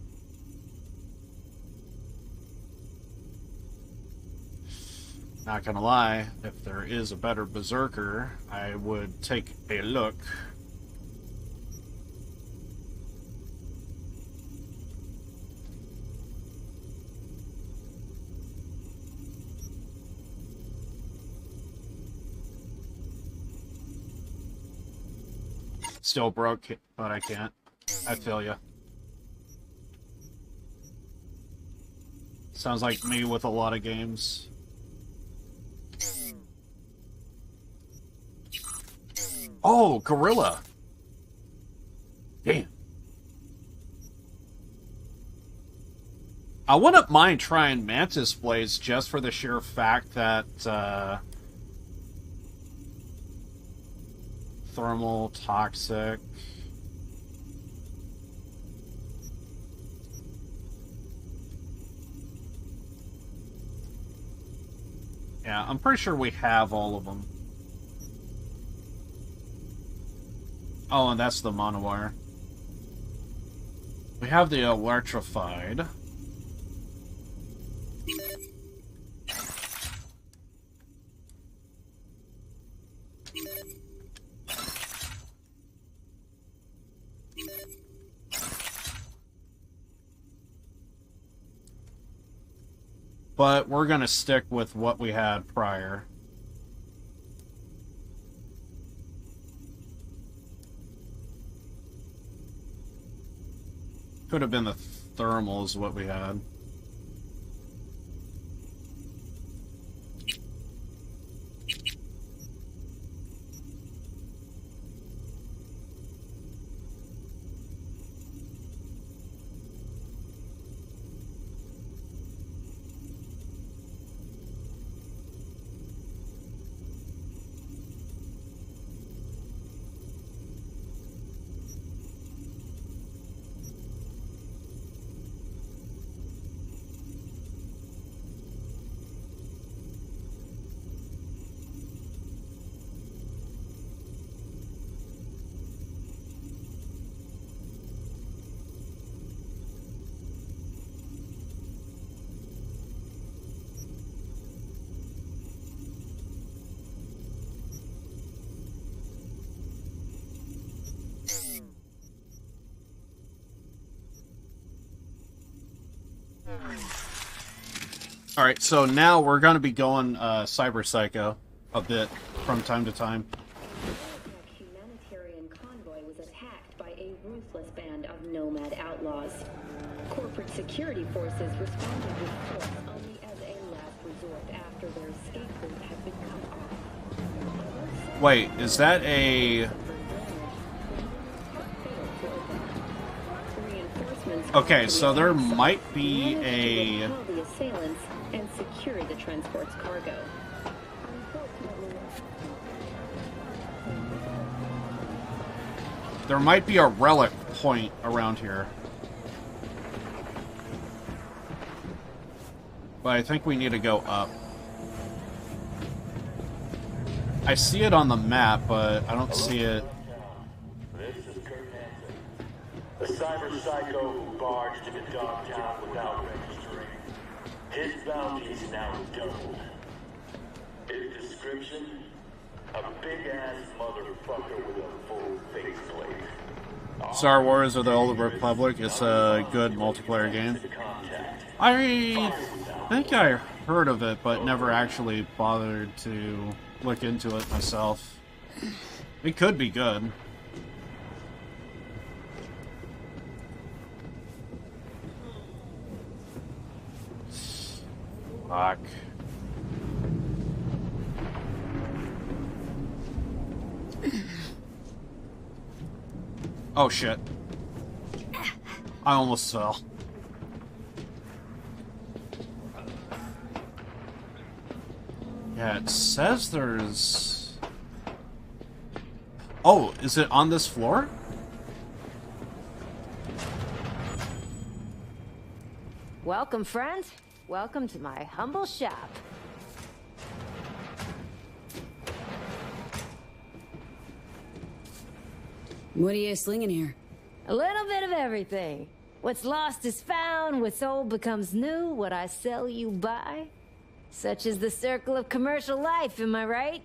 Not gonna lie, if there is a better Berserker, I would take a look. Still broke, but I can't. I feel ya. Sounds like me with a lot of games. Oh, Gorilla. Damn. I wouldn't mind trying Mantis Blades just for the sheer fact that thermal, toxic. Yeah, I'm pretty sure we have all of them. Oh, and that's the monowire. We have the electrified. But we're gonna stick with what we had prior. Could have been the thermals what we had. Alright, so now we're going to be going Cyber Psycho a bit from time to time. A humanitarian convoy was attacked by a ruthless band of nomad outlaws. Corporate security forces responded with force only as a last resort after their escape route had been cut off. Wait, is that a... Okay, so there might be a... the assailants and secure the transport's cargo. There might be a relic point around here. But I think we need to go up. I see it on the map, but I don't see it. The cyber psycho who barged into Dogtown without registering. His bounty is now doubled. His description? A big-ass motherfucker with a full faceplate. Star Wars or the Old Republic, it's a good multiplayer game. I think I heard of it, but never actually bothered to look into it myself. It could be good. Fuck. Oh shit. I almost fell. Yeah, it says there's... Oh, is it on this floor? Welcome, friend. Welcome to my humble shop. What are you slinging here? A little bit of everything. What's lost is found, what's old becomes new, what I sell you buy. Such is the circle of commercial life, am I right?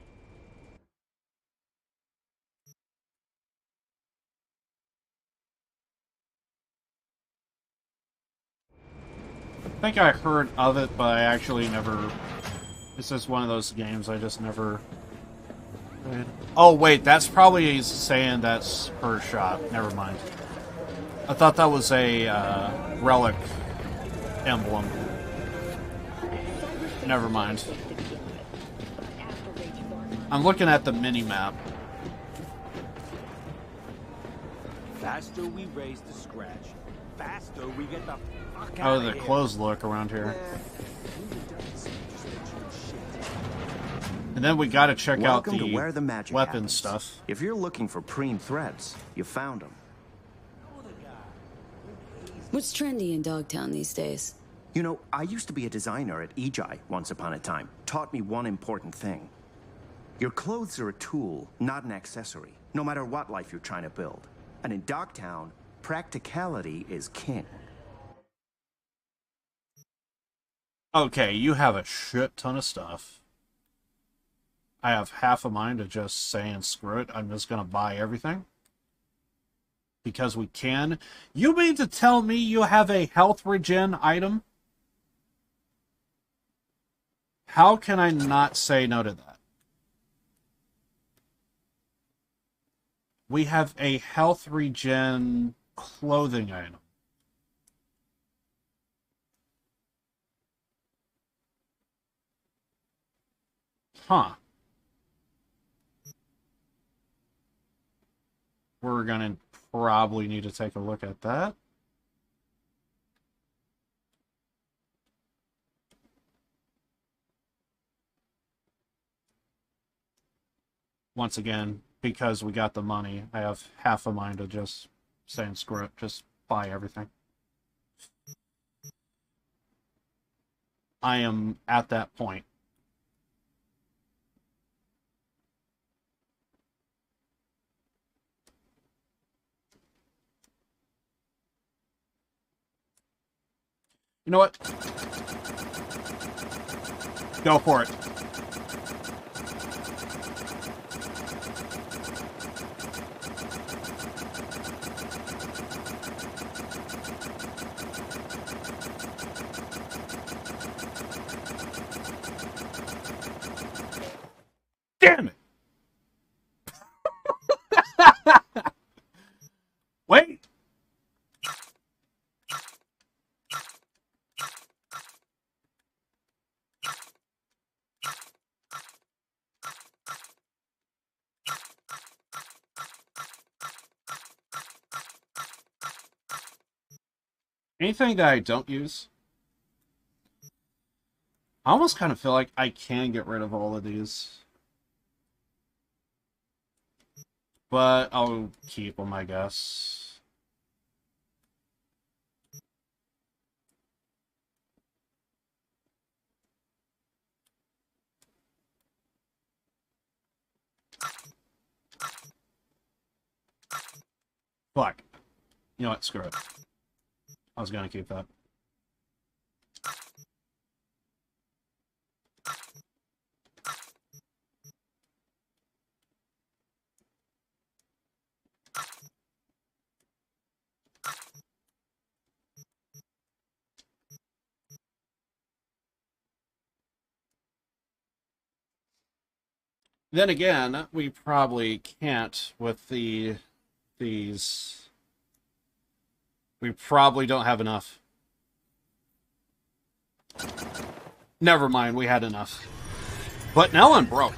I think I heard of it, but I actually never... This is one of those games I just never... Oh, wait, that's probably saying that's per shot. Never mind. I thought that was a relic emblem. Never mind. I'm looking at the mini-map. Faster we raise the scratch, faster we get the fuck How out do of the here. clothes look around here? And then we gotta check out Welcome the to where the magic weapon happens. stuff. If you're looking for preem threads, you found them. What's trendy in Dogtown these days? You know, I used to be a designer at EJI once upon a time. Taught me one important thing. Your clothes are a tool, not an accessory, no matter what life you're trying to build. And in Dogtown, practicality is king. Okay, you have a shit ton of stuff. I have half a mind to just saying screw it, I'm just gonna buy everything. Because we can. You mean to tell me you have a health regen item? How can I not say no to that? We have a health regen clothing item. Huh. We're gonna probably need to take a look at that. Once again, because we got the money, I have half a mind to just saying screw it, just buy everything. I am at that point. You know what? Go for it. Damn it! Wait! Anything that I don't use? I almost kind of feel like I can get rid of all of these. But I'll keep them, I guess. Fuck. You know what? Screw it. I was gonna keep that. Then again, we probably can't with these. We probably don't have enough. Never mind, we had enough. But now I'm broke.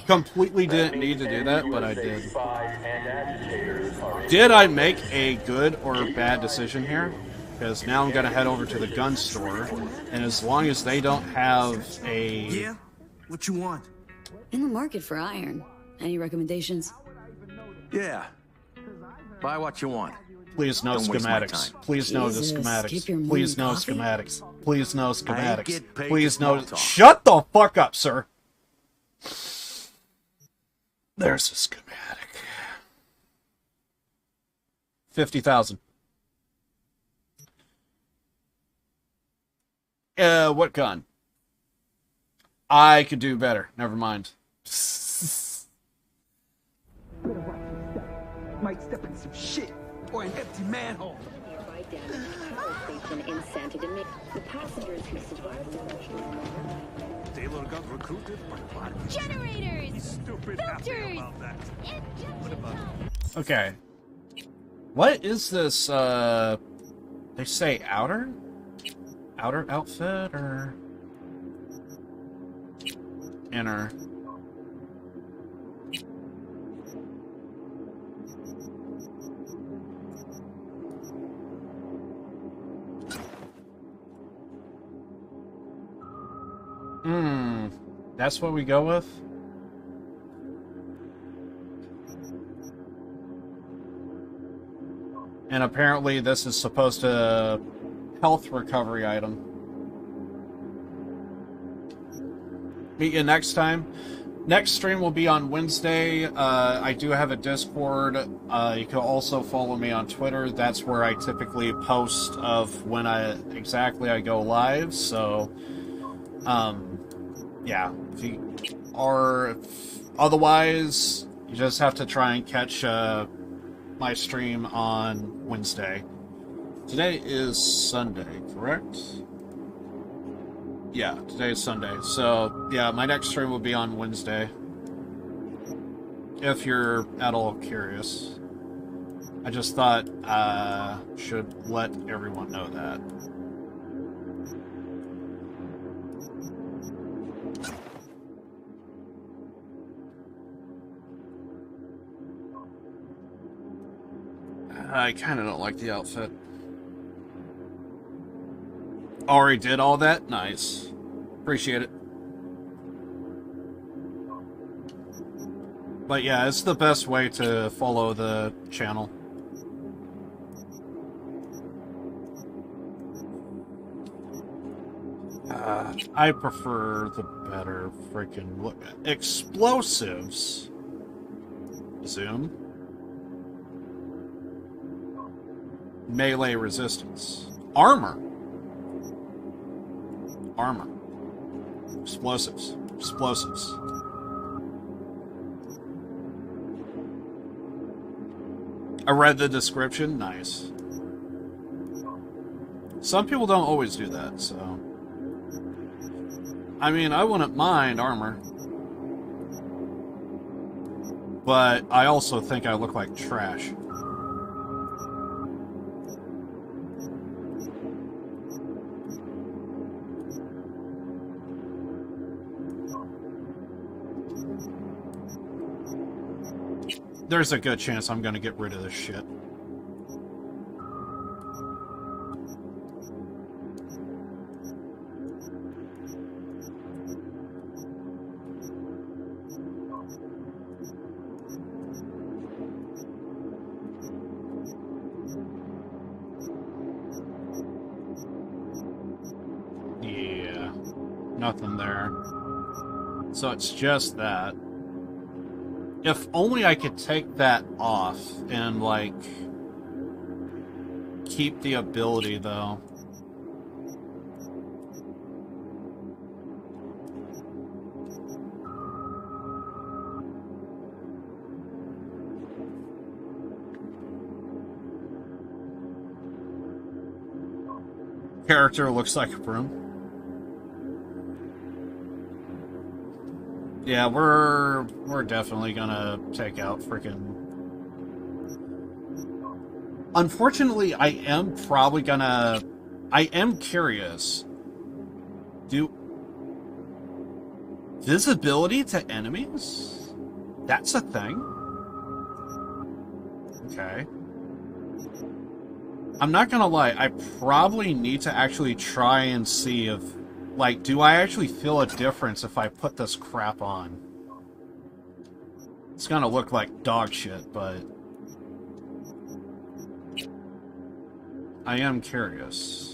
Completely didn't need to do that, but I did. Did I make a good or bad decision here? Because now I'm going to head over to the gun store, and as long as they don't have a... Yeah? What you want? In the market for iron. Any recommendations? Yeah. Buy what you want. Please no Don't waste my schematics. time. Please no the Jesus, schematics. skip your Please no morning coffee? schematics. Please no I ain't schematics. get paid Please for no... small talk. Shut the fuck up, sir! There's a schematic. 50,000. What gun? I could do better. Never mind. Might step in some shit or an empty manhole. Nearby damaged power station in Santa Domingue. The passengers who survived the Taylor got recruited by what? Generators! He's stupid happy about that. What about Okay. What is this, they say outer? Outer outfit, or... Inner? That's what we go with? And apparently this is supposed to health recovery item. Meet you next time. Next stream will be on Wednesday. I do have a Discord. You can also follow me on Twitter. That's where I typically post of when I go live. So, yeah. If you are, otherwise, you just have to try and catch my stream on Wednesday. Today is Sunday, correct? Yeah, today is Sunday. So, yeah, my next stream will be on Wednesday. If you're at all curious. I just thought I should let everyone know that. I kind of don't like the outfit. Already did all that? Nice. Appreciate it. But yeah, it's the best way to follow the channel. I prefer the better freaking look. Explosives. Zoom. Melee resistance. Armor. Armor. Explosives. Explosives. I read the description. Nice. Some people don't always do that, so... I mean, I wouldn't mind armor. But I also think I look like trash. There's a good chance I'm gonna get rid of this shit. Yeah, nothing there. So it's just that. If only I could take that off and, like, keep the ability, though. Character looks like a broom. Yeah, we're definitely gonna take out frickin'... Unfortunately, I am probably gonna I am curious. Visibility to enemies? That's a thing? Okay. I'm not gonna lie, I probably need to actually try and see if, like, do I actually feel a difference if I put this crap on? It's gonna look like dog shit, but I am curious.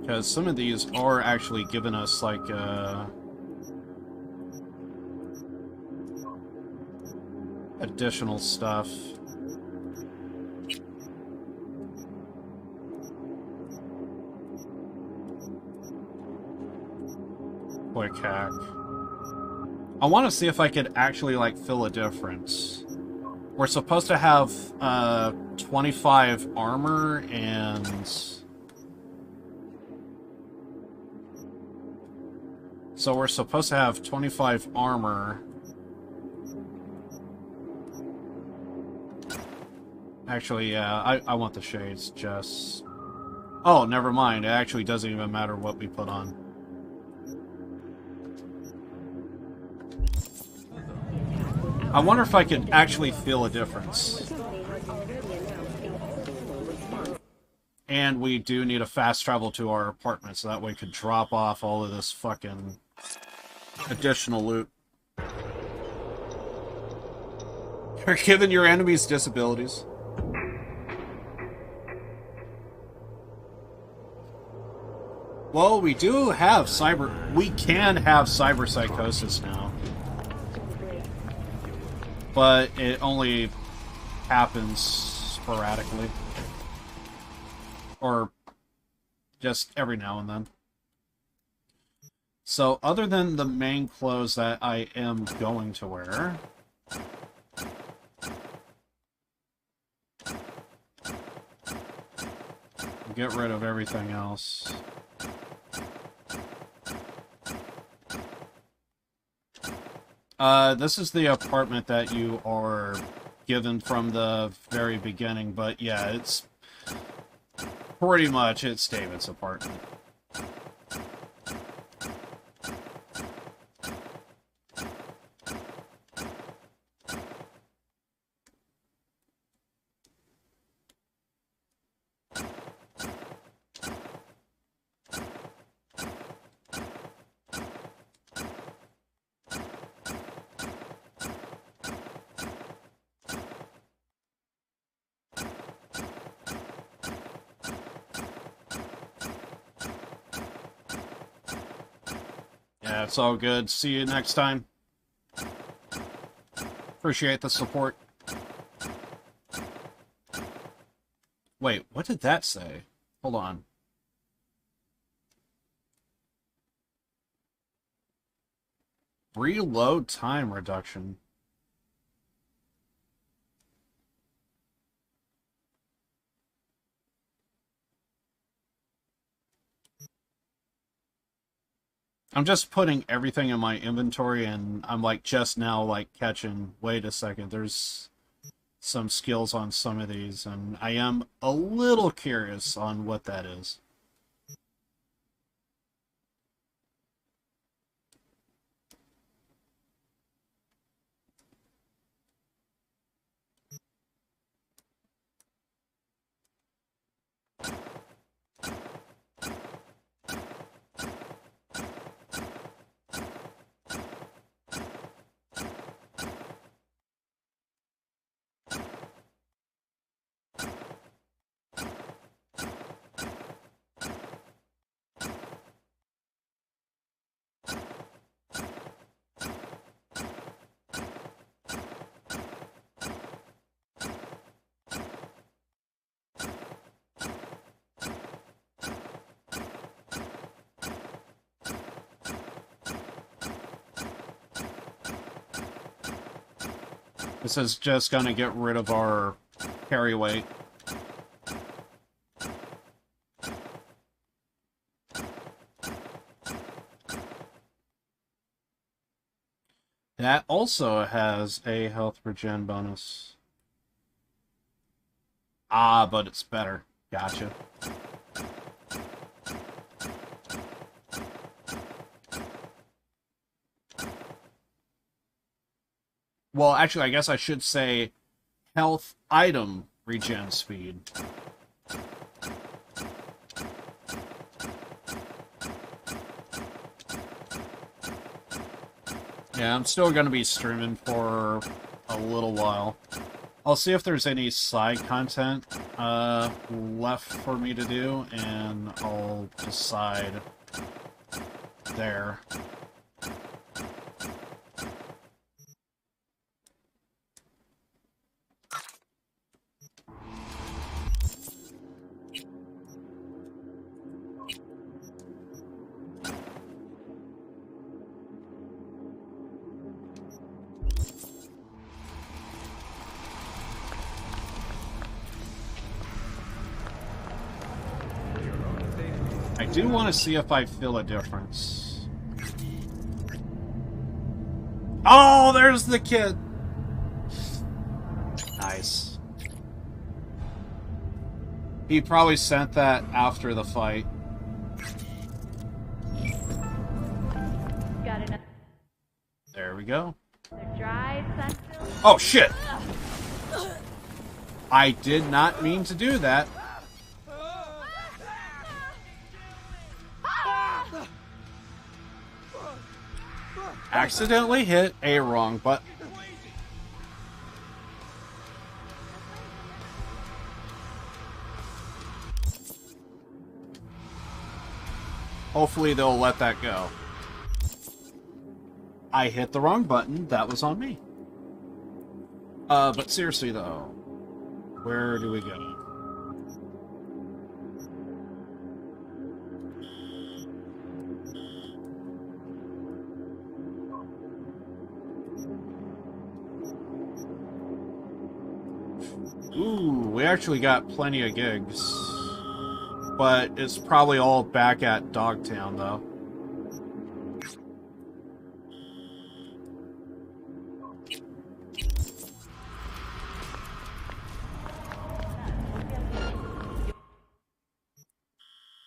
Because some of these are actually giving us, like, additional stuff. Quick hack. I want to see if I could actually, like, feel a difference. We're supposed to have 25 armor and... So we're supposed to have 25 armor. Actually, yeah, I want the shades, just... Oh, never mind. It actually doesn't even matter what we put on. I wonder if I could actually feel a difference. And we do need a fast travel to our apartment, so that way we could drop off all of this fucking additional loot. You're giving your enemies disabilities. Well, we do have we can have cyber psychosis now. But it only happens sporadically. Or just every now and then. So, other than the main clothes that I am going to wear... Get rid of everything else. This is the apartment that you are given from the very beginning, but yeah, it's pretty much, it's David's apartment. Yeah, it's all good. See you next time. Appreciate the support. Wait, what did that say? Hold on. Reload time reduction. I'm just putting everything in my inventory, and I'm, like, just now, like, catching... Wait a second, there's some skills on some of these, and I am a little curious on what that is. This is just gonna get rid of our carry weight. That also has a health regen bonus. Ah, but it's better. Gotcha. Well, actually, I guess I should say health item regen speed. Yeah, I'm still going to be streaming for a little while. I'll see if there's any side content left for me to do, and I'll decide there. I do want to see if I feel a difference. Oh, there's the kid! Nice. He probably sent that after the fight. Got enough. There we go. Dry, sun-filled. Oh, shit! I did not mean to do that. Accidentally hit a wrong button. Hopefully they'll let that go. I hit the wrong button. That was on me. But seriously though, where do we go? Ooh, we actually got plenty of gigs. But it's probably all back at Dogtown, though.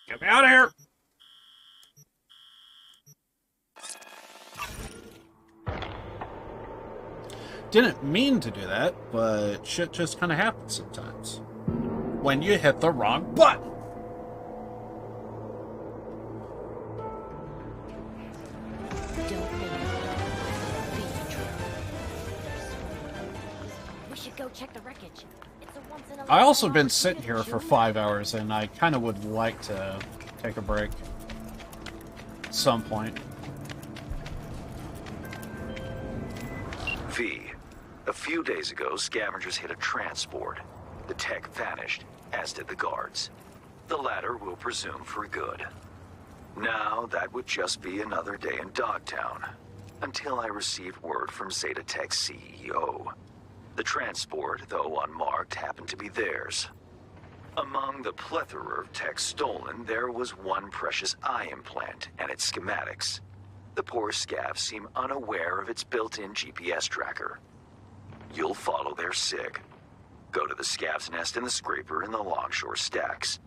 Get me out of here! Didn't mean to do that, but shit just kind of happens sometimes. When you hit the wrong button! We should go check the wreckage. It's a once-in-a-lifetime I also been sitting here for 5 hours, and I kind of would like to take a break. At some point. V. A few days ago, scavengers hit a transport. The tech vanished, as did the guards. The latter we'll presume for good. Now, that would just be another day in Dogtown, until I received word from Zeta Tech's CEO. The transport, though unmarked, happened to be theirs. Among the plethora of tech stolen, there was one precious eye implant and its schematics. The poor scavs seem unaware of its built-in GPS tracker. You'll follow their SIG. Go to the scav's nest in the scraper in the Longshore Stacks.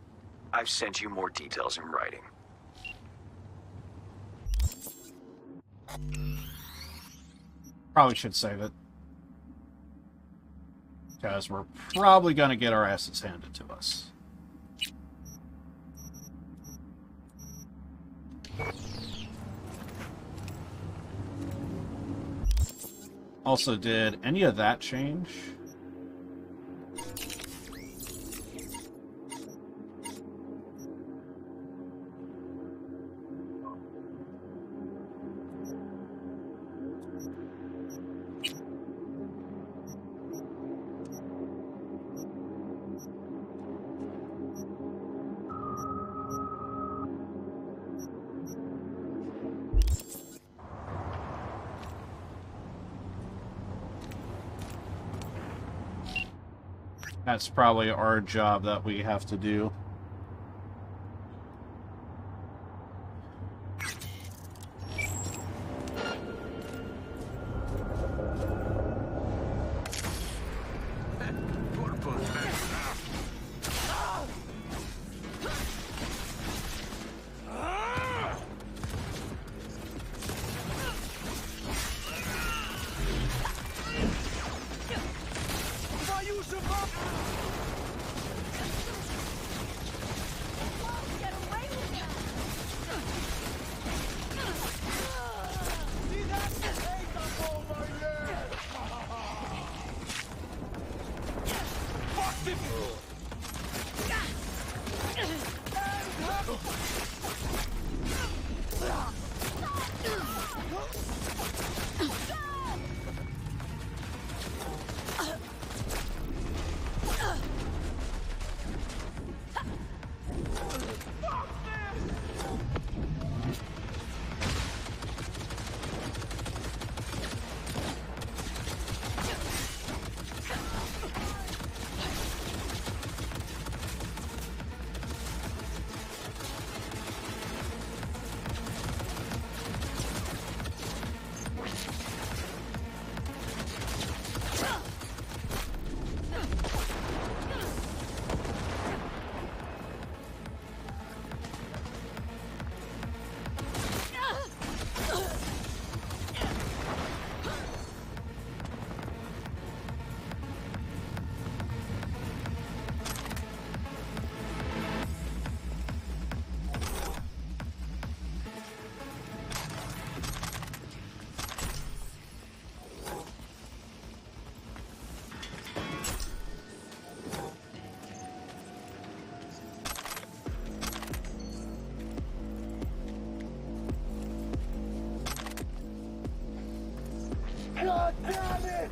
I've sent you more details in writing. Probably should save it. Because we're probably going to get our asses handed to us. Also, did any of that change? That's probably our job that we have to do. God damn it!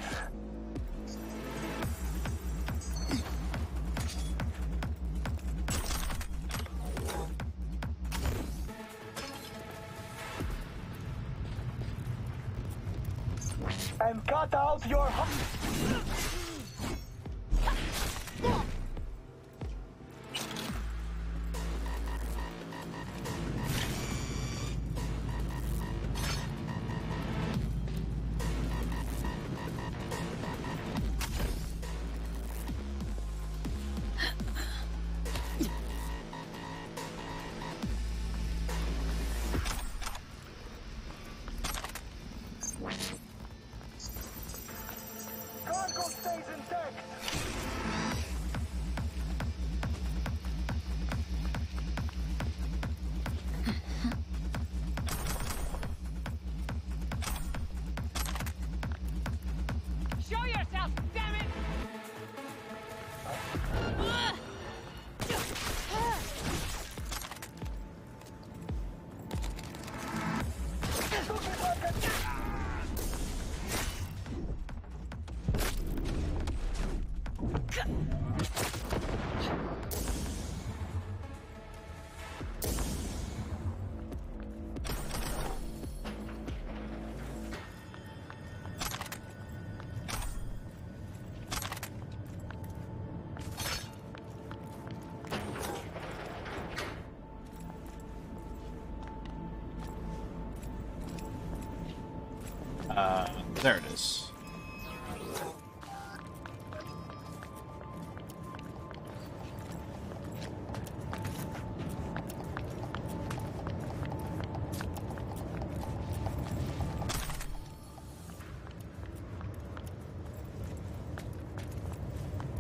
And cut out your... Cargo stays intact! Show yourself, damn it! There it is.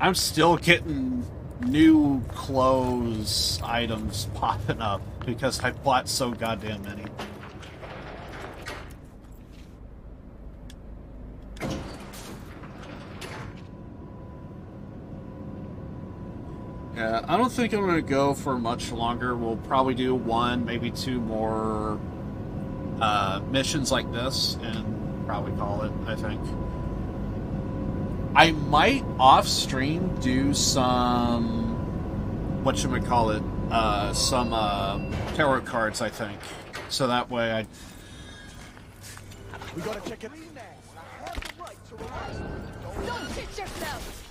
I'm still getting new clothes items popping up because I bought so goddamn many. Yeah, I don't think I'm going to go for much longer. We'll probably do one, maybe two more missions like this and probably call it, I think. I might off-stream do some, some tarot cards, I think. So that way I... We gotta check it. I have the right to relax. Don't shit yourself!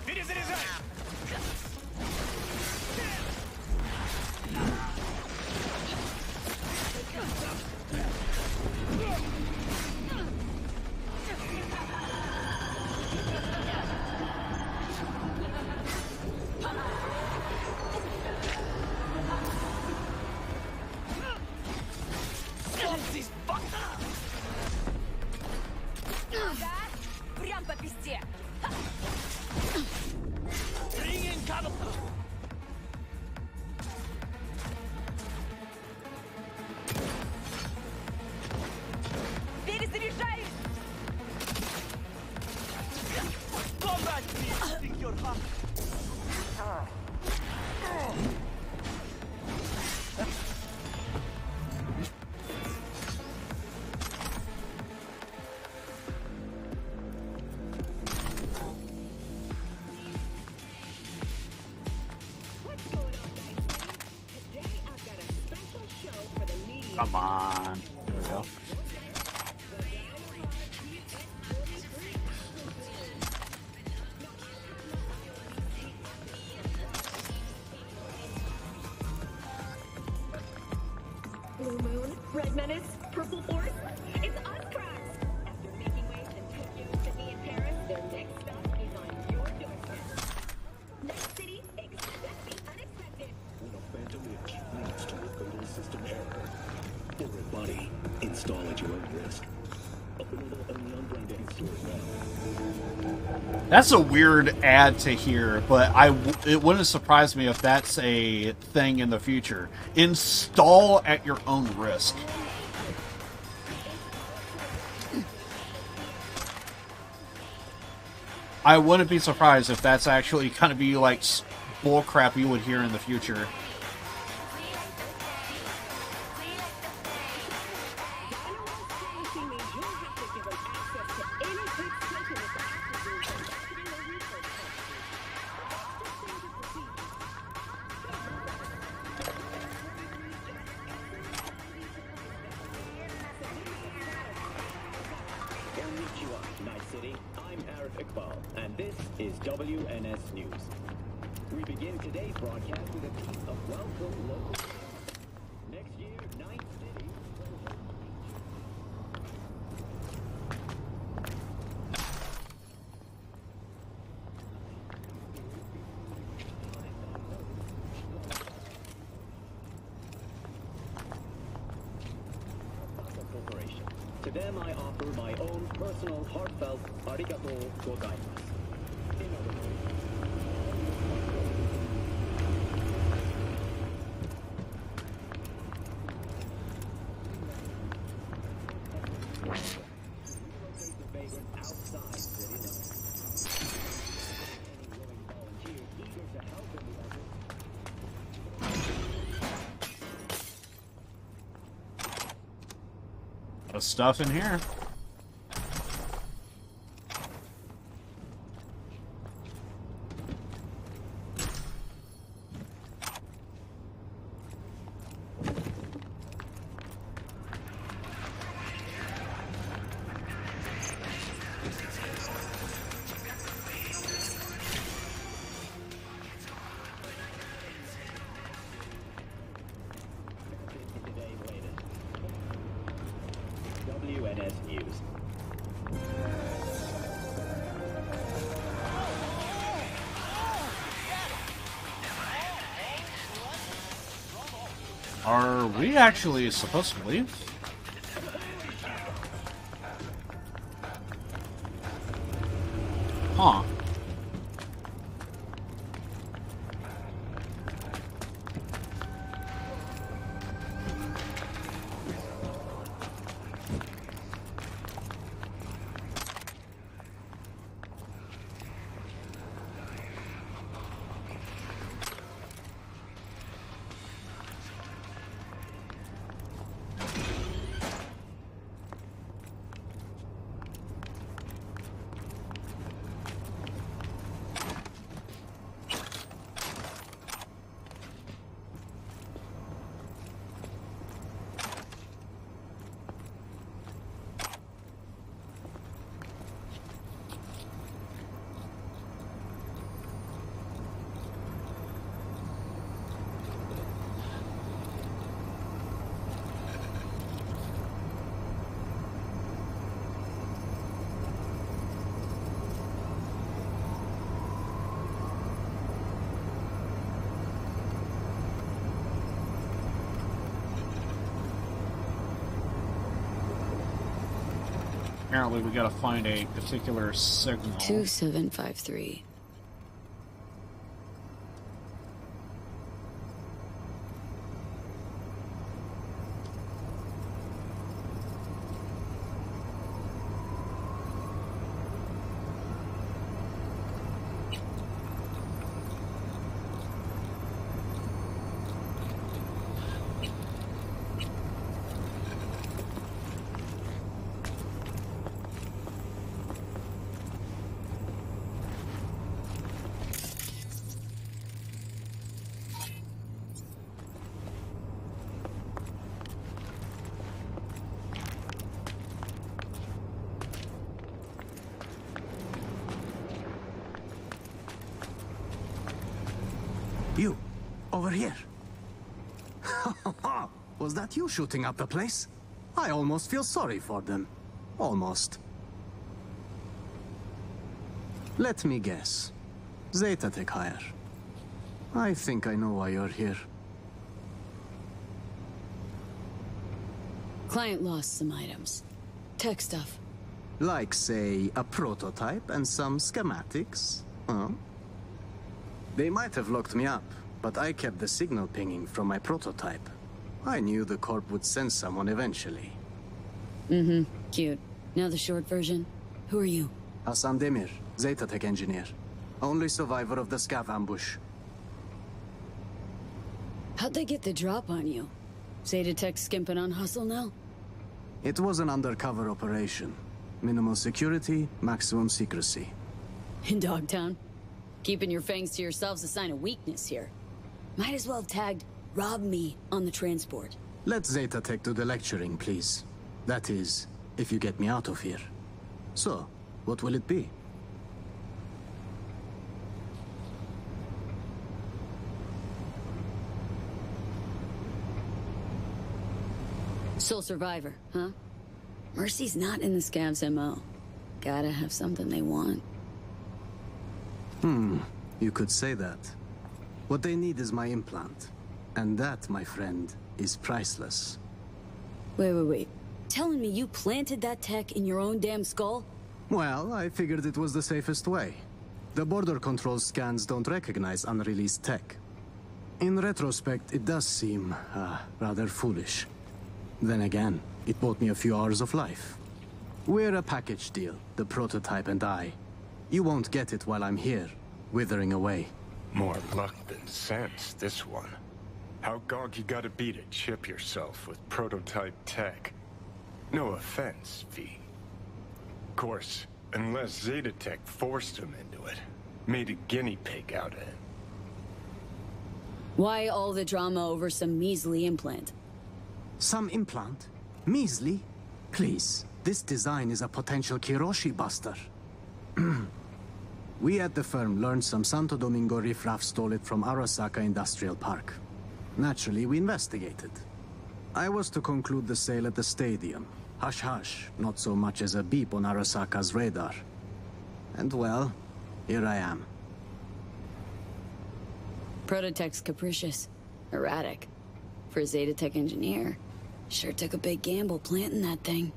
Make decisions! It is! Прям по пизде! Перезаряжаюсь! Come on. There we go. Blue Moon, Red Menace, Purple Force. It's us cracks. After making waves in Tokyo, Sydney, and Paris, their next stop is on your doorstep. Night City, expect the unexpected. When a phantom witch leads to a fatal system error, or a body, install at your own risk. A That's a weird ad to hear, but it wouldn't surprise me if that's a thing in the future. Install at your own risk. I wouldn't be surprised if that's actually going to be like bullcrap you would hear in the future. And this is WNS News. We begin today's broadcast with a piece of welcome local. Next year, Night City. Corporation. To them, I offer my own personal, heartfelt arigato gozaimasu. Stuff in here. WNS News. Are we actually supposed to leave? Huh. Apparently we gotta find a particular signal. 2753. You, over here. Was that you shooting up the place? I almost feel sorry for them. Almost. Let me guess. Zeta Tech hire. I think I know why you're here. Client lost some items. Tech stuff. Like, say, a prototype and some schematics, huh? They might have locked me up, but I kept the signal pinging from my prototype. I knew the Corp would send someone eventually. Mm-hmm. Cute. Now the short version. Who are you? Hassan Demir, Zeta Tech engineer. Only survivor of the Scav ambush. How'd they get the drop on you? Zeta Tech skimping on hustle now? It was an undercover operation. Minimal security, maximum secrecy. In Dogtown? Keeping your fangs to yourselves a sign of weakness here. Might as well have tagged "Rob me" on the transport. Let Zeta Tech do the lecturing, please. That is, if you get me out of here. So, what will it be? Sole survivor, huh? Mercy's not in the Scavs' MO. Gotta have something they want. You could say that. What they need is my implant. And that, my friend, is priceless. Wait. Telling me you planted that tech in your own damn skull? Well, I figured it was the safest way. The border control scans don't recognize unreleased tech. In retrospect, it does seem, rather foolish. Then again, it bought me a few hours of life. We're a package deal, the prototype and I. You won't get it while I'm here, withering away. More luck than sense, this one. How gog you gotta be to chip yourself with prototype tech? No offense, V. Of course, unless Zeta Tech forced him into it. Made a guinea pig out of it. Why all the drama over some measly implant? Some implant? Measly? Please, this design is a potential Kiroshi buster. We at the firm learned some Santo Domingo riffraff stole it from Arasaka Industrial Park. Naturally, we investigated. I was to conclude the sale at the stadium. Hush-hush, not so much as a beep on Arasaka's radar. And well, here I am. Prototech's capricious. Erratic. For a Zeta Tech engineer, sure took a big gamble planting that thing.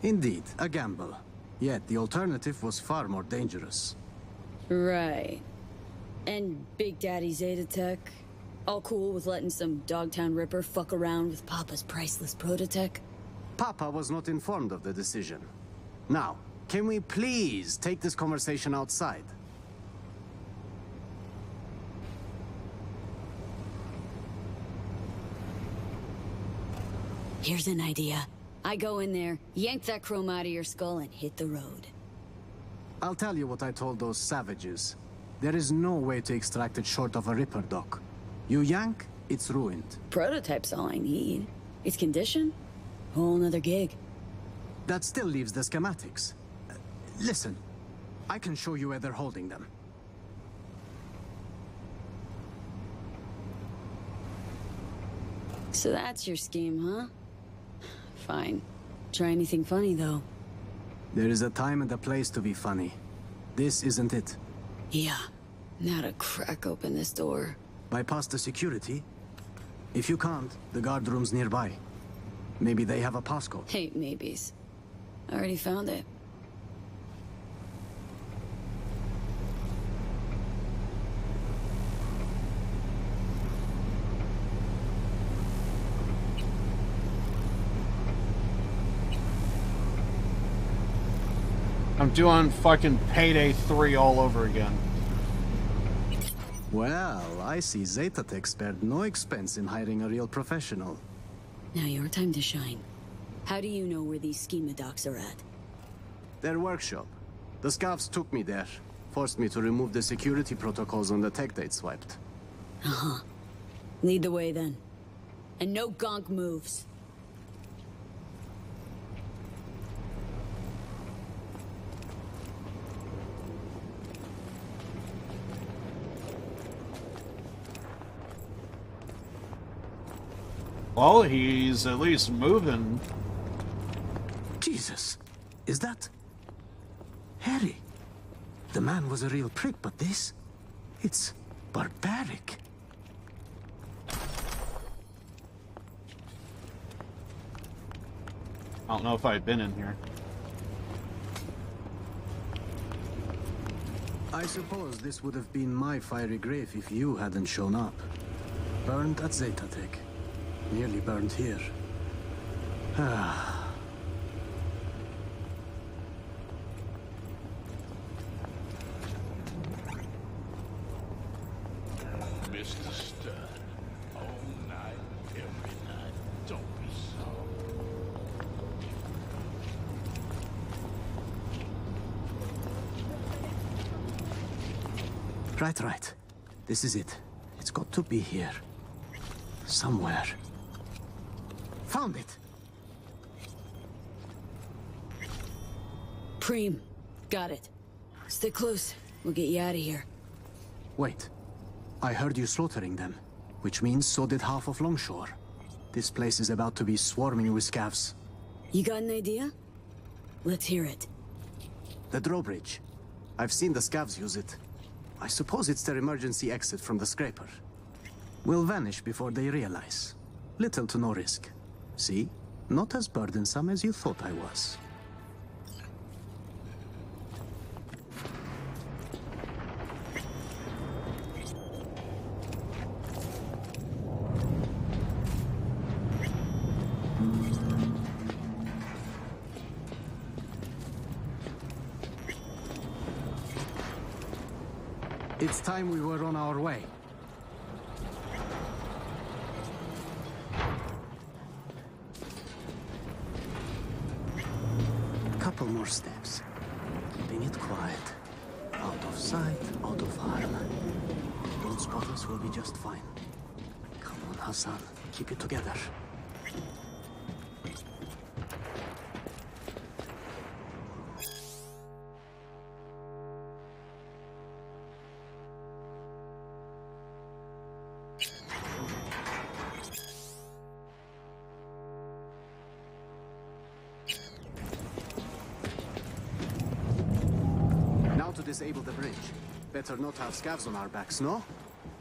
Indeed, a gamble. Yet the alternative was far more dangerous. Right. And Big Daddy Zeta Tech, all cool with letting some Dogtown Ripper fuck around with Papa's priceless prototech? Papa was not informed of the decision. Now, can we please take this conversation outside? Here's an idea. I go in there, yank that chrome out of your skull, and hit the road. I'll tell you what I told those savages. There is no way to extract it short of a Ripper, Doc. You yank, it's ruined. Prototype's all I need. Its condition? Whole nother gig. That still leaves the schematics. Listen, I can show you where they're holding them. So that's your scheme, huh? Fine. Try anything funny, though. There is a time and a place to be funny. This isn't it. Yeah. Now to crack open this door. Bypass the security? If you can't, the guard room's nearby. Maybe they have a passcode. Hate maybes. I already found it. I'm doing fucking Payday 3 all over again. Well, I see Zeta Tech spared no expense in hiring a real professional. Now your time to shine. How do you know where these schema docs are at? Their workshop. The Scavs took me there. Forced me to remove the security protocols on the tech they'd swiped. Uh-huh. Lead the way, then. And no gonk moves. Well, he's at least moving. Jesus, is that... Harry? The man was a real prick, but this... It's barbaric. I don't know if I've been in here. I suppose this would have been my fiery grave if you hadn't shown up. Burned at Zetatech. Nearly burned here. Mr. Stern, all night, every night. Don't be Right. This is it. It's got to be here. Somewhere. Found it! Preem. Got it. Stay close. We'll get you out of here. Wait. I heard you slaughtering them, which means so did half of Longshore. This place is about to be swarming with scavs. You got an idea? Let's hear it. The drawbridge. I've seen the scavs use it. I suppose it's their emergency exit from the scraper. We'll vanish before they realize. Little to no risk. See? Not as burdensome as you thought I was. It's time we were on our way. Couple more steps. Keeping it quiet. Out of sight, out of harm. Don't spot us, we'll be just fine. Come on, Hassan. Keep it together. To disable the bridge. Better not have scavs on our backs, no?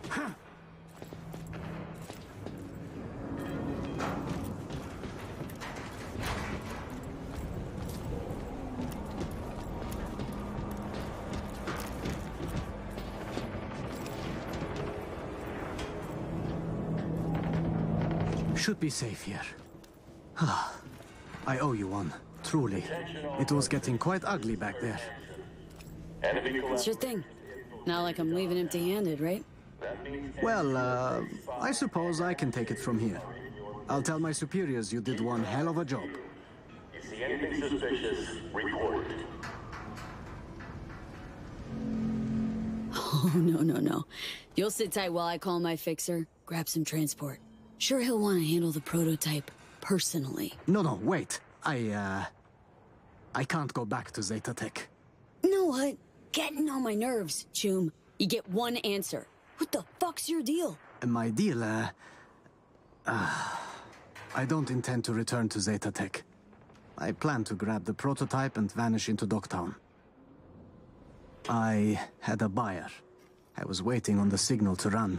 Huh. Should be safe here. I owe you one, truly. It was getting quite ugly back there. Sure thing. Not like I'm leaving empty-handed, right? Well, I suppose I can take it from here. I'll tell my superiors you did one hell of a job. You see anything suspicious, report. Oh, no. You'll sit tight while I call my fixer, grab some transport. Sure he'll want to handle the prototype personally. No, wait. I can't go back to Zetatech. You know what? Getting on my nerves, Choom. You get one answer. What the fuck's your deal? My deal, I don't intend to return to Zetatech. I plan to grab the prototype and vanish into Dogtown. I had a buyer. I was waiting on the signal to run.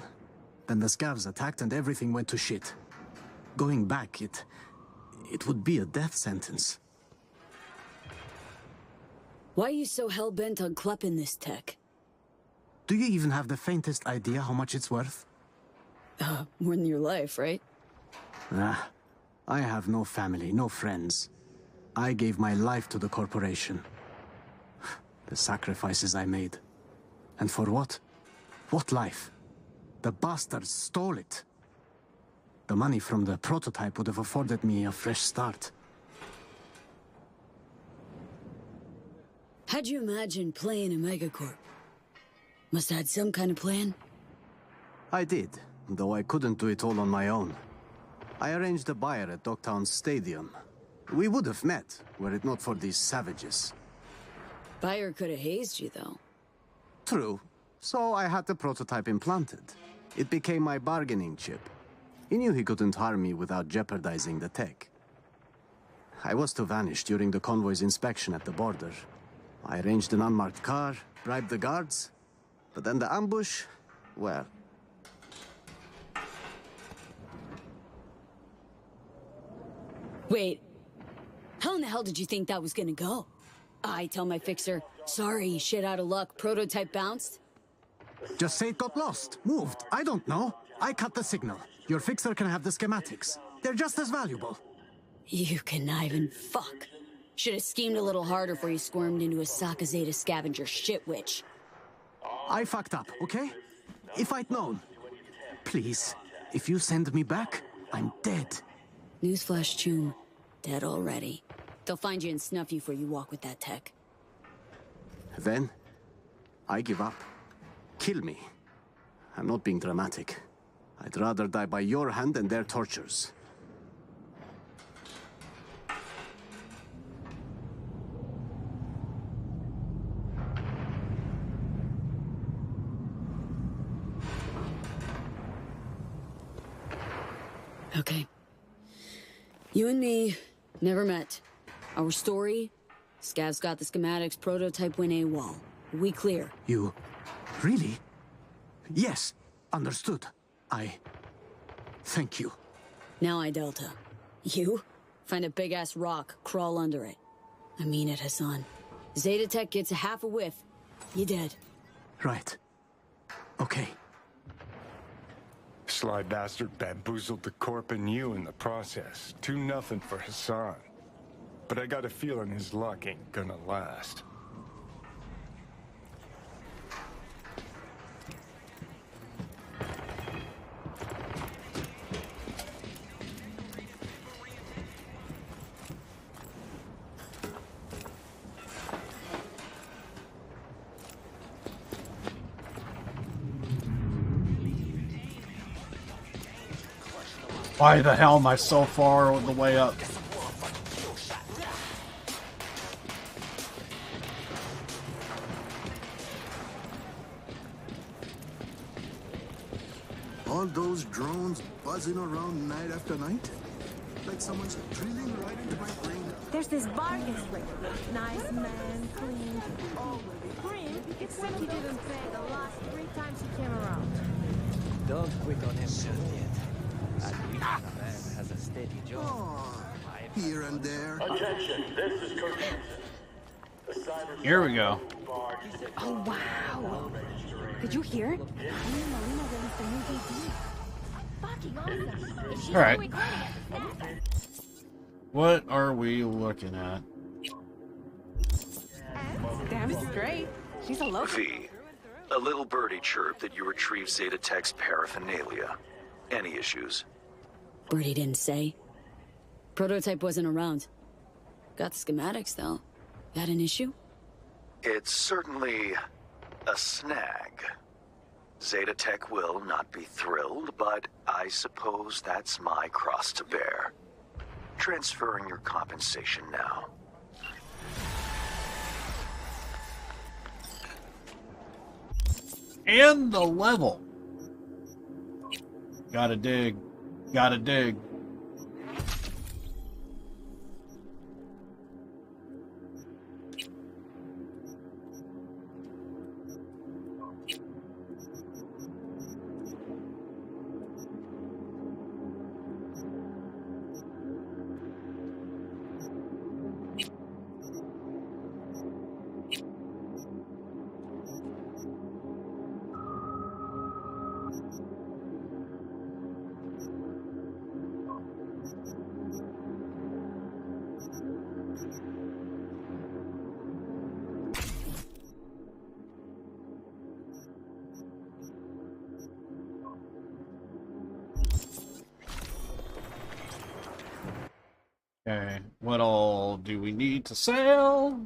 Then the scavs attacked and everything went to shit. Going back, it would be a death sentence. Why are you so hell-bent on klepping this tech? Do you even have the faintest idea how much it's worth? More than your life, right? I have no family, no friends. I gave my life to the corporation. The sacrifices I made. And for what? What life? The bastards stole it. The money from the prototype would have afforded me a fresh start. How'd you imagine playing a megacorp? Must have had some kind of plan? I did, though I couldn't do it all on my own. I arranged a buyer at Dogtown Stadium. We would have met, were it not for these savages. Buyer could have hazed you, though. True. So I had the prototype implanted. It became my bargaining chip. He knew he couldn't harm me without jeopardizing the tech. I was to vanish during the convoy's inspection at the border. I arranged an unmarked car, bribed the guards, but then the ambush, well... Wait, how in the hell did you think that was gonna go? I tell my fixer, Sorry, shit out of luck. Prototype bounced? Just say it got lost, moved. I don't know. I cut the signal. Your fixer can have the schematics. They're just as valuable. You conniving fuck. Should have schemed a little harder before you squirmed into a Saka Zeta scavenger shit witch. I fucked up, okay? If I'd known. Please, if you send me back, I'm dead. Newsflash, Choom. Dead already. They'll find you and snuff you before you walk with that tech. Then, I give up. Kill me. I'm not being dramatic. I'd rather die by your hand than their tortures. Okay. You and me never met. Our story? Scav's got the schematics, prototype went AWOL. We clear. You... really? Yes, understood. Thank you. Now I Delta. You? Find a big-ass rock, crawl under it. I mean it, Hassan. Zeta Tech gets a half a whiff. You dead. Right. Okay. Sly bastard bamboozled the Corp and you in the process. 2-0 for Hassan. But I got a feeling his luck ain't gonna last. Why the hell am I so far on the way up? All those drones buzzing around night after night? Like someone's drilling right into my brain. There's this bargain slinger. Nice man, clean, all green, except he didn't pay the last 3 times he came around. Don't quit on him just yet. At least the man has a steady job. Oh, here and there. Attention, this is Corpo. The cyber Here we go. Oh, wow. Did you hear? Me and Melina released a new DVD. Fucking awesome. If she's All right. still recording it, snap it. What are we looking at? Damn straight. She's a local. V. A little birdie chirped that you retrieved Zeta Tech's paraphernalia. Any issues? Birdie didn't say. Prototype wasn't around. Got the schematics, though. That an issue? It's certainly a snag. Zeta Tech will not be thrilled, but I suppose that's my cross to bear. Transferring your compensation now. And the level. Gotta dig. Gotta dig. Okay, what all do we need to sell?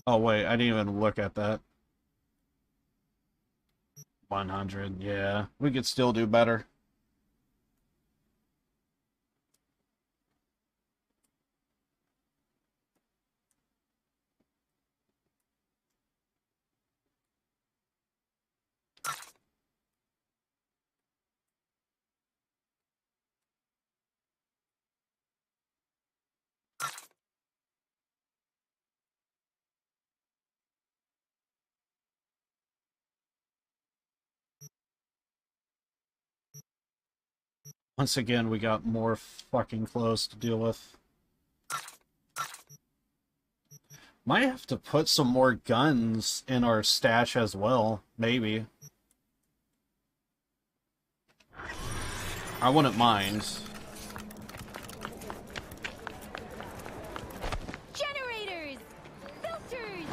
Oh, wait, I didn't even look at that. 100, yeah. We could still do better. Once again, we got more fucking clothes to deal with. Might have to put some more guns in our stash as well, maybe. I wouldn't mind. Generators! Filters!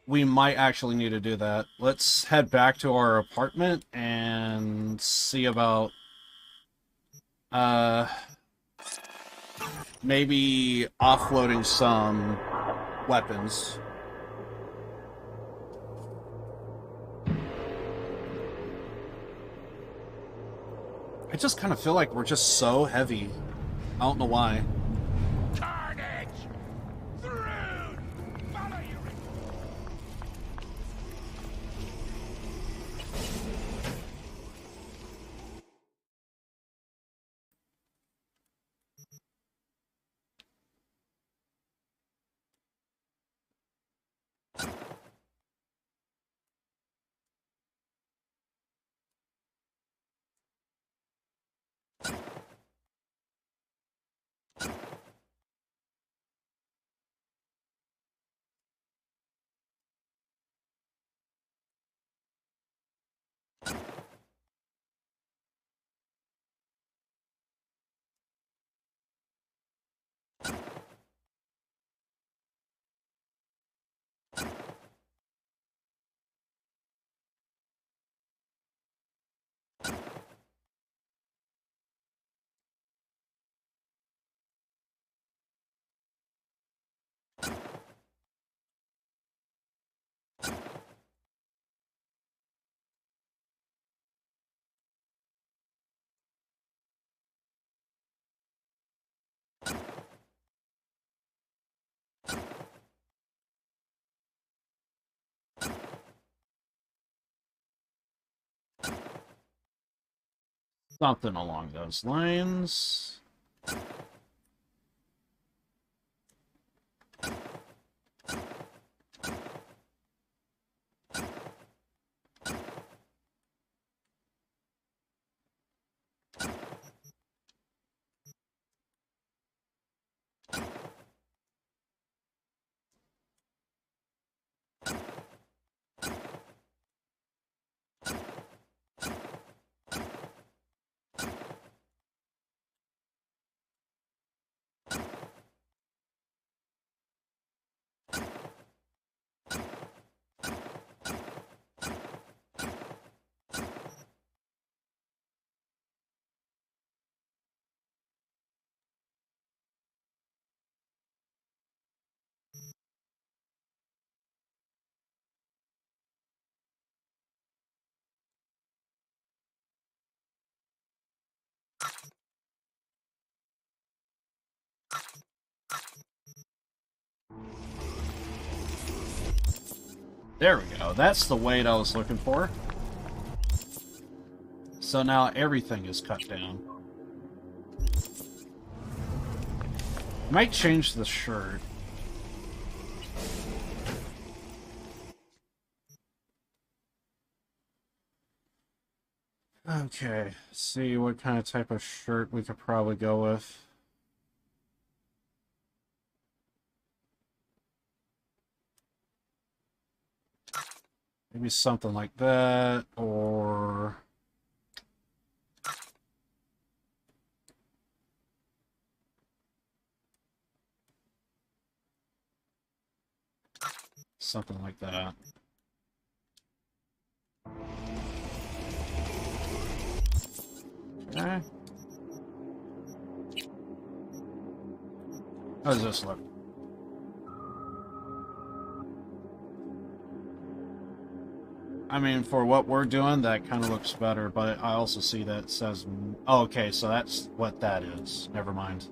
We might actually need to do that. Let's head back to our apartment and see about maybe offloading some weapons. I just kind of feel like we're just so heavy. I don't know why. Carnage! Through! Follow your Something along those lines. There we go. That's the weight I was looking for. So now everything is cut down. Might change the shirt. Okay, see what kind of type of shirt we could probably go with. Maybe something like that, or... something like that. Okay. How does this look? I mean, for what we're doing, that kind of looks better, but I also see that it says... Oh, okay, so that's what that is. Never mind.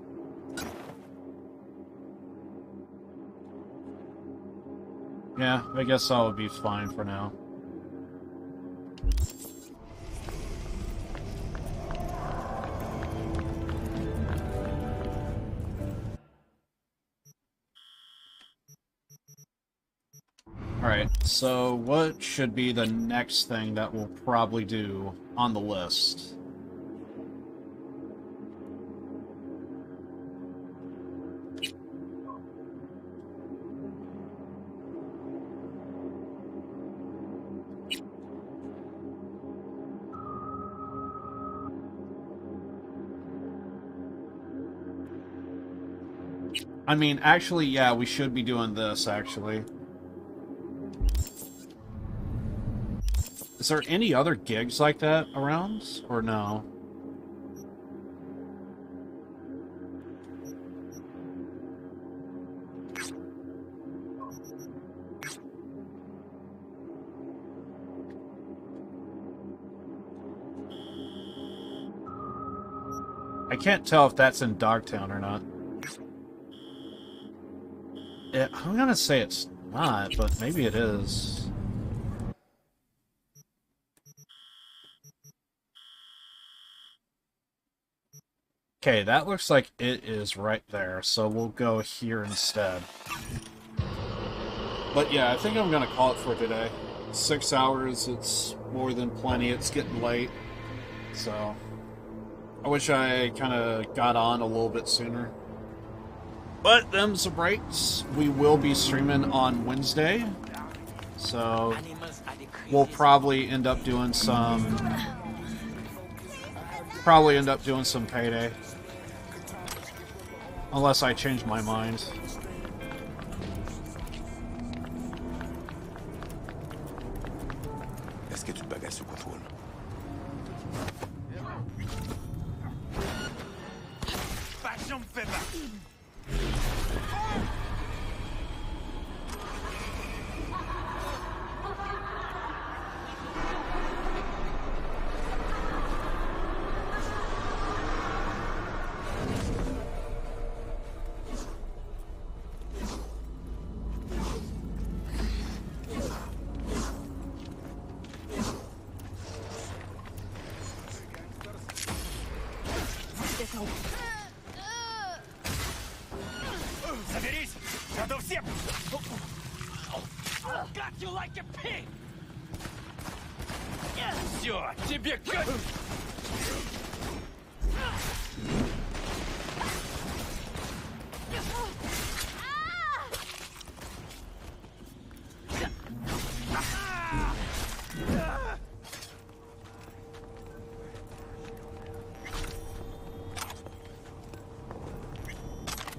Yeah, I guess that would be fine for now. Alright, so what should be the next thing that we'll probably do on the list? I mean, actually, yeah, we should be doing this, actually. Is there any other gigs like that around, or no? I can't tell if that's in Dogtown or not. I'm gonna say it's not, but maybe it is. Okay, that looks like it is right there, so we'll go here instead. But yeah, I think I'm gonna call it for today. 6 hours, it's more than plenty, it's getting late. So, I wish I kind of got on a little bit sooner. But them's the breaks. We will be streaming on Wednesday. So, we'll probably end up doing some... Payday. Unless I change my mind. Est-ce que tu te bagages sous contrôle? Passion me fait mal. Got you like a pig! Все, тебе как...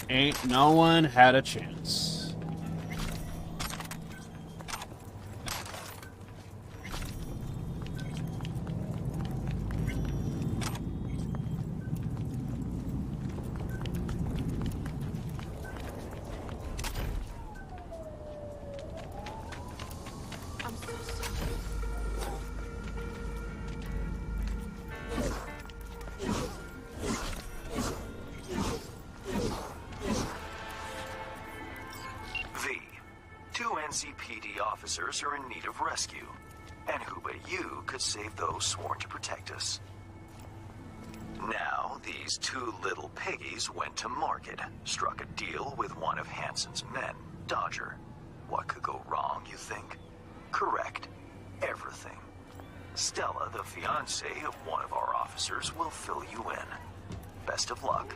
Ain't no one had a chance. Officers are in need of rescue, and who but you could save those sworn to protect us? Now, these two little piggies went to market, struck a deal with one of Hansen's men, Dodger. What could go wrong, you think? Correct. Everything. Stella, the fiancée of one of our officers, will fill you in. Best of luck.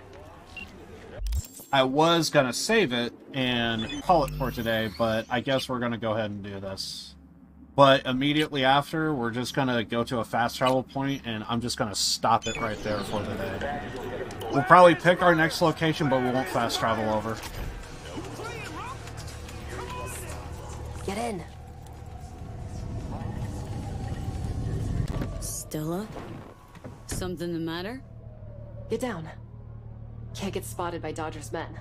I was gonna save it and call it for today, but I guess we're gonna go ahead and do this. But immediately after, we're just gonna go to a fast travel point, and I'm just gonna stop it right there for the day. We'll probably pick our next location, but we won't fast travel over. Get in. Stella? Something the matter? Get down. Can't get spotted by Dodger's men.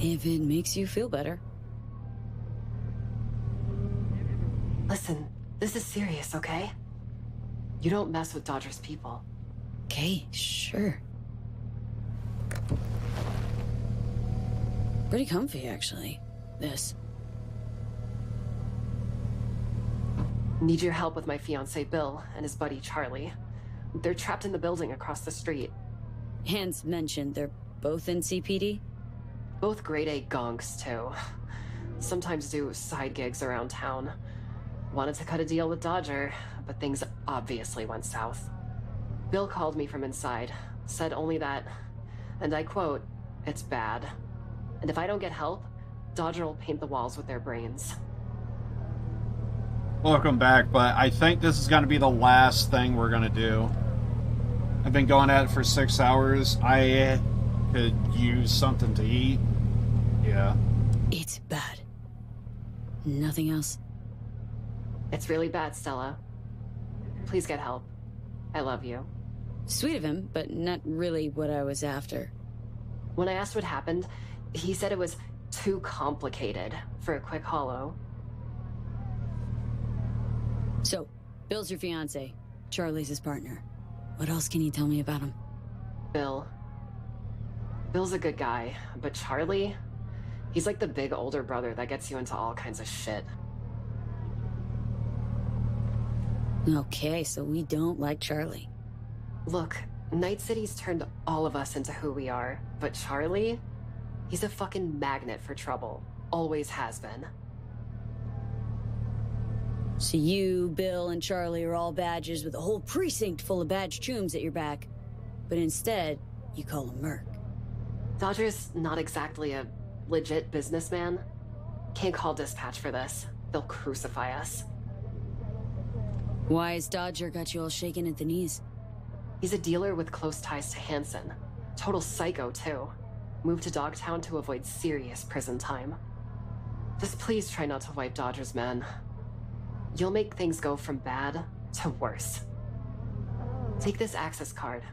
If it makes you feel better. Listen, this is serious, okay? You don't mess with Dodger's people. Okay, sure. Pretty comfy, actually. This. Need your help with my fiancé Bill and his buddy Charlie. They're trapped in the building across the street. Hans mentioned they're both in CPD? Both grade A gonks, too. Sometimes do side gigs around town. Wanted to cut a deal with Dodger, but things obviously went south. Bill called me from inside, said only that, and I quote, "It's bad. And if I don't get help, Dodger will paint the walls with their brains." Welcome back, but I think this is going to be the last thing we're going to do. I've been going at it for 6 hours. I could use something to eat. Yeah. It's bad. Nothing else? It's really bad, Stella. Please get help. I love you. Sweet of him, but not really what I was after. When I asked what happened, he said it was too complicated for a quick holo. So, Bill's your fiancé. Charlie's his partner. What else can you tell me about him? Bill's a good guy, but Charlie, he's like the big older brother that gets you into all kinds of shit. Okay, so we don't like Charlie. Look, Night City's turned all of us into who we are, but Charlie, he's a fucking magnet for trouble. Always has been. So you, Bill, and Charlie are all badges with a whole precinct full of badge chooms at your back. But instead, you call him Merc. Dodger's not exactly a legit businessman. Can't call dispatch for this. They'll crucify us. Why has Dodger got you all shaken at the knees? He's a dealer with close ties to Hansen. Total psycho, too. Moved to Dogtown to avoid serious prison time. Just please try not to wipe Dodger's men. You'll make things go from bad to worse. Take this access card.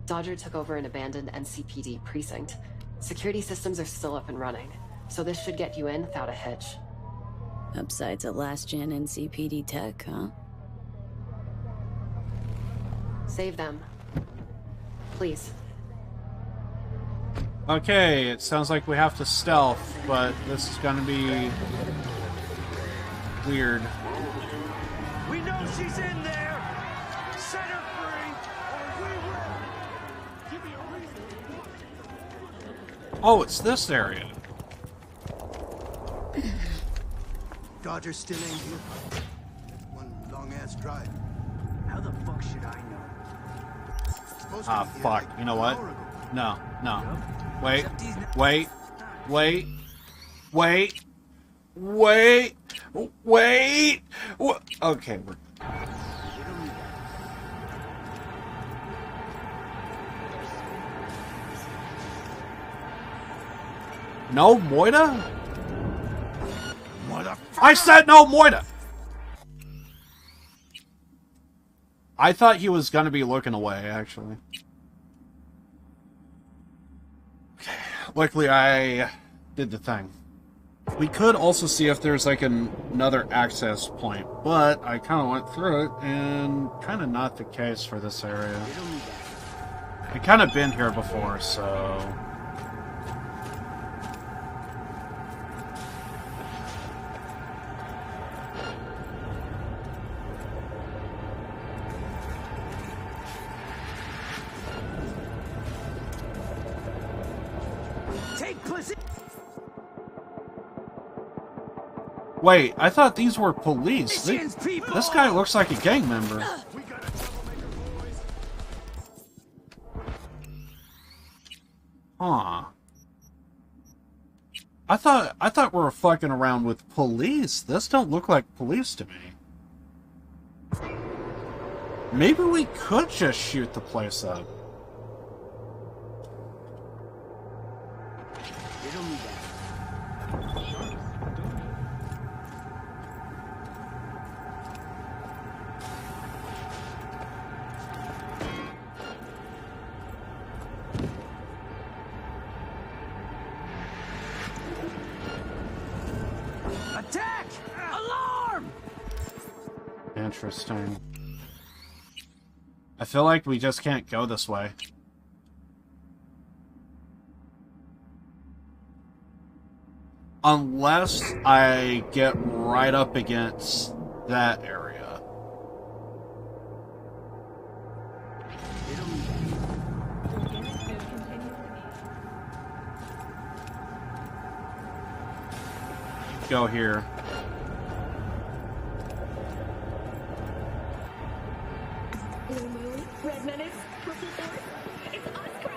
Dodger took over an abandoned NCPD precinct. Security systems are still up and running, so this should get you in without a hitch. Upsides of last-gen NCPD tech, huh? Save them. Please. Okay, it sounds like we have to stealth, but this is gonna be weird. We know she's in there! Set her free, or we will! Give me a reason. Oh, it's this area. Dodger still ain't here. One long-ass drive. How the fuck should I know? Ah, fuck. You know what? No, no. Wait, wait, wait, wait, wait, wait. Okay, we're... No Moida? I said no Moida! I thought he was gonna be looking away, actually. Luckily, I did the thing. We could also see if there's like another access point, but I kind of went through it, and kind of not the case for this area. I kind of been here before, so... Wait, I thought these were police. This guy looks like a gang member. Huh. I thought we were fucking around with police. This don't look like police to me. Maybe we could just shoot the place up. Attack! Alarm! Interesting. I feel like we just can't go this way. Unless I get right up against that area. Go here.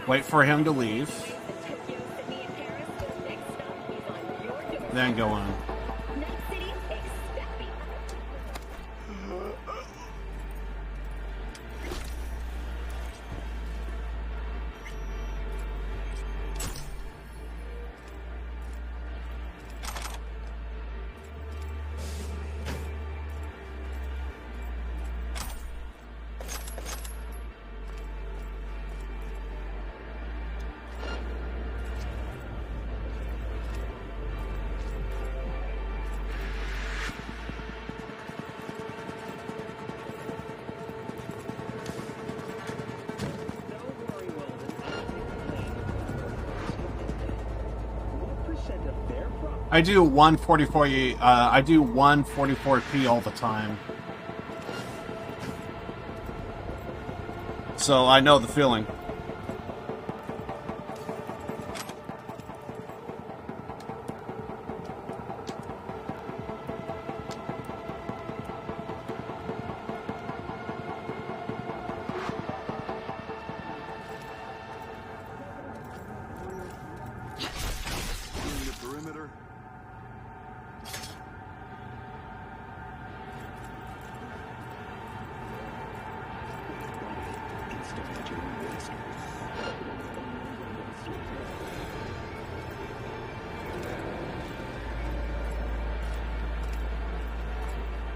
Wait for him to leave. Then go on. I do 144. I do 144p all the time, so I know the feeling.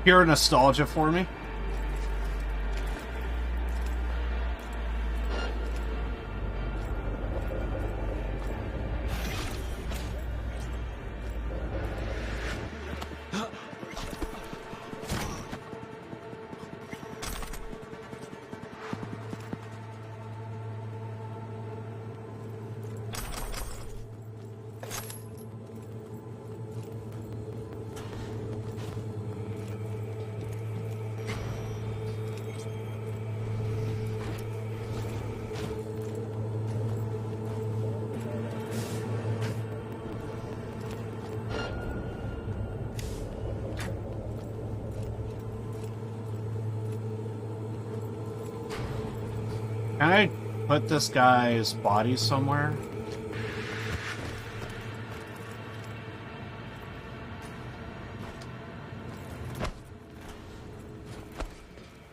Pure nostalgia for me. Can I put this guy's body somewhere?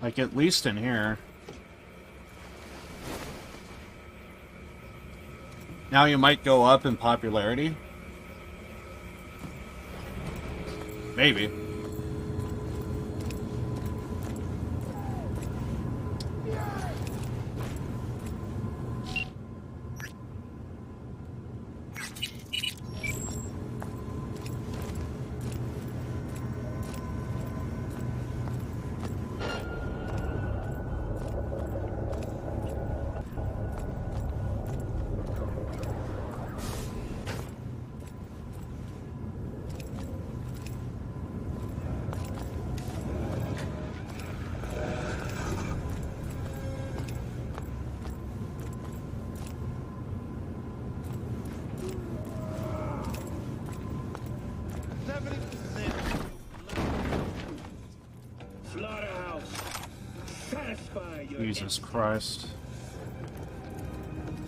Like, at least in here. Now you might go up in popularity. Maybe. Jesus Christ.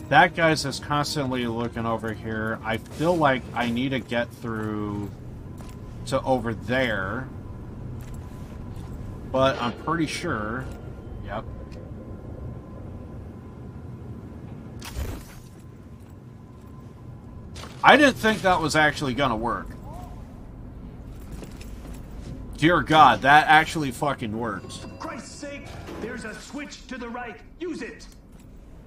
That guy's just constantly looking over here. I feel like I need to get through to over there. But I'm pretty sure... Yep. I didn't think that was actually gonna work. Dear God, that actually fucking works. For Christ's sake, there's a switch to the right. Use it.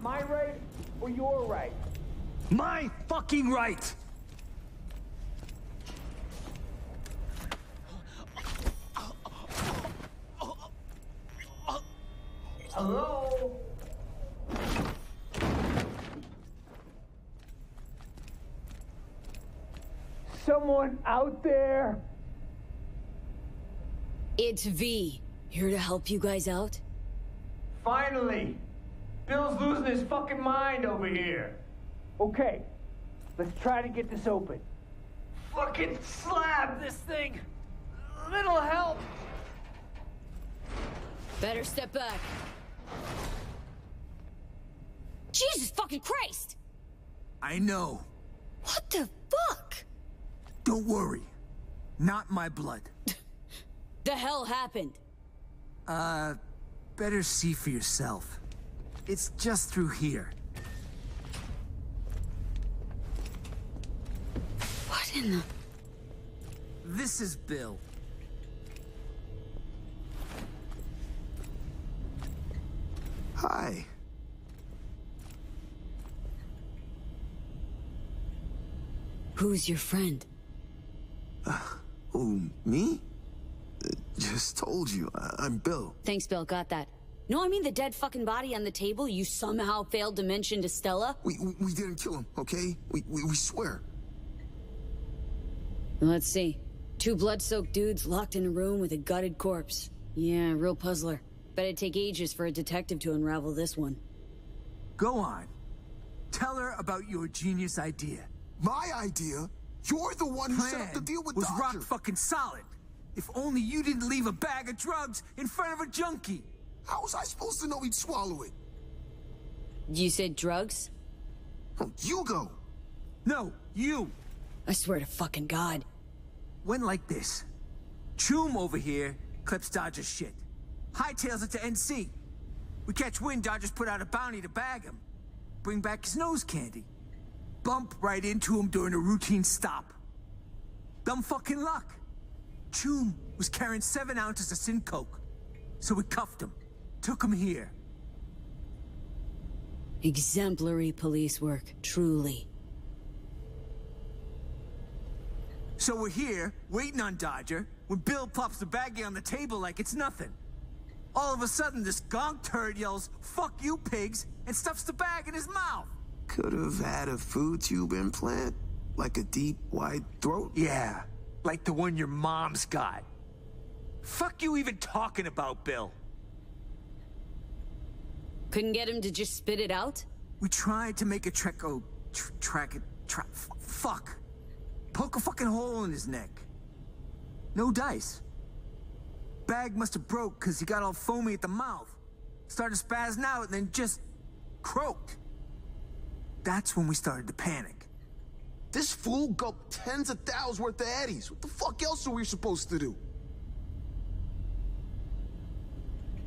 My right or your right? My fucking right. Hello? Someone out there? It's V. Here to help you guys out? Finally! Bill's losing his fucking mind over here. Okay, let's try to get this open. Fucking slab this thing! A little help! Better step back. Jesus fucking Christ! I know. What the fuck? Don't worry. Not my blood. The hell happened? Better see for yourself. It's just through here. What in the... This is Bill. Hi. Who's your friend? Oh, me? Just told you, I'm Bill. Thanks, Bill. Got that. No, I mean the dead fucking body on the table you somehow failed to mention to Stella? We didn't kill him, okay? We swear. Let's see. 2 blood-soaked dudes locked in a room with a gutted corpse. Yeah, real puzzler. Bet it'd take ages for a detective to unravel this one. Go on. Tell her about your genius idea. My idea? You're the one who set up the deal with was Dodger. rock fucking solid. If only you didn't leave a bag of drugs in front of a junkie. How was I supposed to know he'd swallow it? You said drugs? Oh, you go. No, you. I swear to fucking God. Went like this. Choom over here clips Dodger's shit. Hightails it to NC. We catch wind Dodger's put out a bounty to bag him. Bring back his nose candy. Bump right into him during a routine stop. Dumb fucking luck. Choom was carrying 7 ounces of sin coke. So we cuffed him. Took him here. Exemplary police work, truly. So we're here, waiting on Dodger, when Bill plops the baggie on the table like it's nothing. All of a sudden, this gonk turd yells, "Fuck you, pigs," and stuffs the bag in his mouth. Could have had a food tube implant. Like a deep, wide throat. Yeah, like the one your mom's got. Fuck you even talking about, Bill. Couldn't get him to just spit it out? We tried to make a fuck. Poke a fucking hole in his neck. No dice. Bag must have broke because he got all foamy at the mouth. Started spazzing out and then just croaked. That's when we started to panic. This fool gulped tens of thousands worth of Eddies. What the fuck else are we supposed to do?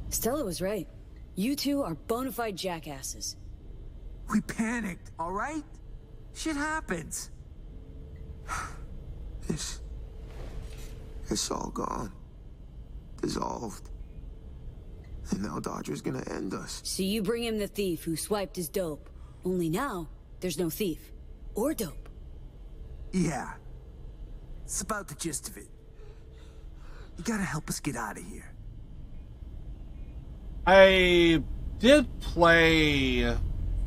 Stella was right. You two are bona fide jackasses. We panicked, all right? Shit happens. It's all gone. Dissolved. And now Dodger's gonna end us. So you bring him the thief who swiped his dope. Only now, there's no thief. Or dope. Yeah. It's about the gist of it. You gotta help us get out of here. I did play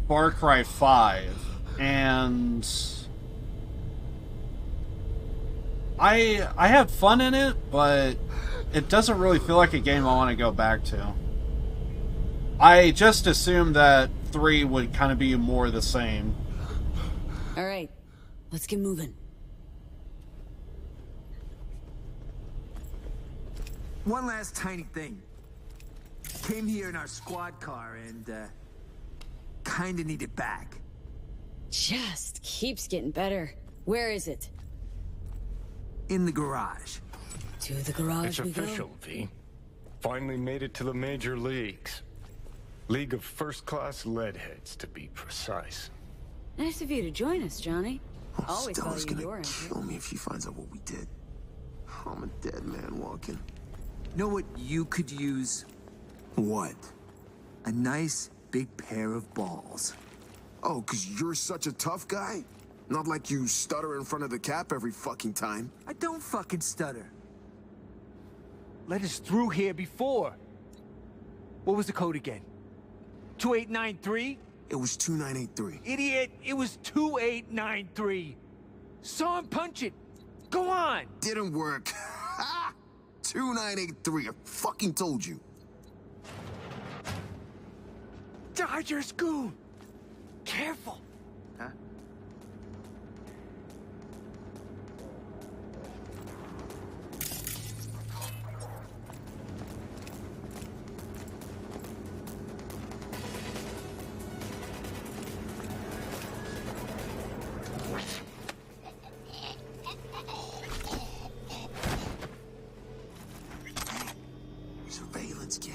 Far Cry 5, and I had fun in it, but it doesn't really feel like a game I want to go back to. I just assumed that 3 would kind of be more the same. All right, let's get moving. One last tiny thing. Came here in our squad car and, kinda need it back. Just keeps getting better. Where is it? In the garage. To the garage It's we official, go. V. Finally made it to the major leagues. League of first-class leadheads, to be precise. Nice of you to join us, Johnny. Always Stella's follow gonna your kill me if she finds out what we did. I'm a dead man walking. Know what you could use? What? A nice big pair of balls. Oh, 'cause you're such a tough guy? Not like you stutter in front of the cap every fucking time. I don't fucking stutter. Let us through here before. What was the code again? 2893? It was 2983. Idiot, it was 2893. Saw him punch it. Go on. Didn't work. 2983. I fucking told you. Dodger's goon. Careful. Huh? Surveillance cam.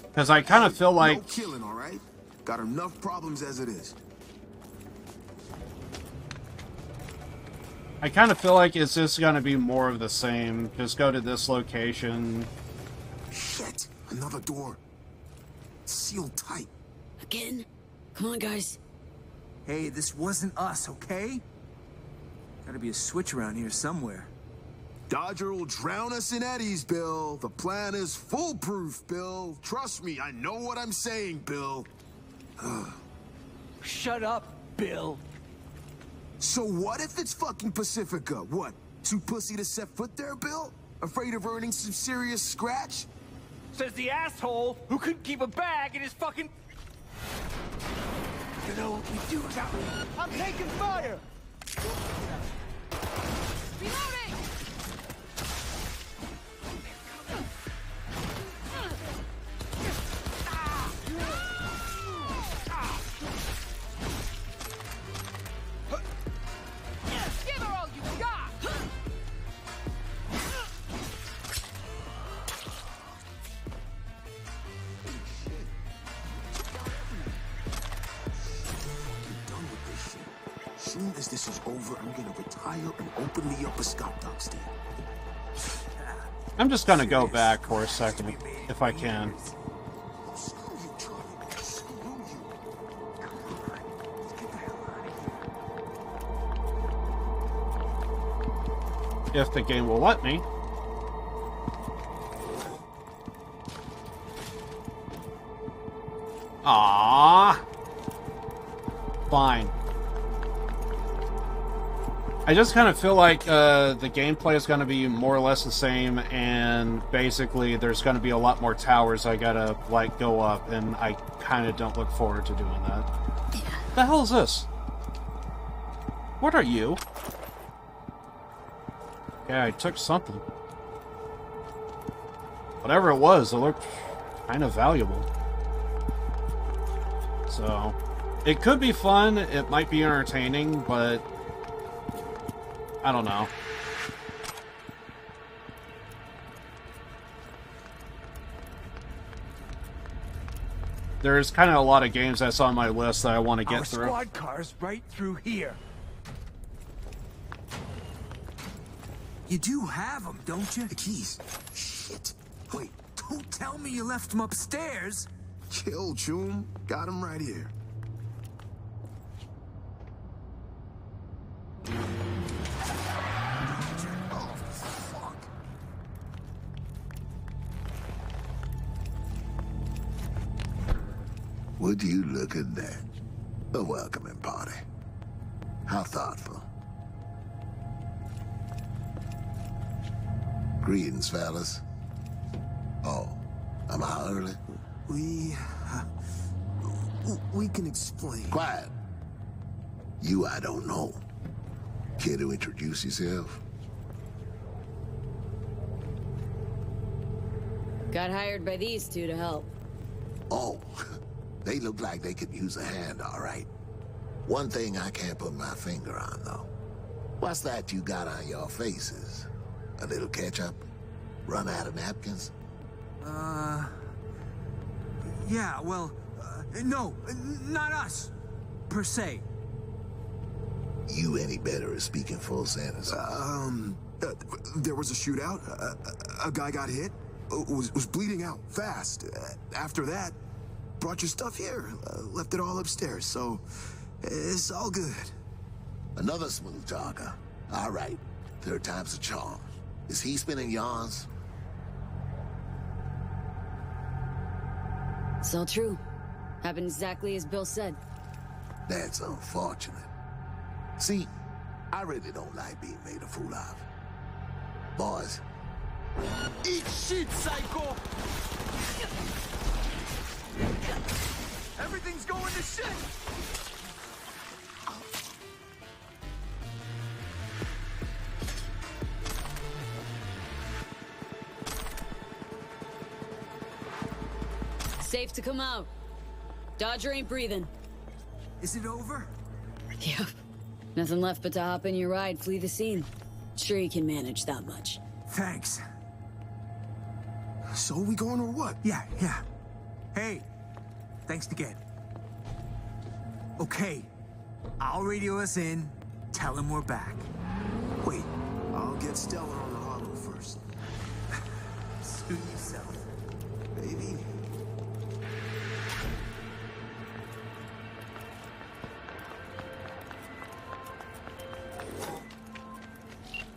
Because I kind of feel like... No killing, all right? Got enough problems as it is. I kind of feel like it's just going to be more of the same. Just go to this location. Shit! Another door. Sealed tight. Again? Come on, guys. Hey, this wasn't us, okay? Gotta be a switch around here somewhere. Dodger will drown us in eddies, Bill. The plan is foolproof, Bill. Trust me, I know what I'm saying, Bill. Shut up, Bill. So what if it's fucking Pacifica? What? Too pussy to set foot there, Bill? Afraid of earning some serious scratch? Says the asshole who couldn't keep a bag in his fucking... You know what we do about me? I'm taking fire! Reloading! Give her all you got! Soon as this is over, I'm gonna retire and open me up a Scott Dog stand. I'm just going to go back for a second, if I can. If the game will let me. Ah, fine. I just kind of feel like the gameplay is going to be more or less the same, and basically there's going to be a lot more towers I gotta, like, go up, and I kind of don't look forward to doing that. The hell is this? What are you? Yeah, I took something. Whatever it was, it looked kind of valuable. So, it could be fun, it might be entertaining, but I don't know. There's kind of a lot of games that's on my list that I want to get through. Our squad car's right through here. You do have them, don't you? The keys. Shit. Wait, don't tell me you left them upstairs. Chill, Choom. Got him right here. Oh, fuck. Would you look at that? A welcoming party. How thoughtful. Greetings, fellas. Oh, am I early? We can explain. Quiet. You I don't know. Care to introduce yourself? Got hired by these two to help. Oh, they look like they could use a hand, all right. One thing I can't put my finger on, though. What's that you got on your faces? A little ketchup? Run out of napkins? Yeah, well, No, not us. Per se. You any better at speaking full sentence? There was a shootout. A guy got hit. Was bleeding out fast. After that, brought your stuff here. Left it all upstairs, so it's all good. Another smooth talker. All right. Third time's a charm. Is he spinning yarns? It's all true. Happened exactly as Bill said. That's unfortunate. See, I really don't like being made a fool of. Boys. Eat shit, psycho! Everything's going to shit! Safe to come out. Dodger ain't breathing. Is it over? Yep. Nothing left but to hop in your ride, flee the scene. Sure you can manage that much. Thanks. So we going or what? Yeah. Hey, thanks again. Okay, I'll radio us in, tell him we're back. Wait, I'll get Stellar on the hollow first. Suit yourself. Baby.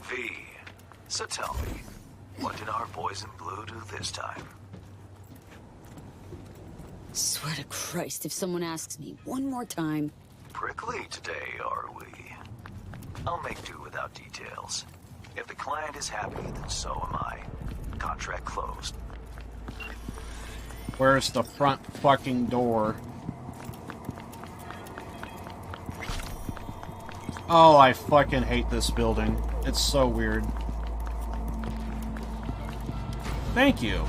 V, so tell me, what did our boys in blue do this time? Swear to Christ, if someone asks me one more time. Prickly today, are we? I'll make do without details. If the client is happy, then so am I. Contract closed. Where's the front fucking door? Oh, I fucking hate this building. It's so weird. Thank you.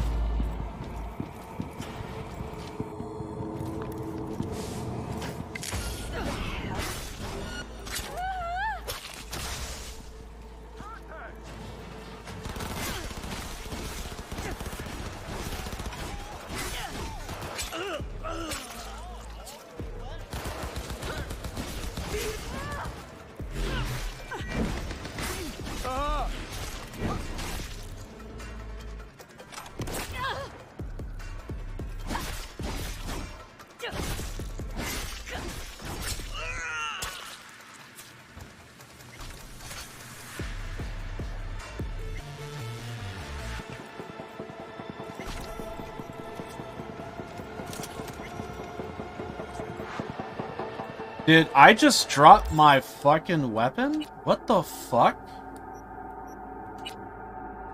Did I just drop my fucking weapon? What the fuck?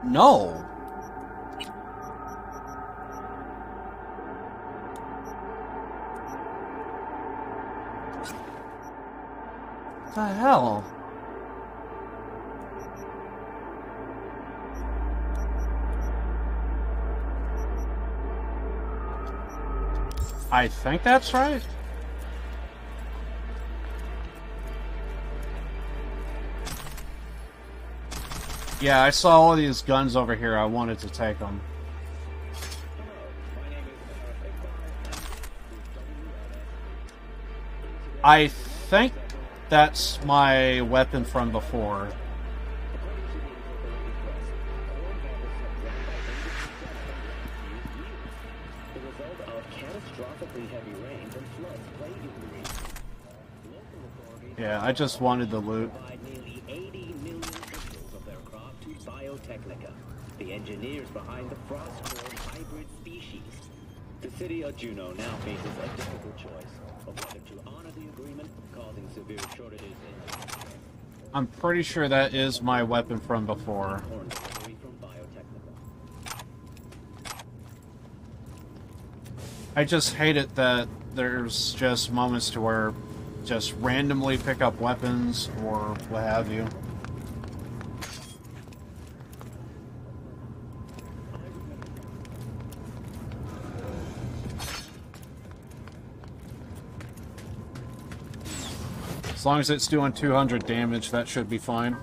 No. What the hell? I think that's right. Yeah, I saw all these guns over here. I wanted to take them. I think that's my weapon from before. Yeah, I just wanted the loot. The engineers behind the Frostcore hybrid species. The city of Juneau now faces a difficult choice of whether to honor the agreement, causing severe shortages in I'm pretty sure that is my weapon from before. I just hate it that there's just moments to where just randomly pick up weapons or what have you. As long as it's doing 200 damage, that should be fine.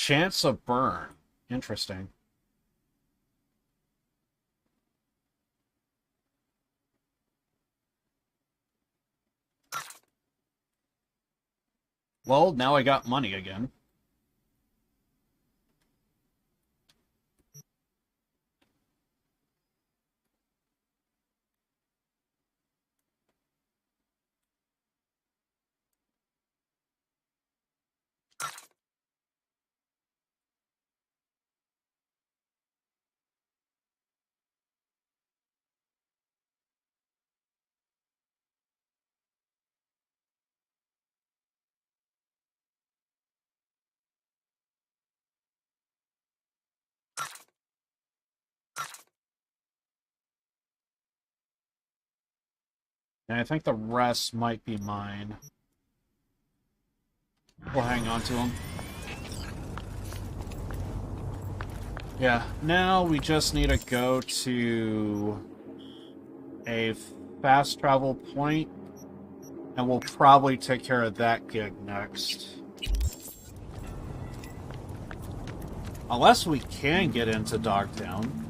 Chance of burn. Interesting. Well, now I got money again. And I think the rest might be mine. We'll hang on to them. Yeah, now we just need to go to a fast travel point, and we'll probably take care of that gig next. Unless we can get into Dogtown.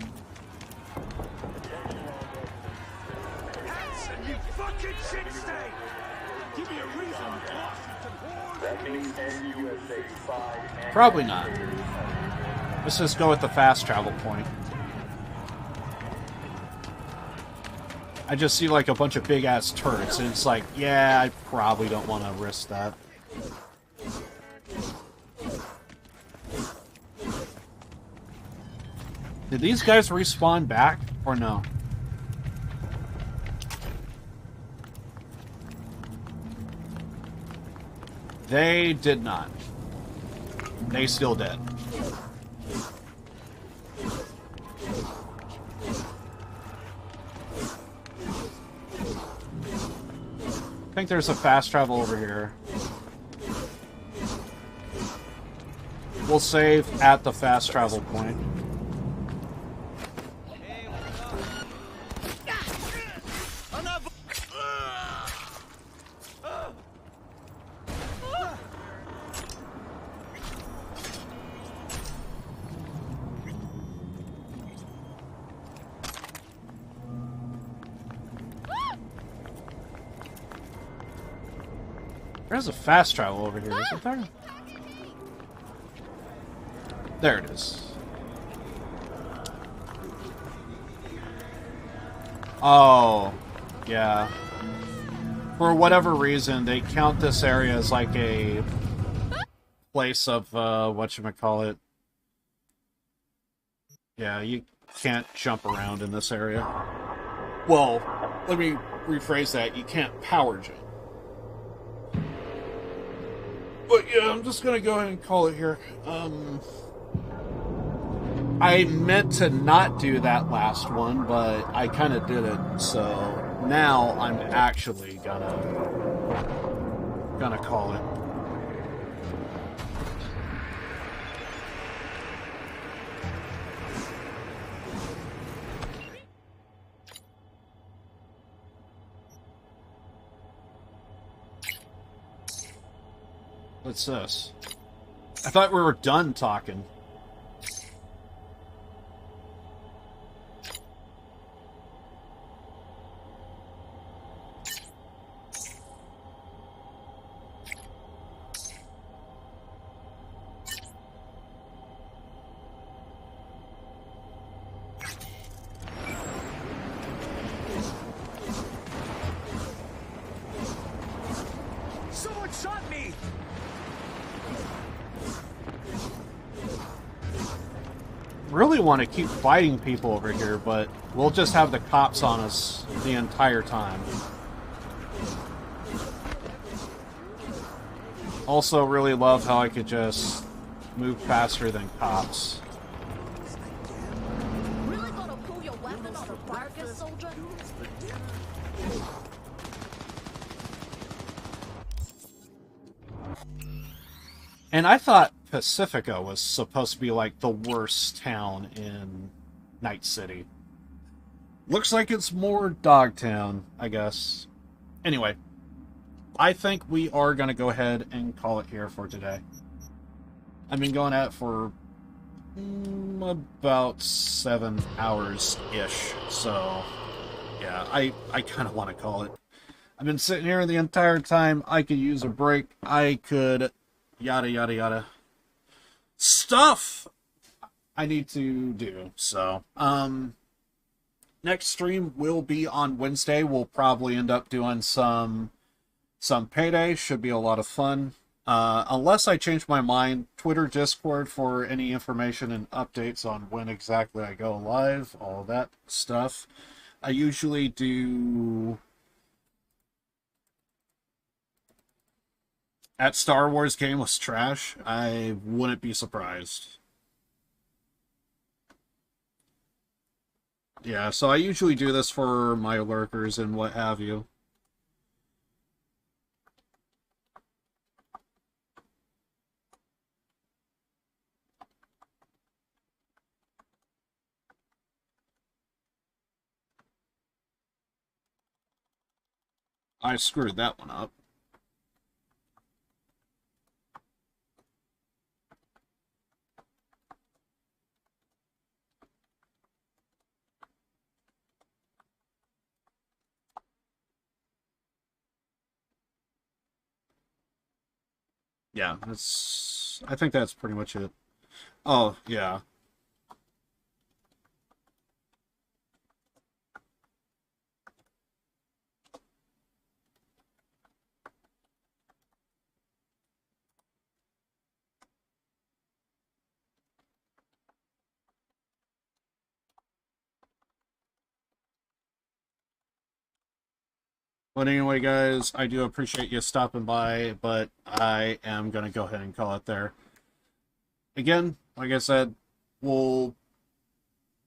You fucking shit stay! Give me a reason, Washington whore! That means NUSA 5 and... Probably not. Let's just go with the fast travel point. I just see like a bunch of big ass turrets, and it's like, yeah, I probably don't want to risk that. Did these guys respawn back or no? They did not. They still dead. I think there's a fast travel over here. We'll save at the fast travel point. There's a fast travel over here, isn't there? There it is. Oh, yeah. For whatever reason, they count this area as like a place of, whatchamacallit. Yeah, you can't jump around in this area. Well, let me rephrase that. You can't power jump. But yeah, I'm just gonna go ahead and call it here. I meant to not do that last one, but I kind of did it, so now I'm actually gonna call it. What's this? I thought we were done talking. Someone shot me! Really want to keep fighting people over here, but we'll just have the cops on us the entire time. Also really love how I could just move faster than cops. Really gonna pull your weapon on a bargain, soldier? And I thought Pacifica was supposed to be like the worst town in Night City. Looks like it's more Dogtown, I guess. Anyway, I think we are going to go ahead and call it here for today. I've been going at it for about 7 hours-ish. So, yeah, I kind of want to call it. I've been sitting here the entire time. I could use a break. I could... yada, yada, yada. Stuff I need to do. So, next stream will be on Wednesday. We'll probably end up doing some Payday. Should be a lot of fun. Unless I change my mind, Twitter, Discord for any information and updates on when exactly I go live, all that stuff. I usually do at Star Wars Game was trash. I wouldn't be surprised. Yeah, so I usually do this for my lurkers and what have you. I screwed that one up. Yeah, I think that's pretty much it. Oh, yeah. But anyway, guys, I do appreciate you stopping by, but I am going to go ahead and call it there. Again, like I said, we'll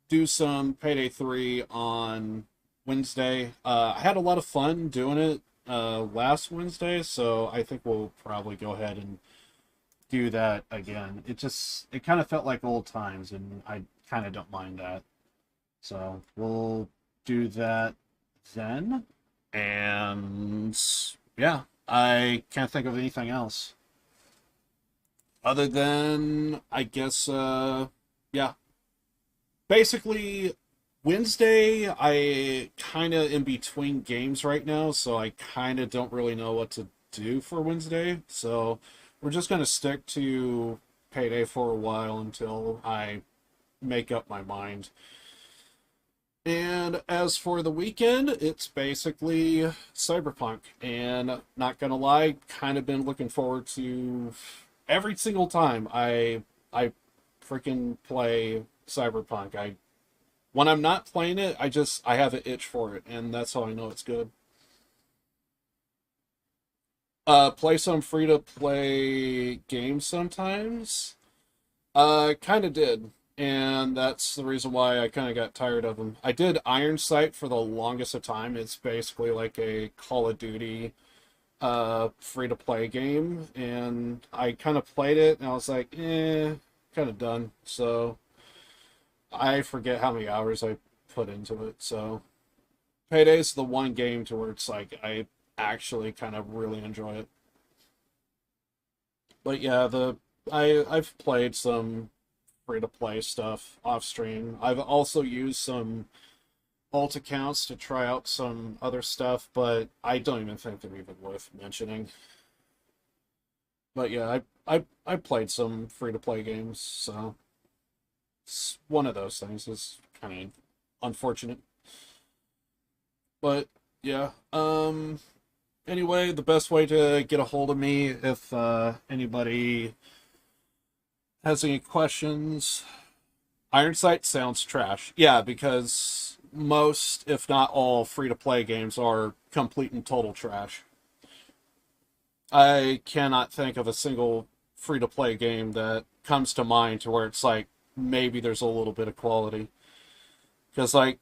do some Payday 3 on Wednesday. I had a lot of fun doing it last Wednesday, so I think we'll probably go ahead and do that again. It kind of felt like old times, and I kind of don't mind that. So we'll do that then. And yeah, I can't think of anything else. Other than, I guess, yeah. Basically, Wednesday, I kind of in between games right now, so I kind of don't really know what to do for Wednesday. So we're just going to stick to Payday for a while until I make up my mind. And as for the weekend, it's basically Cyberpunk. And not gonna lie, kind of been looking forward to every single time I freaking play Cyberpunk. When I'm not playing it, I have an itch for it, and that's how I know it's good. Play some free-to-play games sometimes. Kind of did. And that's the reason why I kind of got tired of them. I did Iron Sight for the longest of time. It's basically like a Call of Duty free-to-play game. And I kind of played it, and I was like, kind of done. So I forget how many hours I put into it. So Payday's the one game to where it's like I actually kind of really enjoy it. But yeah, I've played some free-to-play stuff off stream. I've also used some alt accounts to try out some other stuff, but I don't even think they're even worth mentioning. But yeah, I played some free-to-play games, so it's one of those things. It's kind of unfortunate. But yeah, anyway, the best way to get a hold of me if anybody has any questions. Iron Sight sounds trash. Yeah, because most, if not all, free-to-play games are complete and total trash. I cannot think of a single free-to-play game that comes to mind to where it's like, maybe there's a little bit of quality. Because, like,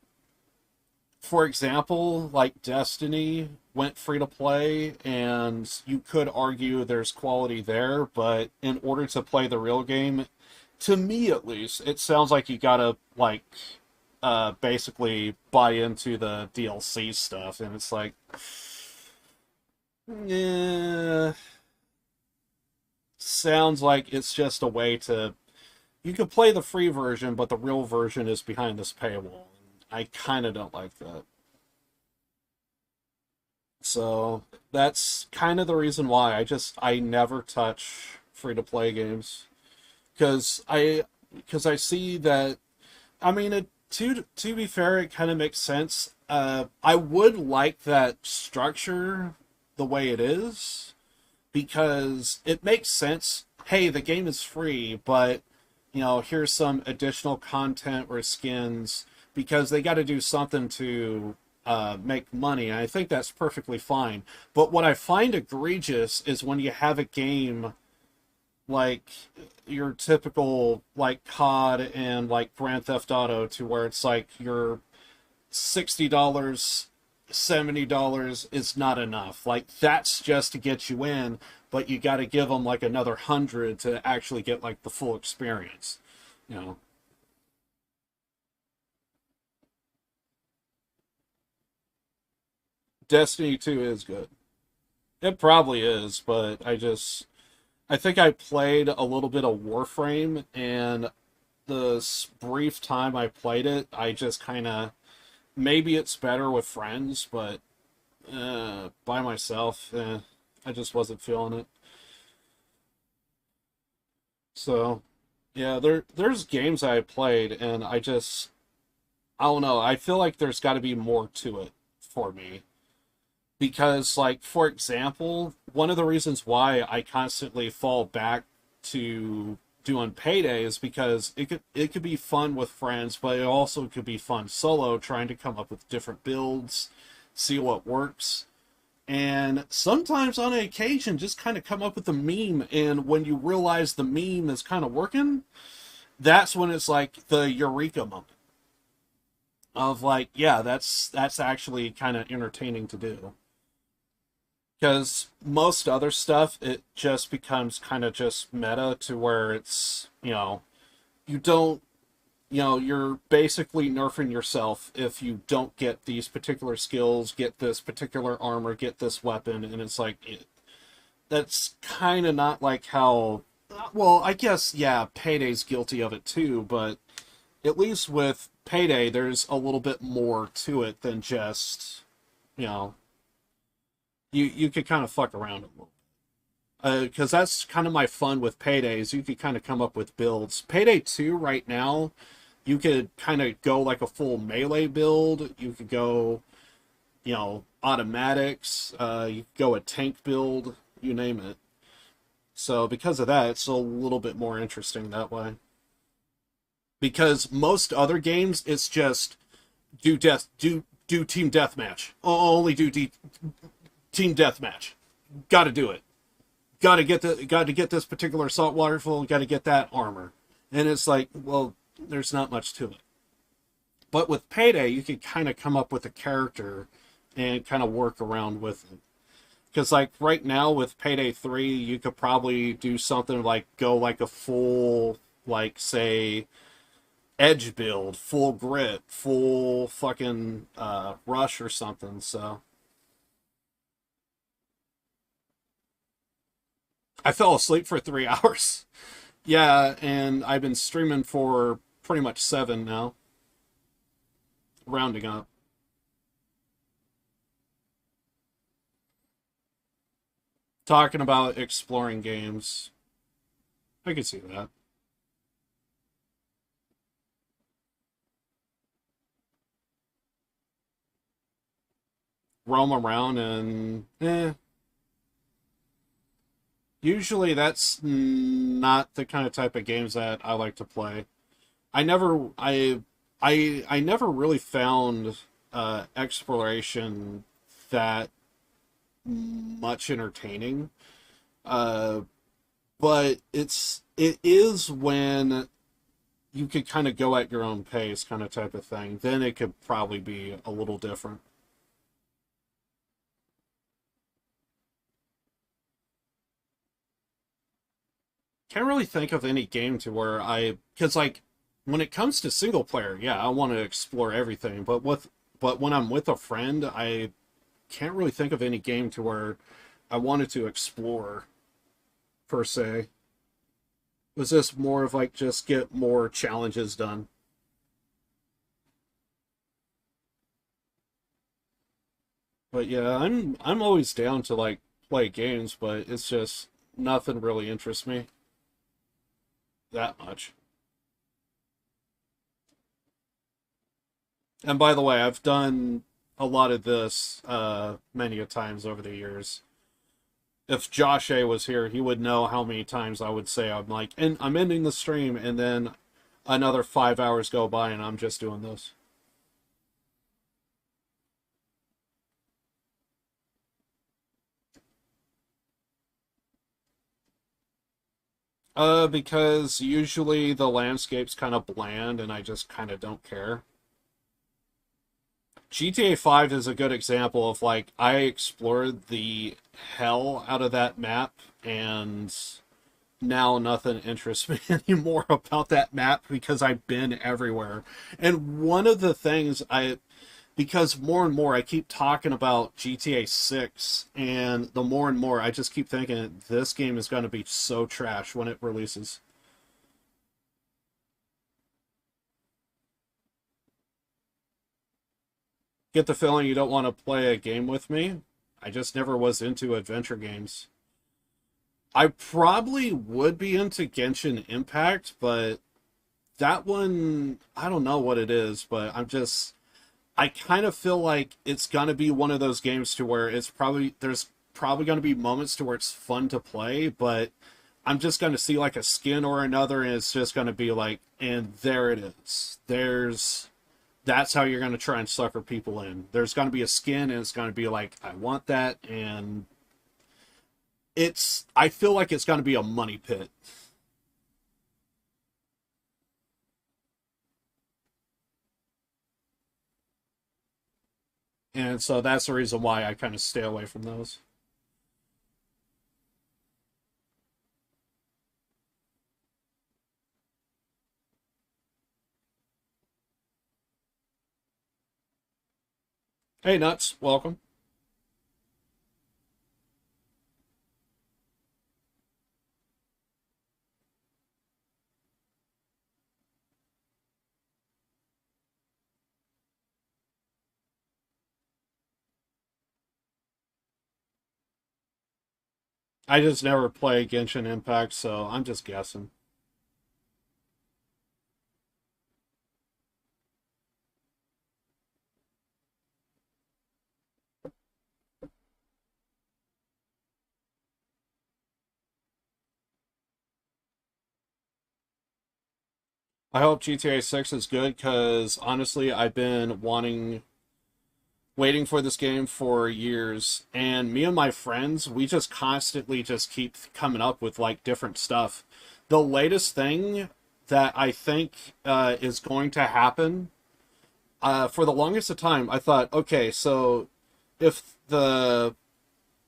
for example, like Destiny went free-to-play, and you could argue there's quality there, but in order to play the real game, to me at least, it sounds like you gotta, like, basically buy into the DLC stuff, and it's like, sounds like it's just a way to... You could play the free version, but the real version is behind this paywall. I kind of don't like that. So that's kind of the reason why I never touch free-to-play games. Because I see that, I mean, to be fair, it kind of makes sense. I would like that structure the way it is, because it makes sense. Hey, the game is free, but, you know, here's some additional content or skins, because they got to do something to make money, and I think that's perfectly fine. But what I find egregious is when you have a game like your typical like COD and like Grand Theft Auto, to where it's like your $60, $70 is not enough. Like, that's just to get you in, but you got to give them like another 100 to actually get like the full experience, you know. Destiny 2 is good. It probably is, but I think I played a little bit of Warframe, and the brief time I played it, I just kind of... Maybe it's better with friends, but by myself, I just wasn't feeling it. So, yeah, there's games I played, and I don't know, I feel like there's got to be more to it for me. Because, like, for example, one of the reasons why I constantly fall back to doing Payday is because it could be fun with friends, but it also could be fun solo, trying to come up with different builds, see what works. And sometimes on an occasion, just kind of come up with a meme, and when you realize the meme is kind of working, that's when it's like the eureka moment. Of like, yeah, that's actually kind of entertaining to do. Because most other stuff, it just becomes kind of just meta, to where it's, you know, you're basically nerfing yourself if you don't get these particular skills, get this particular armor, get this weapon, and it's like, that's kind of not like how, well, I guess, yeah, Payday's guilty of it too, but at least with Payday, there's a little bit more to it than just, you know, you could kind of fuck around a little. Because that's kind of my fun with Paydays. You could kind of come up with builds. Payday 2 right now, you could kind of go like a full melee build. You could go, you know, automatics. You could go a tank build. You name it. So because of that, it's a little bit more interesting that way. Because most other games, it's just do team deathmatch. Only do team deathmatch. Got to do it. Got to get this particular assault rifle. Got to get that armor. And it's like, well, there's not much to it. But with Payday, you could kind of come up with a character and kind of work around with it. Because like right now with Payday 3, you could probably do something like go like a full, like, say, edge build, full grit, full fucking rush or something. So I fell asleep for 3 hours. Yeah, and I've been streaming for pretty much 7 now. Rounding up. Talking about exploring games. I could see that. Roam around and usually that's not the kind of type of games that I like to play. I never really found exploration that much entertaining. But it is when you could kind of go at your own pace, kind of type of thing. Then it could probably be a little different. Can't really think of any game to where because like when it comes to single player, yeah, I want to explore everything. But when I'm with a friend, I can't really think of any game to where I wanted to explore per se. Was this more of like just get more challenges done? But yeah, I'm always down to like play games, but it's just nothing really interests me that much. And by the way, I've done a lot of this many a times over the years. If Josh A was here, he would know how many times I would say I'm like, and I'm ending the stream, and then another 5 hours go by, and I'm just doing this. Because usually the landscape's kind of bland, and I just kind of don't care. GTA 5 is a good example of, like, I explored the hell out of that map, and now nothing interests me anymore about that map because I've been everywhere. And one of the things because more and more I keep talking about GTA 6, and the more and more I just keep thinking this game is going to be so trash when it releases. Get the feeling you don't want to play a game with me? I just never was into adventure games. I probably would be into Genshin Impact, but that one, I don't know what it is, but I kind of feel like it's gonna be one of those games to where there's probably gonna be moments to where it's fun to play, but I'm just gonna see like a skin or another, and it's just gonna be like, and there it is. That's how you're gonna try and sucker people in. There's gonna be a skin, and it's gonna be like, I want that, and I feel like it's gonna be a money pit. And so that's the reason why I kind of stay away from those. Hey, Nuts, welcome. I just never play Genshin Impact, so I'm just guessing. I hope GTA 6 is good, because honestly, I've been waiting for this game for years, and me and my friends, we just constantly just keep coming up with like different stuff. The latest thing that I think is going to happen, for the longest of time, I thought, okay, so if the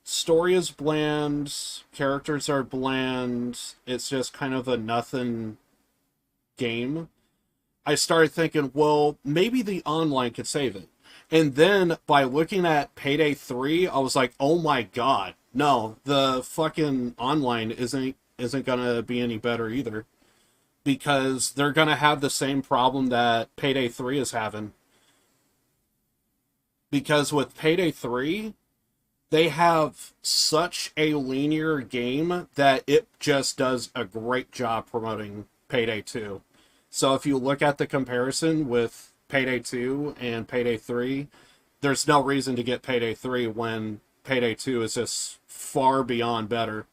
story is bland, characters are bland, it's just kind of a nothing game. I started thinking, well, maybe the online could save it. And then by looking at Payday 3, I was like, oh my god, no, the fucking online isn't gonna be any better either. Because they're gonna have the same problem that Payday 3 is having. Because with Payday 3, they have such a linear game that it just does a great job promoting Payday 2. So if you look at the comparison with Payday 2 and Payday 3, there's no reason to get Payday 3 when Payday 2 is just far beyond better,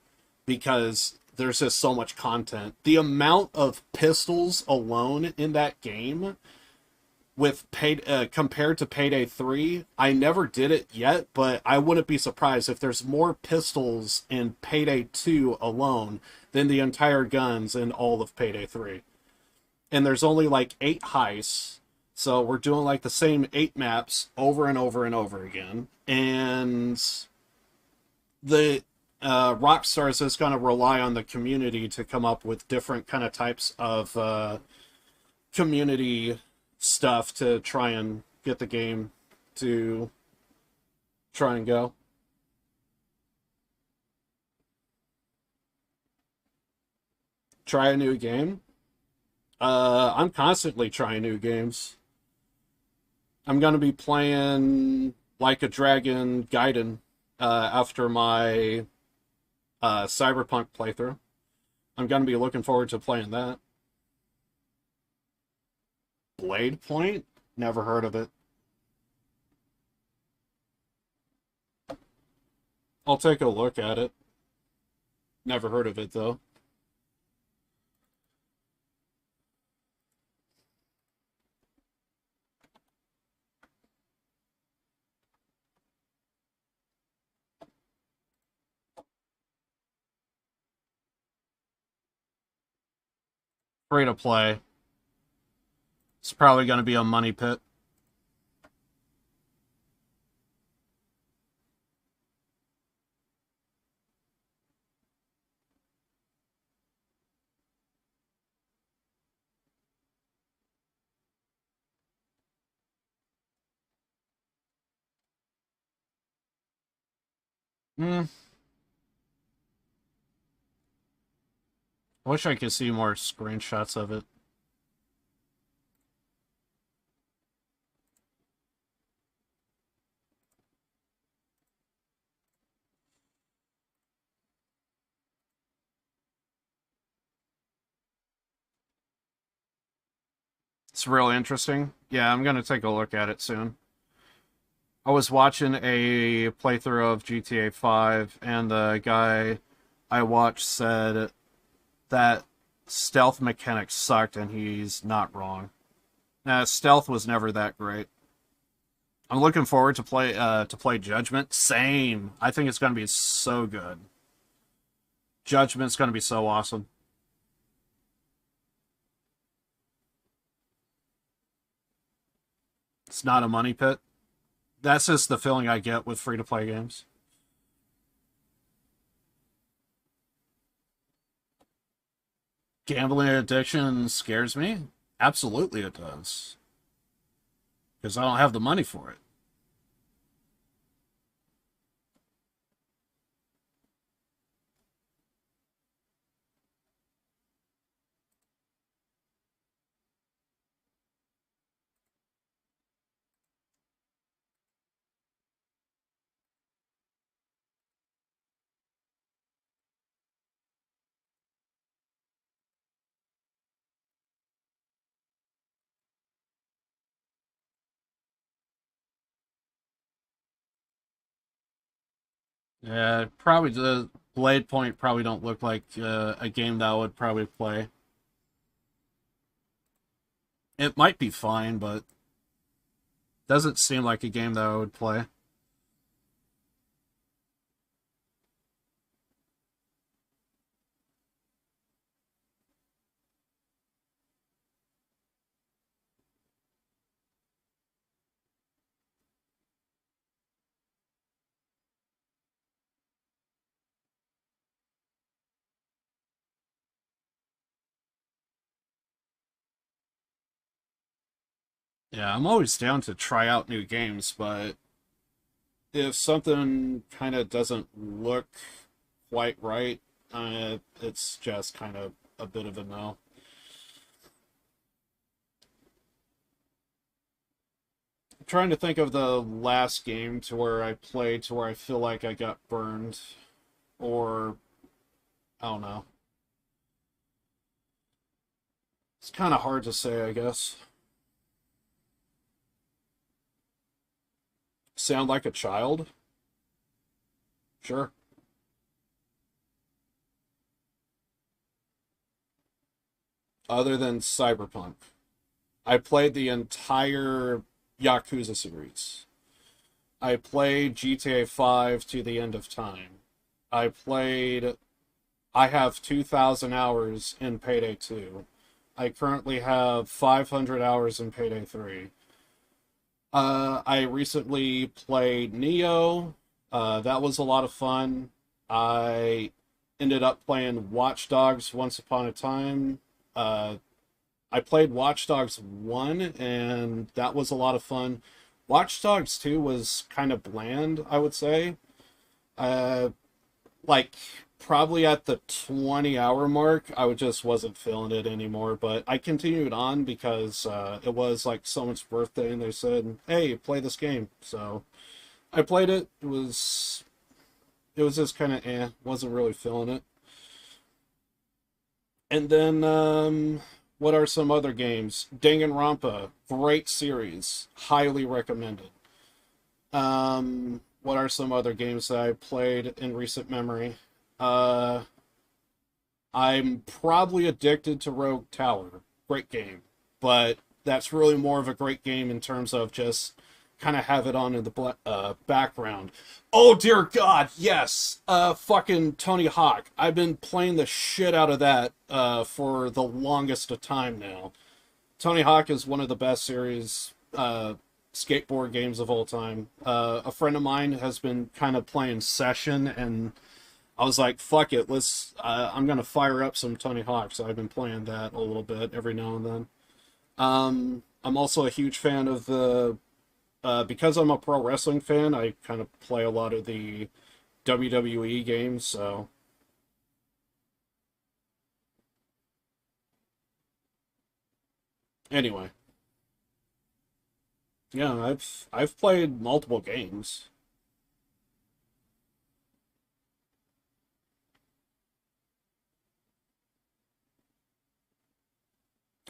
because there's just so much content. The amount of pistols alone in that game compared to Payday 3, I never did it yet, but I wouldn't be surprised if there's more pistols in Payday 2 alone than the entire guns in all of Payday 3. And there's only like 8 heists, so we're doing like the same 8 maps over and over and over again. And the Rockstar is just going to rely on the community to come up with different kind of types of community stuff to try and get the game to try and go. Try a new game? I'm constantly trying new games. I'm going to be playing Like a Dragon Gaiden after my Cyberpunk playthrough. I'm going to be looking forward to playing that. Blade Point? Never heard of it. I'll take a look at it. Never heard of it, though. Free to play. It's probably going to be a money pit. I wish I could see more screenshots of it. It's really interesting. Yeah, I'm going to take a look at it soon. I was watching a playthrough of GTA 5, and the guy I watched said that stealth mechanics sucked, and he's not wrong. Stealth was never that great. I'm looking forward to play Judgment. Same. I think it's going to be so good. Judgment's going to be so awesome. It's not a money pit. That's just the feeling I get with free-to-play games. Gambling addiction scares me? Absolutely it does. Because I don't have the money for it. Yeah, probably the Blade Point probably don't look like a game that I would probably play. It might be fine, but doesn't seem like a game that I would play. Yeah, I'm always down to try out new games, but if something kind of doesn't look quite right, it's just kind of a bit of a no. I'm trying to think of the last game to where I played to where I feel like I got burned, or I don't know. It's kind of hard to say, I guess. Sound like a child? Sure. Other than Cyberpunk. I played the entire Yakuza series. I played GTA 5 to the end of time. I have 2,000 hours in Payday 2. I currently have 500 hours in Payday 3. I recently played Neo. That was a lot of fun. I ended up playing Watch Dogs once upon a time. I played Watch Dogs 1, and that was a lot of fun. Watch Dogs 2 was kind of bland, I would say. Like, probably at the 20-hour mark, I just wasn't feeling it anymore. But I continued on because it was like someone's birthday, and they said, "Hey, play this game." So I played it. It was just kind of wasn't really feeling it. And then what are some other games? Danganronpa, great series, highly recommended. What are some other games that I played in recent memory? I'm probably addicted to Rogue Tower. Great game. But that's really more of a great game in terms of just kind of have it on in the background. Oh, dear God, yes! Fucking Tony Hawk. I've been playing the shit out of that for the longest of time now. Tony Hawk is one of the best series skateboard games of all time. A friend of mine has been kind of playing Session, and I was like, fuck it, I'm gonna fire up some Tony Hawk, so I've been playing that a little bit every now and then. I'm also a huge fan of because I'm a pro wrestling fan, I kind of play a lot of the WWE games, so... Anyway. Yeah, I've played multiple games.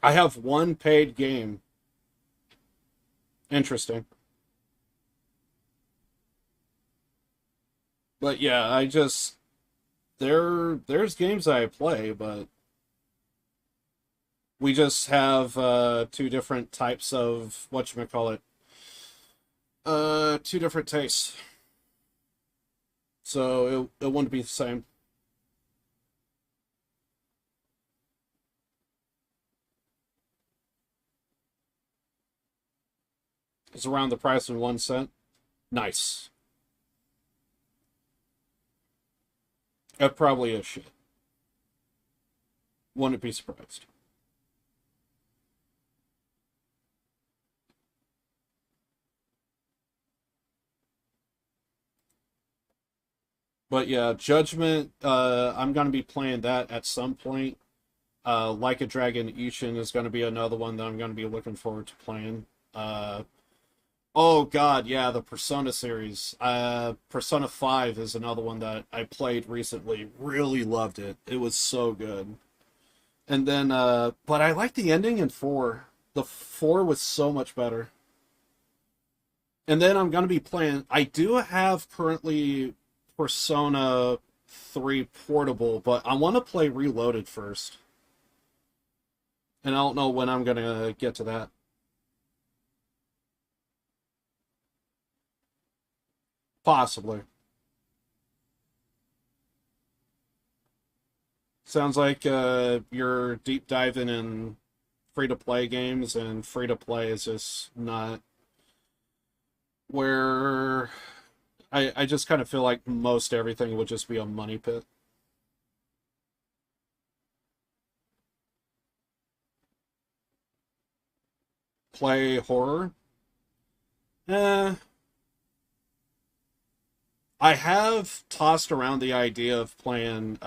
I have one paid game. Interesting. But yeah, there's games I play, but we just have two different types of whatchamacallit. Two different tastes. So it wouldn't be the same. It's around the price of 1 cent. Nice. That probably is shit. Wouldn't be surprised. But yeah, Judgment, I'm going to be playing that at some point. Like a Dragon Ishin is going to be another one that I'm going to be looking forward to playing. Oh god, yeah, the Persona series. Persona 5 is another one that I played recently. Really loved it. It was so good. And then, but I like the ending in 4. The 4 was so much better. And then I'm going to be playing... I do have currently Persona 3 Portable, but I want to play Reloaded first. And I don't know when I'm going to get to that. Possibly. Sounds like you're deep diving in free-to-play games, and free-to-play is just not where... I just kind of feel like most everything would just be a money pit. Play horror? I have tossed around the idea of playing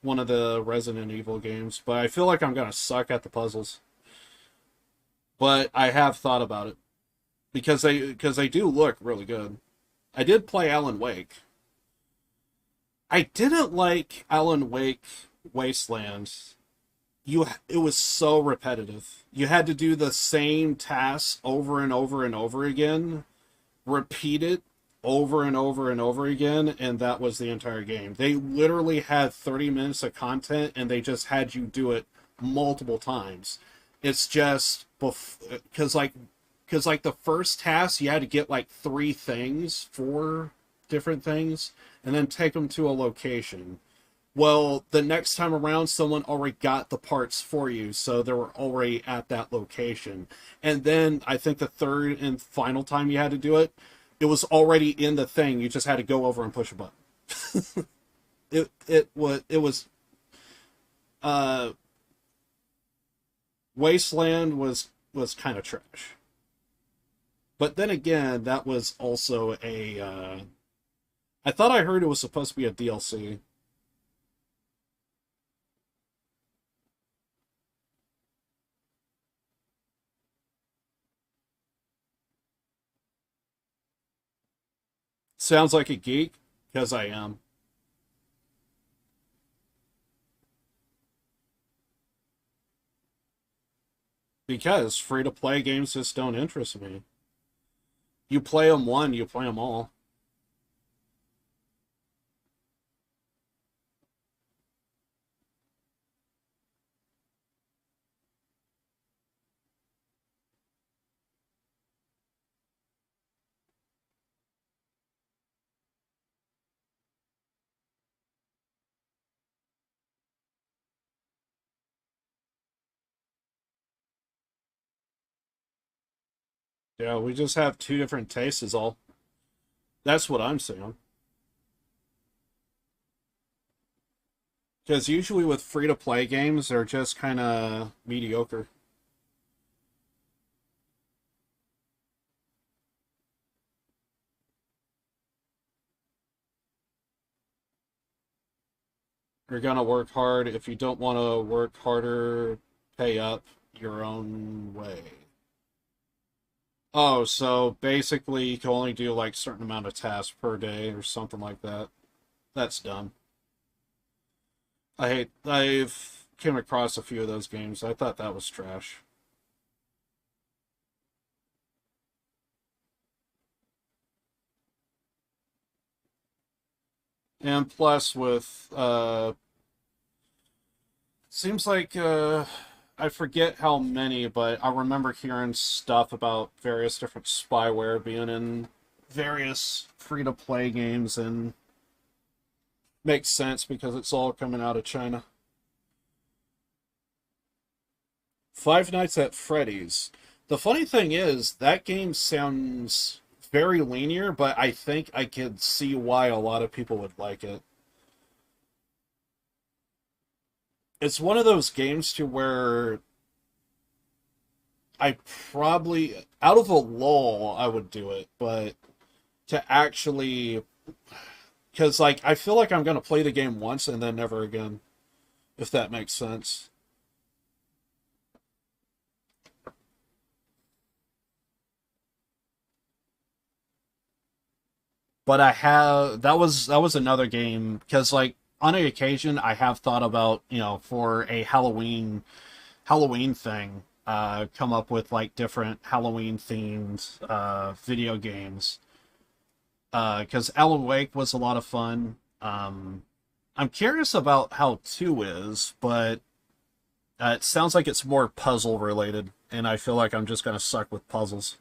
one of the Resident Evil games, but I feel like I'm going to suck at the puzzles. But I have thought about it. Because they do look really good. I did play Alan Wake. I didn't like Alan Wake Wasteland. It was so repetitive. You had to do the same tasks over and over and over again, repeat it over and over and over again, and that was the entire game. They literally had 30 minutes of content, and they just had you do it multiple times. It's just because like the first task, you had to get like 4 different things, and then take them to a location. Well, the next time around, someone already got the parts for you, so they were already at that location. And then I think the third and final time you had to do it, it was already in the thing. You just had to go over and push a button. it was Wasteland was kind of trash. But then again, that was also I thought I heard it was supposed to be a DLC. Sounds like a geek, because I am. Because free-to-play games just don't interest me. You play them one, you play them all. Yeah, we just have two different tastes is all. That's what I'm saying. Because usually with free-to-play games, they're just kind of mediocre. You're gonna work hard. If you don't want to work harder, pay up your own way. Oh, so basically you can only do like certain amount of tasks per day or something like that. That's dumb. I've came across a few of those games. I thought that was trash. And plus with seems like I forget how many, but I remember hearing stuff about various different spyware being in various free-to-play games, and makes sense because it's all coming out of China. Five Nights at Freddy's. The funny thing is, that game sounds very linear, but I think I could see why a lot of people would like it. It's one of those games to where I probably, out of a lull, I would do it, but to actually, because like I feel like I'm gonna play the game once and then never again, if that makes sense. But I have that was another game because like on an occasion I have thought about for a Halloween thing, come up with like different Halloween themed video games. Because Alan Wake was a lot of fun. I'm curious about how 2 is, but it sounds like it's more puzzle related, and I feel like I'm just gonna suck with puzzles.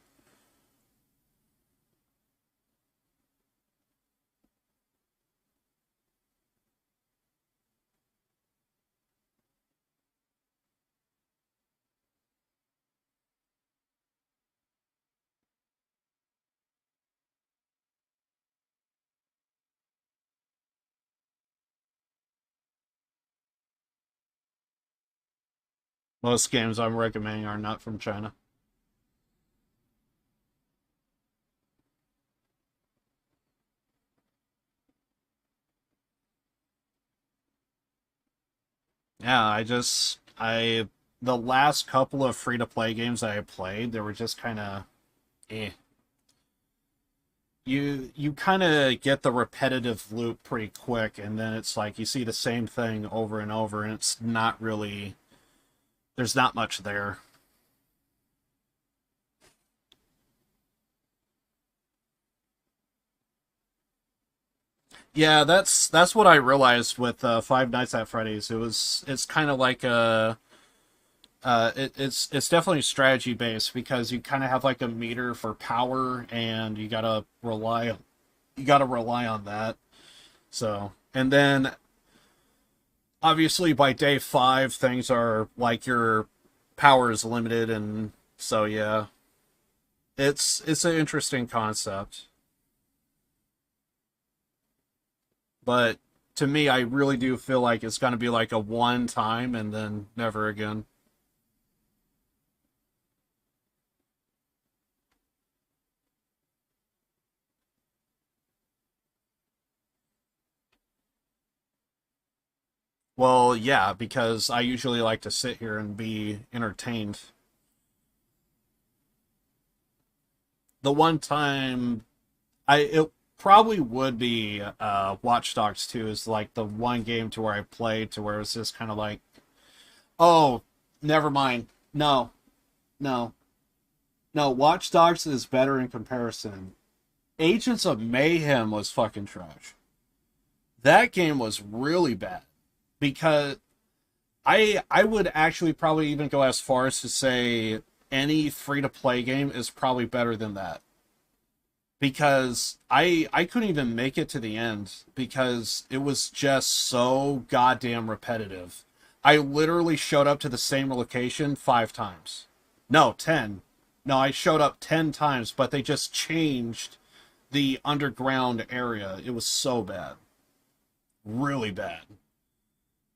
Most games I'm recommending are not from China. Yeah, the last couple of free to play games I played, they were just kind of eh. You kind of get the repetitive loop pretty quick, and then it's like you see the same thing over and over, and it's not really, there's not much there. Yeah, that's what I realized with Five Nights at Freddy's. It's kind of like it's definitely strategy based because you kind of have like a meter for power, and you gotta rely on that. So, and then obviously by day 5 things are like your power is limited, and so yeah, it's an interesting concept. But to me, I really do feel like it's going to be like a one time and then never again. Well, yeah, because I usually like to sit here and be entertained. The one time I it probably would be Watch Dogs 2 is like the one game to where I played to where it was just kind of like, oh, never mind. No. Watch Dogs is better in comparison. Agents of Mayhem was fucking trash. That game was really bad because I would actually probably even go as far as to say any free-to-play game is probably better than that. Because I couldn't even make it to the end because it was just so goddamn repetitive. I literally showed up to the same location 5 times. No, 10. No, I showed up 10 times, but they just changed the underground area. It was so bad. Really bad.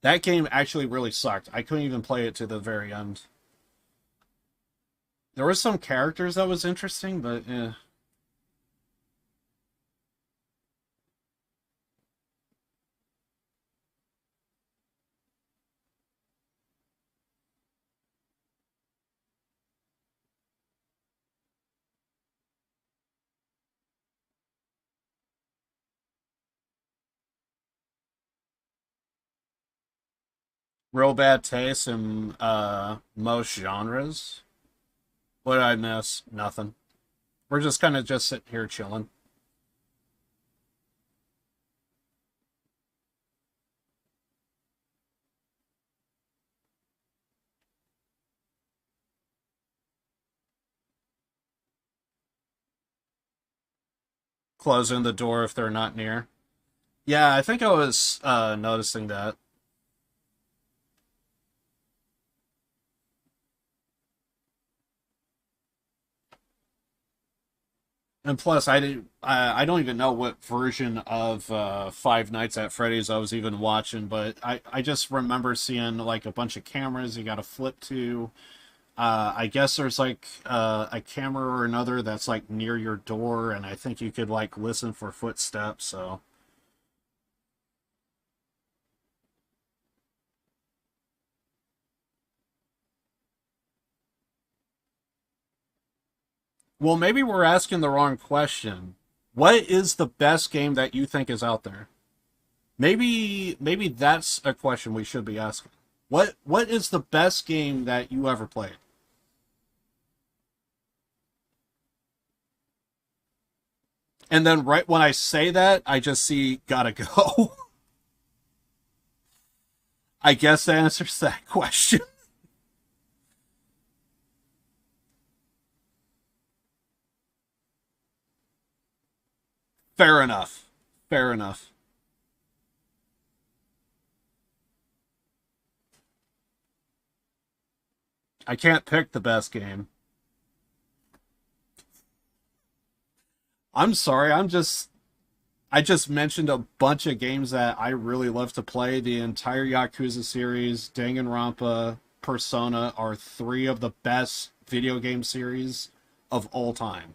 That game actually really sucked. I couldn't even play it to the very end. There were some characters that was interesting, but eh. Real bad taste in most genres. What did I miss? Nothing. We're just kind of just sitting here chilling. Closing the door if they're not near. Yeah, I think I was noticing that. And plus, I don't even know what version of Five Nights at Freddy's I was even watching, but I just remember seeing like a bunch of cameras you got to flip to. I guess there's like a camera or another that's like near your door, and I think you could like listen for footsteps. So. Well, maybe we're asking the wrong question. What is the best game that you think is out there? Maybe that's a question we should be asking. What is the best game that you ever played? And then right when I say that, I just see gotta go. I guess that answers that question. Fair enough. Fair enough. I can't pick the best game. I'm sorry, I just mentioned a bunch of games that I really love to play. The entire Yakuza series, Danganronpa, Persona are 3 of the best video game series of all time.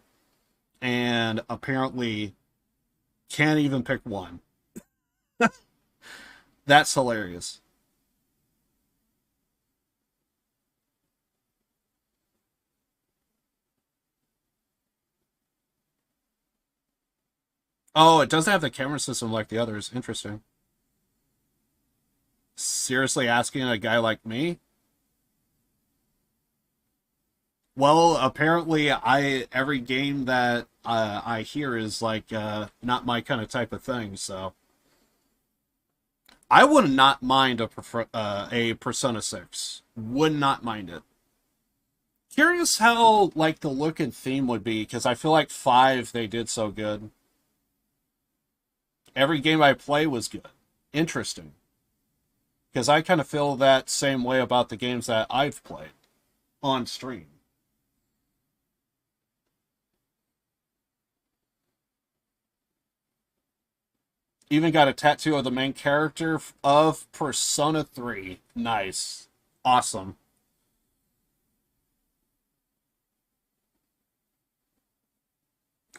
And apparently can't even pick one. That's hilarious. Oh, it doesn't have the camera system like the others. Interesting. Seriously asking a guy like me? Well, apparently every game that I hear is like not my kind of type of thing, so I would not mind a Persona 6. Would not mind it. Curious how like the look and theme would be, because I feel like 5 they did so good. Every game I play was good. Interesting. Because I kind of feel that same way about the games that I've played on stream. Even got a tattoo of the main character of Persona 3. Nice. Awesome.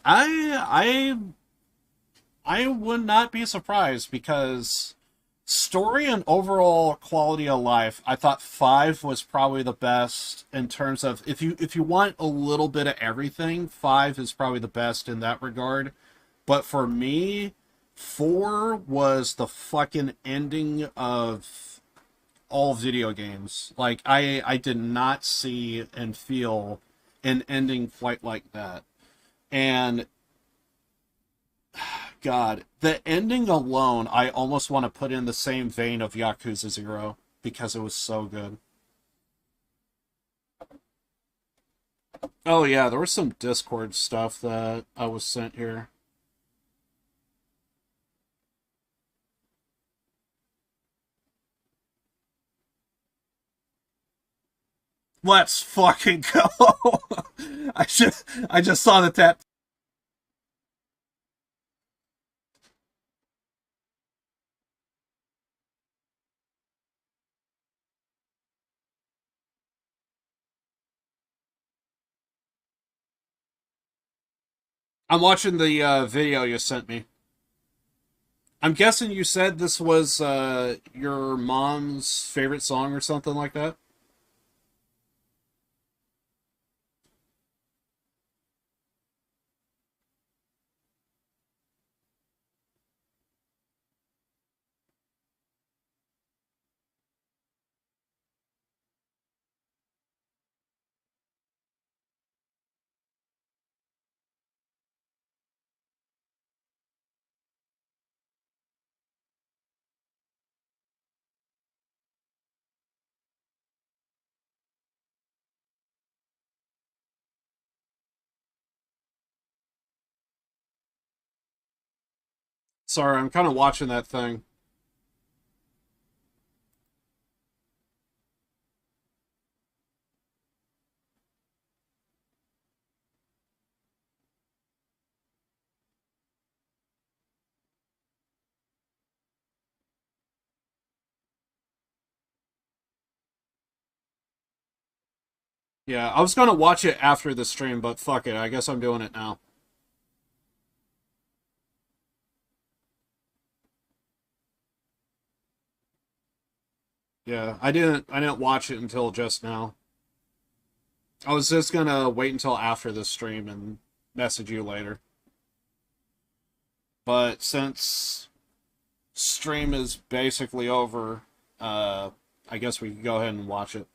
I would not be surprised because story and overall quality of life, I thought 5 was probably the best in terms of if you want a little bit of everything, 5 is probably the best in that regard. But for me, 4 was the fucking ending of all video games. Like, I did not see and feel an ending quite like that. And God, the ending alone, I almost want to put in the same vein of Yakuza 0 because it was so good. Oh yeah, there was some Discord stuff that I was sent here. Let's fucking go. I just saw that. I'm watching the video you sent me. I'm guessing you said this was your mom's favorite song or something like that? Sorry, I'm kind of watching that thing. Yeah, I was gonna watch it after the stream, but fuck it, I guess I'm doing it now. Yeah, I didn't watch it until just now. I was just gonna wait until after the stream and message you later. But since stream is basically over, I guess we can go ahead and watch it.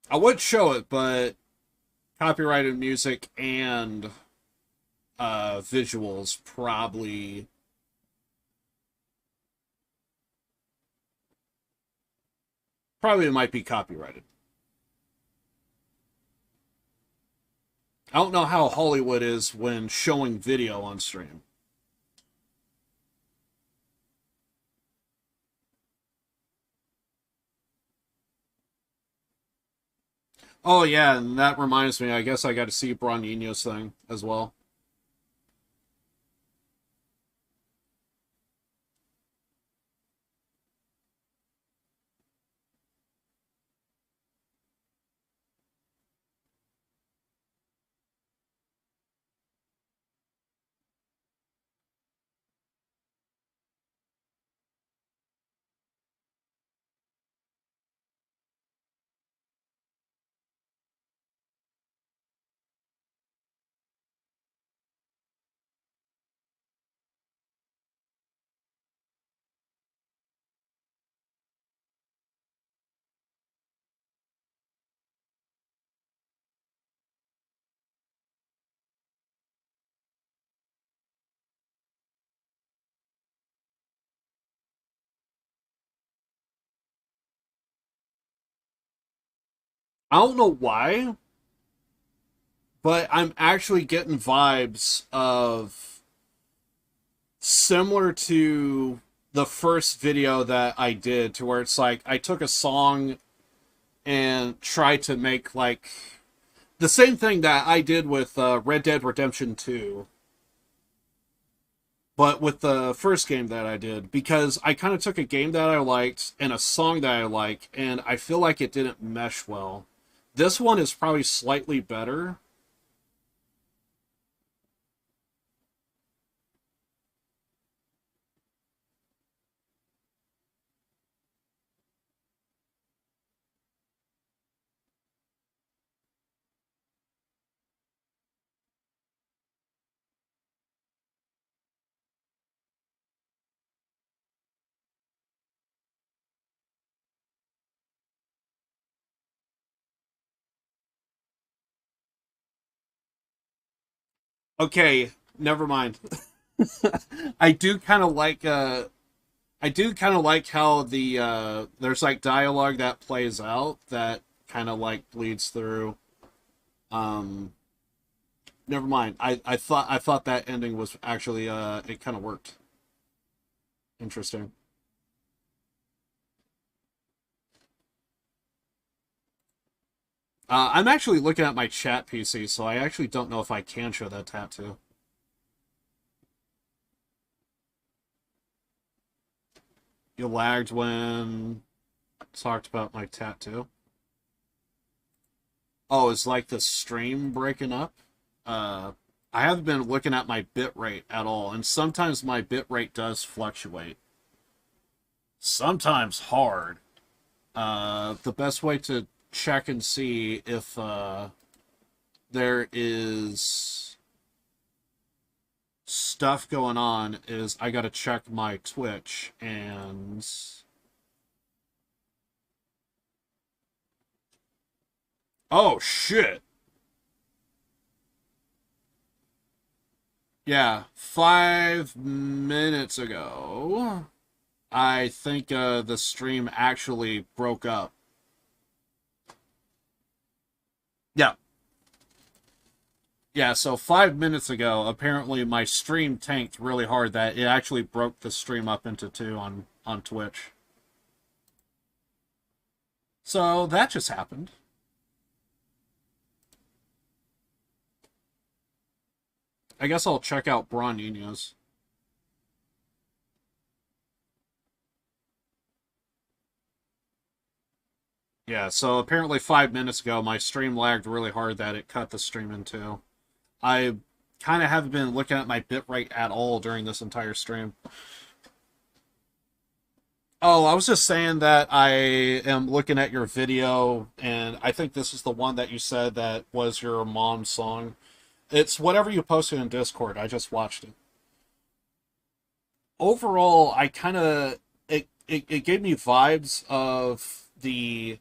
I would show it, but copyrighted music and visuals probably might be copyrighted. I don't know how Hollywood is when showing video on stream. Oh yeah, and that reminds me, I guess I got to see Bronino's thing as well. I don't know why, but I'm actually getting vibes of similar to the first video that I did, to where it's like I took a song and tried to make like the same thing that I did with Red Dead Redemption 2, but with the first game that I did, because I kind of took a game that I liked and a song that I like, and I feel like it didn't mesh well. This one is probably slightly better. Okay, never mind. I do kind of like how there's like dialogue that plays out that kind of like bleeds through. Never mind. I thought that ending was actually it kind of worked. Interesting. I'm actually looking at my chat PC, so I actually don't know if I can show that tattoo. You lagged when talked about my tattoo. Oh, it's like the stream breaking up? I haven't been looking at my bitrate at all, and sometimes my bitrate does fluctuate. Sometimes hard. The best way to check and see if there is stuff going on is I gotta check my Twitch, and oh shit. Yeah, 5 minutes ago, I think the stream actually broke up. Yeah. Yeah, so 5 minutes ago, apparently my stream tanked really hard that it actually broke the stream up into two on Twitch. So that just happened. I guess I'll check out Braun Nunez. Yeah, so apparently 5 minutes ago, my stream lagged really hard that it cut the stream in two. I kind of haven't been looking at my bitrate at all during this entire stream. Oh, I was just saying that I am looking at your video, and I think this is the one that you said that was your mom's song. It's whatever you posted in Discord. I just watched it. Overall, I kind of... It gave me vibes of the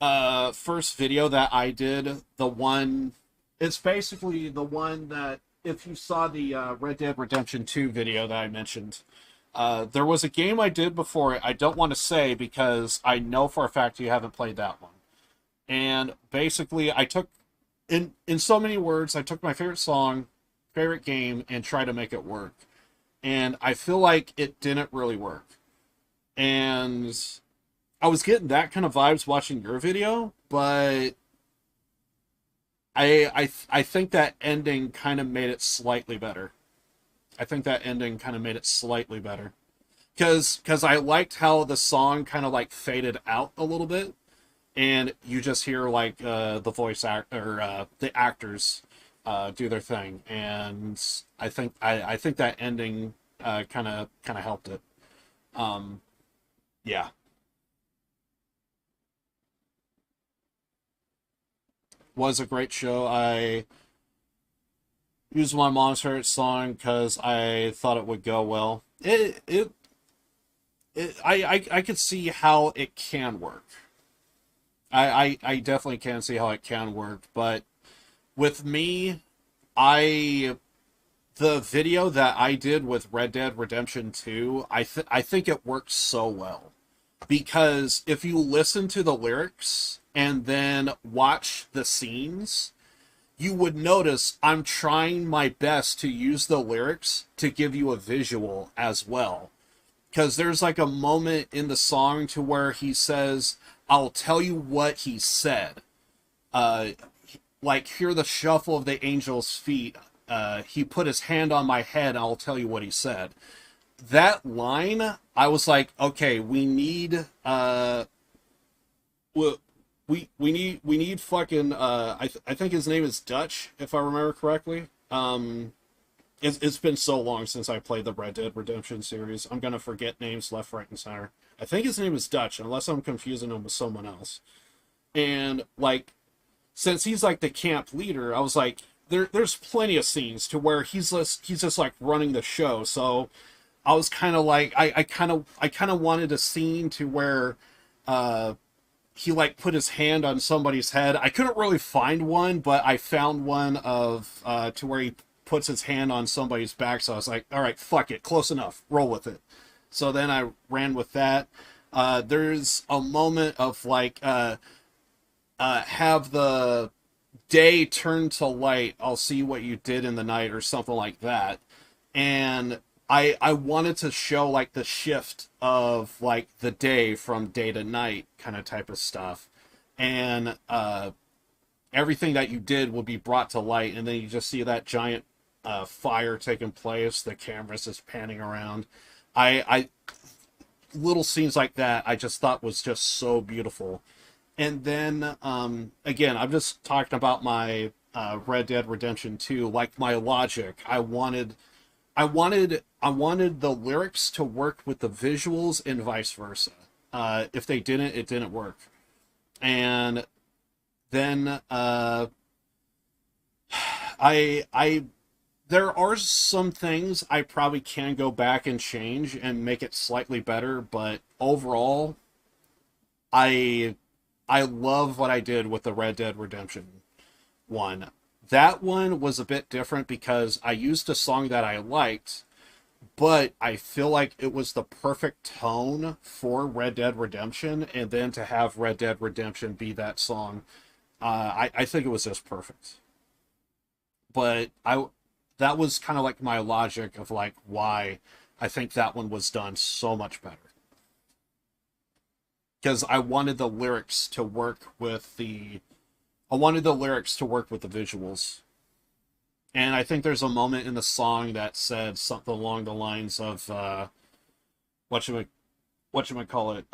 first video that I did. The one... It's basically the one that... If you saw the Red Dead Redemption 2 video that I mentioned... there was a game I did before it. I don't want to say because I know for a fact you haven't played that one. And basically, I took... In so many words, I took my favorite song, favorite game, and tried to make it work. And I feel like it didn't really work. And I was getting that kind of vibes watching your video, but I think that ending kind of made it slightly better. I think that ending kind of made it slightly better. Because I liked how the song kind of like faded out a little bit. And you just hear like the voice actor, the actors do their thing, and I think that ending kind of helped it. Yeah. Was a great show. I used my mom's favorite song because I thought it would go well. I could see how it can work. I definitely can see how it can work, but with me, the video that I did with Red Dead Redemption 2, I think it works so well. Because if you listen to the lyrics and then watch the scenes, you would notice I'm trying my best to use the lyrics to give you a visual as well. Because there's like a moment in the song to where he says, I'll tell you what he said. Like, hear the shuffle of the angel's feet. He put his hand on my head, I'll tell you what he said. That line, I was like, okay, we need we need fucking I think his name is Dutch, if I remember correctly. It's been so long since I played the Red Dead Redemption series. I'm gonna forget names left, right, and center. I think his name is Dutch, unless I'm confusing him with someone else. And, like, since he's, like, the camp leader, I was like, there's plenty of scenes to where he's just, like, running the show. So I was kind of like, I kind of wanted a scene to where he, like, put his hand on somebody's head. I couldn't really find one, but I found one of, to where puts his hand on somebody's back. So I was like, all right, fuck it, close enough, roll with it. So then I ran with that. There's a moment of like, have the day turn to light. I'll see what you did in the night, or something like that. And I wanted to show like the shift of like the day from day to night kind of type of stuff. And everything that you did will be brought to light, and then you just see that giant fire taking place. The camera's just panning around. I little scenes like that I just thought was just so beautiful. And then again, I'm just talking about my Red Dead Redemption 2, like my logic. I wanted the lyrics to work with the visuals and vice versa. If they didn't, it didn't work. And then there are some things I probably can go back and change and make it slightly better, but overall, I love what I did with the Red Dead Redemption one. That one was a bit different because I used a song that I liked, but I feel like it was the perfect tone for Red Dead Redemption, and then to have Red Dead Redemption be that song, I think it was just perfect. But that was kind of like my logic of like why I think that one was done so much better. Because I wanted the lyrics to work with the visuals. And I think there's a moment in the song that said something along the lines of whatchamacallit,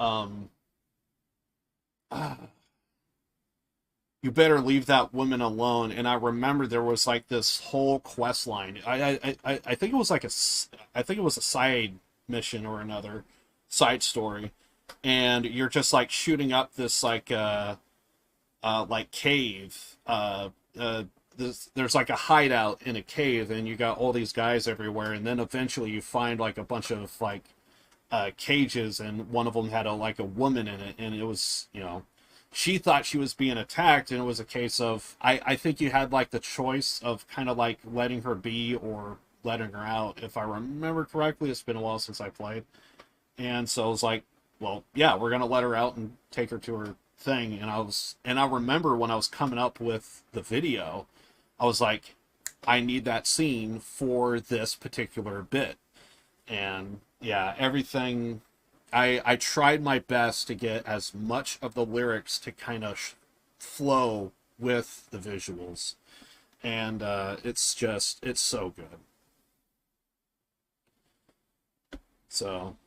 you better leave that woman alone. And I remember there was like this whole quest line. I think it was like I think it was a side mission or another side story, and you're just like shooting up this like cave. There's like a hideout in a cave, and you got all these guys everywhere, and then eventually you find like a bunch of like cages, and one of them had a woman in it, and it was, she thought she was being attacked, and it was a case of I think you had like the choice of kind of like letting her be or letting her out, if I remember correctly. It's been a while since I played, and so I was like, well, yeah, we're gonna let her out and take her to her thing. And I remember when I was coming up with the video, I was like, I need that scene for this particular bit. And yeah, everything, I tried my best to get as much of the lyrics to kind of flow with the visuals. And it's so good. So,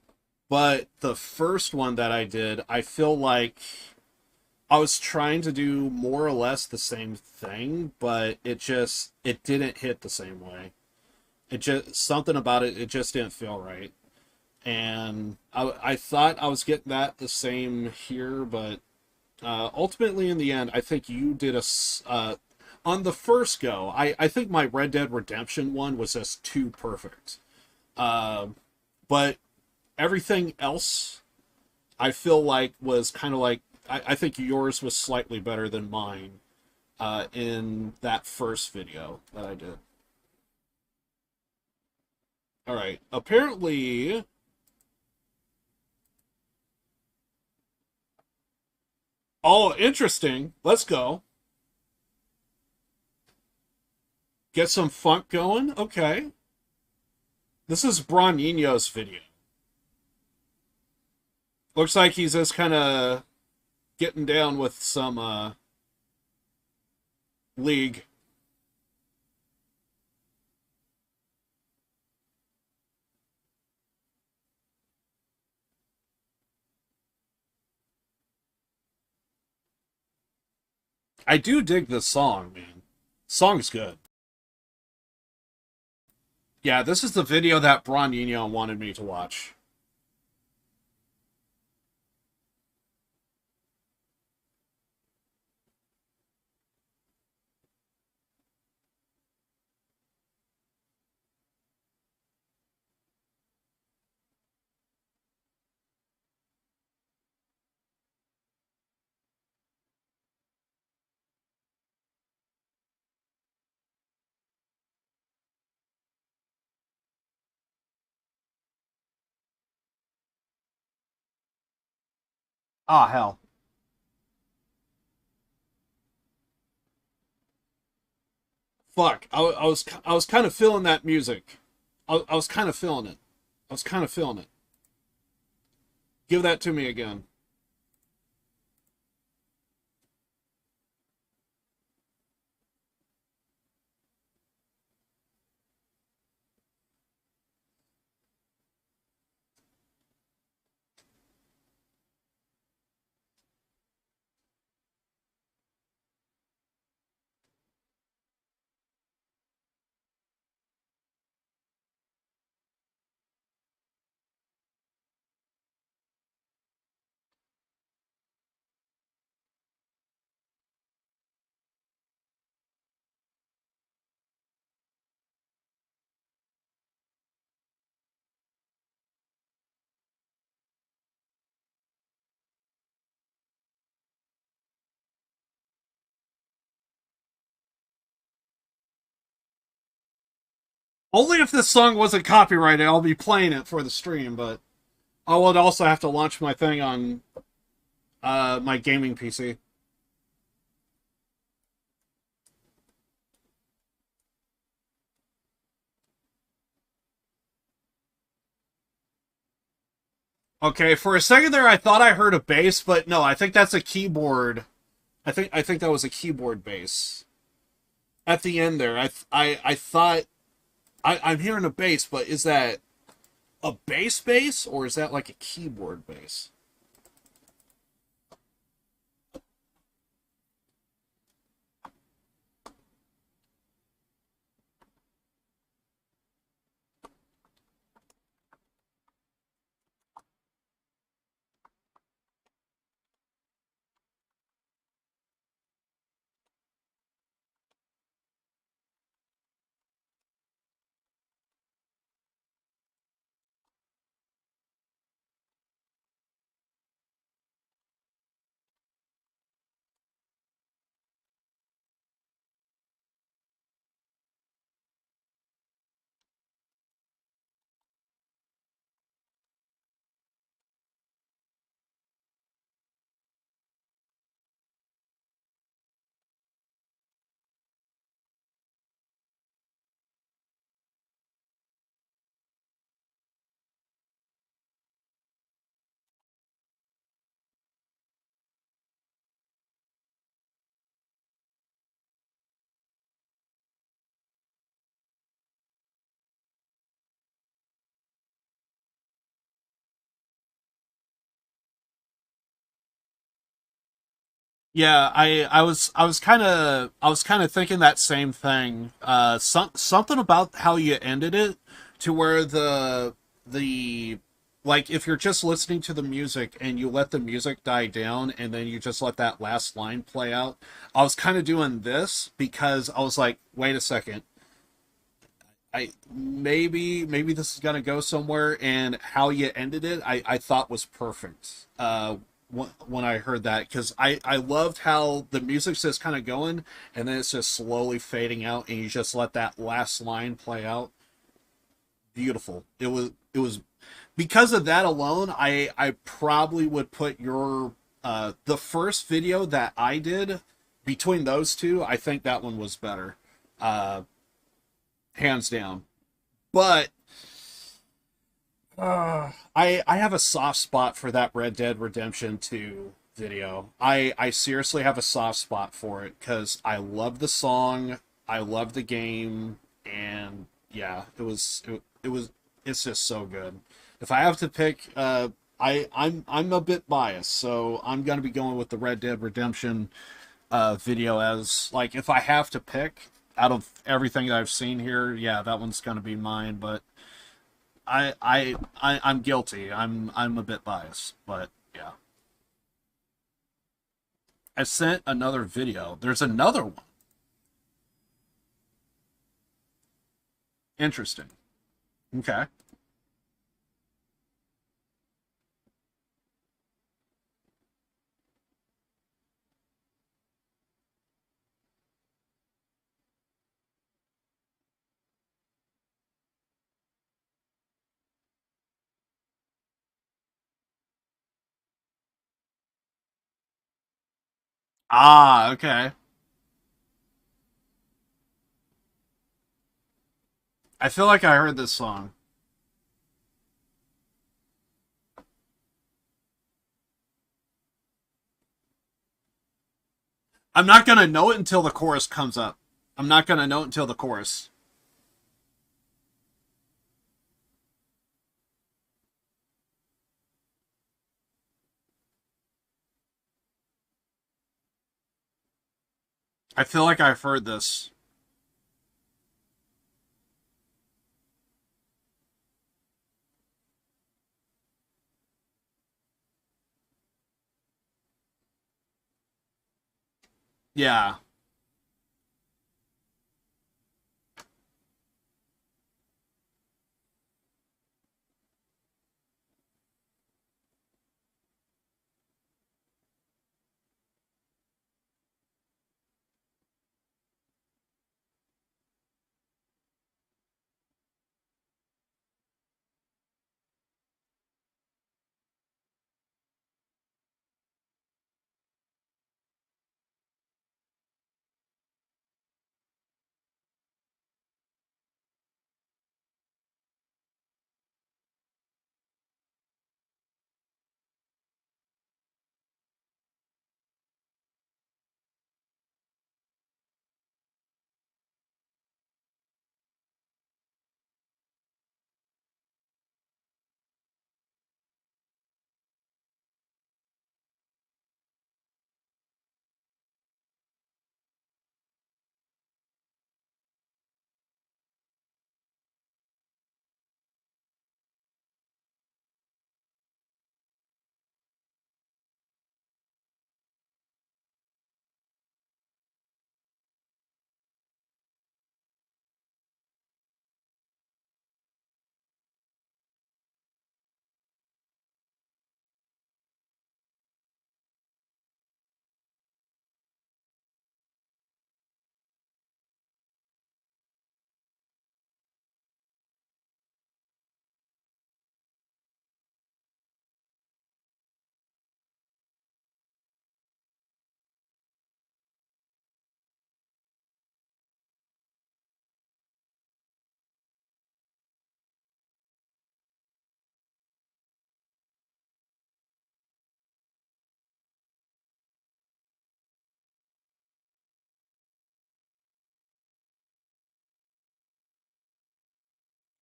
but the first one that I did, I feel like I was trying to do more or less the same thing, but it didn't hit the same way. Something about it just didn't feel right. And I thought I was getting that the same here, but ultimately in the end, I think you did on the first go, I think my Red Dead Redemption one was just too perfect. But everything else, I feel like was kind of like, I think yours was slightly better than mine in that first video that I did. All right. Apparently, oh, interesting. Let's go. Get some funk going. Okay. This is Bronino's video. Looks like he's just kind of getting down with some league. I do dig this song, man. Song's good. Yeah, this is the video that Bronino wanted me to watch. Ah, hell. Fuck. I was kind of feeling that music. I was kind of feeling it. I was kind of feeling it. Give that to me again. Only if this song wasn't copyrighted, I'll be playing it for the stream, but I would also have to launch my thing on my gaming PC. Okay, for a second there I thought I heard a bass, but no, I think that's a keyboard. I think that was a keyboard bass. At the end there, I thought I'm hearing a bass, but is that a bass or is that like a keyboard bass? Yeah, I was kind of thinking that same thing. Something about how you ended it to where the like if you're just listening to the music and you let the music die down and then you just let that last line play out. I was kind of doing this because I was like, wait a second. I maybe this is gonna go somewhere, and how you ended it, I thought was perfect. When I heard that, because I loved how the music's just kind of going, and then it's just slowly fading out, and you just let that last line play out. Beautiful. It was because of that alone. I probably would put your the first video that I did between those two. I think that one was better, uh, hands down. But I have a soft spot for that Red Dead Redemption 2 video. I seriously have a soft spot for it because I love the song, I love the game, and yeah, it's just so good. If I have to pick, I'm a bit biased, so I'm gonna be going with the Red Dead Redemption video as like if I have to pick out of everything that I've seen here, yeah, that one's gonna be mine, but. I'm guilty. I'm a bit biased, but yeah. I sent another video. There's another one. Interesting. Okay. Ah, okay. I feel like I heard this song. I'm not gonna know it until the chorus comes up. I'm not gonna know it until the chorus. I feel like I've heard this. Yeah.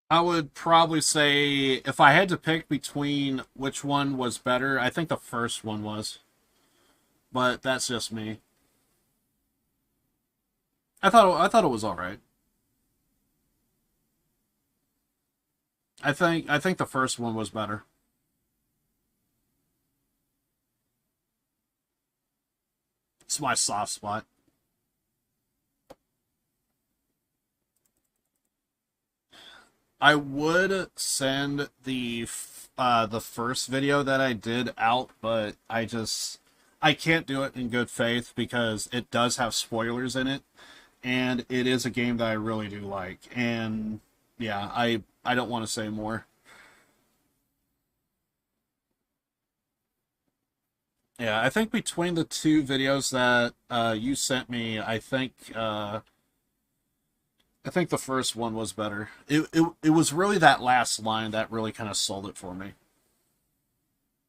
I would probably say if I had to pick between which one was better, I think the first one was. But that's just me. I thought it was all right. I think the first one was better. It's my soft spot. I would send the first video that I did out, but I can't do it in good faith because it does have spoilers in it, and it is a game that I really do like. And yeah, I don't want to say more. Yeah, I think between the two videos that you sent me, I think the first one was better. It was really that last line that really kind of sold it for me.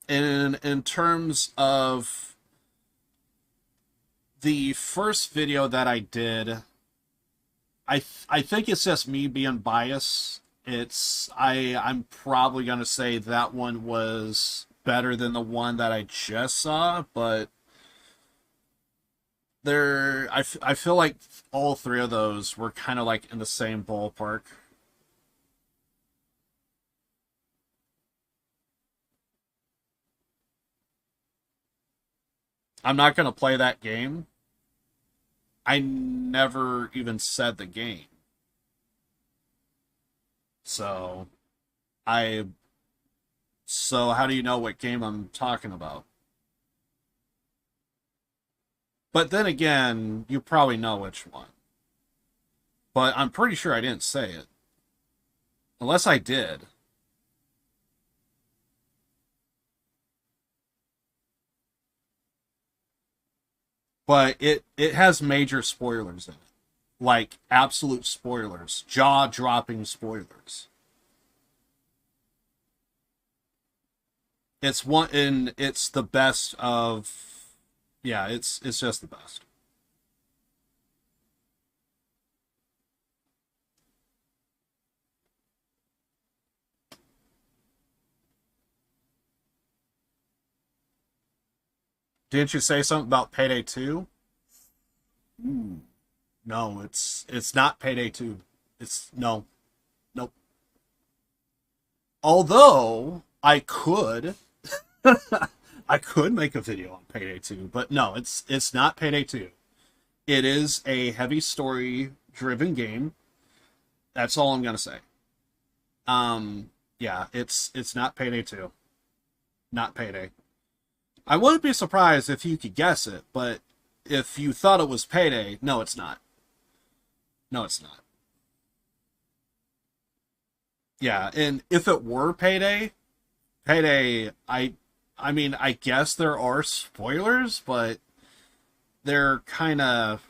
In terms of the first video that I did, I think it's just me being biased. I'm probably gonna say that one was better than the one that I just saw, but I feel like all three of those were kind of like in the same ballpark. I'm not gonna play that game. I never even said the game. So I so how do you know what game I'm talking about? But then again, you probably know which one. But I'm pretty sure I didn't say it. Unless I did. but it has major spoilers in it. Like, absolute spoilers. Jaw-dropping spoilers. It's the best of... Yeah, it's just the best. Didn't you say something about Payday 2? No, it's not Payday 2. No. Nope. Although, I could make a video on Payday 2, but no, it's not Payday 2. It is a heavy story-driven game. That's all I'm gonna say. Yeah, it's not Payday 2. Not Payday. I wouldn't be surprised if you could guess it, but if you thought it was Payday, no, it's not. No, it's not. Yeah, and if it were Payday, I mean, I guess there are spoilers, but they're kind of...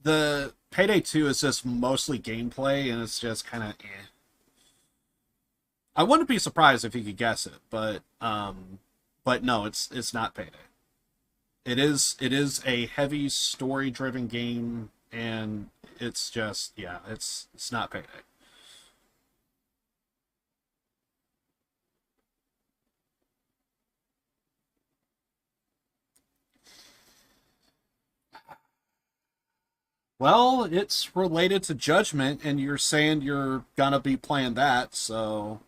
The Payday 2 is just mostly gameplay, and it's just kind of eh. I wouldn't be surprised if you could guess it, but no, it's not Payday. It is a heavy story-driven game, and it's just, yeah, it's not Payday. Well, it's related to Judgment, and you're saying you're gonna be playing that, so...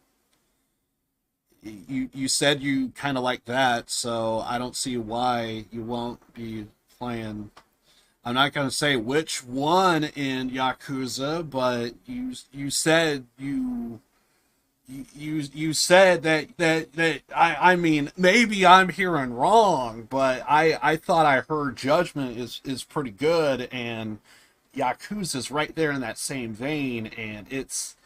You said you kind of like that, so I don't see why you won't be playing... I'm not going to say which one in Yakuza, but you said you said that I mean, maybe I'm hearing wrong, but I thought I heard Judgment is pretty good, and Yakuza's right there in that same vein, and it's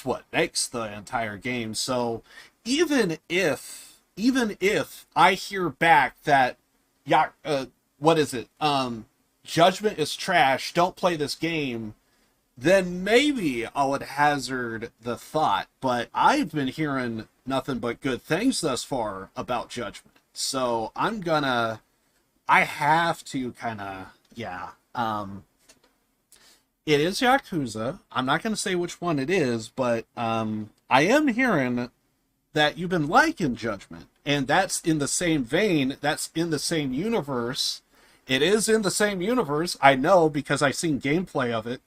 what makes the entire game. So even if I hear back that what is it? Judgment is trash, don't play this game, then maybe I would hazard the thought. But I've been hearing nothing but good things thus far about Judgment. So I have to kind of, yeah. It is Yakuza. I'm not going to say which one it is, but I am hearing that you've been liking Judgment. And that's in the same vein, that's in the same universe. It is in the same universe, I know, because I've seen gameplay of it.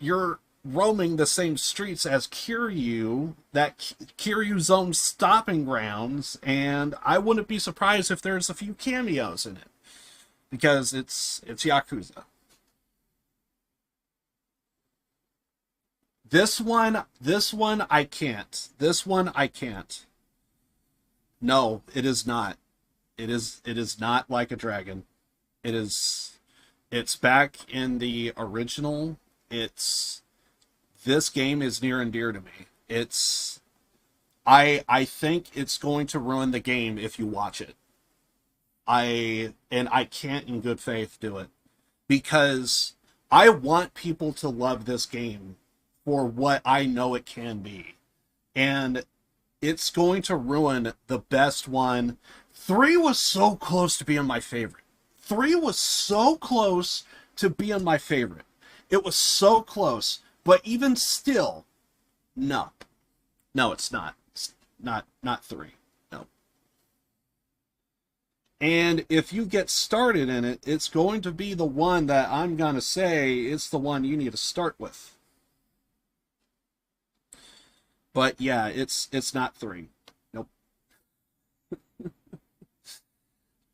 You're roaming the same streets as Kiryu, that Kiryu's own stopping grounds, and I wouldn't be surprised if there's a few cameos in it. Because it's Yakuza. This one I can't. This one I can't. No, it is not. It is not Like a Dragon. It's back in the original. This game is near and dear to me. I think it's going to ruin the game if you watch it. I can't in good faith do it, because I want people to love this game for what I know it can be. And it's going to ruin the best one. 3 was so close to being my favorite. 3 was so close to being my favorite. It was so close. But even still, no. No, it's not. It's not 3. No. And if you get started in it, it's going to be the one that I'm going to say it's the one you need to start with. But yeah, it's not 3. Nope.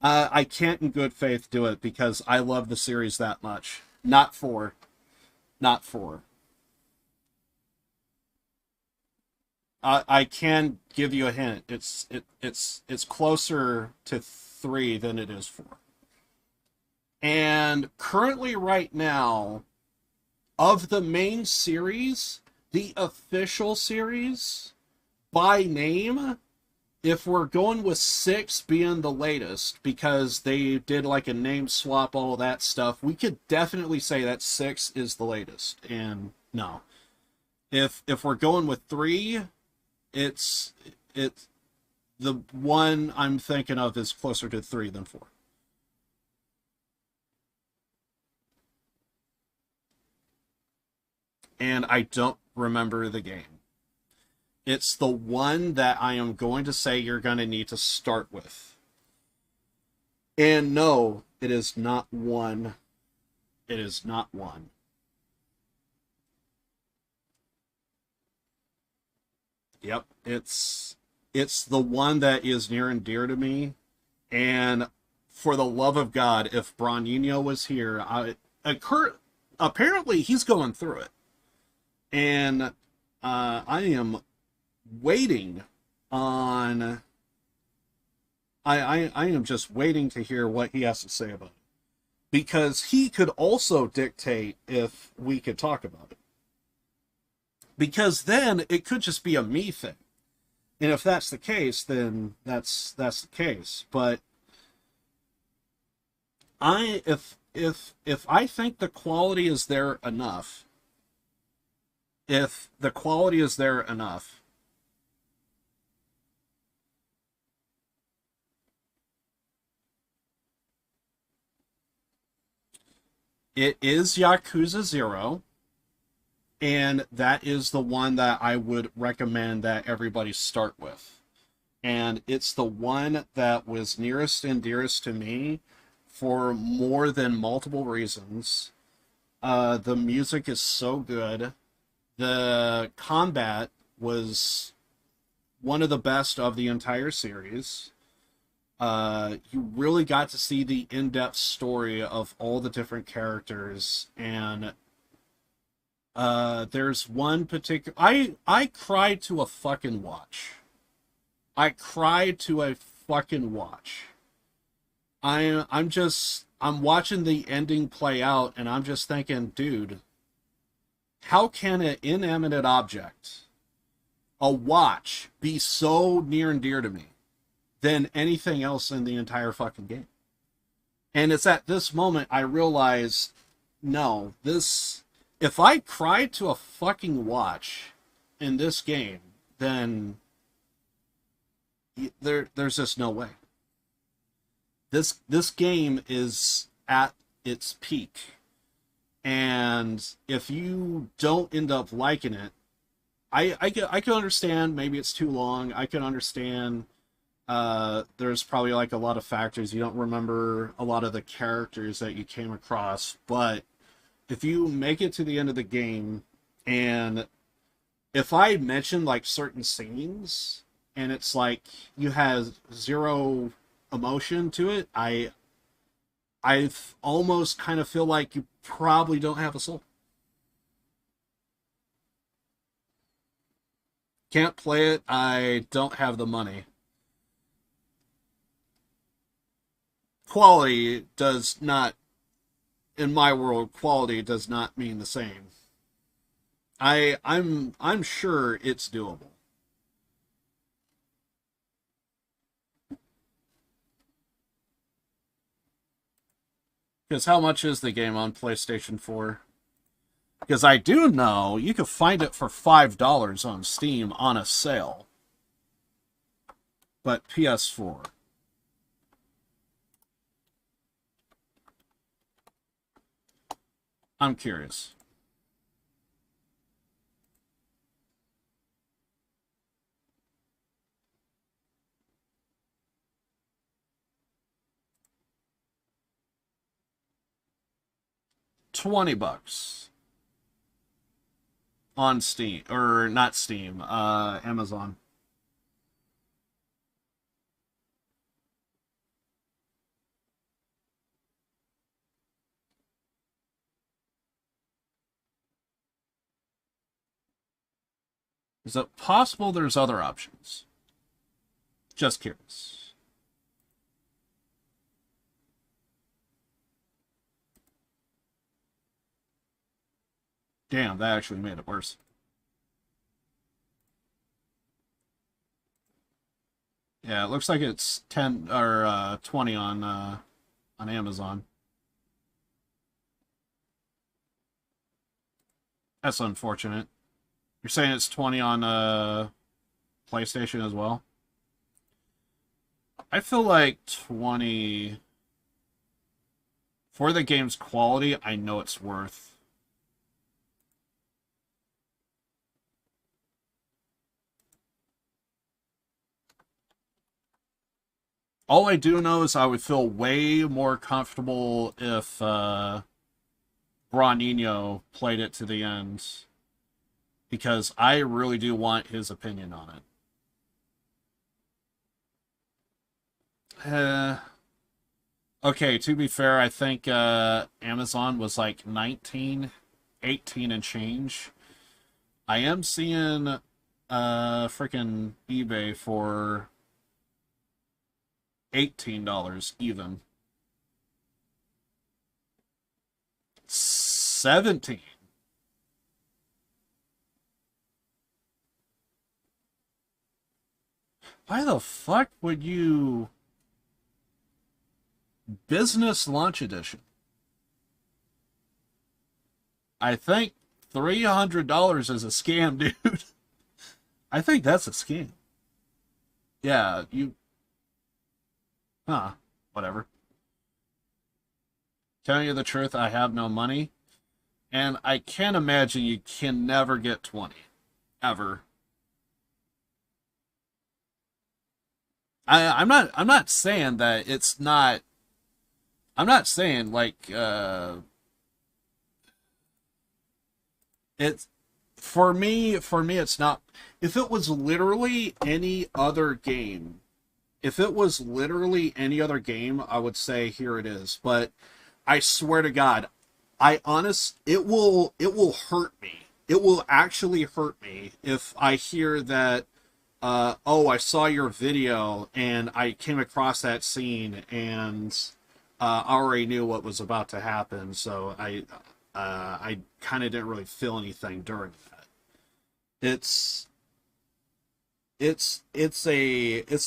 I can't in good faith do it because I love the series that much. Not 4. Not 4. I can give you a hint. It's closer to 3 than it is 4. And currently right now, of the main series, the official series by name if we're going with 6 being the latest, because they did like a name swap, all that stuff, we could definitely say that 6 is the latest. And no. If we're going with 3, it's the one I'm thinking of is closer to 3 than 4. And I don't remember the game. It's the one that I am going to say you're going to need to start with. And no, it is not 1. It is not 1. Yep, it's the one that is near and dear to me. And for the love of God, if Bronino was here, apparently he's going through it. And I am waiting on... I am just waiting to hear what he has to say about it. Because he could also dictate if we could talk about it. Because then it could just be a me thing. And if that's the case, then that's the case. But if I think the quality is there enough, if the quality is there enough, it is Yakuza 0, and that is the one that I would recommend that everybody start with. And it's the one that was nearest and dearest to me for more than multiple reasons. The music is so good. The combat was one of the best of the entire series. You really got to see the in-depth story of all the different characters, and there's one particular... I cried to a fucking watch. I cried to a fucking watch. I'm watching the ending play out, and I'm just thinking, dude, how can an inanimate object, a watch, be so near and dear to me than anything else in the entire fucking game? And it's at this moment I realize, no, if I cried to a fucking watch in this game, then there's just no way. This game is at its peak. And if you don't end up liking it, I can understand maybe it's too long. I can understand there's probably like a lot of factors. You don't remember a lot of the characters that you came across. But if you make it to the end of the game, and if I mention like certain scenes, and it's like you have zero emotion to it, I almost kind of feel like you probably don't have a soul. Can't play it. I don't have the money. Quality does not, in my world, quality does not mean the same. I'm sure it's doable. Because how much is the game on PlayStation 4? Because I do know you can find it for $5 on Steam on a sale. But PS4. I'm curious. $20 on Steam, or not Steam, Amazon. Is it possible there's other options? Just curious. Damn, that actually made it worse. Yeah, it looks like it's 10 or 20 on Amazon. That's unfortunate. You're saying it's 20 on PlayStation as well? I feel like 20 for the game's quality, I know it's worth. All I do know is I would feel way more comfortable if Bronino played it to the end, because I really do want his opinion on it. Okay, to be fair, I think Amazon was like 19, 18 and change. I am seeing freaking eBay for $18 even. 17. Why the fuck would you... Business Launch Edition. I think $300 is a scam, dude. I think that's a scam. Yeah, you... Huh. Whatever. Telling you the truth, I have no money. And I can't imagine you can never get 20. Ever. I'm not saying that it's not... I'm not saying, like, it's... For me, it's not... If it was literally any other game... If it was literally any other game, I would say, here it is. But I swear to God, it will hurt me. It will actually hurt me if I hear that, oh, I saw your video and I came across that scene and I already knew what was about to happen. So I kind of didn't really feel anything during that. It's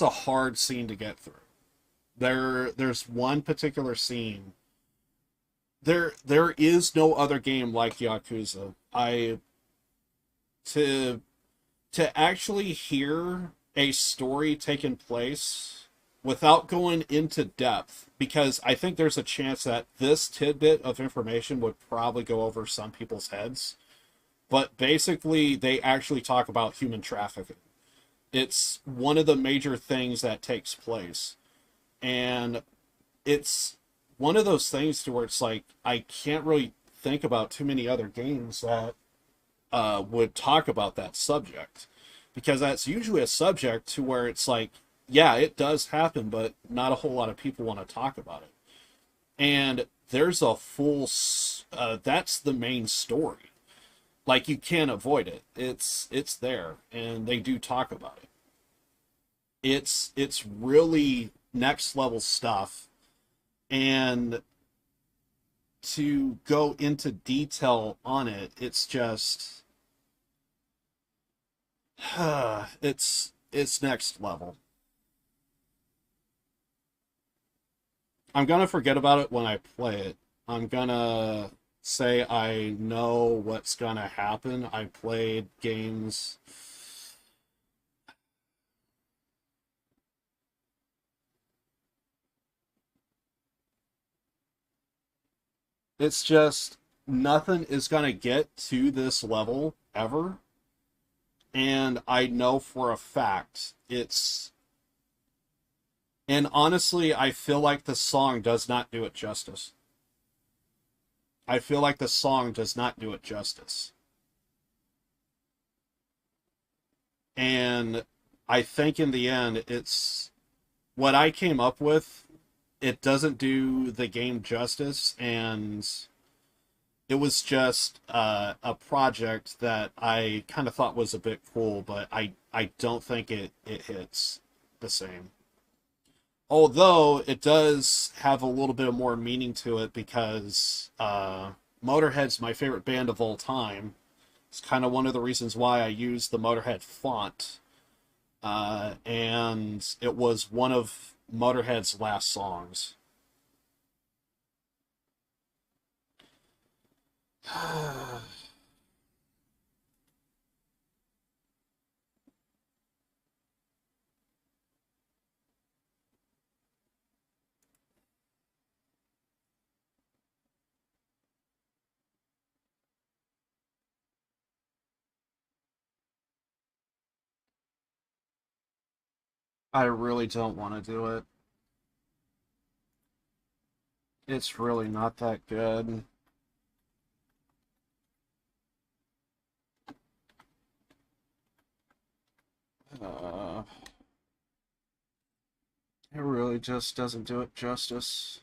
a hard scene to get through. There's one particular scene. There is no other game like Yakuza. To actually hear a story taking place without going into depth, because I think there's a chance that this tidbit of information would probably go over some people's heads. But basically, they actually talk about human trafficking. It's one of the major things that takes place. And it's one of those things to where it's like, I can't really think about too many other games that would talk about that subject. Because that's usually a subject to where it's like, yeah, it does happen, but not a whole lot of people want to talk about it. And there's a full... that's the main story. Like, you can't avoid it. It's there, and they do talk about it. It's really next level stuff, and to go into detail on it, it's just it's next level. I'm gonna forget about it when I play it. I'm gonna say I know what's gonna happen. I played games. It's just nothing is gonna get to this level ever. And I know for a fact it's... And honestly, I feel like the song does not do it justice. I feel like the song does not do it justice. And I think in the end, it's... What I came up with, it doesn't do the game justice, and it was just a project that I kind of thought was a bit cool, but I don't think it hits the same. Although it does have a little bit of more meaning to it, because Motorhead's my favorite band of all time. It's kind of one of the reasons why I use the Motorhead font. and it was one of Motorhead's last songs. I really don't want to do it. It's really not that good. It really just doesn't do it justice.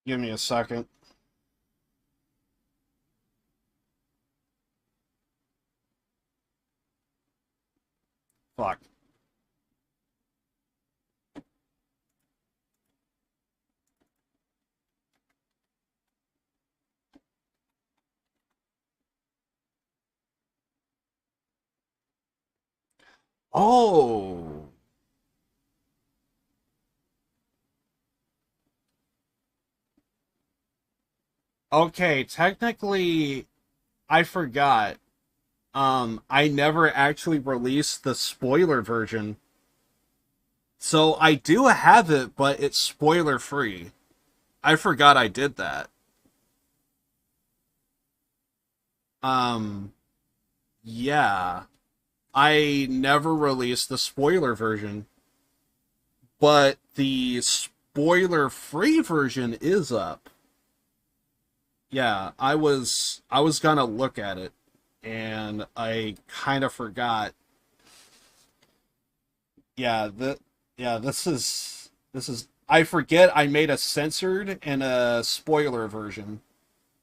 Give me a second. Fuck. Oh. Okay, technically, I forgot. I never actually released the spoiler version. So I do have it, but it's spoiler free. I forgot I did that. Yeah. I never released the spoiler version. But the spoiler free version is up. Yeah, I was gonna look at it, and I kind of forgot. Yeah, this is I forget I made a censored and a spoiler version.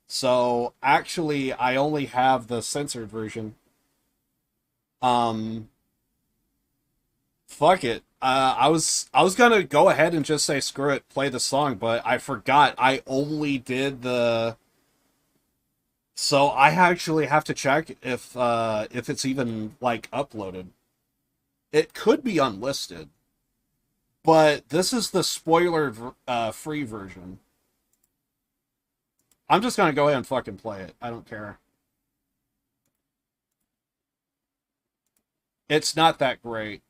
So actually I only have the censored version. Fuck it. I was gonna go ahead and just say screw it, play the song, but I forgot I only did the. So I actually have to check if it's even like uploaded. It could be unlisted, but this is the spoiler free version. I'm just gonna go ahead and fucking play it. I don't care. It's not that great.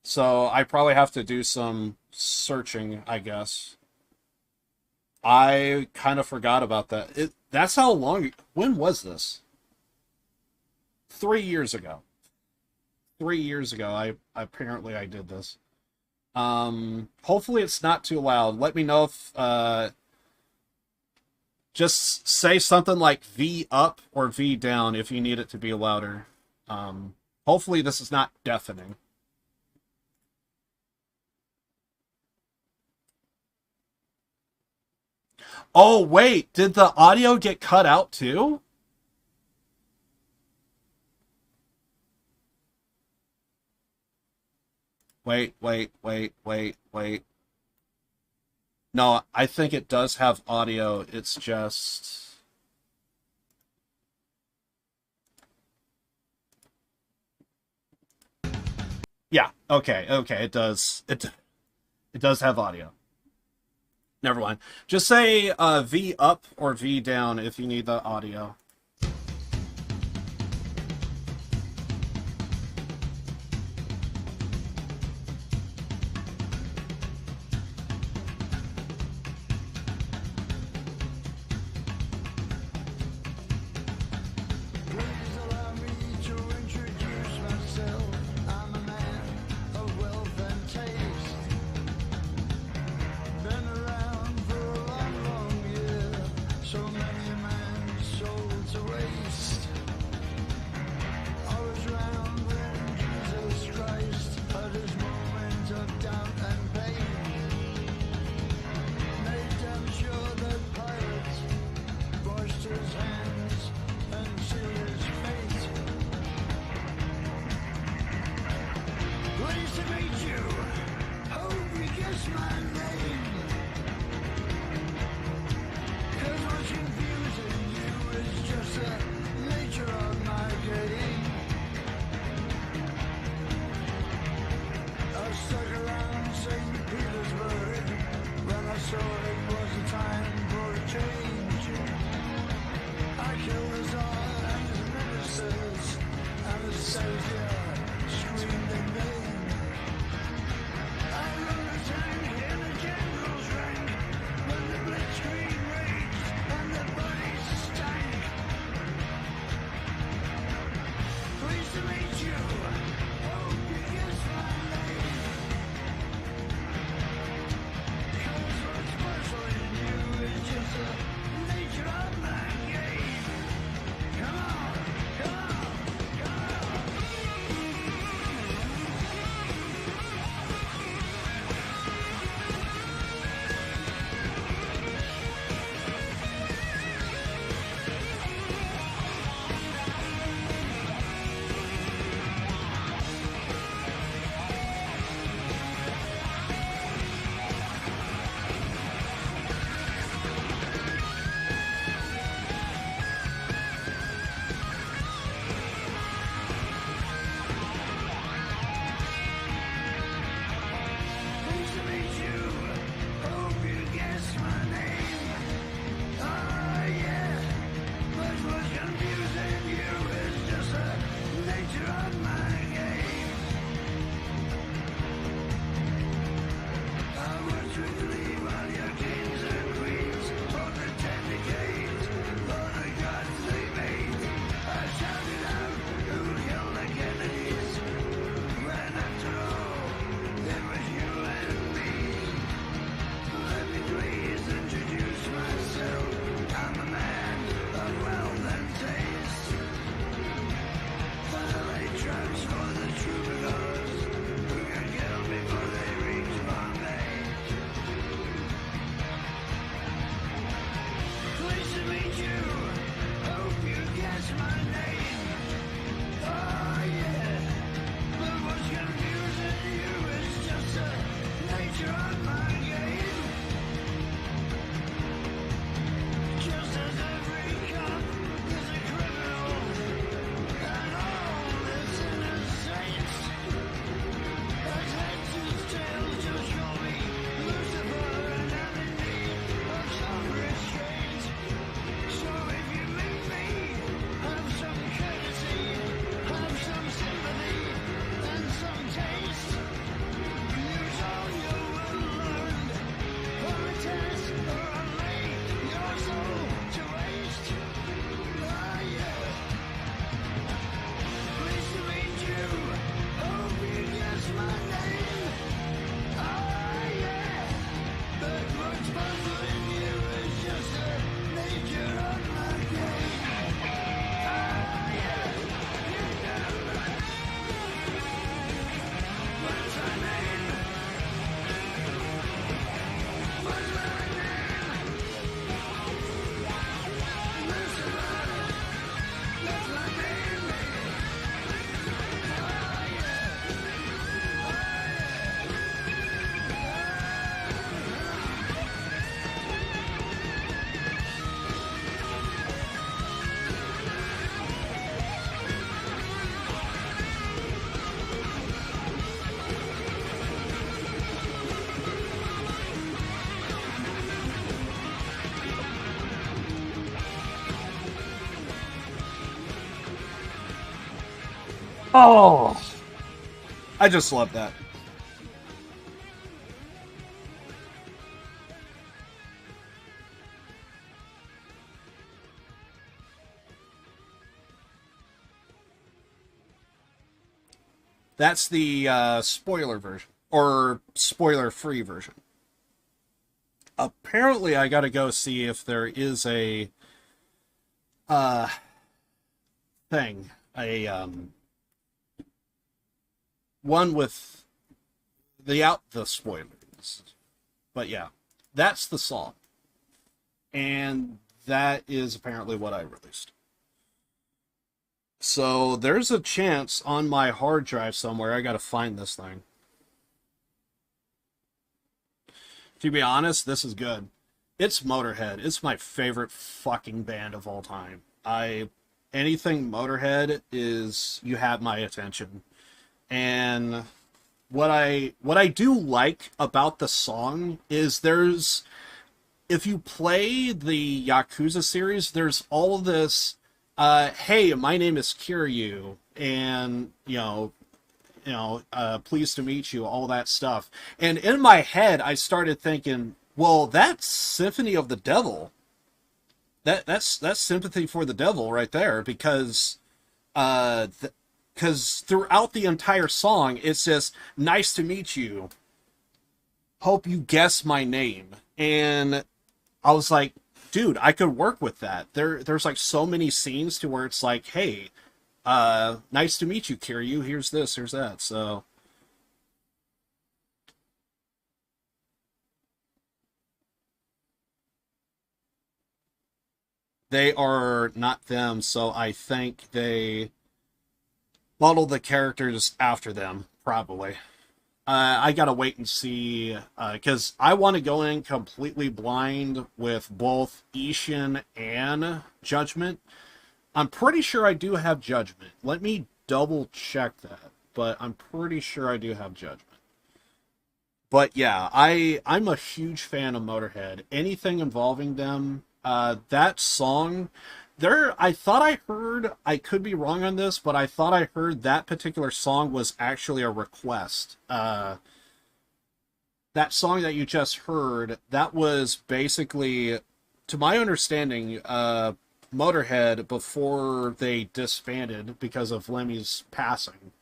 So I probably have to do some searching, I guess. I kind of forgot about that. That's how long. When was this? 3 years ago. 3 years ago, I did this. Hopefully it's not too loud. Let me know if just say something like V up or V down if you need it to be louder. Hopefully this is not deafening. Oh, wait, did the audio get cut out too? Wait. No, I think it does have audio. It's just... Yeah, okay, it does. It does have audio. Never mind. Just say V up or V down if you need the audio. So many men sold to meet you. Hope you guess my name. 'Cause what's confusing you is just the nature of my game. I stuck around St. Petersburg when I saw it was a time for a change. I killed the Tsar and his ministers, Anastasia screamed in vain. I rode a tank in the general's rank when the blitzkrieg raged and the bodies stank. Pleased to meet you. Hope you guess my name. 'Cause what's puzzling you is just the nature of my game. Come on, come on. Pleased to meet you. Hope you guess my name. Ah, yeah. But what's confusing you is just the nature of my game. I worked with all your kings and queens for the 10 decades, for the gods they made. I shouted out who killed the Kennedys, when after all, it was you and me. Let me please introduce myself. I'm a man of wealth and taste. I lay traps for the troubadours who can kill before they reach Bombay. Pleased to meet you. Hope you guess my name. Oh yeah. But what's confusing you is just the nature of my game. Just as every cop is a criminal, and all is innocent. As heads and tails just call me Lucifer, and I'm in need of some restraint. So if you meet me, have some courtesy, have some sympathy, and some taste. Use all your well-learned for a test or unlay your soul to waste. Ah, yeah. Pleased to meet you. Hope you guess my name. Ah, yeah. But what's puzzling you is just the nature of my game. Ah, yeah. What's my name? What's my name? Lucifer. That's my name. Ah, yeah. Oh, I just love that. That's the spoiler version, or spoiler-free version. Apparently, I gotta go see if there is a thing, one with the spoilers. But yeah, that's the song, and that is apparently what I released. So there's a chance on my hard drive somewhere. I gotta find this thing. To be honest, this is good. It's Motorhead. It's my favorite fucking band of all time. Anything Motorhead is, you have my attention. And what I do like about the song is if you play the Yakuza series, there's all this, hey, my name is Kiryu, and, pleased to meet you, all that stuff. And in my head, I started thinking, well, that's Symphony of the Devil. That's sympathy for the devil right there, because throughout the entire song, it's just, nice to meet you. Hope you guess my name. And I was like, dude, I could work with that. There's like so many scenes to where it's like, hey, nice to meet you, Kiryu. Here's this, here's that. So they are not them, so I think they modeled the characters after them, probably. I gotta wait and see, because I want to go in completely blind with both Ishin and Judgment. I'm pretty sure I do have Judgment. Let me double check that, but I'm pretty sure I do have Judgment. But yeah, I'm a huge fan of Motorhead. Anything involving them, that song, I thought I heard, I could be wrong on this, but I thought I heard that particular song was actually a request. That song that you just heard, that was basically, to my understanding, Motorhead, before they disbanded because of Lemmy's passing.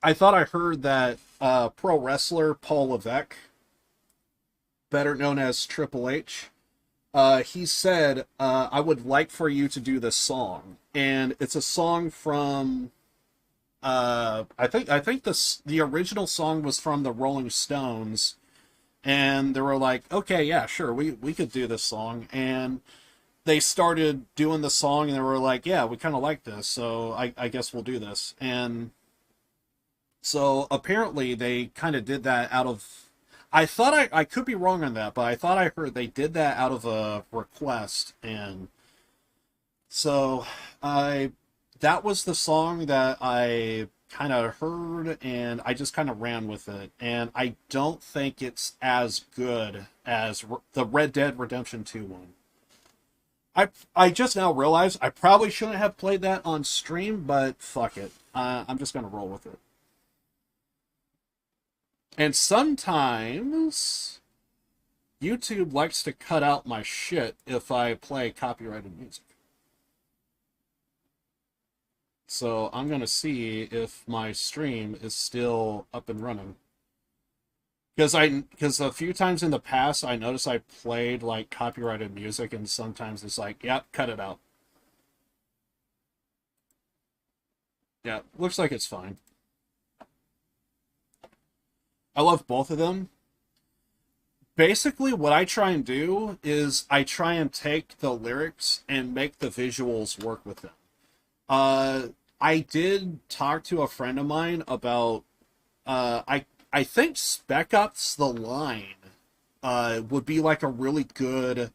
I thought I heard that pro wrestler Paul Levesque, better known as Triple H, he said, I would like for you to do this song. And it's a song from, I think the original song was from the Rolling Stones. And they were like, okay, yeah, sure, we could do this song. And they started doing the song, and they were like, yeah, we kind of like this, so I guess we'll do this. And so apparently they kind of did that out of, I thought I could be wrong on that, but I thought I heard they did that out of a request. And so that was the song that I kind of heard, and I just kind of ran with it. And I don't think it's as good as the Red Dead Redemption 2 one. I just now realized I probably shouldn't have played that on stream, but fuck it. I'm just going to roll with it. And sometimes YouTube likes to cut out my shit if I play copyrighted music. So I'm going to see if my stream is still up and running. Because a few times in the past, I noticed I played like copyrighted music, and sometimes it's like, yep, cut it out. Yeah, looks like it's fine. I love both of them. Basically, what I try and do is I try and take the lyrics and make the visuals work with them. I did talk to a friend of mine about, I think Spec Ops The Line would be like a really good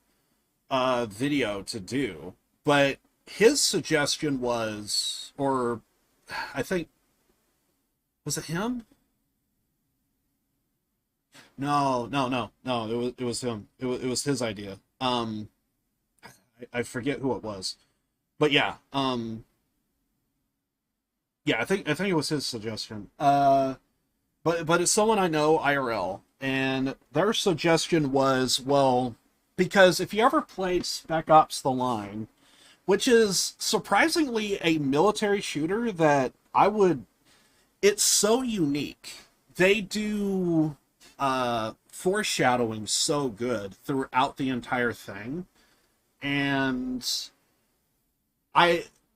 video to do. But his suggestion was, or I think, was it him? No, it was him. It was his idea. I forget who it was. But yeah, yeah, I think it was his suggestion. But it's someone I know IRL, and their suggestion was, well, because if you ever played Spec Ops The Line, which is surprisingly a military shooter that it's so unique. They do foreshadowing so good throughout the entire thing. And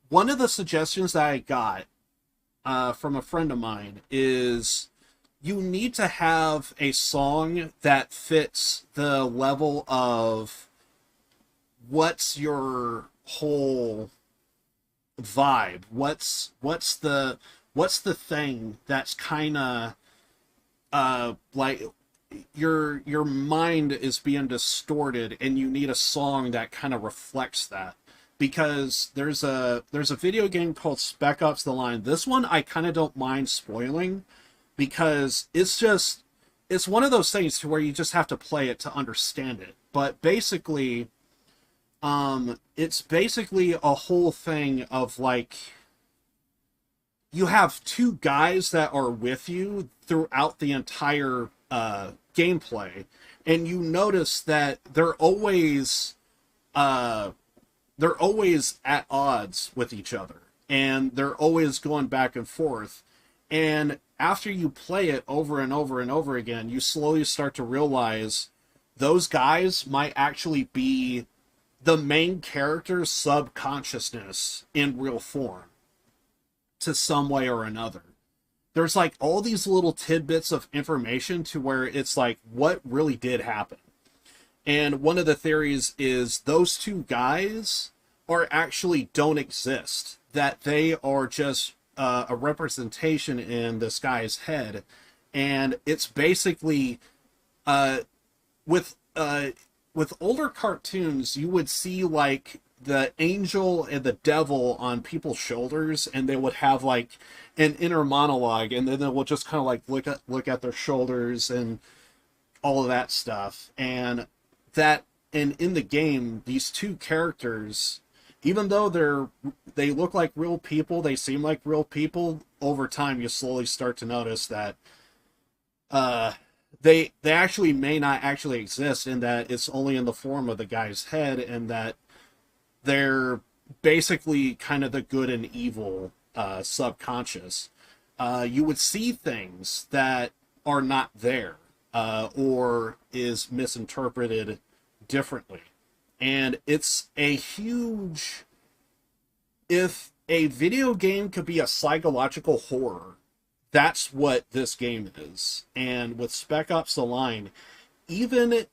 one of the suggestions that I got from a friend of mine is you need to have a song that fits the level of what's your whole vibe. What's the thing that's kind of like, your mind is being distorted, and you need a song that kind of reflects that. Because there's a video game called Spec Ops: The Line. This one I kind of don't mind spoiling, because it's one of those things to where you just have to play it to understand it. But basically, it's basically a whole thing of like, you have two guys that are with you throughout the entire gameplay, and you notice that they're always at odds with each other, and they're always going back and forth. And after you play it over and over and over again, you slowly start to realize those guys might actually be the main character's subconsciousness in real form, to some way or another. There's like all these little tidbits of information to where it's like, what really did happen? And one of the theories is those two guys are actually don't exist, that they are just a representation in this guy's head. And it's basically with older cartoons, you would see like the angel and the devil on people's shoulders, and they would have like an inner monologue, and then they will just kind of like look at their shoulders and all of that stuff. And in the game, these two characters, even though they look like real people, they seem like real people, over time you slowly start to notice that they actually may not actually exist, and that it's only in the form of the guy's head, and that they're basically kind of the good and evil subconscious. You would see things that are not there, or is misinterpreted differently. And it's a huge... If a video game could be a psychological horror, that's what this game is. And with Spec Ops: The Line, even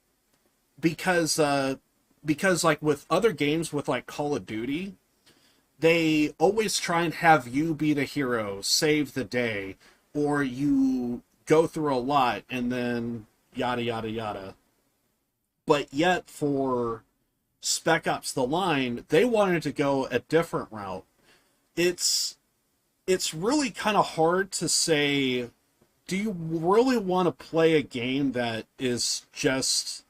because like with other games, with like Call of Duty, they always try and have you be the hero, save the day, or you go through a lot and then yada yada yada. But yet for Spec Ops: The Line, they wanted to go a different route. It's really kind of hard to say, do you really want to play a game that is just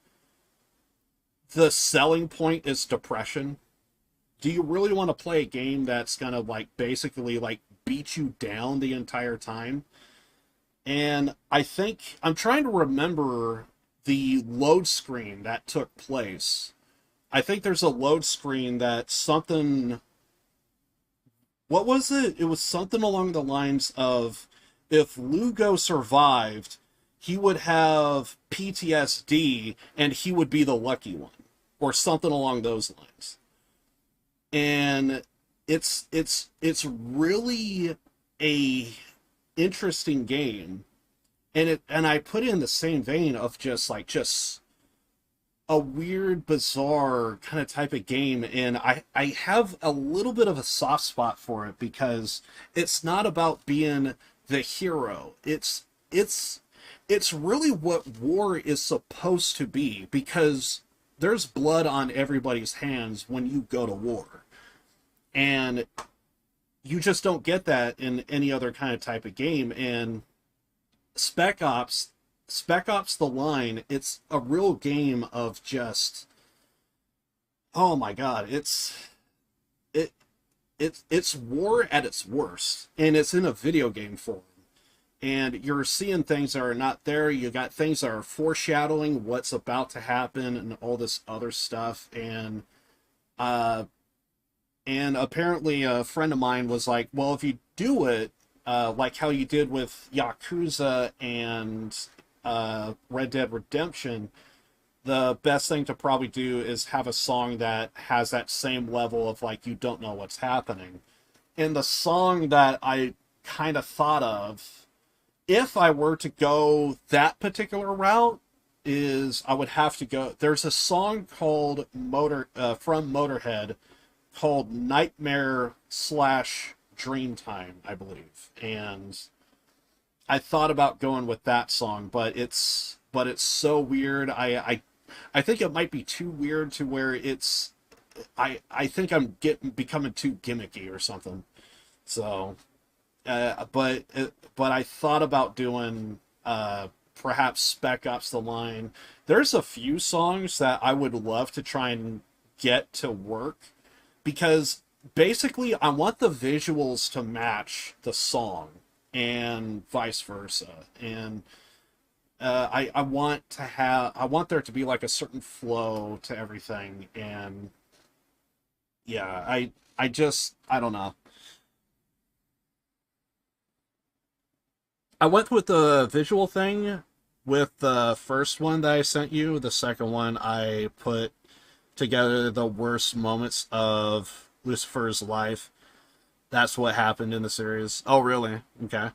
the selling point is depression? Do you really want to play a game that's gonna like basically like beat you down the entire time? And I think I'm trying to remember the load screen that took place. I think there's a load screen that something... What was it? It was something along the lines of, if Lugo survived, he would have PTSD and he would be the lucky one, or something along those lines. And it's really a interesting game, and I put it in the same vein of just a weird, bizarre kind of type of game. And I have a little bit of a soft spot for it, because it's not about being the hero. It's really what war is supposed to be, because there's blood on everybody's hands when you go to war. And you just don't get that in any other kind of type of game. And Spec Ops: The Line, it's a real game of just, oh my god, it's war at its worst, and it's in a video game form. And you're seeing things that are not there. You got things that are foreshadowing what's about to happen and all this other stuff. And apparently a friend of mine was like, well, if you do it like how you did with Yakuza and Red Dead Redemption, the best thing to probably do is have a song that has that same level of like, you don't know what's happening. And the song that I kind of thought of, if I were to go that particular route, is I would have to go... There's a song called from Motorhead called Nightmare/Dreamtime, I believe. And I thought about going with that song, but it's but it's so weird. I think it might be too weird to where it's. I think I'm becoming too gimmicky or something. So, but I thought about doing perhaps Spec Ops: The Line. There's a few songs that I would love to try and get to work, because basically I want the visuals to match the song and vice versa. And I want there to be like a certain flow to everything. And yeah, I don't know. I went with the visual thing with the first one that I sent you. The second one, I put together the worst moments of Lucifer's life. That's what happened in the series. Oh, really? Okay.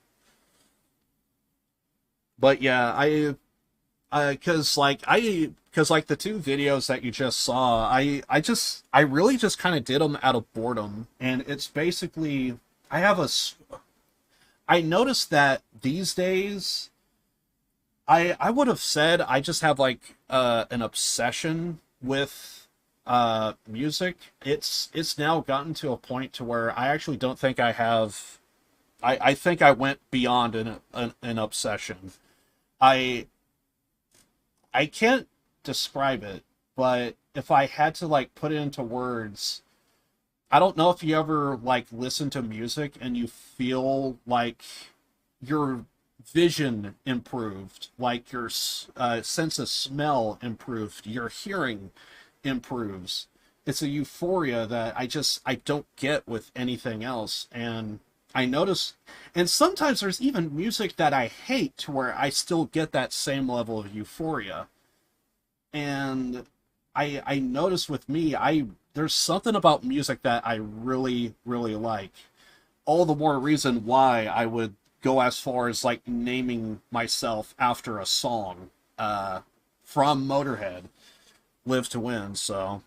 But yeah, because like the two videos that you just saw, I really just kind of did them out of boredom. And it's basically, I noticed that these days, I would have said I just have like an obsession with music. It's now gotten to a point to where I actually don't think I have. I think I went beyond an obsession. I can't describe it, but if I had to like put it into words, I don't know if you ever like listen to music and you feel like your vision improved, like your sense of smell improved, your hearing improves. It's a euphoria that I don't get with anything else. And I notice, and sometimes there's even music that I hate to where I still get that same level of euphoria. And I notice with me, there's something about music that I really, really like. All the more reason why I would go as far as like naming myself after a song from Motorhead, Live to Win. So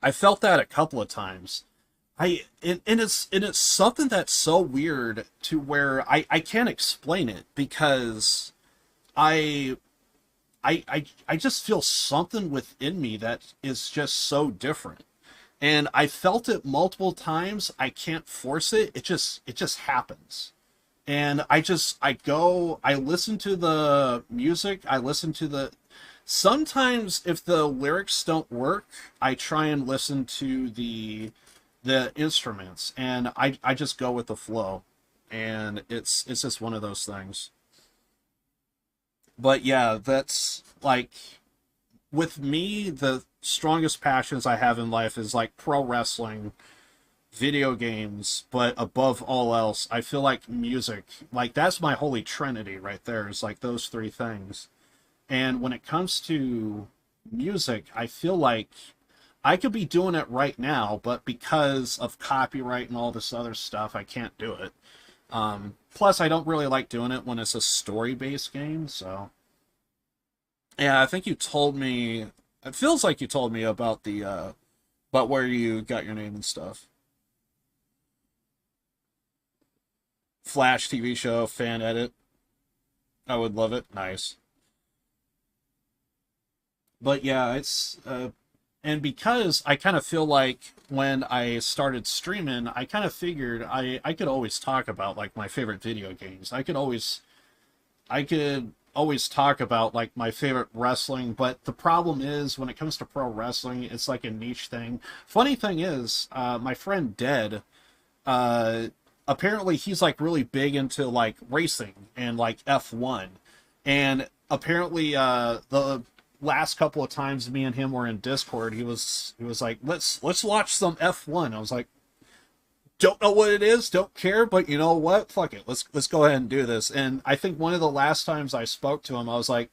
I felt that a couple of times. And it's something that's so weird to where I can't explain it, because I just feel something within me that is just so different. And I felt it multiple times. I can't force it. It just happens. And I listen to the music. Sometimes if the lyrics don't work, I try and listen to the instruments, and I just go with the flow. And it's just one of those things. But yeah, that's like, with me, the strongest passions I have in life is like pro wrestling, video games, but above all else, I feel like music, like that's my holy trinity right there, is like those three things. And when it comes to music, I feel like I could be doing it right now, but because of copyright and all this other stuff, I can't do it. Plus, I don't really like doing it when it's a story-based game, so. Yeah, I think you told me, it feels like you told me about about where you got your name and stuff. Flash TV show, fan edit. I would love it. Nice. But yeah, and because I kind of feel like when I started streaming, I kind of figured I could always talk about like my favorite video games. I could always talk about like my favorite wrestling, but the problem is when it comes to pro wrestling, it's like a niche thing. Funny thing is, my friend Dead, apparently he's like really big into like racing and like F1. And apparently the last couple of times me and him were in Discord, he was like, let's watch some F1. I was like, don't know what it is, don't care, but you know what? Fuck it. Let's go ahead and do this. And I think one of the last times I spoke to him, I was like,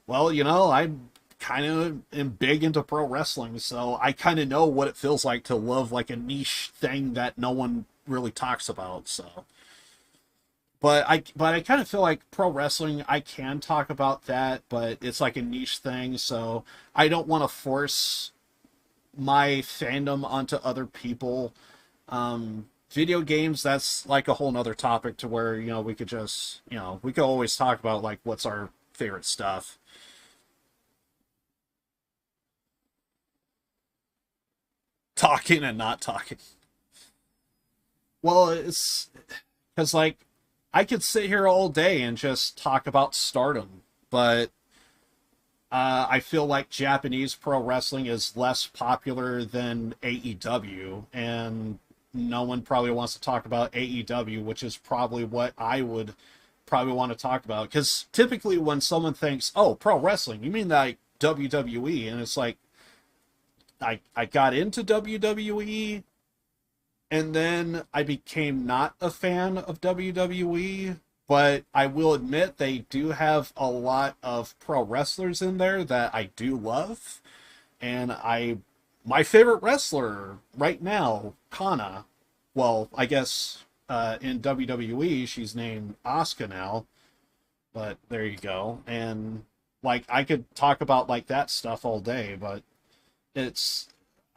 well, you know, I kind of am big into pro wrestling, so I kind of know what it feels like to love like a niche thing that no one really talks about. So but I kind of feel like pro wrestling, I can talk about that, but it's like a niche thing, so I don't want to force my fandom onto other people. Video games, that's like a whole nother topic to where, you know, we could just, you know, we could always talk about like what's our favorite stuff. Talking and not talking. Well, it's because, like, I could sit here all day and just talk about Stardom, but I feel like Japanese pro wrestling is less popular than AEW, and no one probably wants to talk about AEW, which is probably what I would probably want to talk about. Because typically when someone thinks, oh, pro wrestling, you mean like WWE? And it's like, I got into WWE, and then I became not a fan of WWE, but I will admit they do have a lot of pro wrestlers in there that I do love. And my favorite wrestler right now, Kana, well, I guess in WWE she's named Asuka now, but there you go. And like, I could talk about like that stuff all day, but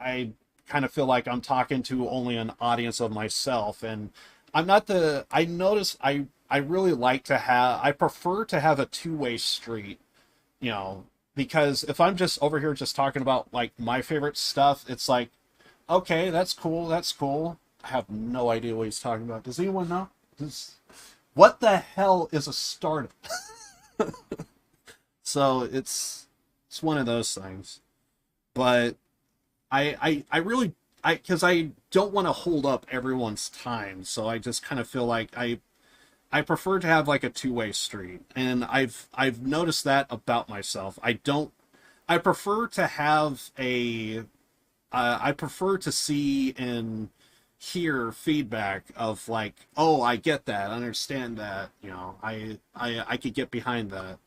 I kind of feel like I'm talking to only an audience of myself, and I notice I really like to I prefer to have a two-way street, you know, because if I'm just over here just talking about like my favorite stuff, it's like, okay, that's cool, that's cool. I have no idea what he's talking about. Does anyone know? What the hell is a startup? So it's one of those things. But I really, because I don't want to hold up everyone's time, so I just kind of feel like I prefer to have like a two-way street, and I've noticed that about myself. I prefer to have I prefer to see and hear feedback of like, oh, I get that, I understand that, you know, I could get behind that.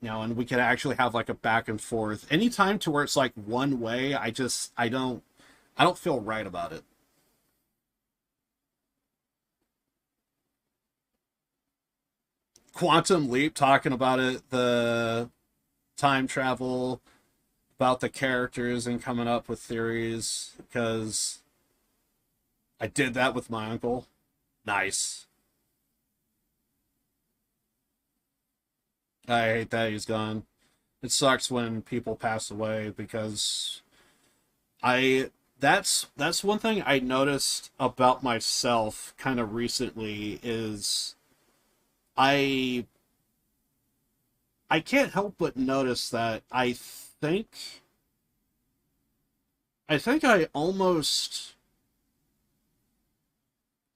You know, and we could actually have like a back and forth. Anytime to where it's like one way, I don't feel right about it. Quantum Leap talking about it, the time travel, about the characters and coming up with theories, because I did that with my uncle. Nice. I hate that he's gone. It sucks when people pass away, because that's one thing I noticed about myself kind of recently is I can't help but notice that I think I almost,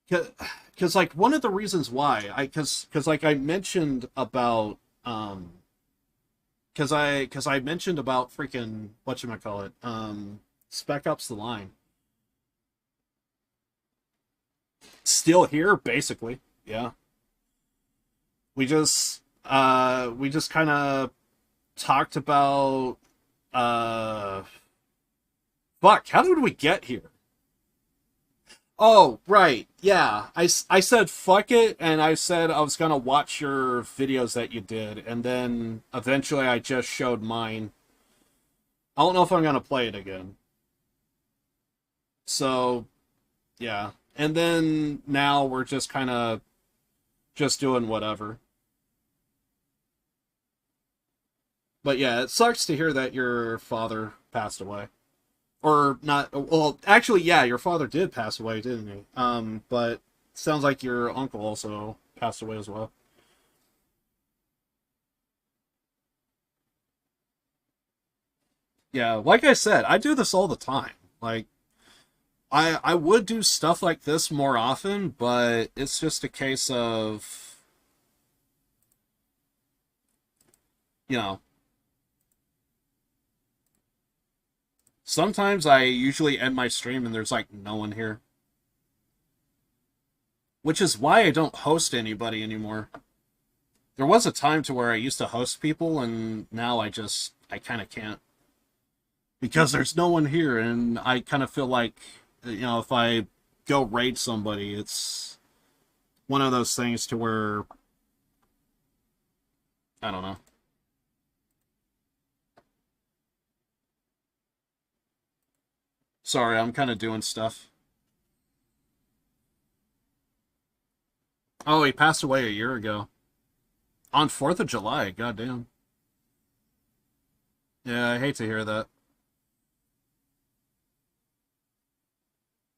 because like one of the reasons why because like I mentioned about because I mentioned about freaking whatchamacallit, Spec Ops The Line. Still here, basically. Yeah. We just kind of talked about fuck, how did we get here? Oh, right. Yeah. I said fuck it, and I said I was going to watch your videos that you did, and then eventually I just showed mine. I don't know if I'm going to play it again. So, yeah. And then now we're just kind of just doing whatever. But yeah, it sucks to hear that your father passed away. Or not, well, actually, yeah, your father did pass away, didn't he? But sounds like your uncle also passed away as well. Yeah, like I said, I do this all the time. Like, I would do stuff like this more often, but it's just a case of, you know, sometimes I usually end my stream and there's like no one here. Which is why I don't host anybody anymore. There was a time to where I used to host people, and now I kind of can't. Because there's no one here, and I kind of feel like, you know, if I go raid somebody, it's one of those things to where, I don't know. Sorry, I'm kind of doing stuff. Oh, he passed away a year ago. On 4th of July, goddamn. Yeah, I hate to hear that.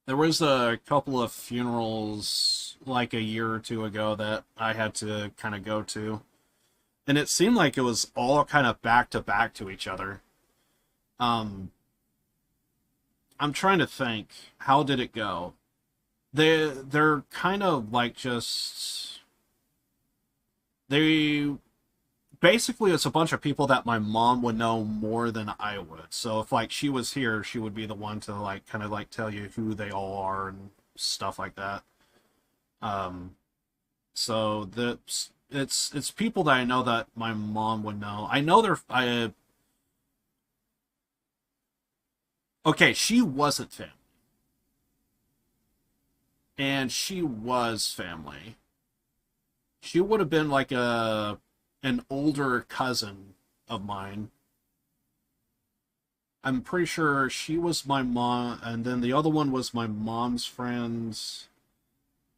There was a couple of funerals like a year or two ago that I had to kind of go to. And it seemed like it was all kind of back to back to each other. Um, I'm trying to think, how did it go? They're kind of like just they basically it's a bunch of people that my mom would know more than I would. So if like she was here, she would be the one to like kind of like tell you who they all are and stuff like that. Um, so it's people that I know that my mom would know. I know I okay, she wasn't family. And she was family. She would have been like an older cousin of mine. I'm pretty sure she was my mom, and then the other one was my mom's friends.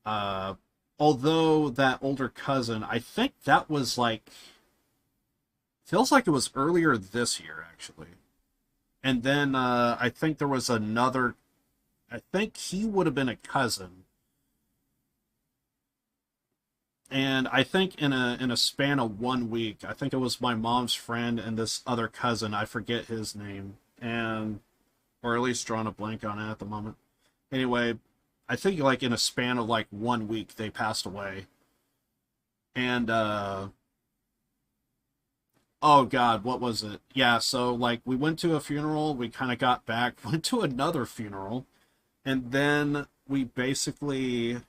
Uh, Although that older cousin, I think that was like, feels like it was earlier this year actually. And then I think there was another. I think he would have been a cousin. And I think in a span of 1 week, I think it was my mom's friend and this other cousin. I forget his name, and or at least drawing a blank on it at the moment. Anyway, I think like in a span of like 1 week, they passed away. And oh God, what was it? Yeah, so like we went to a funeral, we kind of got back, went to another funeral, and then we basically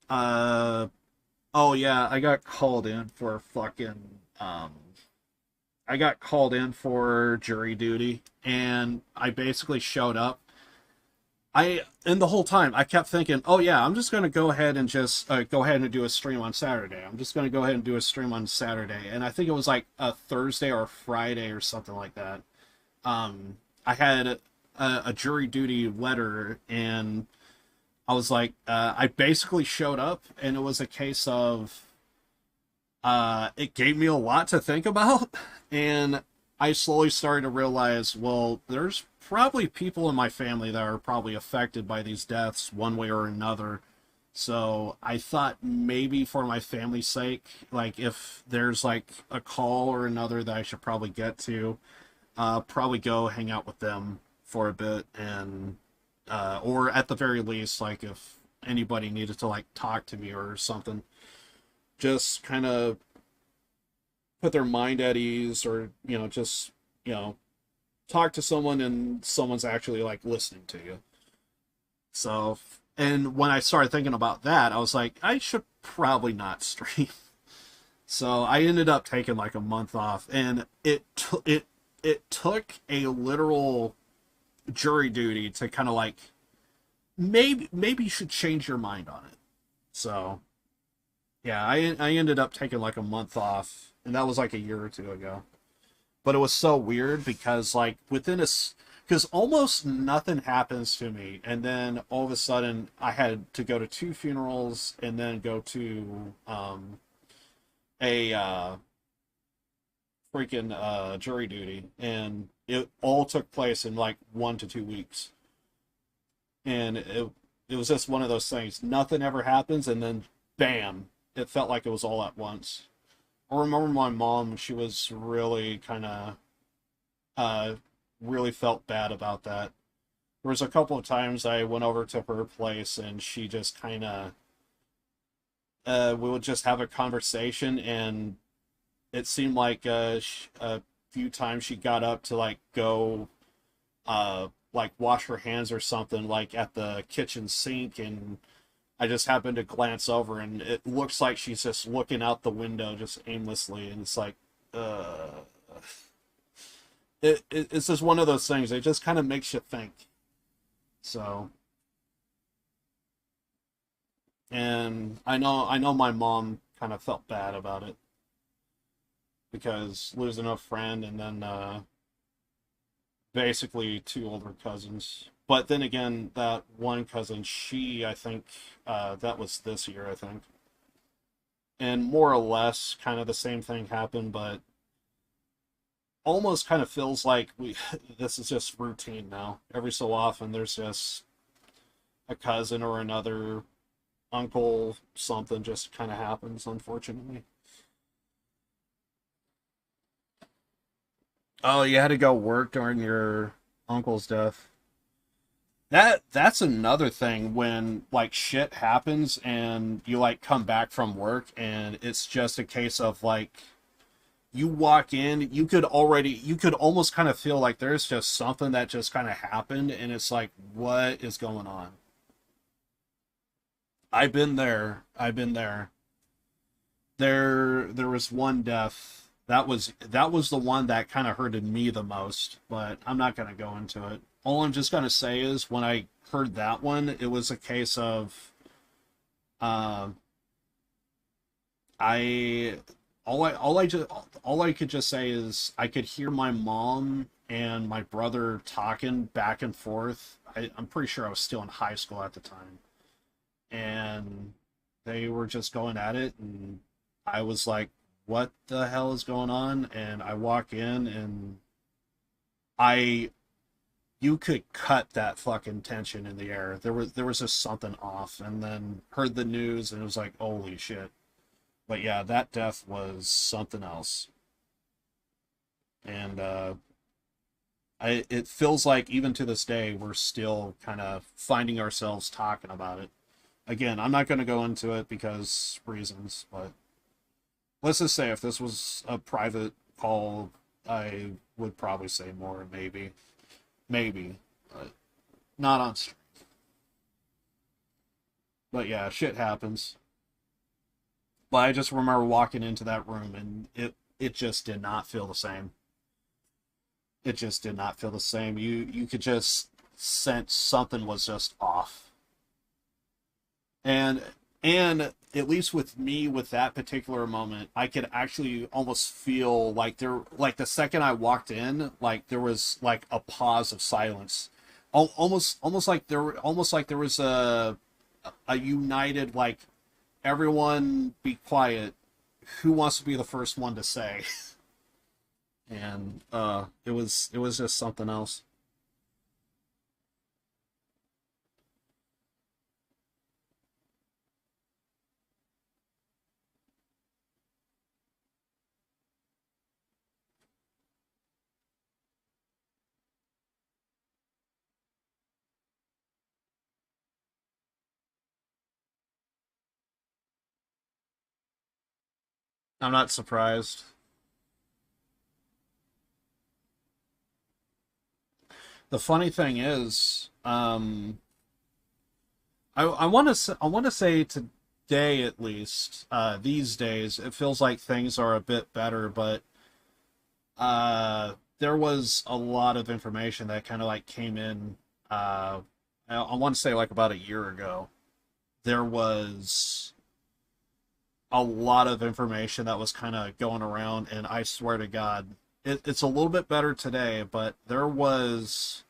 uh oh yeah, I got called in for fucking I got called in for jury duty, and I basically showed up. And the whole time I kept thinking, oh yeah, I'm just gonna go ahead and just go ahead and do a stream on Saturday. I'm just gonna go ahead and do a stream on Saturday, and I think it was like a Thursday or a Friday or something like that. I had a jury duty letter, and I was like, I basically showed up, and it was a case of it gave me a lot to think about, and I slowly started to realize, well, there's probably people in my family that are probably affected by these deaths one way or another. So I thought maybe for my family's sake, like if there's like a call or another that I should probably get to, probably go hang out with them for a bit, and or at the very least, like if anybody needed to like talk to me or something, just kind of put their mind at ease, or just talk to someone and someone's actually like listening to you. So, and when I started thinking about that, I was like, I should probably not stream. So I ended up taking like a month off, and it took a literal jury duty to kind of like maybe you should change your mind on it. So yeah, I ended up taking like a month off, and that was like a year or two ago. But it was so weird because like because almost nothing happens to me, and then all of a sudden I had to go to two funerals and then go to a freaking jury duty, and it all took place in like 1 to 2 weeks. And it was just one of those things. Nothing ever happens, and then bam, it felt like it was all at once. I remember my mom, she was really kind of really felt bad about that. There was a couple of times I went over to her place, and she just kind of we would just have a conversation, and it seemed like a few times she got up to like go like wash her hands or something like at the kitchen sink, and I just happened to glance over, and it looks like she's just looking out the window just aimlessly, and it's like it's just one of those things. It just kind of makes you think. So, and I know my mom kind of felt bad about it, because losing a friend, and then basically two older cousins. But then again, that one cousin, I think that was this year, I think. and more or less kind of the same thing happened, but almost kind of feels like this is just routine now. Every so often there's just a cousin or another uncle, something just kind of happens, unfortunately. Oh, you had to go work during your uncle's death. That's another thing when like shit happens and you like come back from work and it's just a case of like you walk in, you could almost kind of feel like there's just something that just kind of happened and it's like, what is going on? I've been there. I've been there. There was one death. That was the one that kind of hurted me the most, but I'm not going to go into it. All I'm just going to say is when I heard that one, it was a case of I all I could just say is I could hear my mom and my brother talking back and forth. I'm pretty sure I was still in high school at the time, and they were just going at it, and I was like, "What the hell is going on?" And I walk in, and I you could cut that fucking tension in the air. There was just something off, and then heard the news, and it was like, "Holy shit!" But yeah, that death was something else. And it feels like even to this day we're still kind of finding ourselves talking about it. Again, I'm not going to go into it because reasons, but let's just say if this was a private call, I would probably say more, maybe, but not on stream. But yeah, shit happens. But I just remember walking into that room and it just did not feel the same. It just did not feel the same. You could just sense something was just off. And at least with me with that particular moment, I could actually almost feel like like the second I walked in, like there was like a pause of silence. Almost like there was a united like everyone be quiet. Who wants to be the first one to say? And it was just something else. I'm not surprised. The funny thing is, I want to say today at least, these days, it feels like things are a bit better, but there was a lot of information that kind of like came in. I want to say like about a year ago. There was a lot of information that was kind of going around, and I swear to God, it's a little bit better today, but there was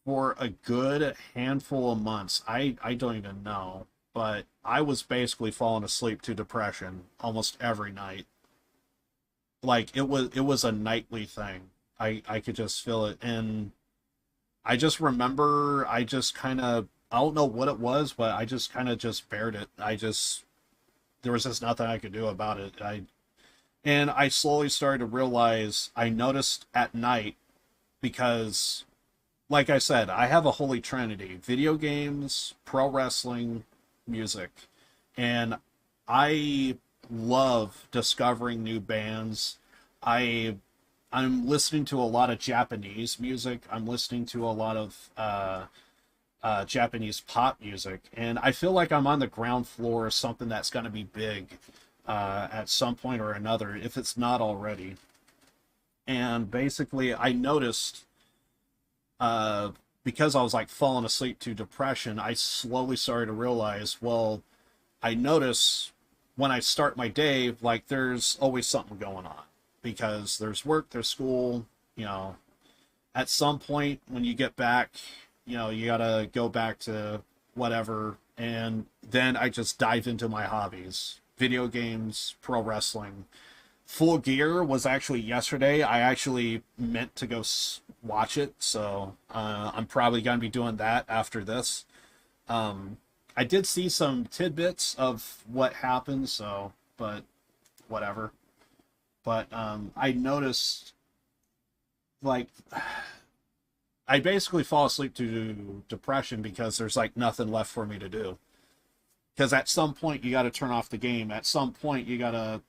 for a good handful of months, I don't even know, but I was basically falling asleep to depression almost every night. Like it was a nightly thing. I could just feel it, and I just remember I just kind of I don't know what it was, but I just kind of just bared it. There was just nothing I could do about it. And I slowly started to realize I noticed at night because like I said, I have a holy trinity: video games, pro wrestling, music. And I love discovering new bands. I I'm listening to a lot of Japanese music. I'm listening to a lot of Japanese pop music, and I feel like I'm on the ground floor of something that's going to be big at some point or another, if it's not already. And basically, I noticed because I was like falling asleep to depression, I slowly started to realize, well, I notice when I start my day, like there's always something going on because there's work, there's school, you know. At some point when you get back, you know, you gotta go back to whatever, and then I just dive into my hobbies. video games, pro wrestling. Full Gear was actually yesterday. I actually meant to go watch it, so I'm probably going to be doing that after this. I did see some tidbits of what happened, so, but whatever. But I noticed, like, I basically fall asleep to depression because there's, like, nothing left for me to do. Because at some point, you got to turn off the game. At some point, you got to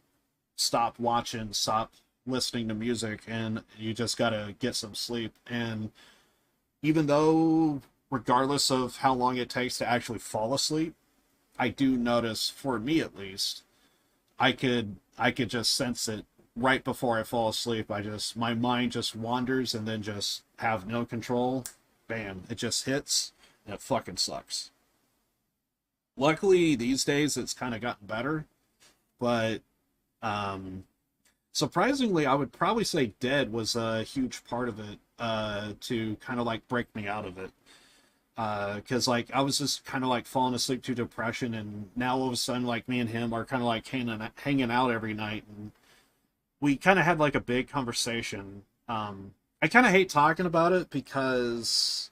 stop watching, stop listening to music, and you just got to get some sleep. And even though, regardless of how long it takes to actually fall asleep, I do notice, for me at least, I could just sense it right before I fall asleep. My mind just wanders and then just have no control. Bam, it just hits, and it fucking sucks. Luckily, these days, it's kind of gotten better, but surprisingly, I would probably say Dead was a huge part of it, to kind of like break me out of it. Because like I was just kind of like falling asleep to depression, and now all of a sudden, like, me and him are kind of like hanging out every night, and we kind of had like a big conversation. I kind of hate talking about it because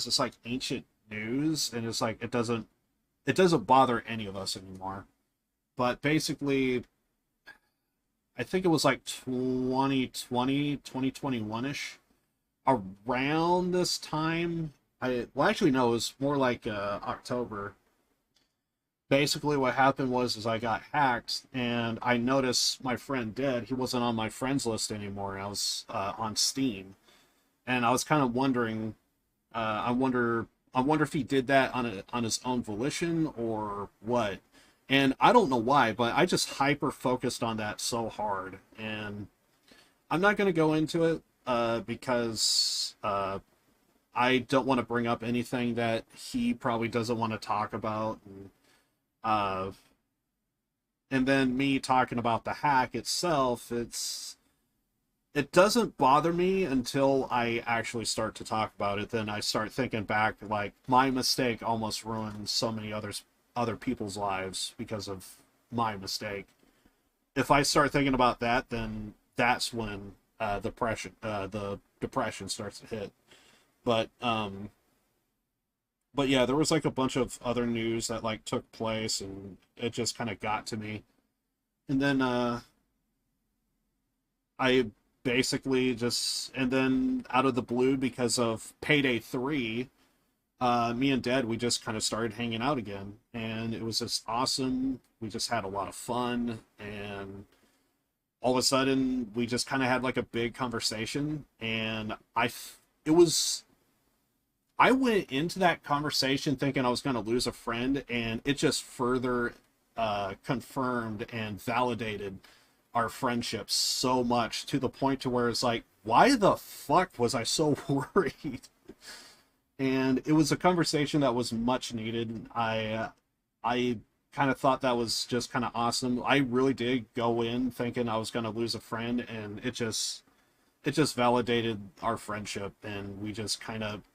it's like ancient news, and it's like it doesn't bother any of us anymore. But basically, I think it was like 2021-ish. Around this time, actually, no, it was more like October. Basically, what happened was I got hacked, and I noticed my friend Dead. He wasn't on my friends list anymore. I was on Steam, and I was kind of wondering. I wonder if he did that on his own volition or what. And I don't know why, but I just hyper focused on that so hard. And I'm not going to go into it because I don't want to bring up anything that he probably doesn't want to talk about. And then me talking about the hack itself, it doesn't bother me until I actually start to talk about it. Then I start thinking back, like, my mistake almost ruined so many other people's lives because of my mistake. If I start thinking about that, then that's when the depression starts to hit. But yeah, there was like a bunch of other news that like took place, and it just kind of got to me. And then I basically and then out of the blue, because of Payday 3, me and Dad, we just kind of started hanging out again, and it was just awesome. We just had a lot of fun, and all of a sudden we just kind of had like a big conversation, and I went into that conversation thinking I was going to lose a friend, and it just further confirmed and validated our friendship so much, to the point to where it's like, why the fuck was I so worried? And it was a conversation that was much needed. I kind of thought that was just kind of awesome. I really did go in thinking I was going to lose a friend, and it just validated our friendship. And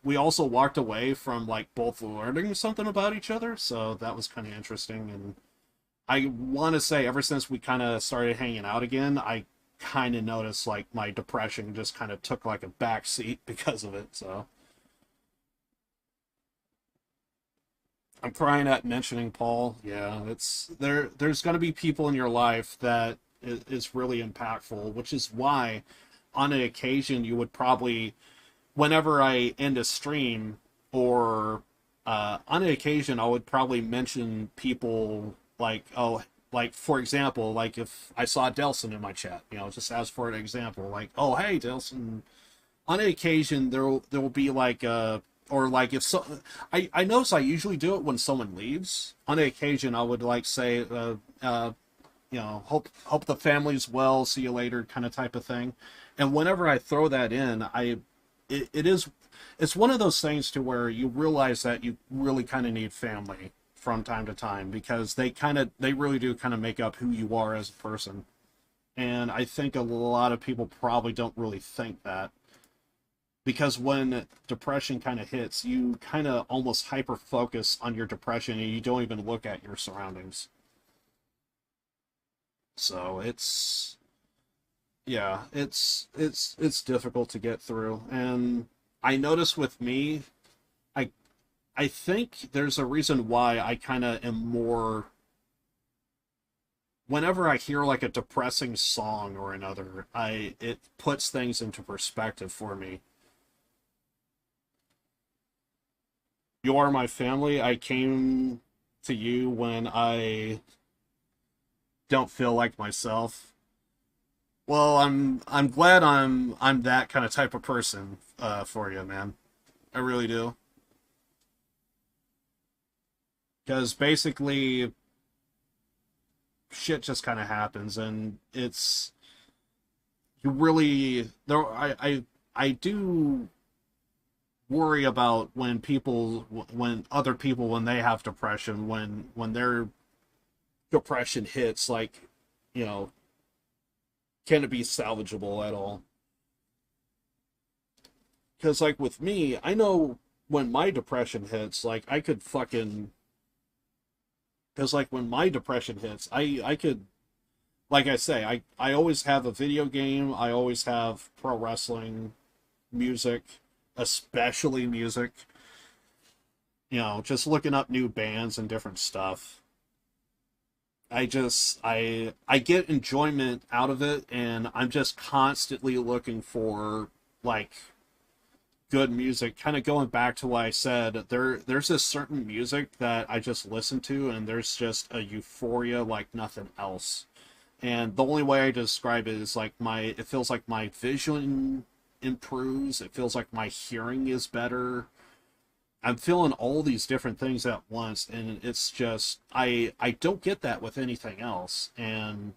we also walked away from like both learning something about each other, so that was kind of interesting. And I want to say, ever since we kind of started hanging out again, I kind of noticed like my depression just kind of took like a back seat because of it. So I'm crying at mentioning Paul. Yeah, there's going to be people in your life that is really impactful, which is why on an occasion you would probably, whenever I end a stream, or on an occasion I would probably mention people like, like for example, like if I saw Delson in my chat, just as for an example, like, oh hey Delson. On an occasion there will be like or like if I notice I usually do it when someone leaves. On an occasion I would like say hope the family's well, see you later, kind of type of thing. And whenever I throw that in, it's one of those things to where you realize that you really kind of need family from time to time, because they really do kind of make up who you are as a person. And I think a lot of people probably don't really think that. Because when depression kind of hits, you kind of almost hyper focus on your depression and you don't even look at your surroundings. So it's difficult to get through. And I notice with me, I think there's a reason why I kind of am more, whenever I hear like a depressing song or another, it puts things into perspective for me. You are my family. I came to you when I don't feel like myself. Well, I'm glad I'm that kind of type of person for you, man. I really do. Because basically shit just kind of happens, and it's, you really, there I do worry about when other people, when they have depression, when their depression hits, like, you know, can it be salvageable at all? Because like with me, I know when my depression hits, like I could fucking, because like when my depression hits, I could, like I say, I always have a video game, I always have pro wrestling, music, especially music, you know, just looking up new bands and different stuff. I get enjoyment out of it, and I'm just constantly looking for like good music. Kind of going back to what I said, there's this certain music that I just listen to, and there's just a euphoria like nothing else. And the only way I describe it is like it feels like my vision improves. It feels like my hearing is better. I'm feeling all these different things at once, and it's just, I don't get that with anything else. And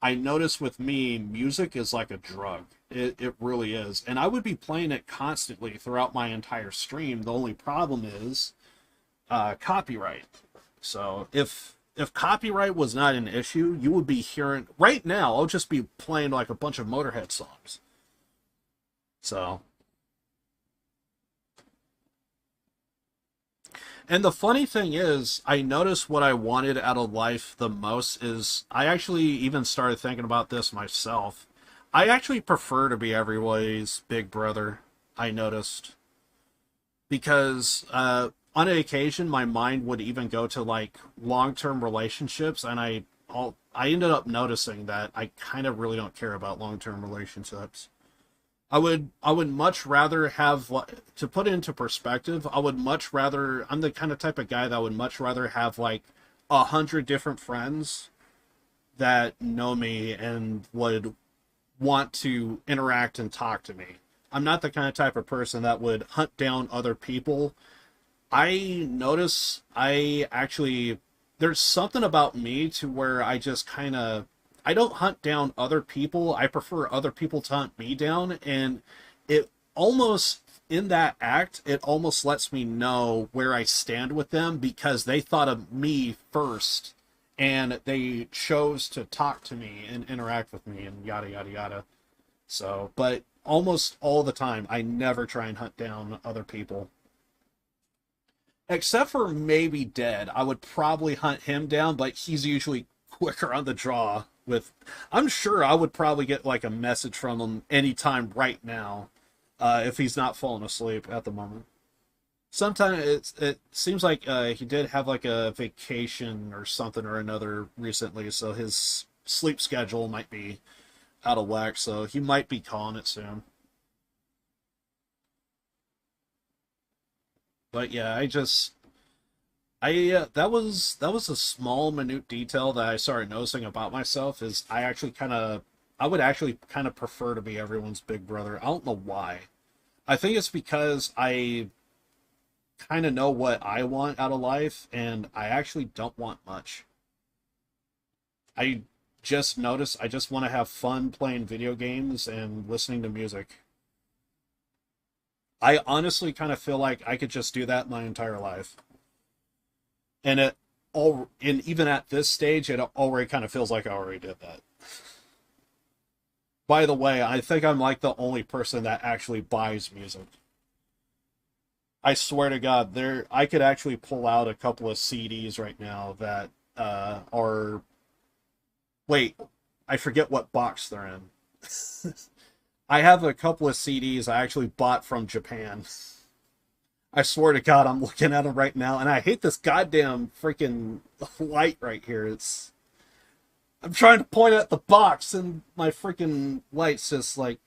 I notice with me, music is like a drug. It really is. And I would be playing it constantly throughout my entire stream. The only problem is copyright. So if copyright was not an issue, you would be hearing, right now, I'll just be playing like a bunch of Motorhead songs. So, and the funny thing is, I noticed what I wanted out of life the most is, I actually even started thinking about this myself. I actually prefer to be everybody's big brother, I noticed. Because on occasion, my mind would even go to like long-term relationships, and I ended up noticing that I kind of really don't care about long-term relationships. I would much rather have, to put it into perspective, I would much rather, I'm the kind of type of guy that would much rather have like 100 different friends that know me and would want to interact and talk to me. I'm not the kind of type of person that would hunt down other people. I notice there's something about me to where I just kind of, I don't hunt down other people. I prefer other people to hunt me down. And it almost, in that act, it almost lets me know where I stand with them because they thought of me first and they chose to talk to me and interact with me and yada, yada, yada. So, but almost all the time, I never try and hunt down other people. Except for maybe Dead. I would probably hunt him down, but he's usually quicker on the draw. I'm sure I would probably get like a message from him anytime right now, if he's not falling asleep at the moment. Sometimes it seems like he did have like a vacation or something or another recently, so his sleep schedule might be out of whack, so he might be calling it soon. But yeah, that was a small minute detail that I started noticing about myself, is I would actually kind of prefer to be everyone's big brother. I don't know why. I think it's because I kind of know what I want out of life, and I actually don't want much. I just notice I just want to have fun playing video games and listening to music. I honestly kind of feel like I could just do that my entire life. And even at this stage, it already kind of feels like I already did that. By the way, I think I'm like the only person that actually buys music. I swear to God, I could actually pull out a couple of CDs right now that are. Wait, I forget what box they're in. I have a couple of CDs I actually bought from Japan. I swear to God, I'm looking at them right now, and I hate this goddamn freaking light right here. I'm trying to point at the box, and my freaking light's just like,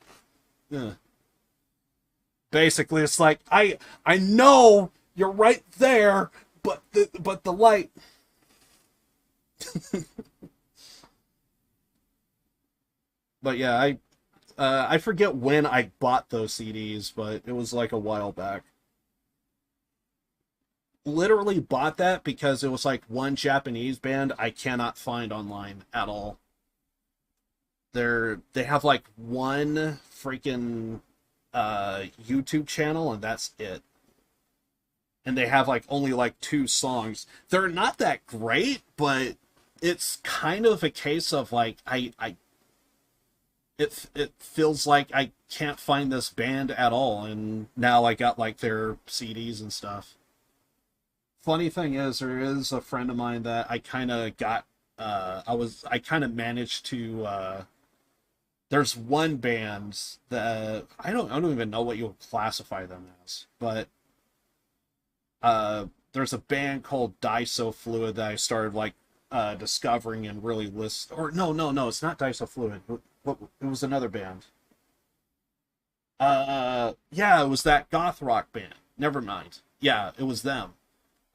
basically, it's like I know you're right there, but the light. But yeah, I forget when I bought those CDs, but it was like a while back. Literally bought that because it was like one Japanese band I cannot find online at all. They have like one freaking YouTube channel, and that's it. And they have like only like 2 songs. They're not that great, but it's kind of a case of like it feels like I can't find this band at all, and now I got like their CDs and stuff. Funny thing is, there is a friend of mine that I kind of got. I kind of managed to. There's one band that I don't even know what you would classify them as, but there's a band called Die So Fluid that I started like discovering and really list. Or no, it's not Die So Fluid. It was another band. Yeah, it was that goth rock band. Never mind. Yeah, it was them.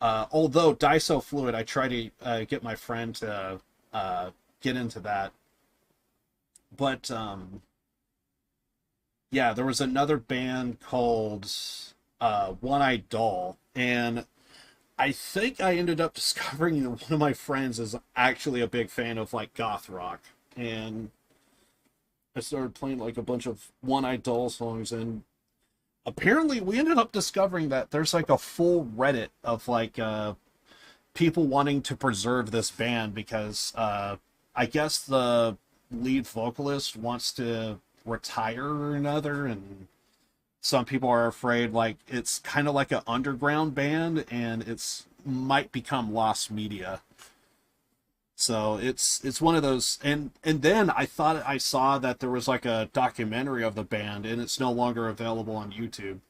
Although Die So Fluid, I tried to get my friend to get into that. But, yeah, there was another band called One Eyed Doll. And I think I ended up discovering that one of my friends is actually a big fan of, like, goth rock. And I started playing, like, a bunch of One Eyed Doll songs, and apparently we ended up discovering that there's like a full Reddit of like people wanting to preserve this band because I guess the lead vocalist wants to retire or another, and some people are afraid like it's kind of like an underground band and it's might become lost media. So it's one of those, and then I thought I saw that there was like a documentary of the band, and it's no longer available on YouTube.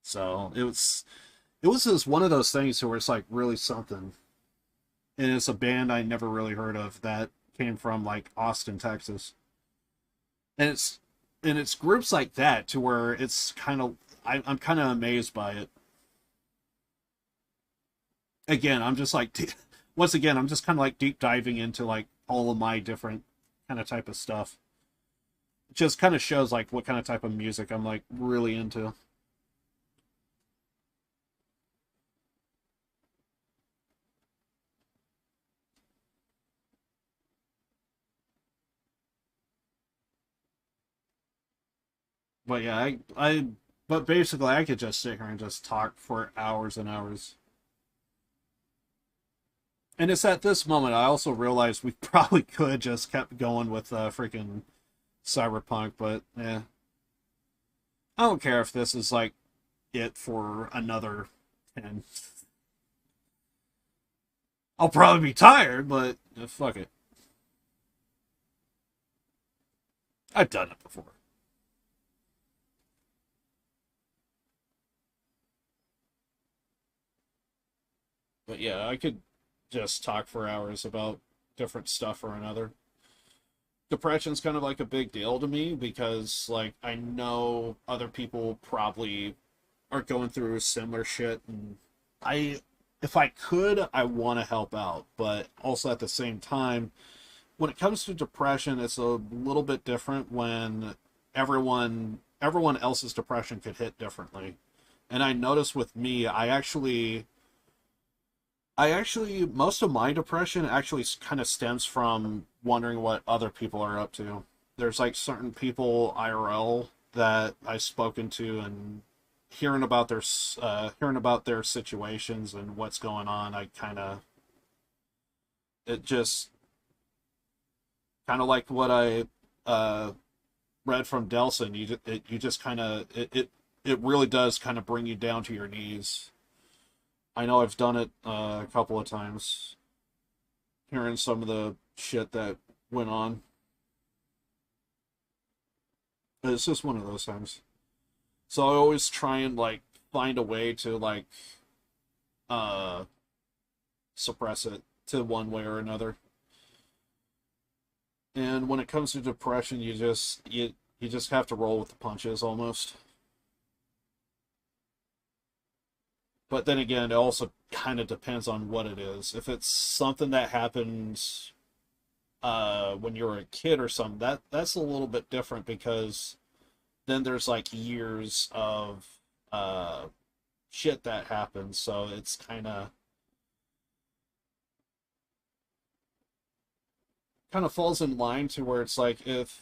So it was just one of those things where it's like really something, and it's a band I never really heard of that came from like Austin, Texas, and it's groups like that to where it's kind of I'm kind of amazed by it. Again, I'm just like. Once again, I'm just kind of like deep diving into like all of my different kind of type of stuff. It just kind of shows like what kind of type of music I'm like really into. But yeah, but basically I could just sit here and just talk for hours and hours. And it's at this moment I also realized we probably could just kept going with freaking Cyberpunk, but yeah. I don't care if this is like it for another 10. I'll probably be tired, but fuck it. I've done it before. But yeah, I could just talk for hours about different stuff or another. Depression's kind of like a big deal to me because like I know other people probably are going through similar shit, and I if I could I want to help out, but also at the same time when it comes to depression it's a little bit different when everyone else's depression could hit differently. And I noticed with me I actually, most of my depression actually kind of stems from wondering what other people are up to. There's like certain people IRL that I've spoken to, and hearing about their situations and what's going on, it just kind of like what I read from Delson, you just kind of it really does kind of bring you down to your knees. I know I've done it a couple of times, hearing some of the shit that went on. But it's just one of those times. So I always try and like find a way to like suppress it to one way or another. And when it comes to depression, you just have to roll with the punches almost. But then again, it also kind of depends on what it is. If it's something that happens when you're a kid or something, that's a little bit different, because then there's like years of shit that happens. So it's kind of falls in line to where it's like if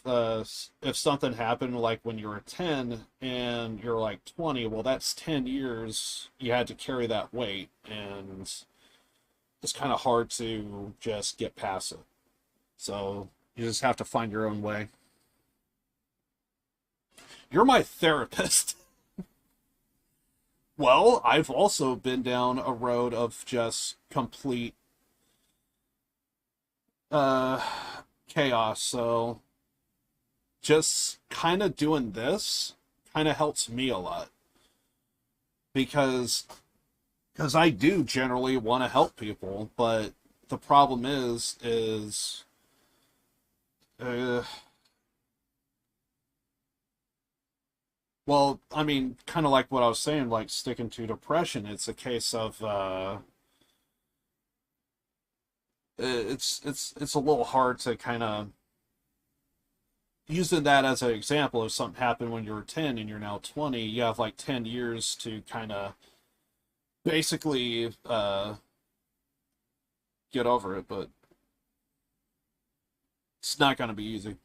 something happened like when you were 10 and you're like 20, well, that's 10 years you had to carry that weight, and it's kind of hard to just get past it. So you just have to find your own way. You're my therapist. Well, I've also been down a road of just complete chaos, so just kind of doing this kind of helps me a lot, because I do generally want to help people, but the problem is well, I mean, kind of like what I was saying, like sticking to depression, it's a case of it's a little hard to kind of using that as an example. If something happened when you were 10 and you're now 20, you have like 10 years to kind of basically get over it, but it's not going to be easy.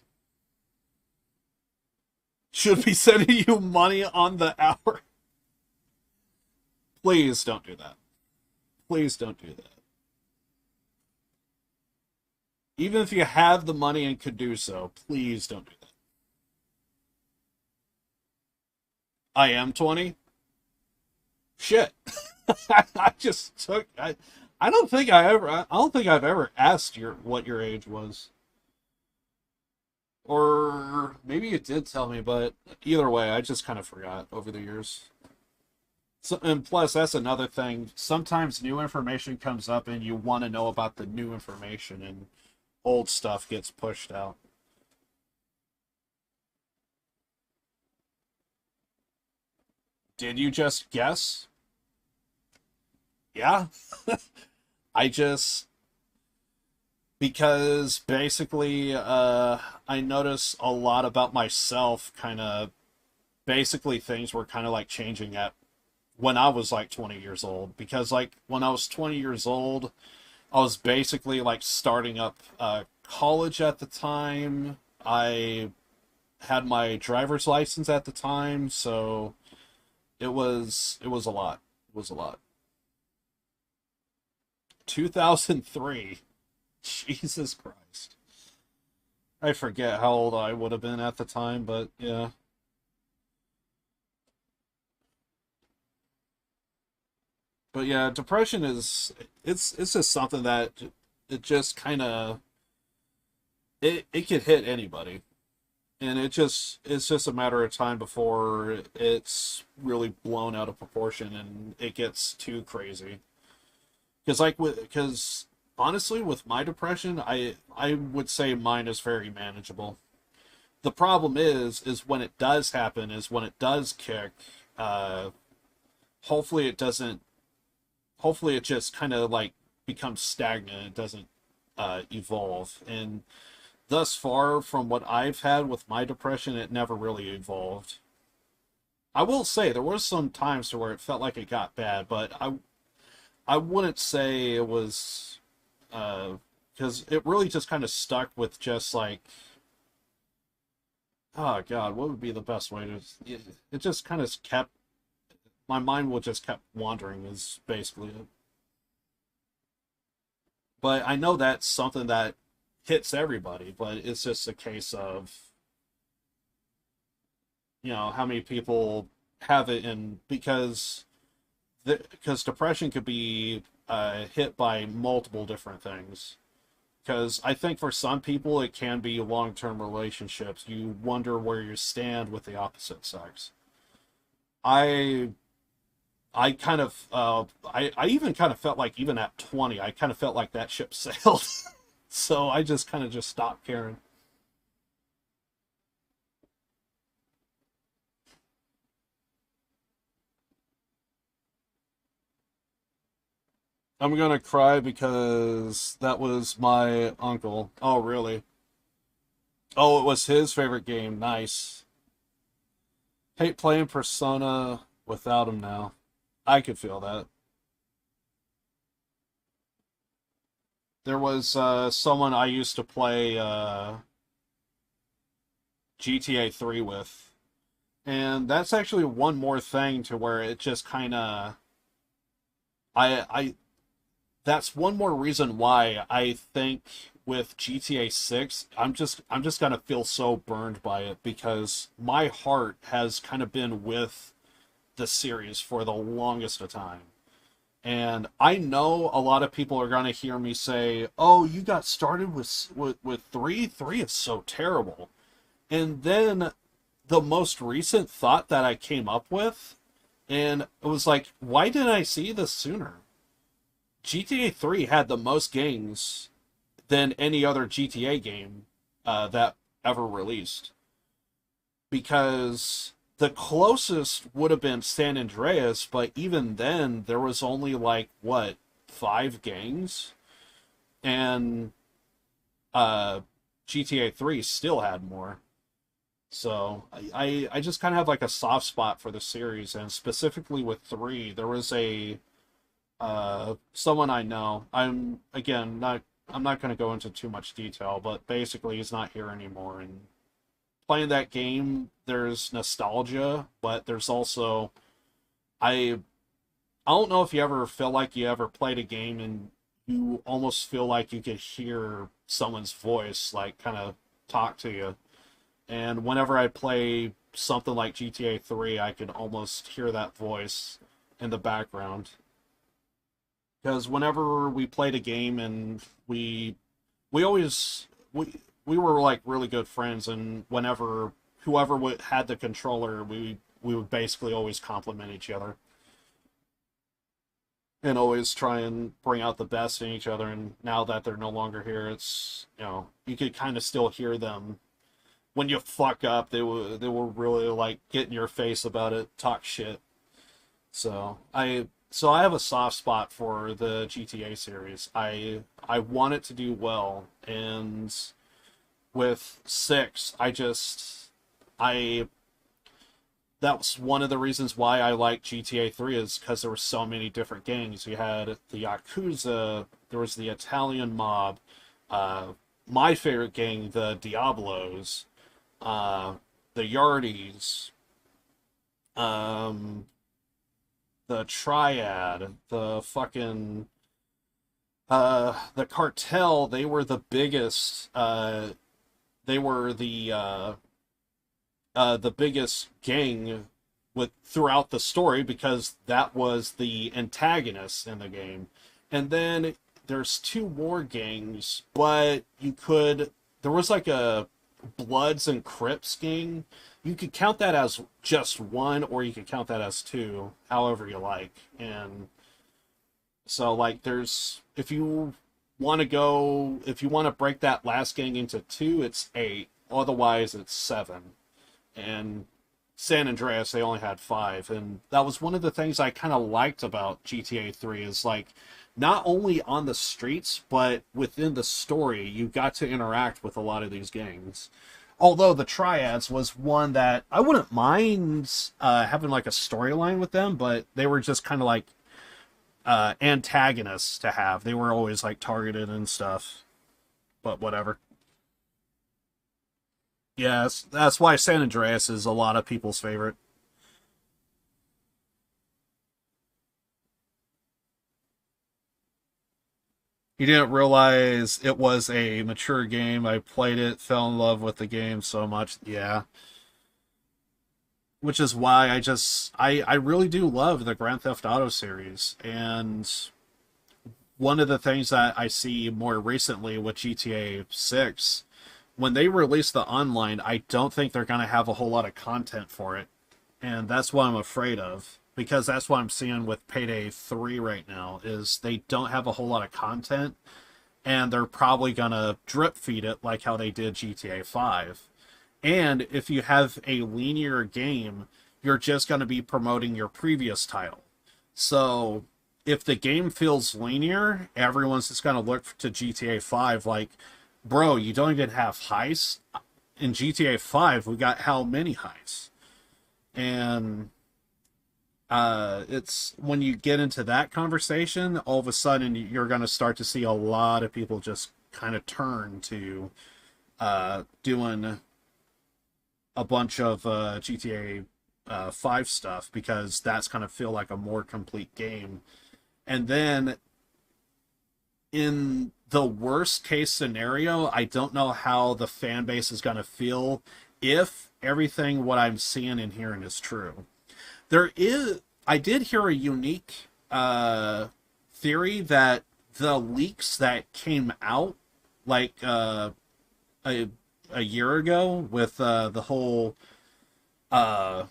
Should be sending you money on the hour. Please don't do that. Please don't do that. Even if you have the money and could do so, please don't do that. I am 20? Shit. I just took... I don't think I've ever asked what your age was. Or maybe you did tell me, but either way, I just kind of forgot over the years. So, and plus, that's another thing. Sometimes new information comes up and you want to know about the new information, and old stuff gets pushed out. Did you just guess? Yeah. Because basically, I notice a lot about myself, kind of, basically things were kind of like changing at when I was like 20 years old. Because like when I was 20 years old, I was basically like starting up college at the time. I had my driver's license at the time, so it was a lot. It was a lot. 2003. Jesus Christ. I forget how old I would have been at the time, but yeah. But yeah, depression is it's just something that it just kind of it could hit anybody. And it's just a matter of time before it's really blown out of proportion and it gets too crazy. Because honestly, with my depression, I would say mine is very manageable. The problem is when it does happen, is when it does kick, hopefully it doesn't, hopefully it just kind of like becomes stagnant, it doesn't evolve. And thus far, from what I've had with my depression, it never really evolved. I will say, there were some times to where it felt like it got bad, but I wouldn't say it was... because it really just kind of stuck with just like, oh god, what would be the best way to, it just kind of kept, my mind will just kept wandering is basically it. But I know that's something that hits everybody, but it's just a case of how many people have it in, because depression could be hit by multiple different things. Because I think for some people it can be long-term relationships. You wonder where you stand with the opposite sex. I kind of I even kind of felt like, even at 20, I kind of felt like that ship sailed. So I just kind of just stopped caring. I'm gonna cry because that was my uncle. Oh, really? Oh, it was his favorite game. Nice. Hate playing Persona without him now. I could feel that. There was someone I used to play GTA 3 with. And that's actually one more thing to where it just kind of... I that's one more reason why I think with GTA 6, I'm just gonna feel so burned by it, because my heart has kind of been with the series for the longest of time. And I know a lot of people are gonna hear me say, "Oh, you got started with 3? 3 is so terrible." And then the most recent thought that I came up with, and it was like, why didn't I see this sooner? GTA 3 had the most gangs than any other GTA game that ever released. Because the closest would have been San Andreas, but even then, there was only like, what, 5 gangs? And GTA 3 still had more. So I just kind of have like a soft spot for the series, and specifically with 3, there was a someone I know. I'm not going to go into too much detail, but basically he's not here anymore. And playing that game, there's nostalgia, but there's also, I don't know if you ever feel like you ever played a game and you almost feel like you could hear someone's voice like kind of talk to you. And whenever I play something like GTA 3, I can almost hear that voice in the background. Because whenever we played a game, and we always we were like really good friends, and whenever whoever had the controller, we would basically always compliment each other and always try and bring out the best in each other. And now that they're no longer here, it's, you could kind of still hear them. When you fuck up, they will really like get in your face about it, talk shit. So I have a soft spot for the GTA series. I want it to do well, and with 6, I that was one of the reasons why I like GTA 3, is because there were so many different gangs. You had the Yakuza, there was the Italian mob, my favorite gang, the Diablos, the Yardies, the Triad, the fucking the Cartel. They were the biggest. They were the biggest gang throughout the story, because that was the antagonist in the game. And then there's 2 more gangs, but there was like a Bloods and Crips gang. You could count that as just 1, or you could count that as 2, however you like. And so like if you want to break that last gang into 2, it's 8. Otherwise it's 7. And San Andreas, they only had 5. And that was one of the things I kind of liked about GTA 3, is like, not only on the streets, but within the story, you got to interact with a lot of these gangs. Although the Triads was one that I wouldn't mind having like a storyline with them, but they were just kind of like antagonists to have. They were always like targeted and stuff. But whatever. Yes, that's why San Andreas is a lot of people's favorite. You didn't realize it was a mature game. I played it, fell in love with the game so much. Yeah. which is why I really do love the Grand Theft Auto series. And one of the things that I see more recently with GTA 6, when they release the online, I don't think they're going to have a whole lot of content for it. And that's what I'm afraid of, because that's what I'm seeing with Payday 3 right now, is they don't have a whole lot of content, and they're probably going to drip feed it like how they did GTA 5. And if you have a linear game, you're just going to be promoting your previous title. So if the game feels linear, everyone's just going to look to GTA 5 like, bro, you don't even have heists? In GTA 5, we got how many heists? And it's when you get into that conversation, all of a sudden you're going to start to see a lot of people just kind of turn to doing a bunch of GTA 5 stuff, because that's going to feel like a more complete game. And then in the worst case scenario, I don't know how the fan base is going to feel if everything what I'm seeing and hearing is true. I did hear a unique theory that the leaks that came out like a year ago with the whole what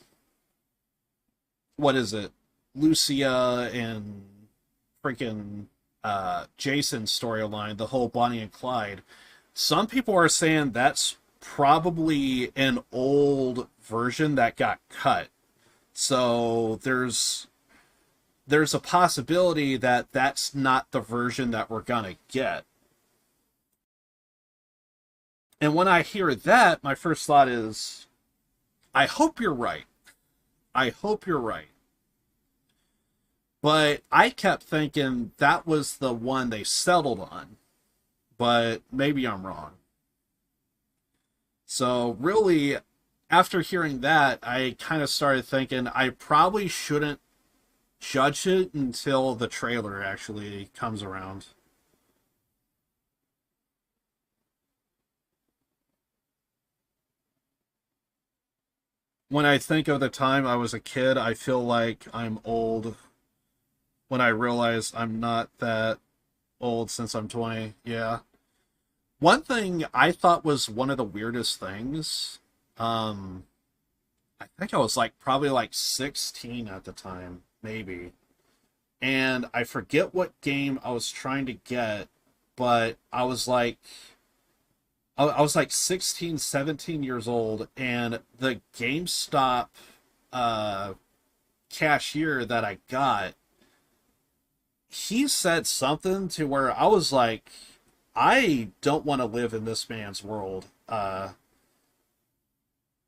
is it, Lucia and freaking Jason storyline, the whole Bonnie and Clyde, some people are saying that's probably an old version that got cut. So there's a possibility that that's not the version that we're gonna get. And when I hear that, my first thought is, I hope you're right. I hope you're right. But I kept thinking that was the one they settled on. But maybe I'm wrong. So really, after hearing that, I kind of started thinking I probably shouldn't judge it until the trailer actually comes around. When I think of the time I was a kid, I feel like I'm old when I realize I'm not that old since I'm 20. Yeah. One thing I thought was one of the weirdest things, I think I was like probably like 16 at the time, maybe. And I forget what game I was trying to get, but I was like 16, 17 years old, and the GameStop cashier that I got, he said something to where I was like, I don't want to live in this man's world. I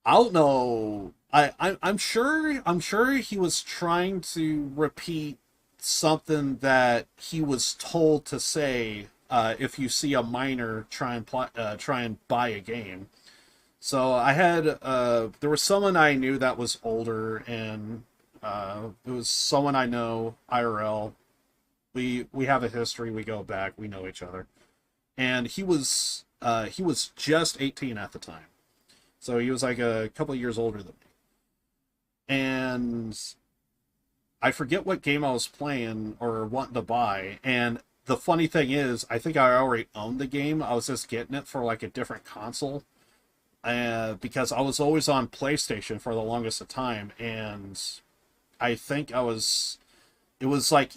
don't know. I'm sure he was trying to repeat something that he was told to say if you see a minor try and buy a game. So I had there was someone I knew that was older, and it was someone I know IRL. We have a history. We go back. We know each other. And he was just 18 at the time. So he was like a couple of years older than me. And I forget what game I was playing or wanting to buy. And the funny thing is, I think I already owned the game. I was just getting it for like a different console. Because I was always on PlayStation for the longest of time. And I think it was like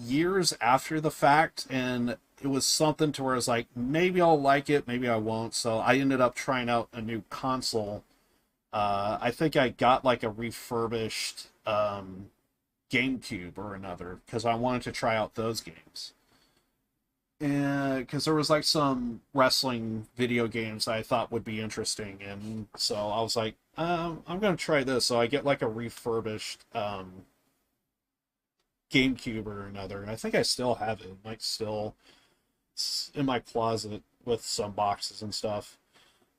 years after the fact, and it was something to where I was like, maybe I'll like it, maybe I won't. So I ended up trying out a new console. I think I got like a refurbished GameCube or another, because I wanted to try out those games. And because there was like some wrestling video games I thought would be interesting, and so I was like, I'm gonna try this. So I get like a refurbished GameCube or another, and I think I still have it. It might still in my closet with some boxes and stuff.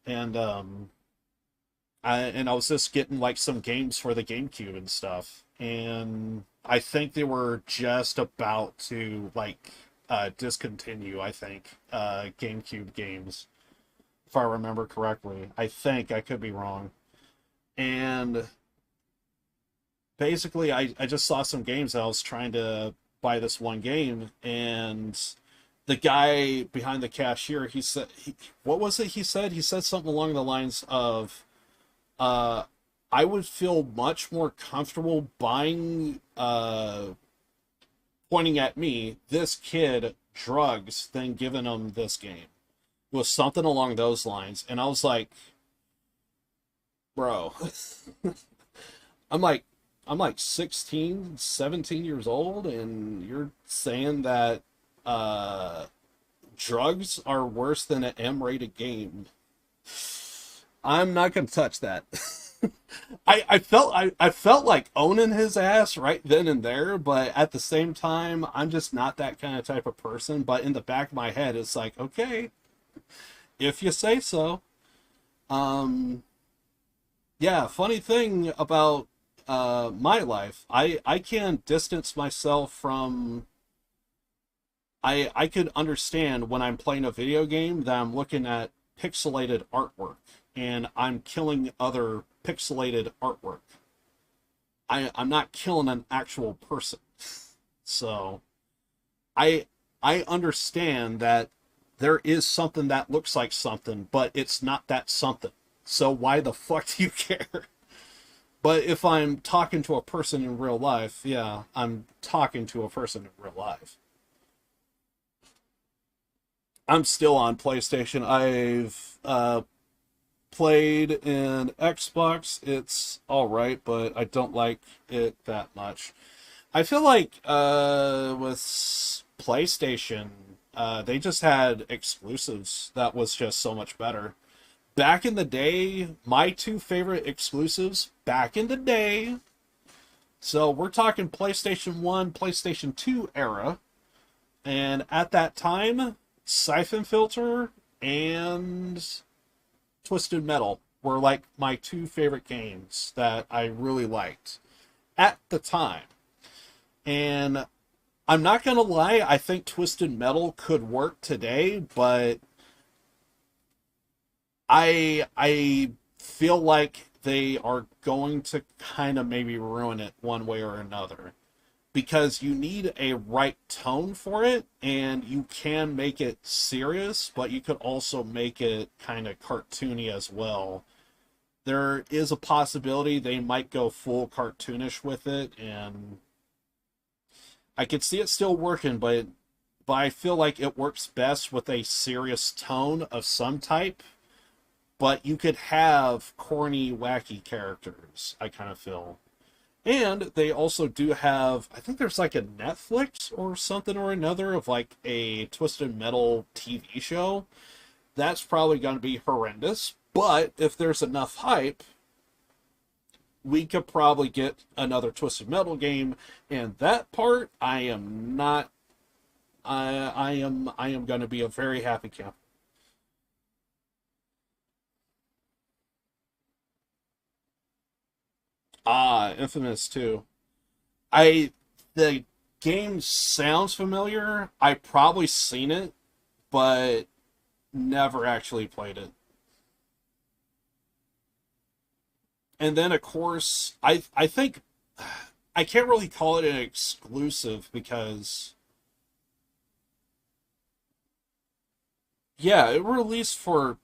And I was just getting like some games for the GameCube and stuff, and I think they were just about to like discontinue, I think, GameCube games, if I remember correctly. I think, I could be wrong. And basically, I just saw some games. I was trying to buy this one game, and the guy behind the cashier, he said, what was it he said? He said something along the lines of, I would feel much more comfortable buying, pointing at me, this kid, drugs than giving him this game. It was something along those lines. And I was like, bro, I'm like 16, 17 years old, and you're saying that drugs are worse than an M-rated game. I'm not gonna touch that. I felt like owning his ass right then and there, but at the same time, I'm just not that kind of type of person. But in the back of my head, it's like, okay, if you say so. Yeah, funny thing about my life, I can distance myself from. I could understand when I'm playing a video game that I'm looking at pixelated artwork and I'm killing other pixelated artwork. I'm not killing an actual person. So I understand that there is something that looks like something, but it's not that something. So why the fuck do you care? But if I'm talking to a person in real life, yeah, I'm talking to a person in real life. I'm still on PlayStation. I've played in Xbox. It's alright, but I don't like it that much. I feel like with PlayStation, they just had exclusives that was just so much better. Back in the day, my two favorite exclusives, back in the day, so we're talking PlayStation 1, PlayStation 2 era, and at that time, Siphon Filter and Twisted Metal were like my two favorite games that I really liked at the time. And I'm not gonna lie, I think Twisted Metal could work today, but I feel like they are going to kind of maybe ruin it one way or another. Because you need a right tone for it, and you can make it serious, but you could also make it kind of cartoony as well. There is a possibility they might go full cartoonish with it, and I could see it still working, but I feel like it works best with a serious tone of some type. But you could have corny, wacky characters, I kind of feel. And they also do have, I think there's like a Netflix or something or another of like a Twisted Metal TV show. That's probably going to be horrendous. But if there's enough hype, we could probably get another Twisted Metal game. And that part, I am not, I am going to be a very happy camper. Ah, Infamous 2. The game sounds familiar. I probably seen it, but never actually played it. And then of course, I think I can't really call it an exclusive because yeah, it released for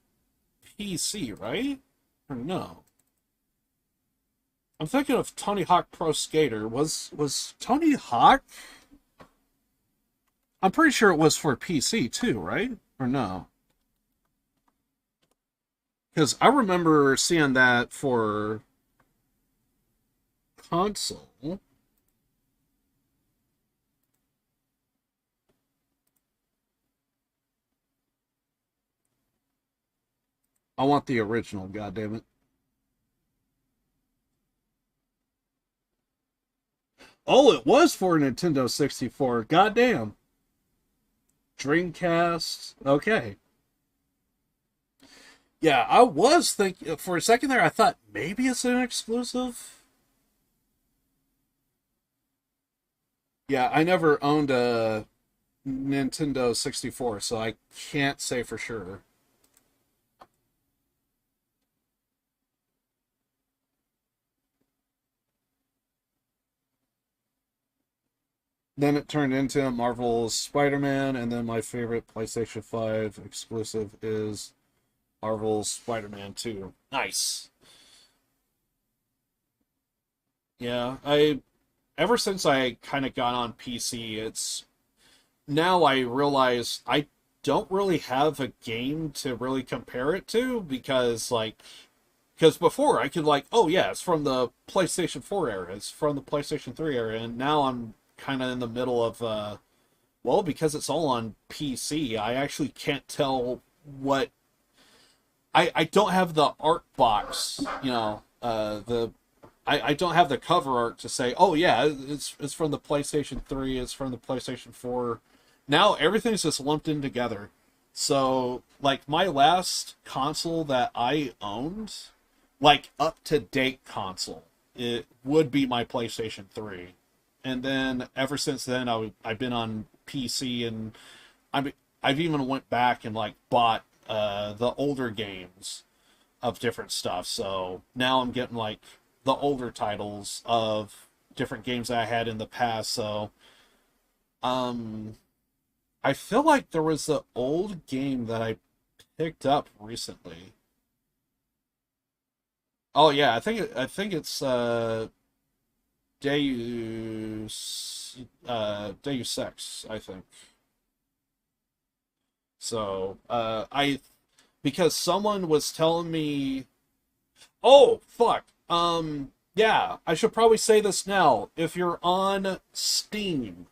PC, right? Or no? I'm thinking of Tony Hawk Pro Skater. Was Tony Hawk? I'm pretty sure it was for PC too, right? Or no? Because I remember seeing that for console. I want the original, goddammit. Oh, it was for Nintendo 64. Goddamn. Dreamcast. Okay. Yeah, I was thinking for a second there. I thought maybe it's an exclusive. Yeah, I never owned a Nintendo 64, so I can't say for sure. Then it turned into Marvel's Spider-Man, and then my favorite PlayStation 5 exclusive is Marvel's Spider-Man 2. Nice. Yeah, ever since I kind of got on PC, it's now I realize I don't really have a game to really compare it to because before I could oh yeah, it's from the PlayStation 4 era, it's from the PlayStation 3 era, and now I'm kind of in the middle of because it's all on PC, I actually can't tell what I don't have the art box, I don't have the cover art to say, oh yeah, it's from the PlayStation 3, it's from the PlayStation 4. Now everything's just lumped in together. So, my last console that I owned, up-to-date console, it would be my PlayStation 3. And then, ever since then, I've been on PC, and I've even went back and, bought the older games of different stuff. So, now I'm getting, the older titles of different games that I had in the past. So, I feel like there was an old game that I picked up recently. Oh yeah, I think it's Deus Ex, I think. So, because someone was telling me, oh fuck, yeah, I should probably say this now. If you're on Steam,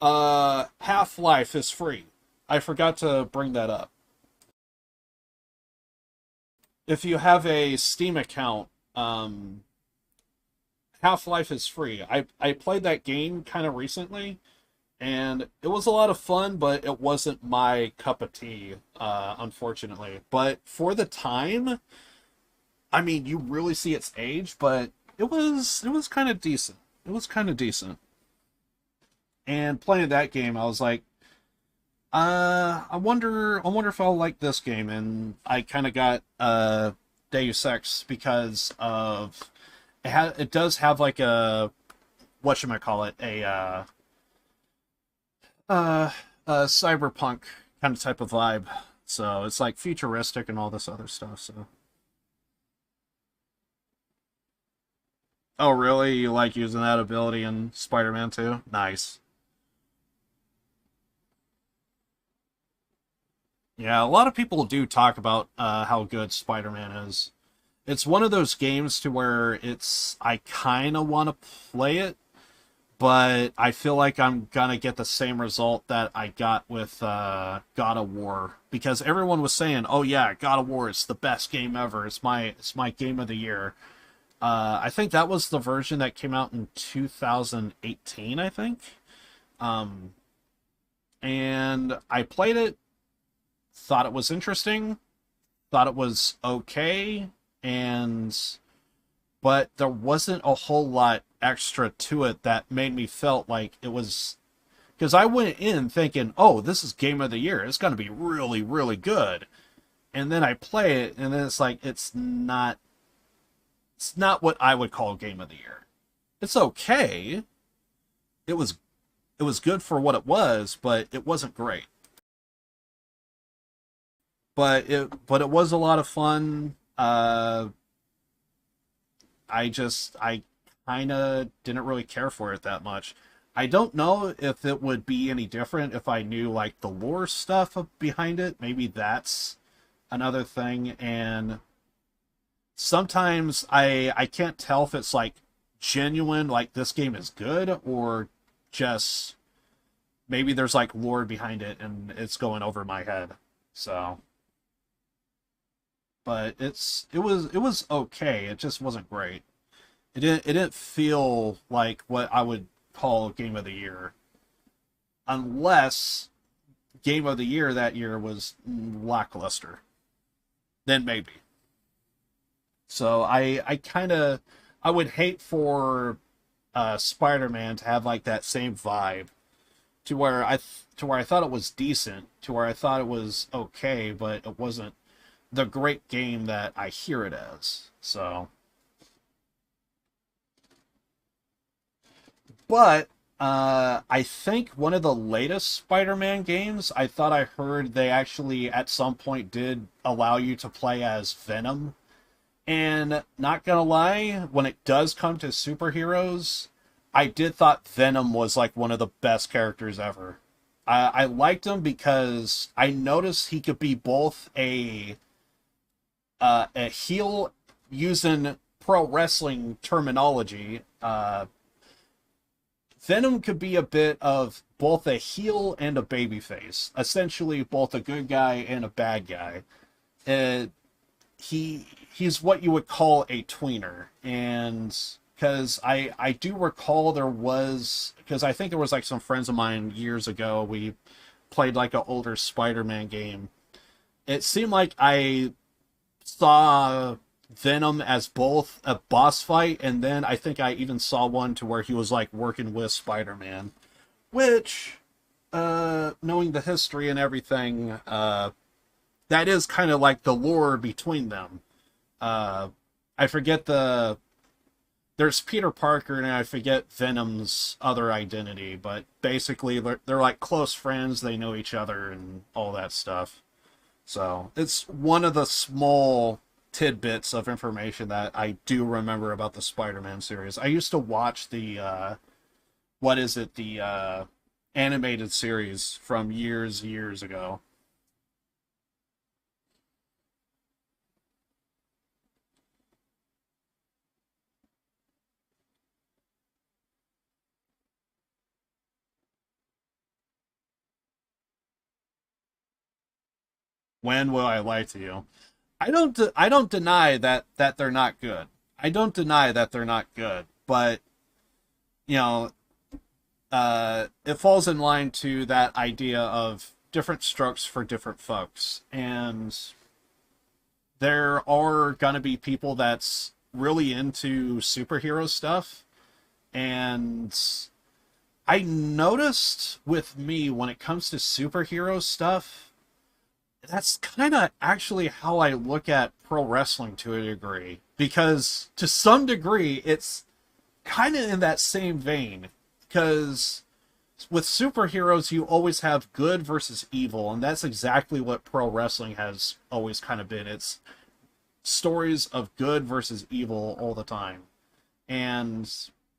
Half-Life is free. I forgot to bring that up. If you have a Steam account, Half-Life is free. I played that game kind of recently, and it was a lot of fun, but it wasn't my cup of tea, unfortunately. But for the time, I mean, you really see its age, but it was kind of decent. It was kind of decent. And playing that game, I was like, I wonder if I'll like this game. And I kind of got Deus Ex because of it does have a whatchamacallit, a cyberpunk kind of type of vibe. So it's futuristic and all this other stuff. So, oh really? You like using that ability in Spider-Man 2? Nice. Yeah, a lot of people do talk about how good Spider-Man is. It's one of those games to where I kind of want to play it, but I feel like I'm gonna get the same result that I got with God of War, because everyone was saying, "Oh yeah, God of War is the best game ever. It's my game of the year." I think that was the version that came out in 2018, I think. And I played it, thought it was interesting, thought it was okay, but there wasn't a whole lot extra to it that made me felt like it was, because I went in thinking, oh, this is game of the year, it's going to be really, really good, and then I play it, and then it's not what I would call game of the year. It's okay. It was good for what it was, but it wasn't great. But it was a lot of fun. I kind of didn't really care for it that much. I don't know if it would be any different if I knew the lore stuff behind it. Maybe that's another thing. And sometimes I can't tell if it's genuine, this game is good, or just maybe there's lore behind it and it's going over my head. So, but it was okay. It just wasn't great. It didn't feel like what I would call game of the year, unless game of the year that year was lackluster. Then maybe. So I would hate for Spider-Man to have that same vibe, to where I thought it was decent, to where I thought it was okay, but it wasn't the great game that I hear it as. So, but I think one of the latest Spider-Man games, I thought I heard they actually at some point did allow you to play as Venom. And not gonna lie, when it does come to superheroes, I did thought Venom was like one of the best characters ever. I liked him because I noticed he could be both a heel using pro wrestling terminology. Venom could be a bit of both a heel and a babyface, essentially both a good guy and a bad guy. He's what you would call a tweener, and because I do recall because I think there was like some friends of mine years ago, we played like an older Spider-Man game. It seemed like I saw Venom as both a boss fight, and then I think I even saw one to where he was like working with Spider-Man, which, knowing the history and everything, that is kind of like the lore between them. I forget there's Peter Parker and I forget Venom's other identity, but basically they're like close friends, they know each other and all that stuff. So it's one of the small tidbits of information that I do remember about the Spider-Man series. I used to watch the animated series from years ago. When will I lie to you? I don't deny that they're not good. I don't deny that they're not good, but you know, it falls in line to that idea of different strokes for different folks, and there are gonna be people that's really into superhero stuff, and I noticed with me when it comes to superhero stuff, that's kind of actually how I look at pro wrestling to a degree. Because to some degree, it's kind of in that same vein. Because with superheroes, you always have good versus evil. And that's exactly what pro wrestling has always kind of been. It's stories of good versus evil all the time. And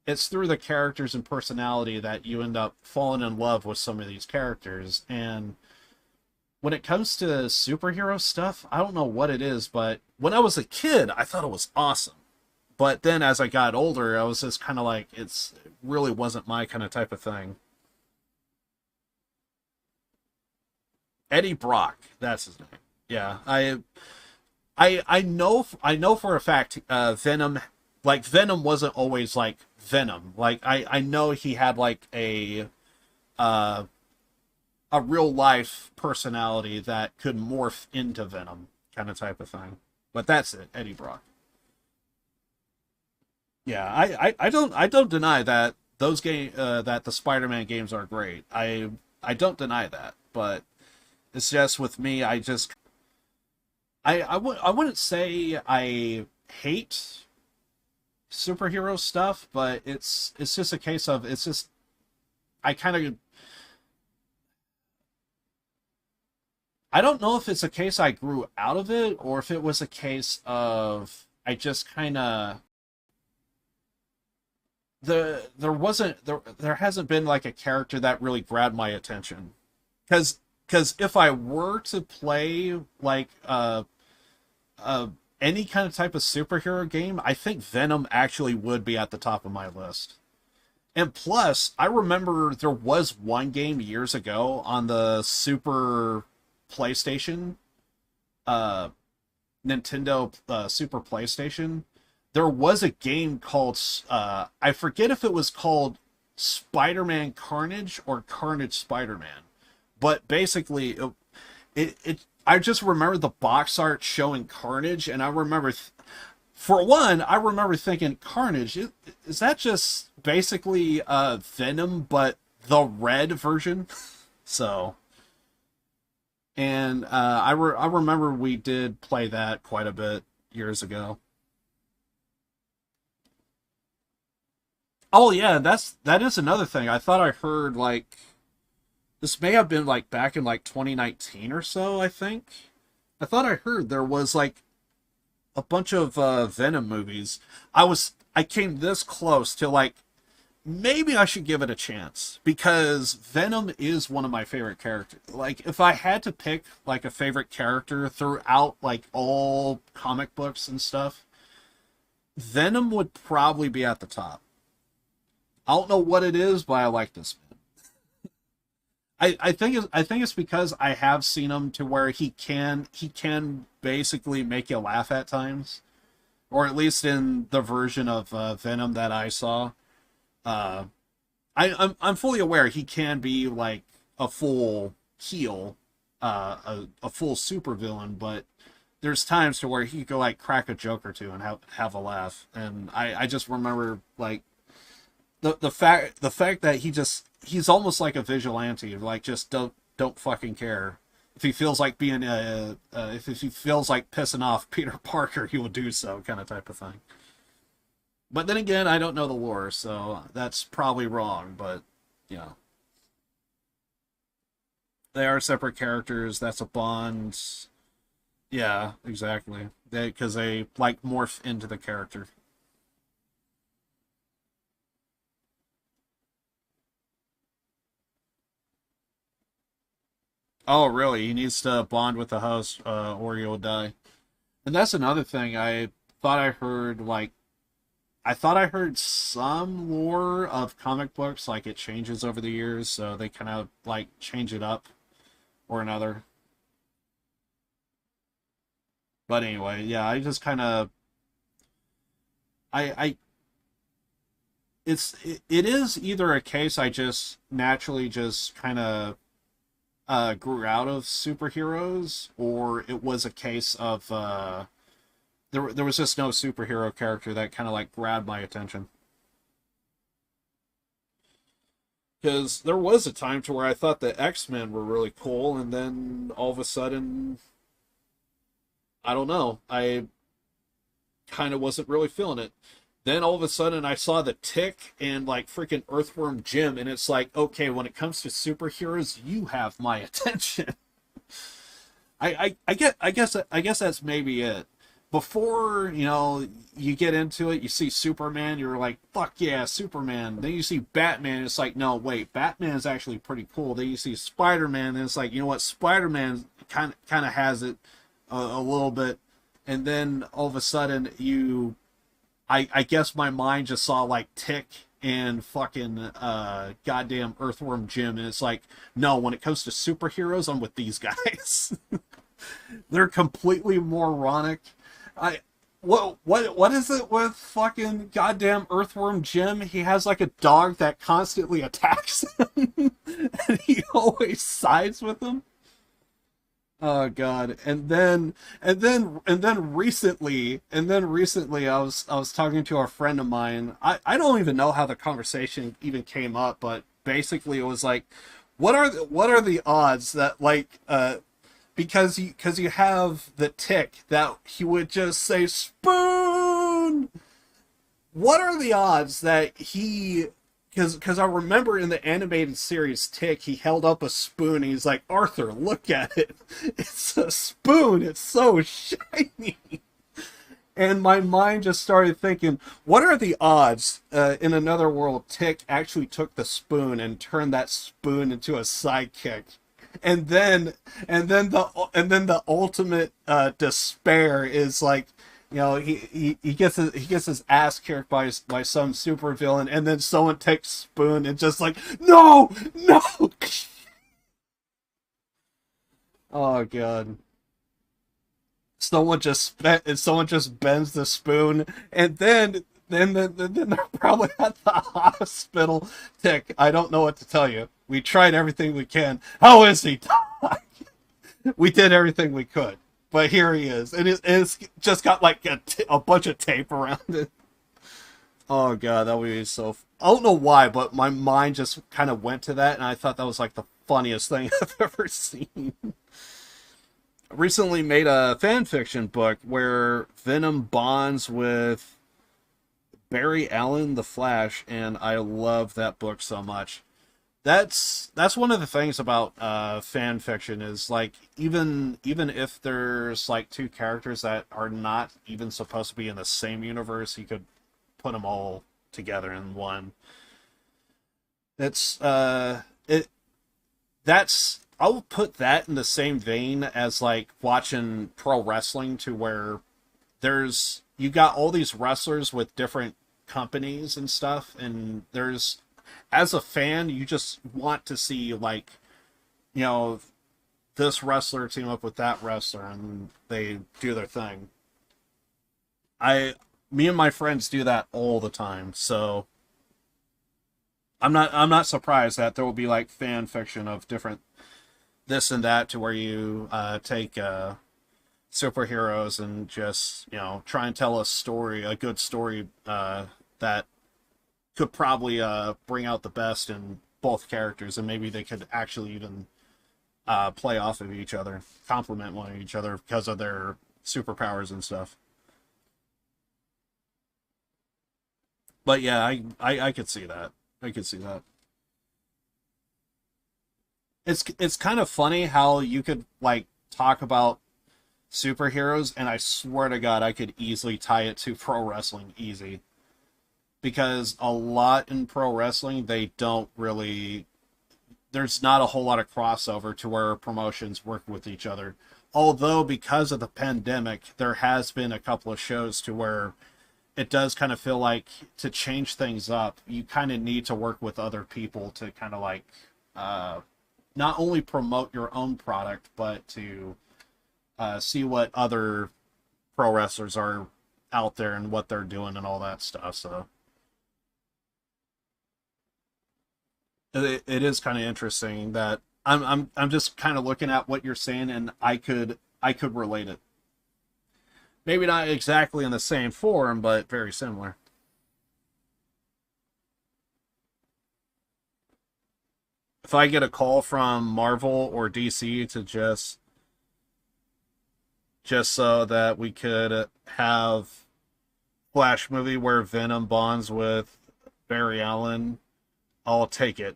it's through the characters and personality that you end up falling in love with some of these characters. And when it comes to superhero stuff, I don't know what it is, but when I was a kid, I thought it was awesome. But then as I got older, I was just kind of like, it really wasn't my kind of type of thing. Eddie Brock, that's his name. Yeah, I know for a fact, Venom, like Venom wasn't always like Venom. Like I know he had like a real life personality that could morph into Venom, kind of type of thing. But that's it, Eddie Brock. Yeah, I don't deny that that the Spider-Man games are great. I don't deny that, but it's just with me, I wouldn't say I hate superhero stuff, but it's just a case of it's just I kind of I don't know if it's a case I grew out of it or if it was a case of I just kind of there hasn't been like a character that really grabbed my attention. Cuz if I were to play like any kind of type of superhero game, I think Venom actually would be at the top of my list. And plus, I remember there was one game years ago on the Super PlayStation, Nintendo Super PlayStation. There was a game called, I forget if it was called Spider-Man Carnage or Carnage Spider-Man. But basically, I just remember the box art showing Carnage, and I remember, for one, I remember thinking, Carnage, is that just basically Venom, but the red version? So, and I remember we did play that quite a bit years ago. Oh yeah, that is another thing. I thought I heard like this may have been like back in like 2019 or so, I think. I thought I heard there was like a bunch of Venom movies. I came this close to like maybe I should give it a chance because Venom is one of my favorite characters. Like if I had to pick like a favorite character throughout like all comic books and stuff, Venom would probably be at the top. I don't know what it is, but I like this man. I think it's because I have seen him to where he can basically make you laugh at times, or at least in the version of Venom that I saw. Uh, I'm fully aware he can be like a full heel, a full supervillain, but there's times to where he could like crack a joke or two and have a laugh. And I just remember like the fact that he's almost like a vigilante, like just don't fucking care. If he feels like being if he feels like pissing off Peter Parker, he will do so, kind of type of thing. But then again, I don't know the lore, so that's probably wrong. But you know, they are separate characters. That's a bond. Yeah, exactly. Because they like morph into the character. Oh, really? He needs to bond with the host, or he'll die. And that's another thing. Thought I heard like I thought I heard some lore of comic books, like it changes over the years, so they kind of like change it up or another. But anyway, yeah, I just kind of I it is either a case I just naturally just kind of grew out of superheroes, or it was a case of there was just no superhero character that kind of like grabbed my attention. Because there was a time to where I thought the X-Men were really cool, and then all of a sudden, I don't know, I kind of wasn't really feeling it. Then all of a sudden I saw the Tick and like freaking Earthworm Jim, and it's like, okay, when it comes to superheroes, you have my attention. I guess that's maybe it. Before, you know, you get into it, you see Superman, you're like, fuck yeah, Superman. Then you see Batman, it's like, no, wait, Batman is actually pretty cool. Then you see Spider-Man, and it's like, you know what, Spider-Man kind of has it a little bit. And then all of a sudden I guess my mind just saw like Tick and fucking goddamn Earthworm Jim, and it's like, no, when it comes to superheroes, I'm with these guys. They're completely moronic. What is it with fucking goddamn Earthworm Jim? He has like a dog that constantly attacks him, and he always sides with him. Oh God! And then recently, I was talking to a friend of mine. I don't even know how the conversation even came up, but basically it was like, what are the odds that like because you have the Tick that he would just say spoon. What are the odds that he because I remember in the animated series Tick, he held up a spoon and he's like, Arthur, look at it. It's a spoon. It's so shiny. And my mind just started thinking, what are the odds in another world Tick actually took the spoon and turned that spoon into a sidekick? And then the ultimate despair is like, you know, he gets his ass kicked by some super villain, and then someone takes spoon and just like, no. Oh God. Someone just bends the spoon, and then they're probably at the hospital. Tick, I don't know what to tell you. We tried everything we can. How is he? We did everything we could, but here he is, and it's just got like a bunch of tape around it. Oh God, that would be so. I don't know why, but my mind just kind of went to that, and I thought that was like the funniest thing I've ever seen. Recently made a fan fiction book where Venom bonds with Barry Allen, The Flash, and I love that book so much. That's one of the things about fan fiction is like even if there's like two characters that are not even supposed to be in the same universe, you could put them all together in one. It's that's I'll put that in the same vein as like watching pro wrestling, to where there's you got all these wrestlers with different companies and stuff, and there's, as a fan, you just want to see, like, you know, this wrestler team up with that wrestler and they do their thing. Me and my friends do that all the time, so I'm not surprised that there will be like fan fiction of different this and that, to where you take superheroes and just, you know, try and tell a good story that could probably bring out the best in both characters, and maybe they could actually even play off of each other, complement one of each other because of their superpowers and stuff. But yeah, I could see that. I could see that. It's kind of funny how you could like talk about superheroes, and I swear to God, I could easily tie it to pro wrestling, easy. Because a lot in pro wrestling, they don't really, there's not a whole lot of crossover to where promotions work with each other. Although, because of the pandemic, there has been a couple of shows to where it does kind of feel like, to change things up, you kind of need to work with other people to kind of like not only promote your own product, but to see what other pro wrestlers are out there and what they're doing and all that stuff. So it is kind of interesting that I'm just kind of looking at what you're saying, and I could relate it. Maybe not exactly in the same form, but very similar. If I get a call from Marvel or DC to just so that we could have Flash movie where Venom bonds with Barry Allen, I'll take it.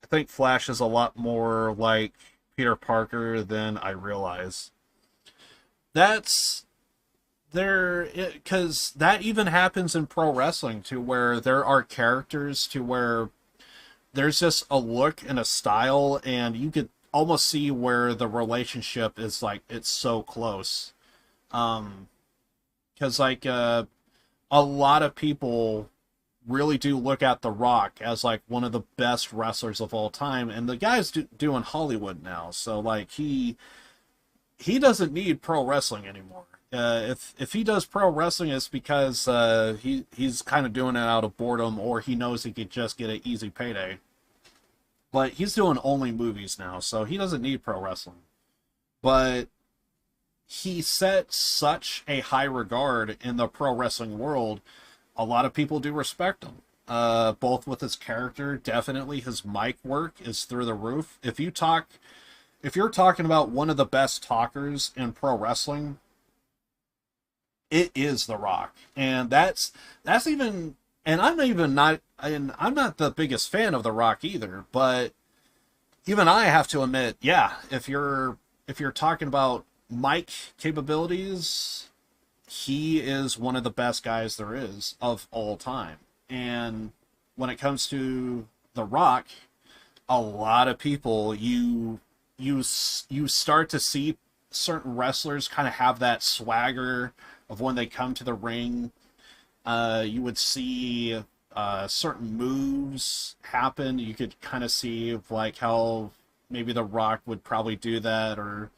I think Flash is a lot more like Peter Parker than I realize. That's there, because that even happens in pro wrestling, to where there are characters to where there's just a look and a style, and you could almost see where the relationship is like, it's so close. Because like a lot of people really do look at The Rock as like one of the best wrestlers of all time, and the guy's doing Hollywood now, so like he doesn't need pro wrestling anymore. If he does pro wrestling, it's because he's kind of doing it out of boredom, or he knows he could just get an easy payday. But he's doing only movies now, so he doesn't need pro wrestling. But he set such a high regard in the pro wrestling world. A lot of people do respect him. Both with his character, definitely his mic work is through the roof. If you're talking about one of the best talkers in pro wrestling, it is The Rock. And that's even, and I'm not the biggest fan of The Rock either, but even I have to admit, yeah, if you're talking about mic capabilities, he is one of the best guys there is of all time. And when it comes to The Rock, a lot of people, you start to see certain wrestlers kind of have that swagger of when they come to the ring. You would see certain moves happen. You could kind of see like how maybe The Rock would probably do that, or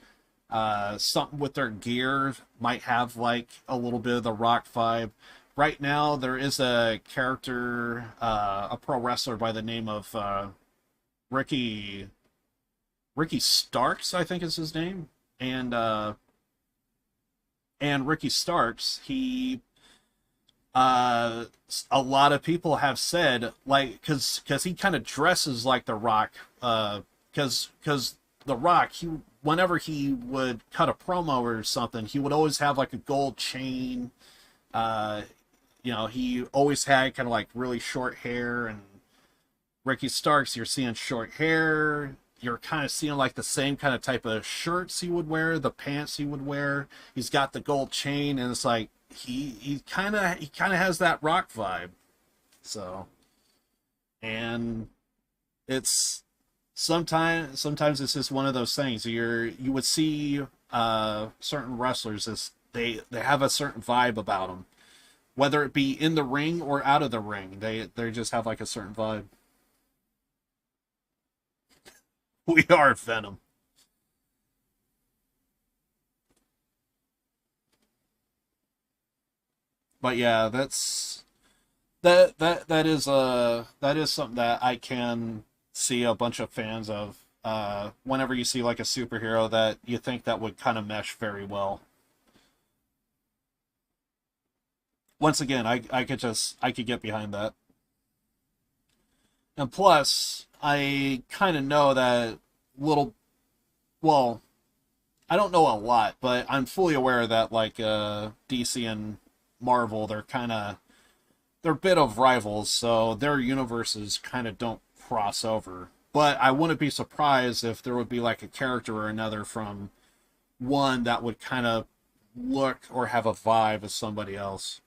something with their gear might have like a little bit of The Rock vibe. Right now, there is a character, a pro wrestler by the name of Ricky Starks, I think is his name, and Ricky Starks, he, a lot of people have said, like, because he kind of dresses like The Rock, because The Rock, whenever he would cut a promo or something, he would always have like a gold chain. you know, he always had kind of like really short hair, and Ricky Starks, you're seeing short hair. You're kind of seeing like the same kind of type of shirts he would wear, the pants he would wear. He's got the gold chain, and it's like he kind of has that Rock vibe. So, and it's sometimes it's just one of those things. You would see certain wrestlers as they have a certain vibe about them, whether it be in the ring or out of the ring. They just have like a certain vibe. We are Venom. But yeah, that is something that I can see a bunch of fans of. Whenever you see like a superhero that you think that would kind of mesh very well. Once again, I could get behind that. And plus, I kind of know that well, I don't know a lot, but I'm fully aware that like DC and Marvel, they're a bit of rivals, so their universes kind of don't cross over. But I wouldn't be surprised if there would be like a character or another from one that would kind of look or have a vibe as somebody else.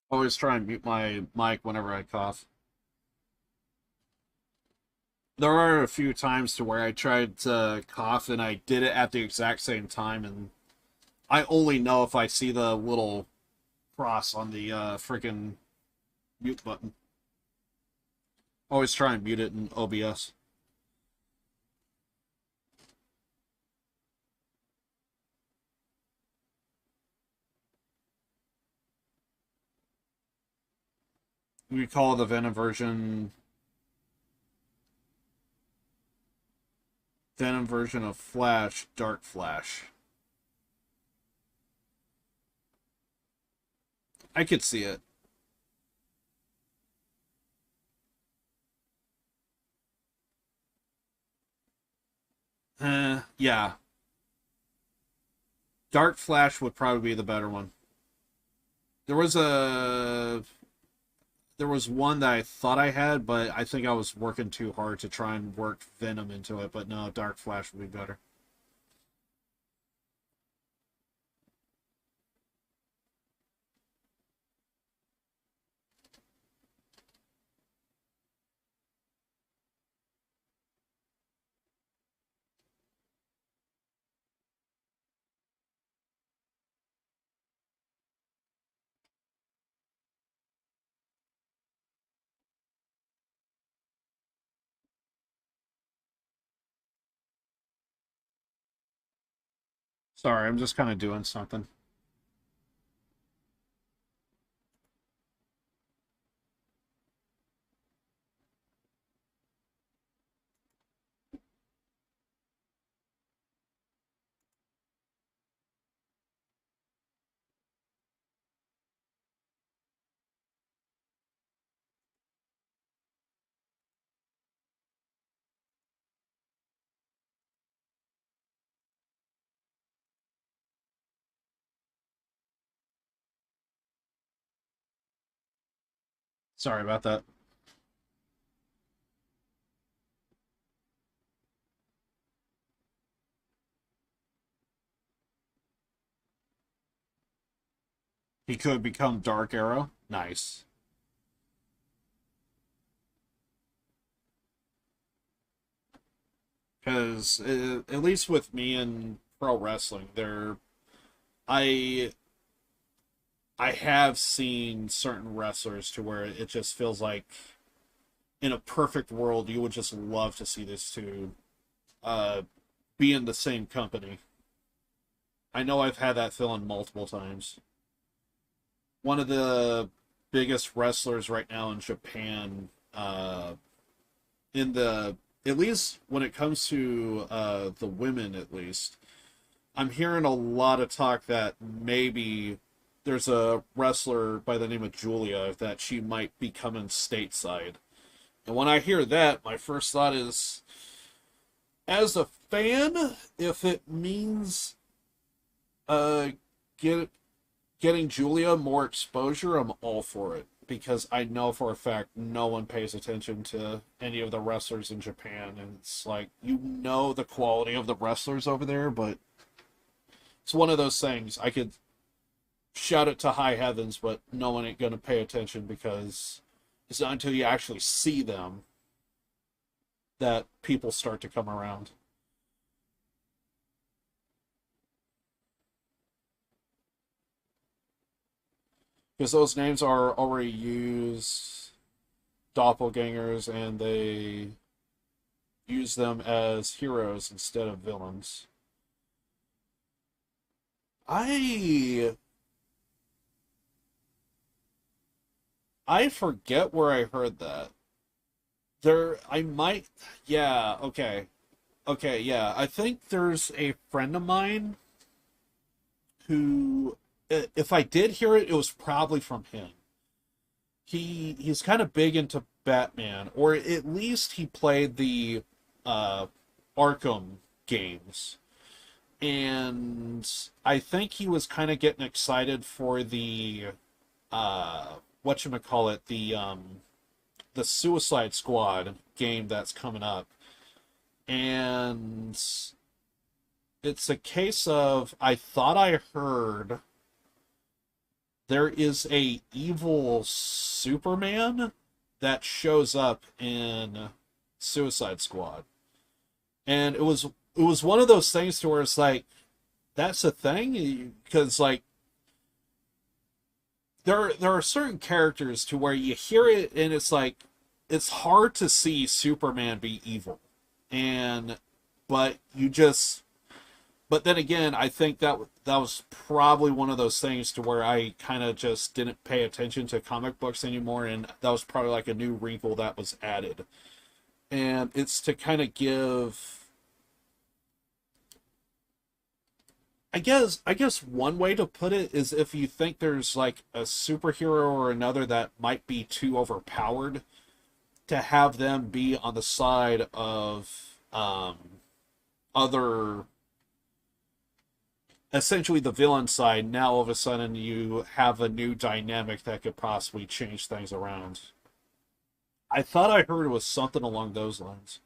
Always try and mute my mic whenever I cough. There are a few times to where I tried to cough and I did it at the exact same time, and I only know if I see the little cross on the freaking mute button. Always try and mute it in OBS. We call the Venom version of Flash Dark Flash. I could see it. Yeah. Dark Flash would probably be the better one. There was one that I thought I had, but I think I was working too hard to try and work Venom into it. But no, Dark Flash would be better. Sorry, I'm just kind of doing something. Sorry about that. He could become Dark Arrow. Nice. Because at least with me in pro wrestling, I I have seen certain wrestlers to where it just feels like in a perfect world you would just love to see these two uh, be in the same company. I know I've had that feeling multiple times. One of the biggest wrestlers right now in Japan, in the at least when it comes to the women, at least, I'm hearing a lot of talk that maybe there's a wrestler by the name of Julia that she might be coming stateside. And when I hear that, my first thought is, as a fan, if it means getting Julia more exposure, I'm all for it. Because I know for a fact no one pays attention to any of the wrestlers in Japan. And it's like, you know the quality of the wrestlers over there, but it's one of those things. I could shout it to high heavens, but no one ain't going to pay attention because it's not until you actually see them that people start to come around. Because those names are already used, doppelgangers, and they use them as heroes instead of villains. I forget where I heard that. Yeah, okay. Okay, yeah. I think there's a friend of mine who, if I did hear it, it was probably from him. He's kind of big into Batman, or at least he played the Arkham games. And I think he was kind of getting excited for the whatchamacallit, the Suicide Squad game that's coming up. And it's a case of, I thought I heard there is a evil Superman that shows up in Suicide Squad. And it was one of those things to where it's like, that's a thing? Because, like, there are certain characters to where you hear it and it's like, it's hard to see Superman be evil. But then again, I think that was probably one of those things to where I kind of just didn't pay attention to comic books anymore, and that was probably like a new wrinkle that was added. And it's to kind of give, I guess one way to put it is, if you think there's like a superhero or another that might be too overpowered, to have them be on the side of other, essentially the villain side. Now all of a sudden you have a new dynamic that could possibly change things around. I thought I heard it was something along those lines.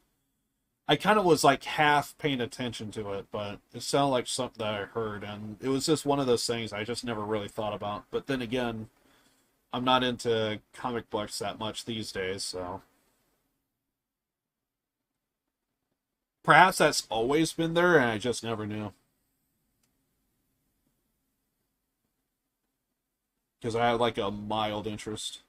I kind of was like half paying attention to it, but it sounded like something that I heard, and it was just one of those things I just never really thought about. But then again, I'm not into comic books that much these days, so perhaps that's always been there and I just never knew. Because I had like a mild interest.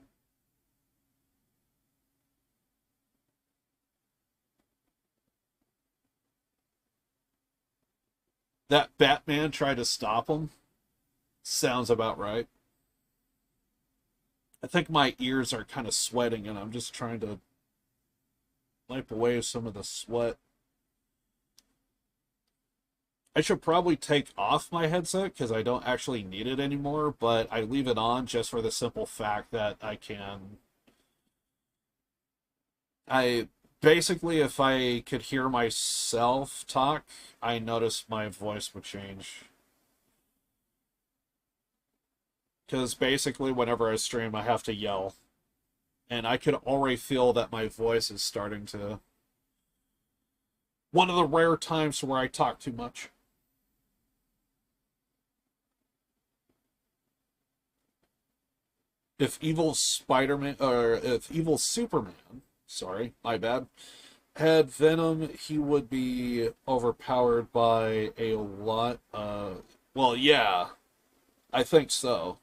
That Batman tried to stop him? Sounds about right. I think my ears are kind of sweating and I'm just trying to wipe away some of the sweat. I should probably take off my headset because I don't actually need it anymore, but I leave it on just for the simple fact that basically, if I could hear myself talk, I noticed my voice would change. Because basically, whenever I stream, I have to yell. And I could already feel that my voice is starting to... One of the rare times where I talk too much. If evil Spider-Man, or if evil Superman, sorry, my bad, had Venom, he would be overpowered by a lot. Well, yeah, I think so.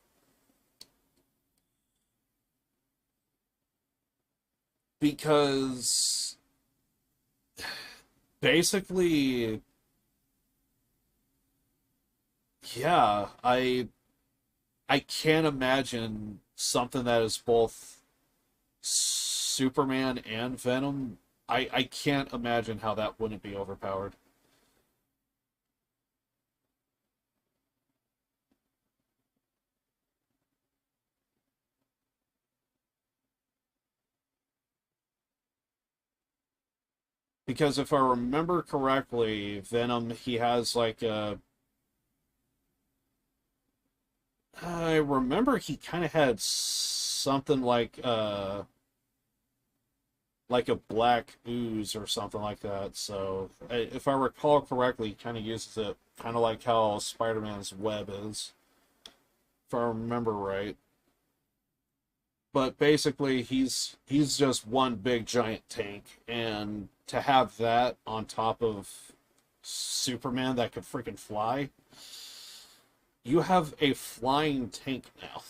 Because basically, yeah, I can't imagine something that is both Superman and Venom I can't imagine how that wouldn't be overpowered. Because if I remember correctly, Venom, he has like a... I remember he kind of had something like a black ooze or something like that. So, if I recall correctly, he kind of uses it kind of like how Spider-Man's web is, if I remember right. But basically, he's just one big giant tank, and to have that on top of Superman that could freaking fly, you have a flying tank now.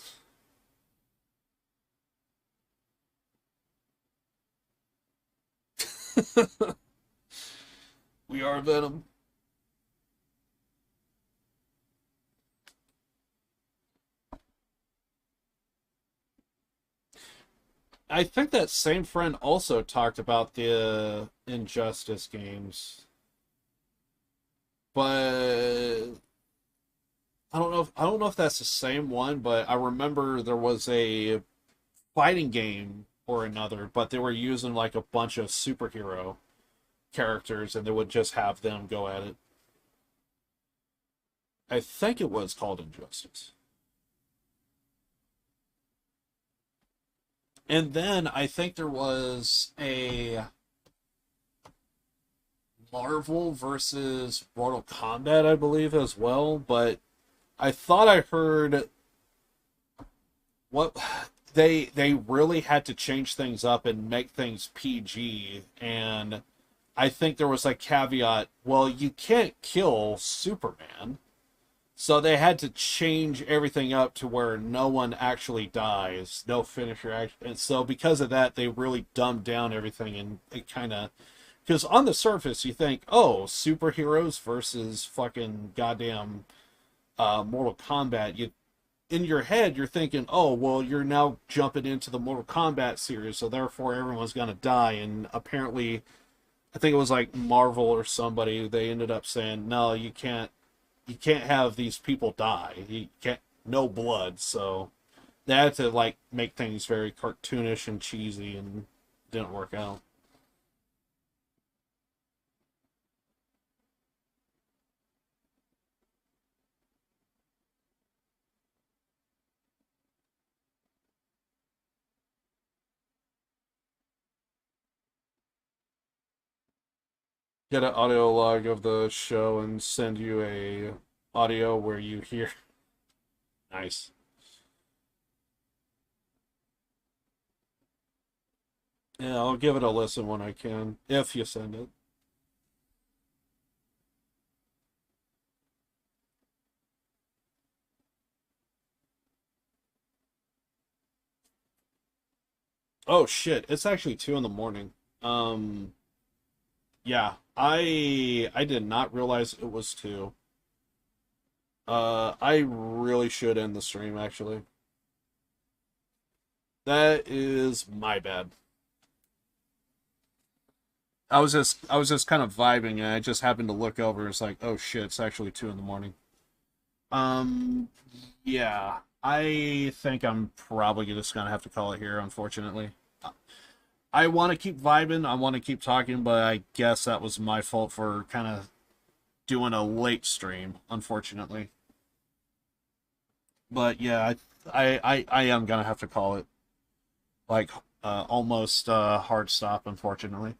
We are Venom. I think that same friend also talked about the Injustice games, but I don't know if that's the same one, but I remember there was a fighting game or another, but they were using like a bunch of superhero characters and they would just have them go at it. I think it was called Injustice. And then I think there was a Marvel versus Mortal Kombat, I believe, as well, but I thought I heard what they really had to change things up and make things PG, and I think there was a caveat, well, you can't kill Superman. So they had to change everything up to where no one actually dies, no finisher action. And so because of that, they really dumbed down everything, and it kind of... Because on the surface, you think, oh, superheroes versus fucking goddamn Mortal Kombat. In your head, you're thinking, oh, well, you're now jumping into the Mortal Kombat series, so therefore everyone's going to die. And apparently, I think it was like Marvel or somebody, they ended up saying, no, you can't have these people die. You can't, no blood. So they had to like make things very cartoonish and cheesy, and didn't work out. Get an audio log of the show and send you a audio where you hear. Nice. Yeah, I'll give it a listen when I can, if you send it. Oh shit, it's actually 2 in the morning. Um, yeah, I did not realize it was 2. I really should end the stream, actually. That is my bad. I was just kind of vibing, and I just happened to look over. It's like, oh shit, it's actually 2 in the morning. Um, yeah, I think I'm probably just gonna have to call it here, unfortunately. I want to keep vibing, I want to keep talking, but I guess that was my fault for kind of doing a late stream, unfortunately. But yeah, I am gonna have to call it, like, almost hard stop, unfortunately.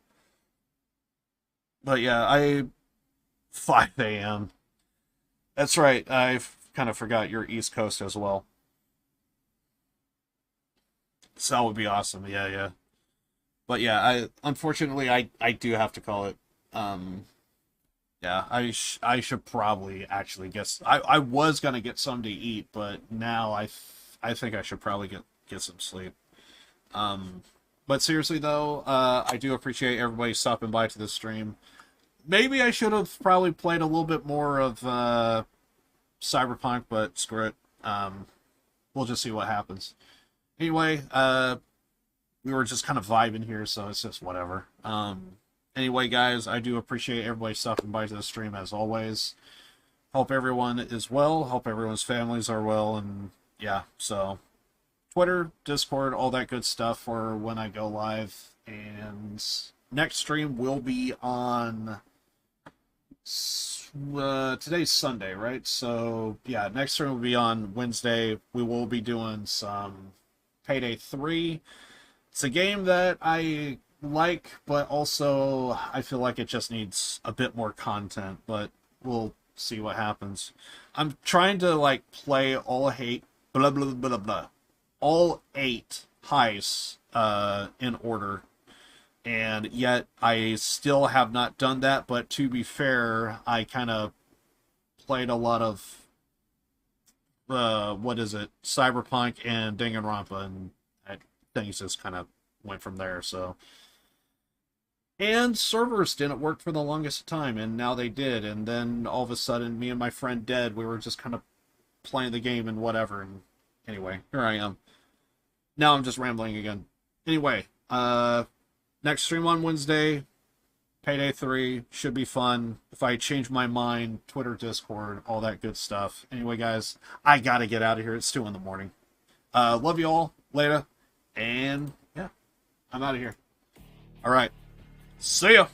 But yeah, 5 a.m. That's right. I kind of forgot you're East Coast as well. So that would be awesome. Yeah, yeah. But yeah, I unfortunately I do have to call it. Um, yeah, I should probably actually guess. I was gonna get some to eat, but now I think I should probably get some sleep. Um, but seriously though, I do appreciate everybody stopping by to the stream. Maybe I should have probably played a little bit more of Cyberpunk, but screw it. We'll just see what happens. Anyway, we were just kind of vibing here, so it's just whatever. Anyway, guys, I do appreciate everybody stopping by to the stream as always. Hope everyone is well. Hope everyone's families are well, and yeah, so Twitter, Discord, all that good stuff for when I go live. And next stream will be on today's Sunday, right? So yeah, next stream will be on Wednesday. We will be doing some Payday 3. It's a game that I like, but also I feel like it just needs a bit more content, but we'll see what happens. I'm trying to like play all 8 all 8 heists in order, and yet I still have not done that. But to be fair, I kind of played a lot of Cyberpunk and Danganronpa, and things just kind of went from there. So, and servers didn't work for the longest time, and now they did, and then all of a sudden me and my friend Dead, we were just kind of playing the game and whatever. And anyway, here I am. Now I'm just rambling again. Anyway, next stream on Wednesday, Payday 3, should be fun. If I change my mind, Twitter, Discord, all that good stuff. Anyway, guys, I gotta get out of here. It's 2 in the morning. Love you all. Later. And yeah, I'm out of here. All right. See ya.